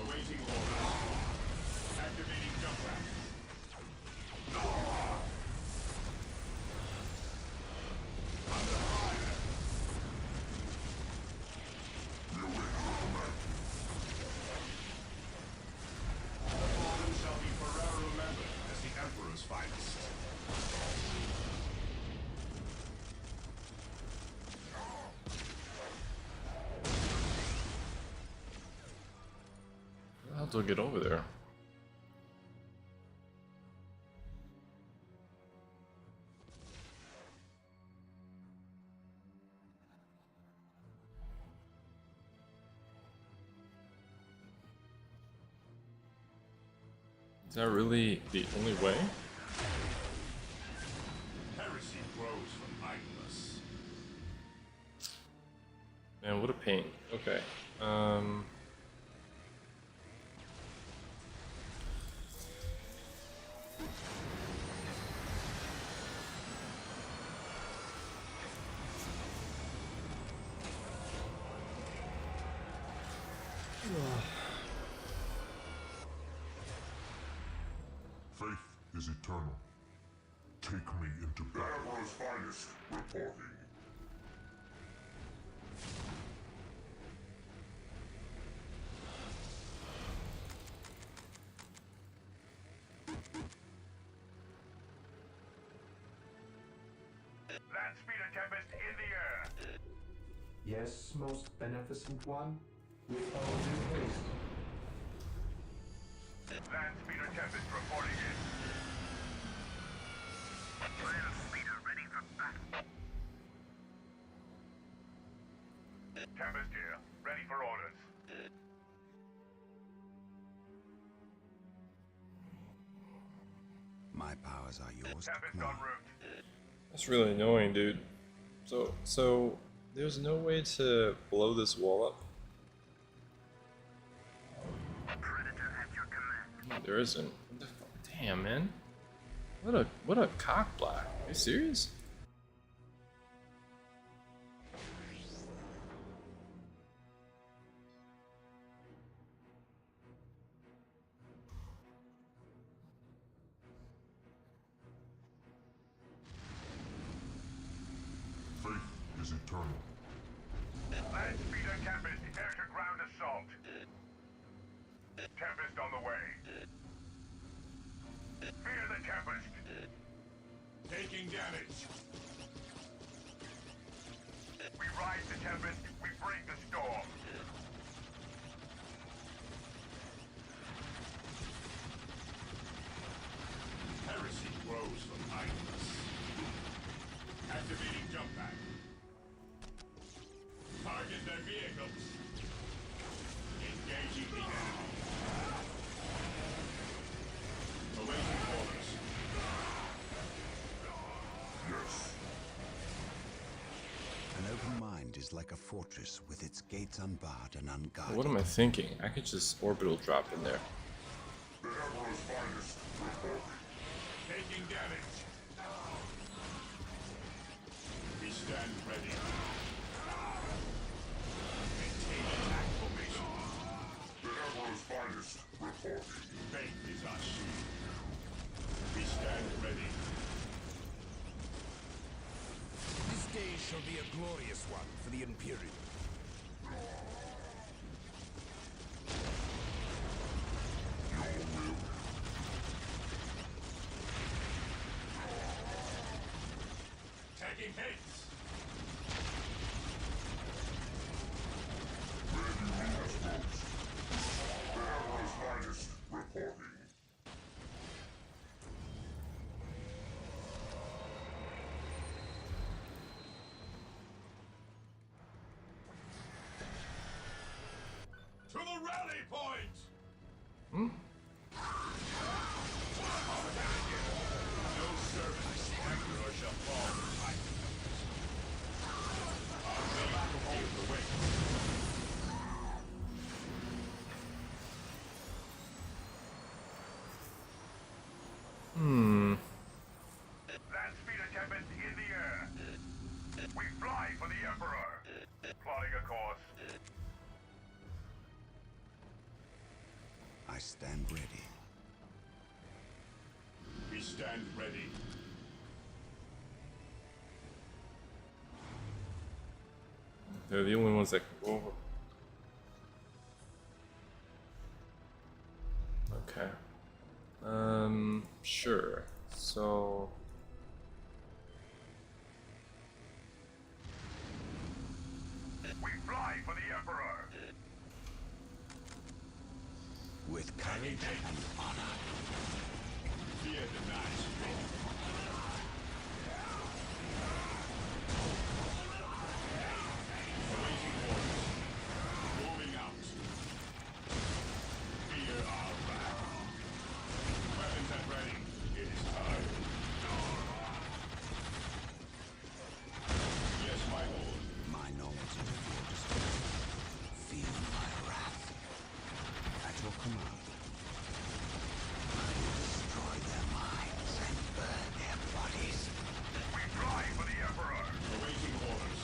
Awaiting orders. Activating jump rack. Under fire. We await your command. The fallen shall be forever remembered as the Emperor's finest. How do I get over there? Is that really the only way? Heresy grows from idleness. Man, what a pain. Okay. Faith is eternal. Take me into battle. The Emperor's finest reporting. Land speeder tempest in the air. Yes, most beneficent one, with all due haste. Land speeder tempest reporting in. Land speeder ready for battle. Tempest here, ready for orders. My powers are yours to Tempest en command. route. That's really annoying, dude. So there's no way to blow this wall up? Predator at your command. There isn't. What the fuck? Damn, man. What a cock block. Are you serious? Faith is eternal. Land speeder tempest air to ground assault. Tempest on the way. Fear the tempest. Taking damage. We ride the tempest, we bring the storm. Heresy grows from idleness. Activating jump pack. Target their vehicles. Engaging the enemy. Awaiting orders. Yes. An open mind is like a fortress with its gates unbarred and unguarded. What am I thinking? I could just orbital drop in there. The Emperor's finest reporting. Taking damage. We stand ready. Maintain attack formation. The Emperor's shall be a glorious one for the Imperium. Taking hits! Where do you need us most? The Emperor's Finest reporting. To the rally point! Hmm? No servant, Emperor shall fall from my I'll hold the weight. Land speeder tempest in the air. We fly for the Emperor. Plotting a course. I stand ready. We stand ready. They're the only ones that can go over. Okay. Sure. So We fly for the Emperor. With courage and honor. Fear denies strength. Awaiting orders. Moving out. Fear our wrath. Weapons at ready. It is time. Yes, my lord. My knowledge of your destruction. Feel my wrath. At your command. I will destroy their minds and burn their bodies. We fly for the Emperor. Awaiting orders.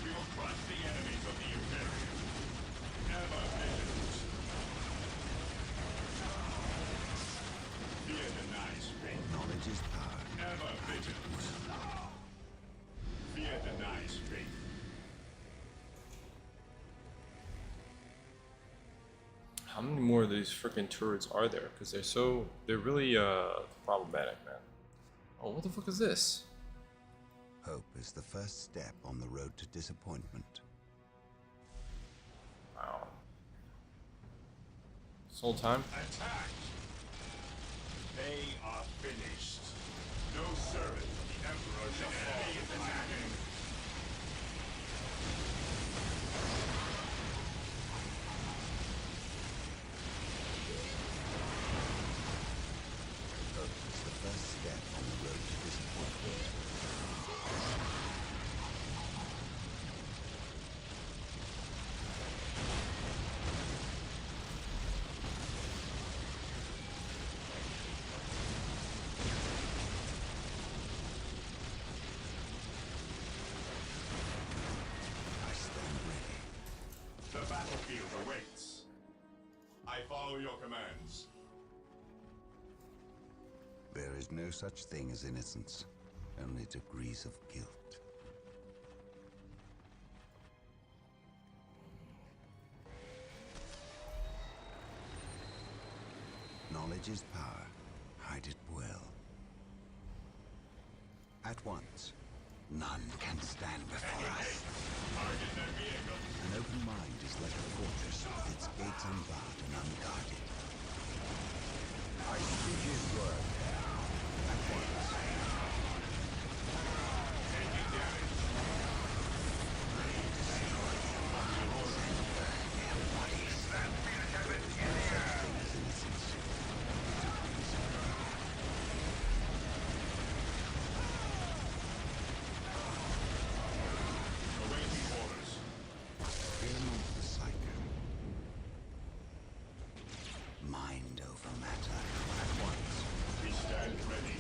We will crush the enemies of the Imperium. Ever vigilant. Fear denies faith. Knowledge is power. Ever vigilant. Fear denies faith. how many more of these freaking turrets are there? Because they're really problematic, man. Oh, what the fuck is this? Hope is the first step on the road to disappointment. Wow. This whole time? Attack! They are finished. No servant, the Emperor shall fall in my hands. Hope is the first step on the road to disappointment. I stand ready. The battlefield awaits. I follow your commands. There is no such thing as innocence, only degrees of guilt. Knowledge is power. Hide it well. At once, none can stand before us. Target their vehicle. An open mind is like a fortress with its gates unbarred and unguarded. I speak his word. At once. Taking damage. I destroy their minds and burn their bodies. Land speeder tempest in the air. Thing is innocence. Degrees of guilt. Awaiting orders. Fear not the psycho. Mind over matter. At once. We stand ready.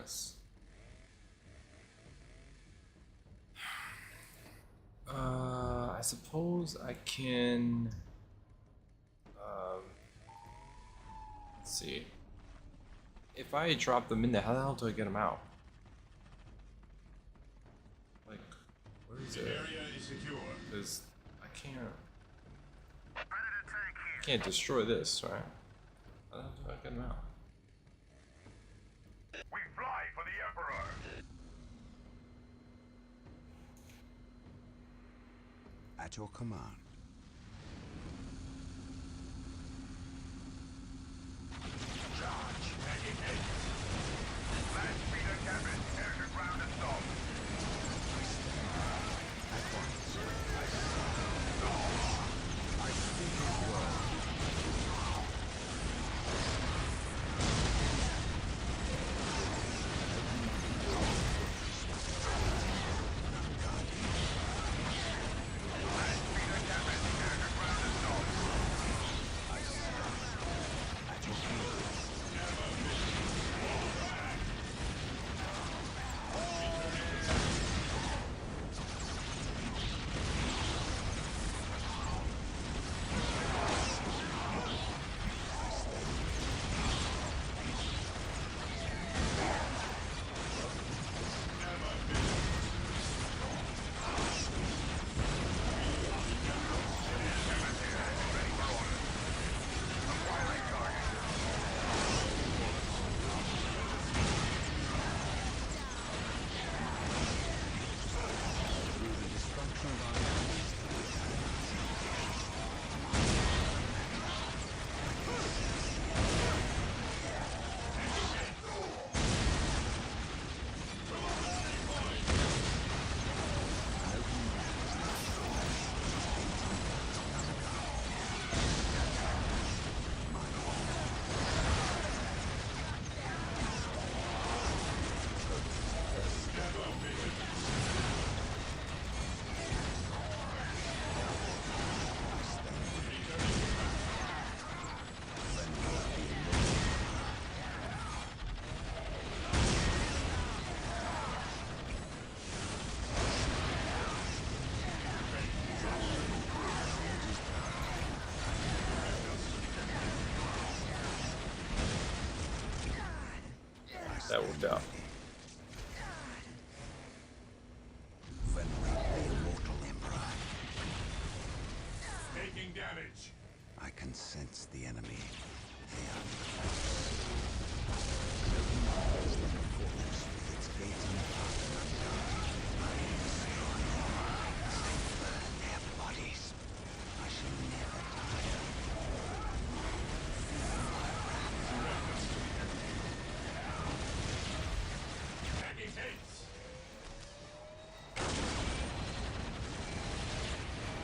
this. I suppose I can. Let's see. If I drop them in there, how the hell do I get them out? Like, where is it? The area is secure. Because I can't destroy this, right? How the hell do I get them out? We fly for the Emperor. At your command. Charge. Taking aim. Land speeder cabin. Air to ground assault. At once. I speak his word. That worked out. Venerate the immortal Emperor. Taking damage. I can sense the enemy. They are with its gating path and unguarded. I am burn their bodies. I shall never tire. Taking hits.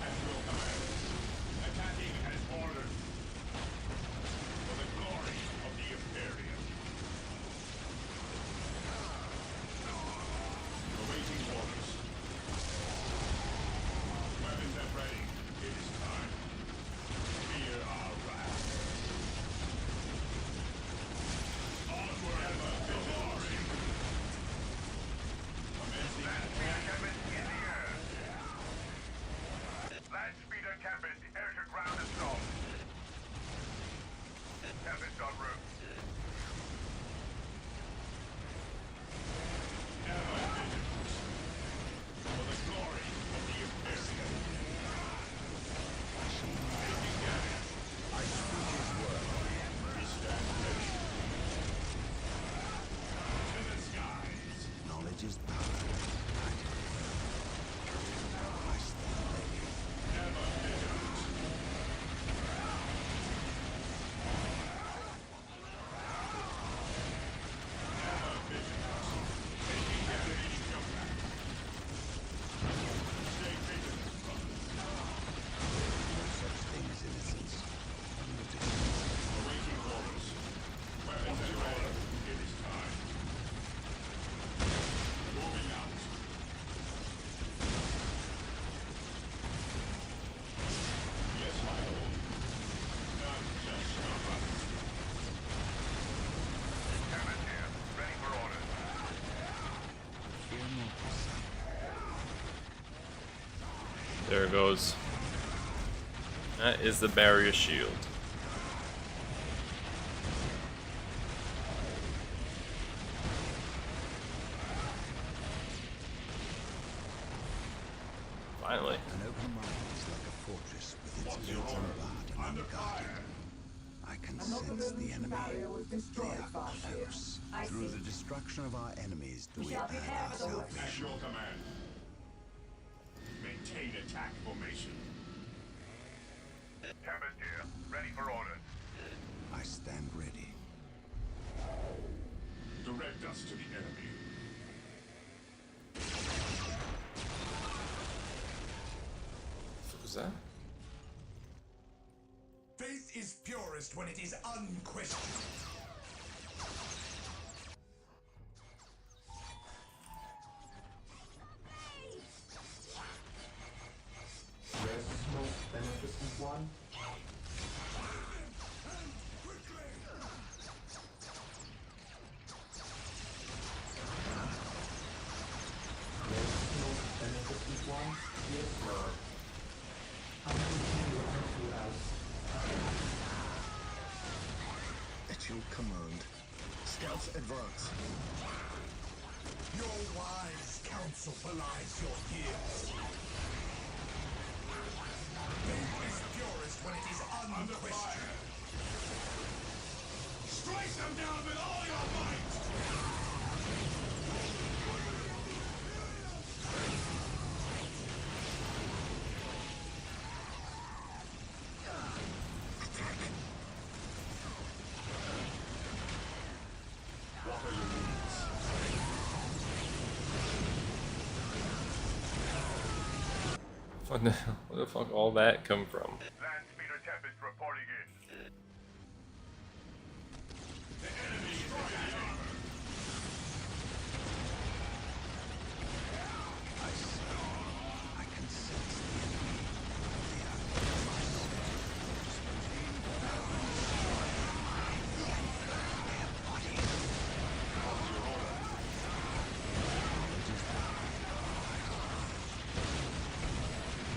At your command. Attacking as ordered. For the glory of the Imperium. There it goes. That is the barrier shield. Finally. An open mind is like a fortress with its gates unbarred and unguarded. I can sense the enemy. They are close. Through the destruction of our enemies do we earn our salvation. At your command. Maintain attack formation. Tempest here. Ready for orders. I stand ready. Direct us to the enemy. What was that? Faith is purest when it is unquestioned. Rest most beneficent one. Rest most beneficent one. Yes, Lord. I will do unto us. At your command. Scouts advance. Your wise counsel belies your years. Faith is purest when it is unquestioned. Strike them down with all your might! What are your needs? Where the fuck all that come from? Land Speeder Tempest reporting in. The enemy is ready. I can sense the enemy. They are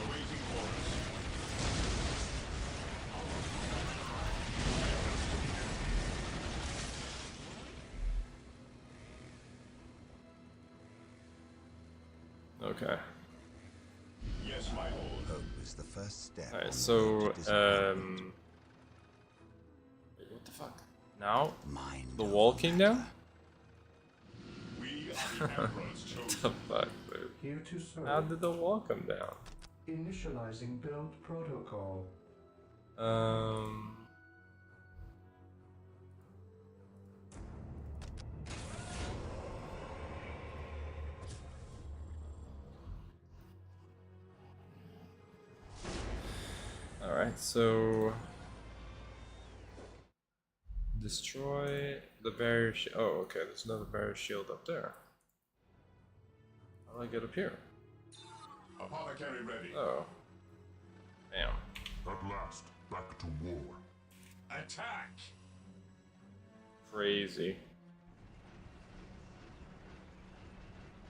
Awaiting orders. Okay. Yes, my lord. hope is the first step. on Alright, the so road to disappointment. wait, what the fuck? Now Mind the over wall came down? matter. We are the Emperor's What chosen. the fuck, dude? Here to serve. How did the wall come down? Initializing build protocol. Alright, so destroy the barrier shield. Oh, okay, there's another barrier shield up there. How do I get up here? Apothecary ready. Oh. Bam. At last, back to war. Attack! Crazy.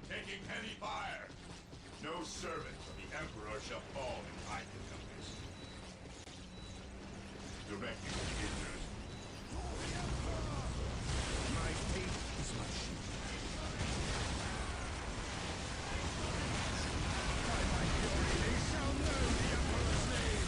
Taking heavy fire! No servant of the Emperor shall fall in my compass. Directing the injured. My faith is my shield. By my glory, they shall know the Emperor's name.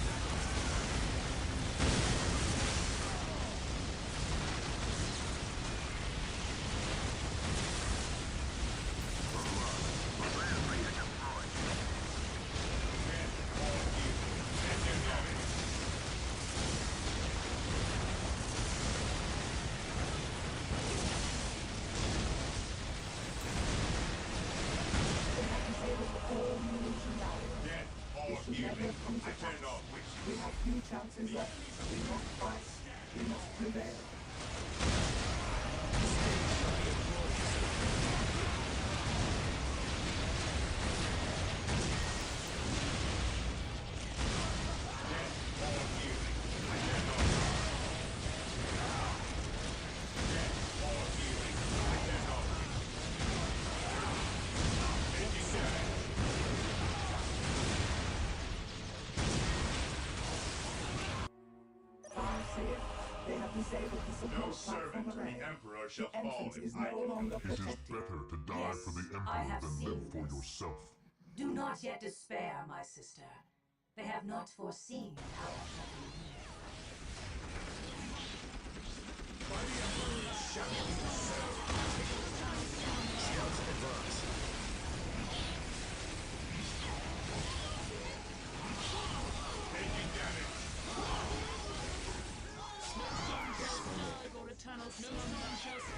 Death or healing. I turn off which We have few chances left. We must fight. We must prevail. No servant to the Emperor shall The fall entrance in is my no longer It is protected. better to die Yes, for the I Emperor have than seen live for this. yourself. Do not yet despair, my sister. They have not foreseen our coming here. By the Emperor, it shall be so. Scouts advance. taking damage. Yes, my lord.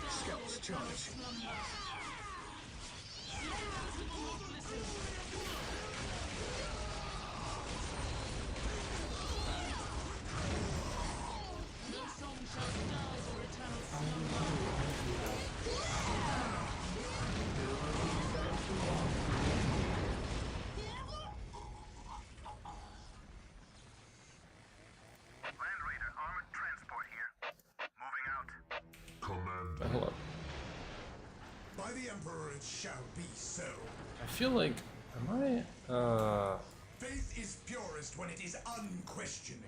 Scouts charge. Land Raider, armored transport here. Moving out. Command. Hello. By the Emperor, it shall be so. I feel like, am I, Faith is purest when it is unquestioning.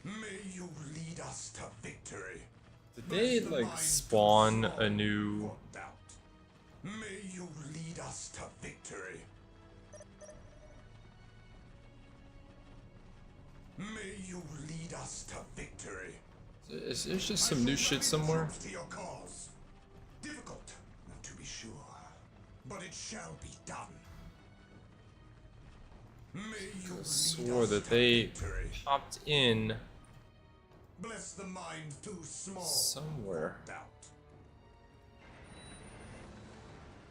May you lead us to victory. did they like spawn a new? May you lead us to victory. May you lead us to victory. Is there just some new shit somewhere? To your cause. Difficult, to be sure, but it shall be done. May you lead Swore us that to they victory. popped in Bless the mind too small. somewhere. Doubt.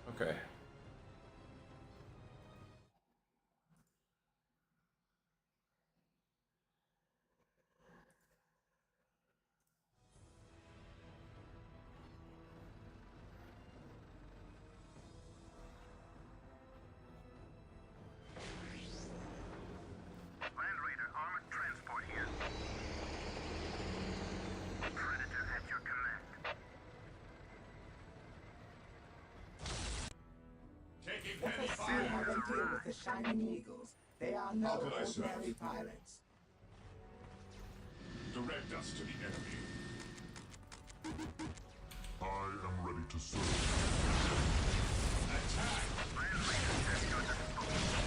Okay. Land Raider, armored transport here. Predator at your command. Taking Let heavy us see fire. how they deal with the Shining Eagles. They are no How can I serve? ordinary pilots. Direct us to the enemy. I am ready to serve. Attack! Land Raider at your disposal.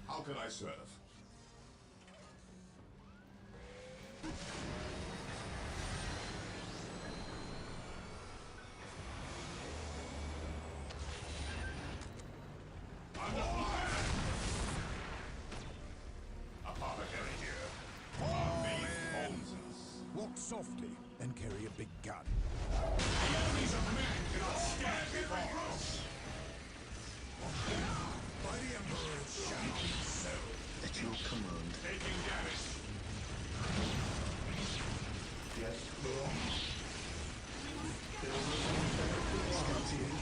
How can I serve? Under fire! Apothecary here. Our main owns us. Walk softly and carry a big gun. The enemies of man cannot stand before us. By the Emperor, it shall be so. At your command. Taking damage. Yes, Lord. Scouts here.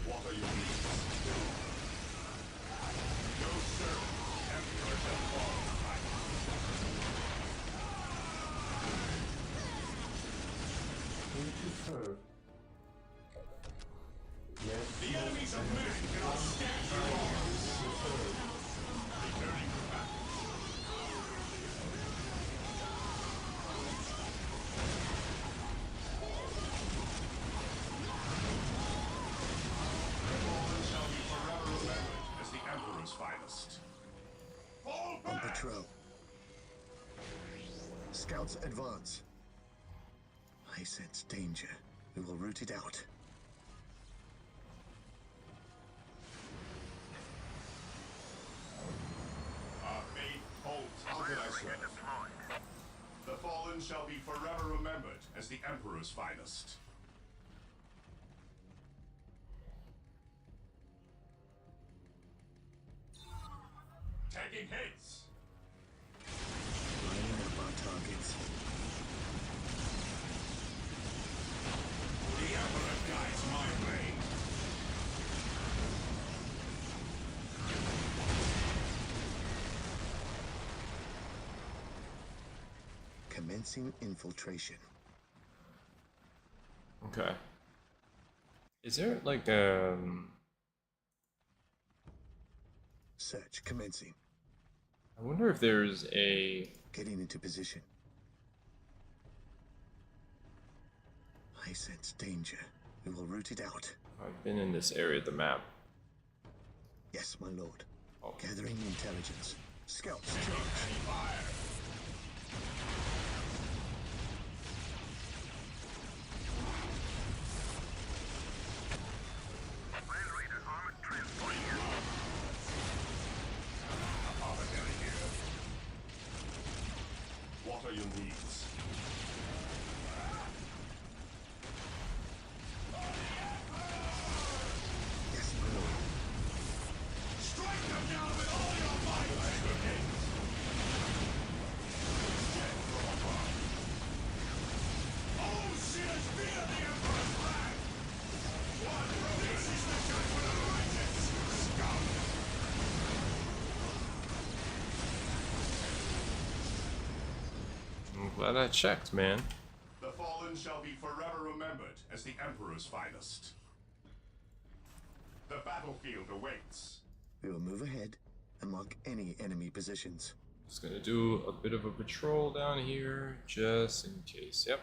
What are your needs? No servant. Emperor shall fall in fight. Who to serve? Yes, The enemies of man cannot stand before us. Returning to battle. The fallen shall be forever remembered as the Emperor's finest. Fall On back! patrol. Scouts advance. I sense danger. We will root it out. Our faith holds. How can I serve? Deployed. The fallen shall be forever remembered as the Emperor's finest. Taking hits. Lining up our targets. Commencing infiltration. Okay. Is there like Search commencing. I wonder if there's a Getting into position. I sense danger. We will root it out. I've been in this area of the map. Yes, my lord. Oh. Gathering intelligence. Scouts charge. Land Raider, armored transport here. What are your needs? Yes, my lord. Strike them down with all your might! Oh, sinners, fear the Emperor's flag! This is the judgment of the righteous! Scum! I'm glad I checked, man. The fallen shall be forever remembered as the Emperor's finest. The battlefield awaits. We will move ahead and mark any enemy positions. Just gonna do a bit of a patrol down here, just in case. Yep.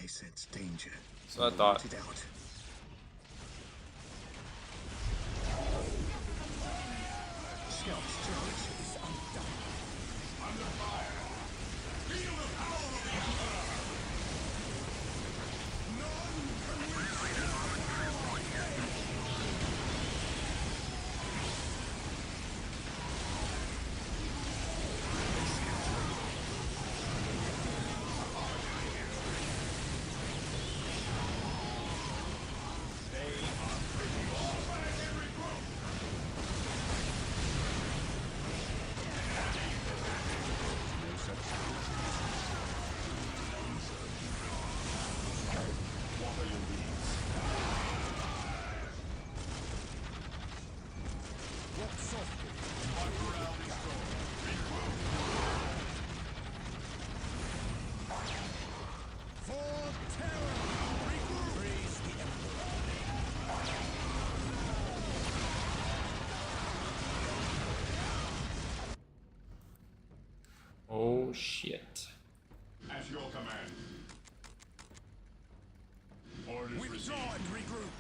I sense danger. So I We will thought. root it out. Scouts charge. Under fire! Feel the power of the Emperor! None can Oh shit. At your command. Orders received. and regroup.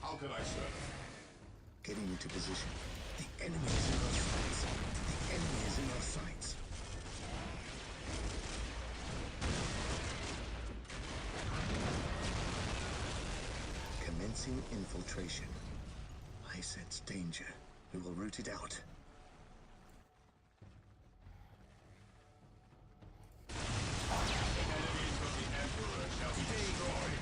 How can I serve? Getting into position. The enemy is in our sights. The enemy is in our sights. Commencing infiltration. I sense danger. We will root it out. Enemies of the Emperor shall be destroyed.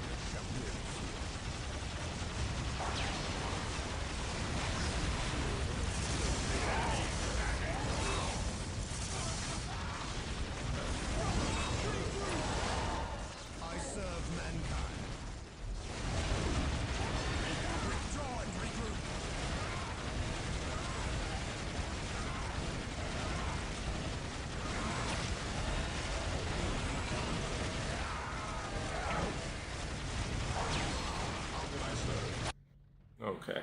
I serve mankind. Withdraw and regroup. Okay.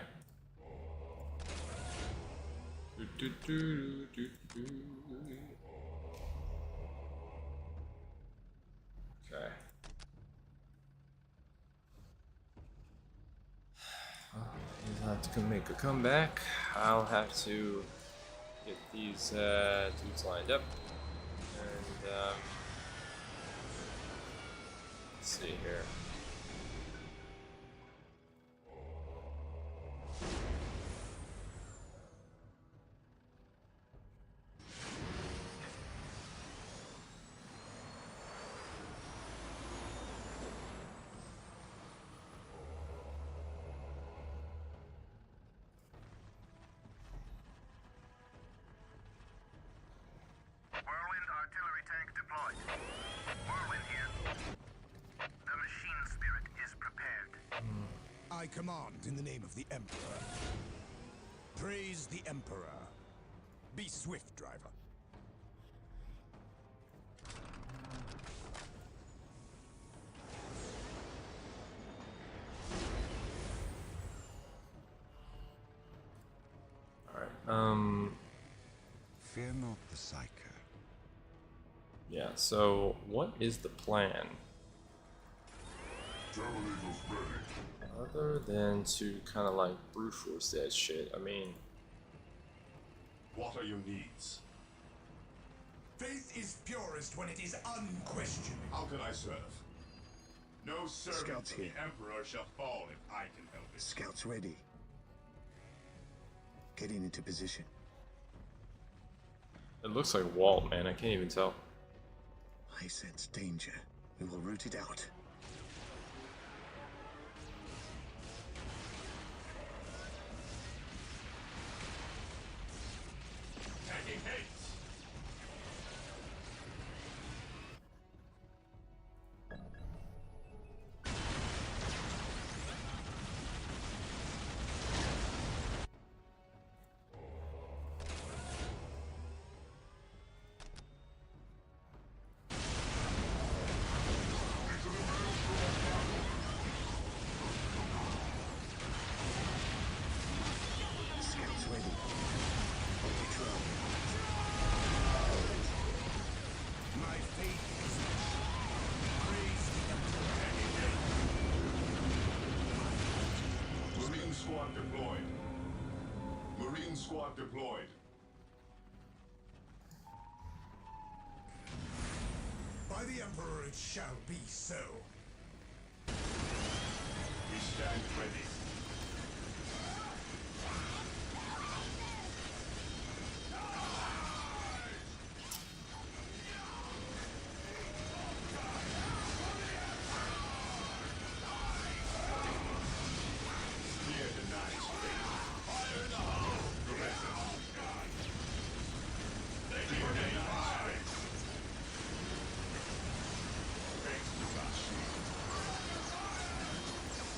Do, do, do, do. Okay. He'll have to make a comeback. I'll have to get these dudes lined up. And let's see here. Whirlwind artillery tank deployed. Whirlwind here. The machine spirit is prepared. I command in the name of the Emperor. Praise the Emperor. Be swift, driver. Fear not the psycho. Yeah, so what is the plan? Other than to kind of like brute force that shit, I mean... What are your needs? Faith is purest when it is unquestioning. How can I serve? No servant Scouts of the here. Emperor shall fall if I can help it. Scouts ready. Getting into position. It looks like Walt, man. I can't even tell. I sense danger. We will root it out. Taking haste! Scouts ready. On patrol. My faith is praise the Emperor. Marine squad deployed. Marine squad deployed. By the Emperor it shall be so. We stand ready. Fear denies faith. Fire in the hole! Direct us to God. Fear denies faith. Faith to us.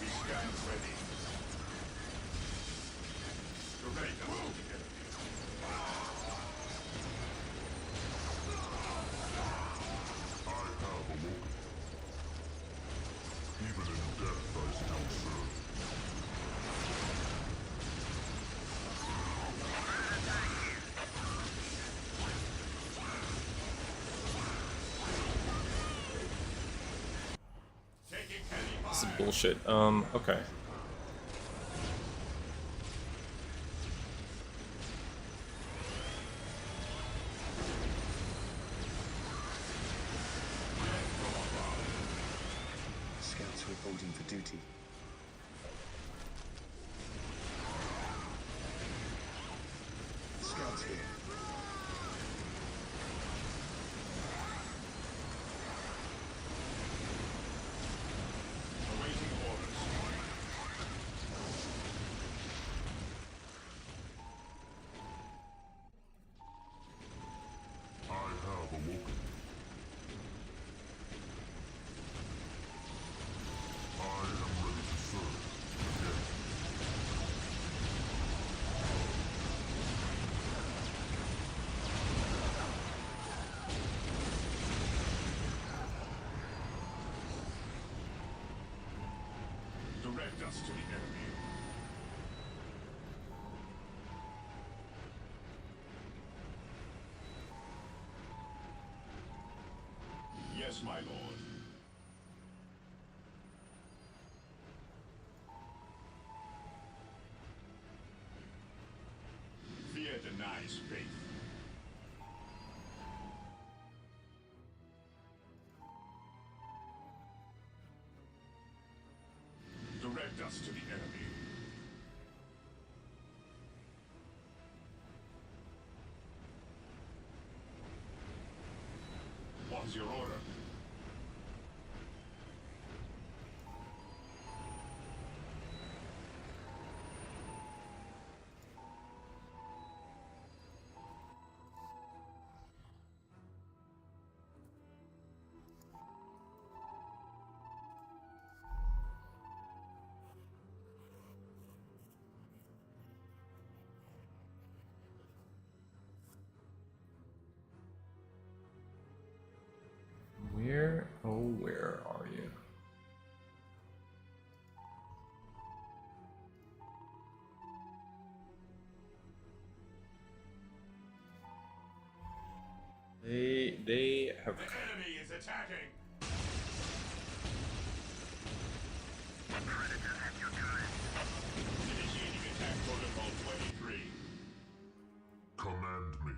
We stand ready. Direct us to the enemy. I have awoken. Even in death I still serve. Taking heavy This is fire. bullshit. Okay. Scouts reporting for duty. Scouts here. Awaiting orders. I have awoken. I am ready to serve again. Direct us to the enemy. Yes, my lord. Fear denies faith. Direct us to the enemy. What is your order? they have? The enemy is attacking. Predator at your command. Initiating attack protocol 23. Command me.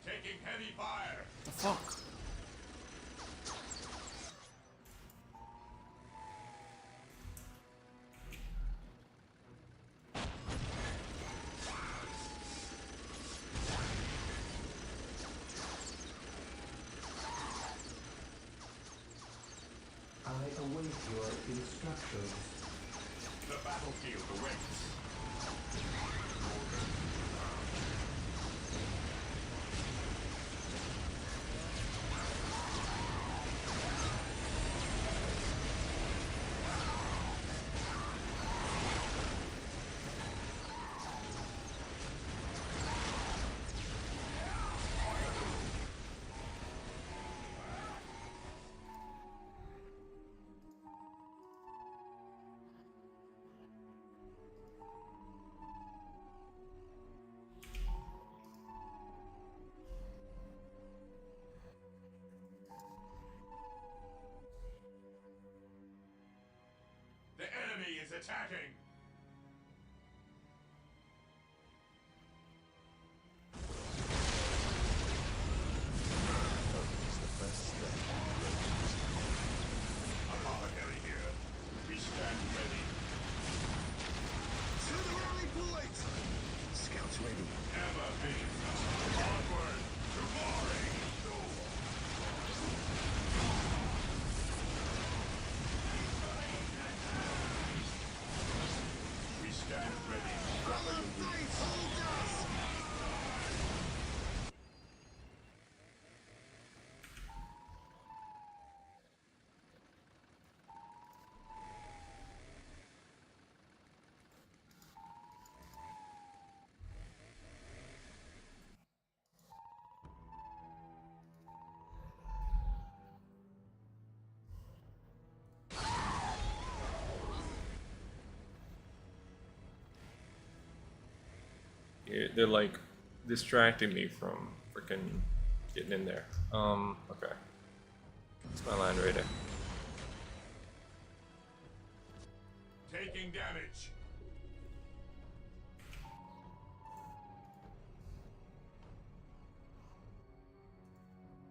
Taking heavy fire. The fuck? I await your instructions. The battlefield awaits. The enemy is attacking. Is the first step. Apothecary here. We stand ready. To the rally point! Scouts ready. Never be. Onward to glory. We stand ready. Brother, fight, hold us! Yeah, they're like distracting me from freaking getting in there. Okay. It's my line right there. Taking damage.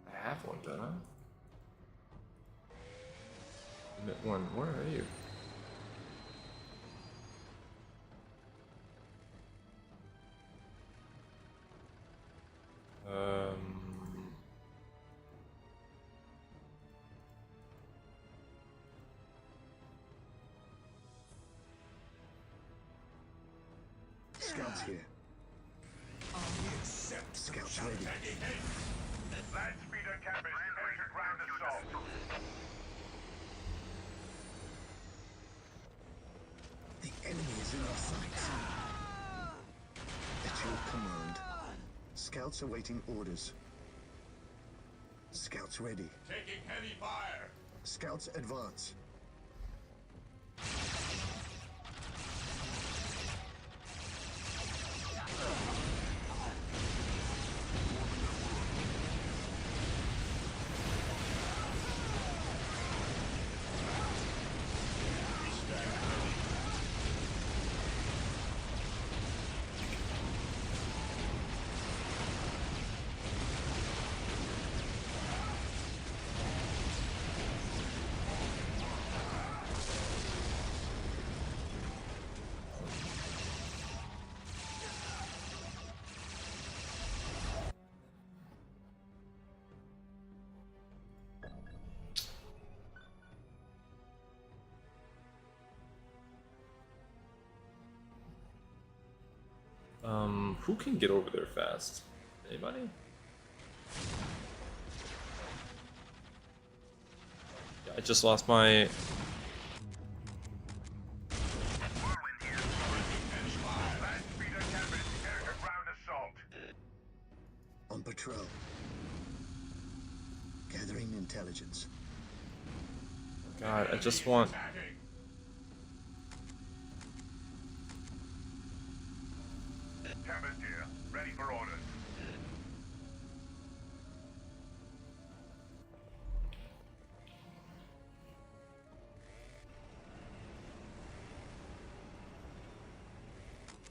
I have one, don't I? Admit one. Where are you? Scouts here. Scouts ready. Land speeder cabin. Enter ground assault. The enemy is in our sights. At your command. Scouts awaiting orders. Scouts ready. Taking heavy fire. Scouts advance. Who can get over there fast? Anybody? Yeah, I just lost my... Whirlwind here. Land speeder cabin. Enter ground assault. patrol. Gathering intelligence. God, I just want... Tempest here, ready for orders.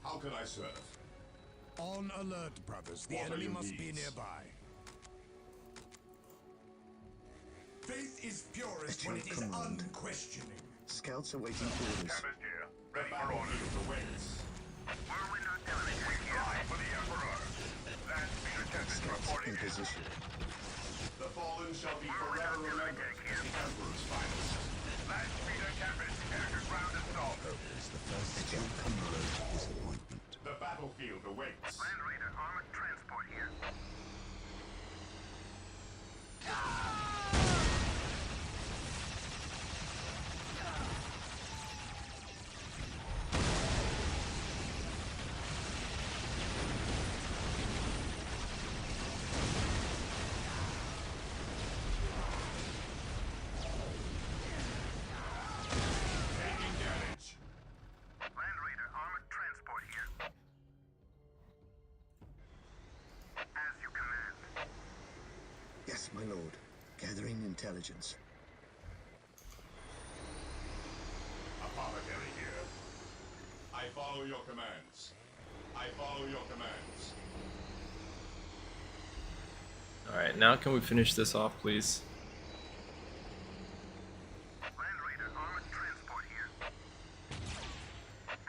How can I serve? On alert, brothers. The What are enemy your must be needs? nearby. Faith is purest At your command. unquestioning. Scouts awaiting orders. Tempest here, ready for orders. Awaits. Whirlwind artillery tank here. Fly for the Emperor. Land Speeder Tempest Scouts reporting in in. position. The fallen shall be forever remembered as the Emperor's finest. Land Speeder Tempest, air to ground assault. Is the first step in the road to disappointment. The battlefield awaits. Land Raider armored transport here. Taking damage. Land Raider armored transport here. As you command. Yes, my lord. Gathering intelligence. Apothecary here. I follow your commands. I follow your commands. Alright, now can we finish this off, please? Land Raider armored transport here.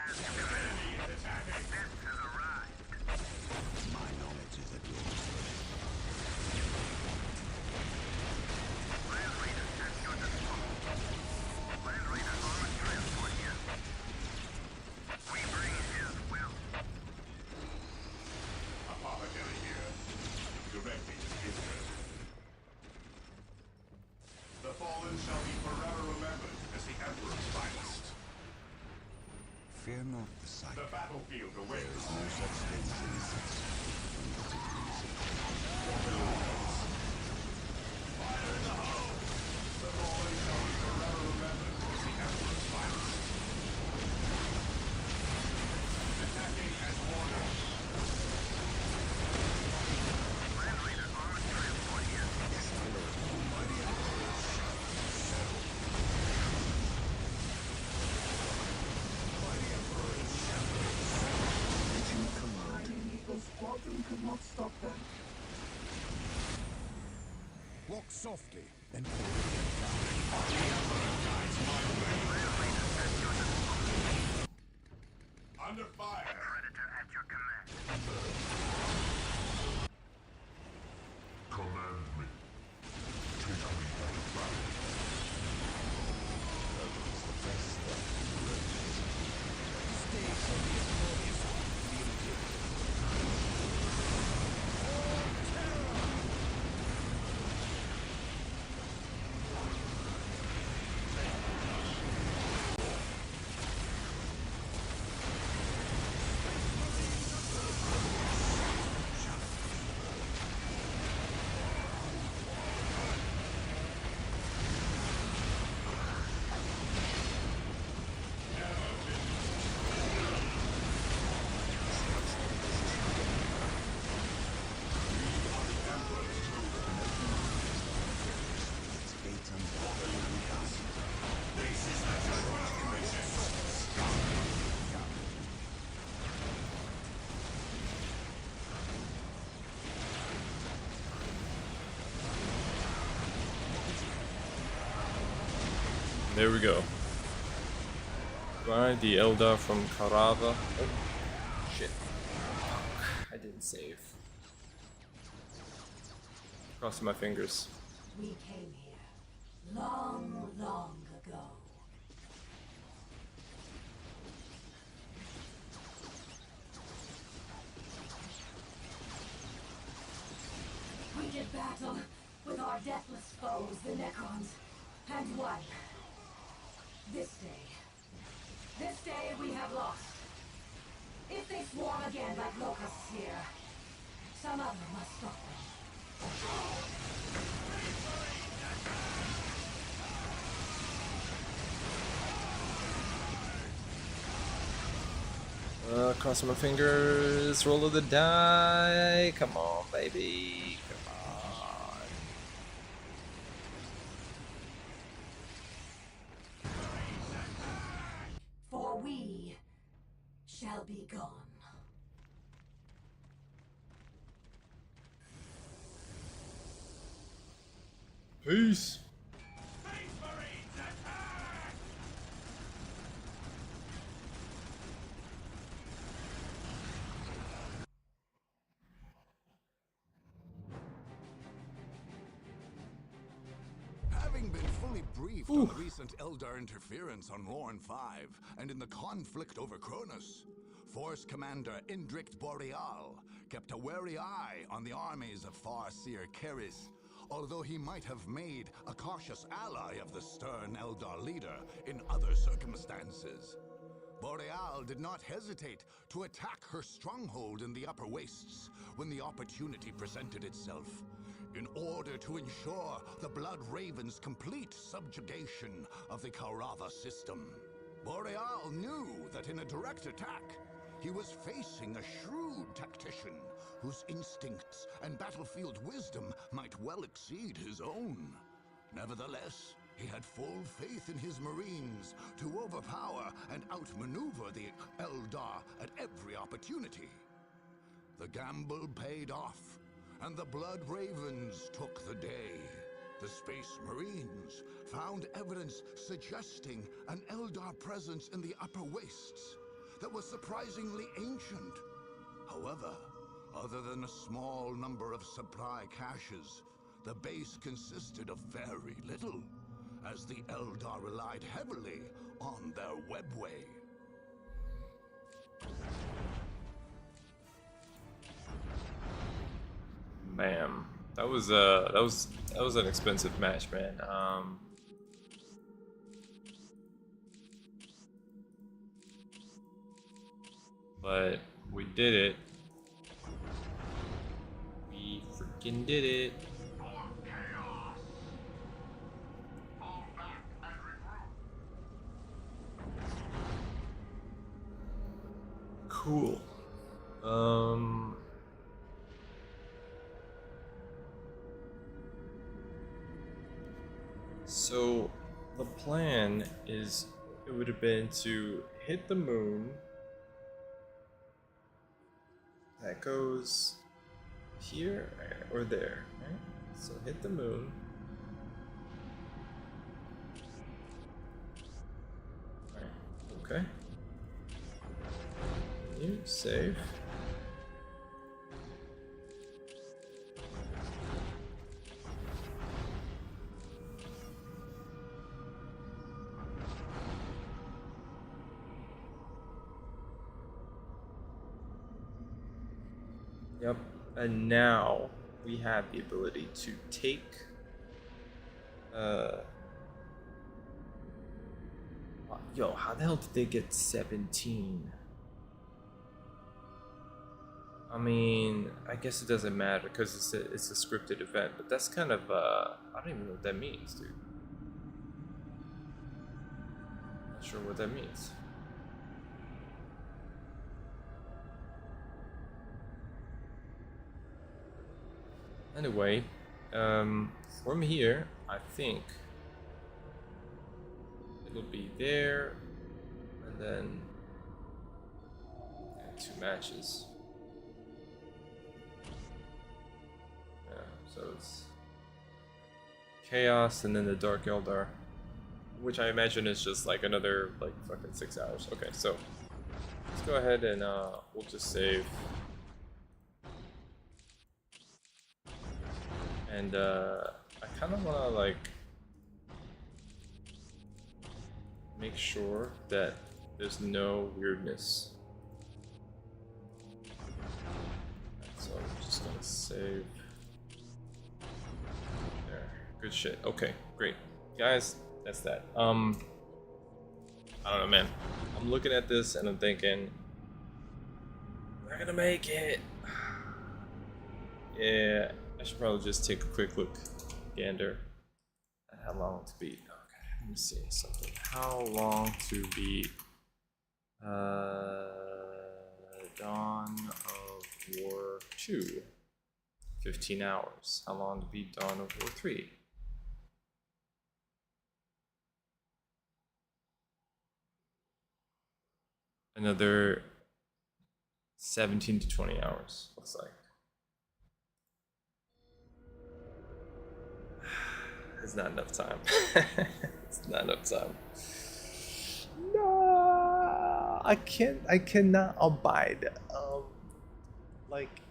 As you The command. enemy is attacking. Death has arrived. My knowledge is at your disposal. Land Raider at your disposal. Land Raider armored transport here. We bring his will. Apothecary here. Directing Israel. The fallen shall be forever remembered as the Emperor's finest. Fear not the sight. The battlefield awaits. No such thing as innocence. Fire in the hole! The fallen shall be forever remembered as the Emperor's finest. Attacking as ordered. Land Raider armored transport here. Yes, my lord. At your command. Shining Eagle Squadron could not stop them. Walk softly and Under fire. Predator at your command. Command me. Take me into battle. Is the first step in the road to disappointment. stay so the glorious one. Its gates undoubtedly guarded. There we go. Right, the Eldar from Karava. Oh, shit. I didn't save. Crossing my fingers. We came here long, long ago. We did battle with our deathless foes, the Necrons, and won. This day we have lost. If they swarm again like locusts here, Some other must stop them. Cross my fingers, roll of the die. Come on, baby. Come on. For we shall be gone. Peace. Having been fully briefed on the recent Eldar interference on Lorne 5 and in the conflict over Cronus, Force Commander Indrict Boreal kept a wary eye on the armies of Farseer Keris, although he might have made a cautious ally of the stern Eldar leader in other circumstances. Boreal did not hesitate to attack her stronghold in the Upper Wastes when the opportunity presented itself, in order to ensure the Blood Raven's complete subjugation of the Kaurava system. Boreal knew that in a direct attack, he was facing a shrewd tactician whose instincts and battlefield wisdom might well exceed his own. Nevertheless, he had full faith in his Marines to overpower and outmaneuver the Eldar at every opportunity. The gamble paid off, and the Blood Ravens took the day. The Space Marines found evidence suggesting an Eldar presence in the Upper Wastes that was surprisingly ancient. However, other than a small number of supply caches, the base consisted of very little, as the Eldar relied heavily on their webway. Bam. That was an expensive match, man. But we did it. We freaking did it. Cool. So the plan is, it would have been to hit the moon. That goes here or there, right? So hit the moon. Alright, okay. You save. Yep, and now we have the ability to take yo, how the hell did they get 17? I mean, I guess it doesn't matter because it's a scripted event, but that's kind of I don't even know what that means, dude. Not sure what that means. Anyway, from here, I think it'll be there, and then 2 matches. Yeah, so it's Chaos and then the Dark Eldar, which I imagine is just like another like fucking 6 hours. Okay, so let's go ahead and we'll just save. And I kind of want to like make sure that there's no weirdness. So I'm just gonna save there. Good shit. Okay, great, guys. That's that. I don't know, man. I'm looking at this and I'm thinking, we're not gonna make it. Yeah, I should probably just take a quick look, gander, at how long to beat. Okay, let me see something. How long to beat Dawn of War 2? 15 hours. How long to beat Dawn of War 3? Another 17 to 20 hours, looks like. It's not enough time. It's not enough time. No, I cannot abide like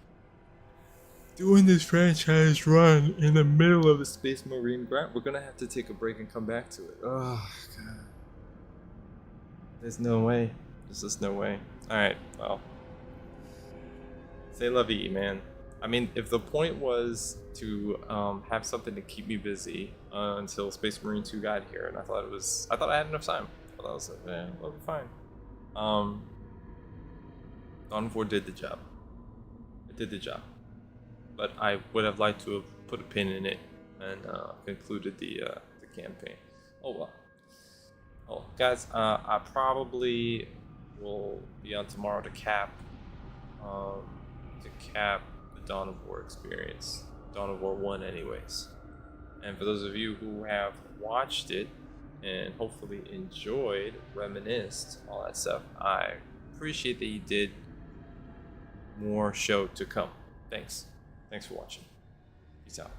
doing this franchise run in the middle of a Space Marine grind. We're gonna have to take a break and come back to it. Oh god. There's no way. There's just no way. Alright, well. Say la vie, man. I mean, if the point was to have something to keep me busy until Space Marine 2 got here, and I thought I had enough time. I thought I was like, it'll be fine. Dawn of War did the job. It did the job. But I would have liked to have put a pin in it and concluded the campaign. Oh well. Oh, guys, I probably will be on tomorrow to cap the Dawn of War experience. Dawn of War 1 anyways. And for those of you who have watched it and hopefully enjoyed, reminisced, all that stuff, I appreciate that you did. More show to come. Thanks for watching. Peace out.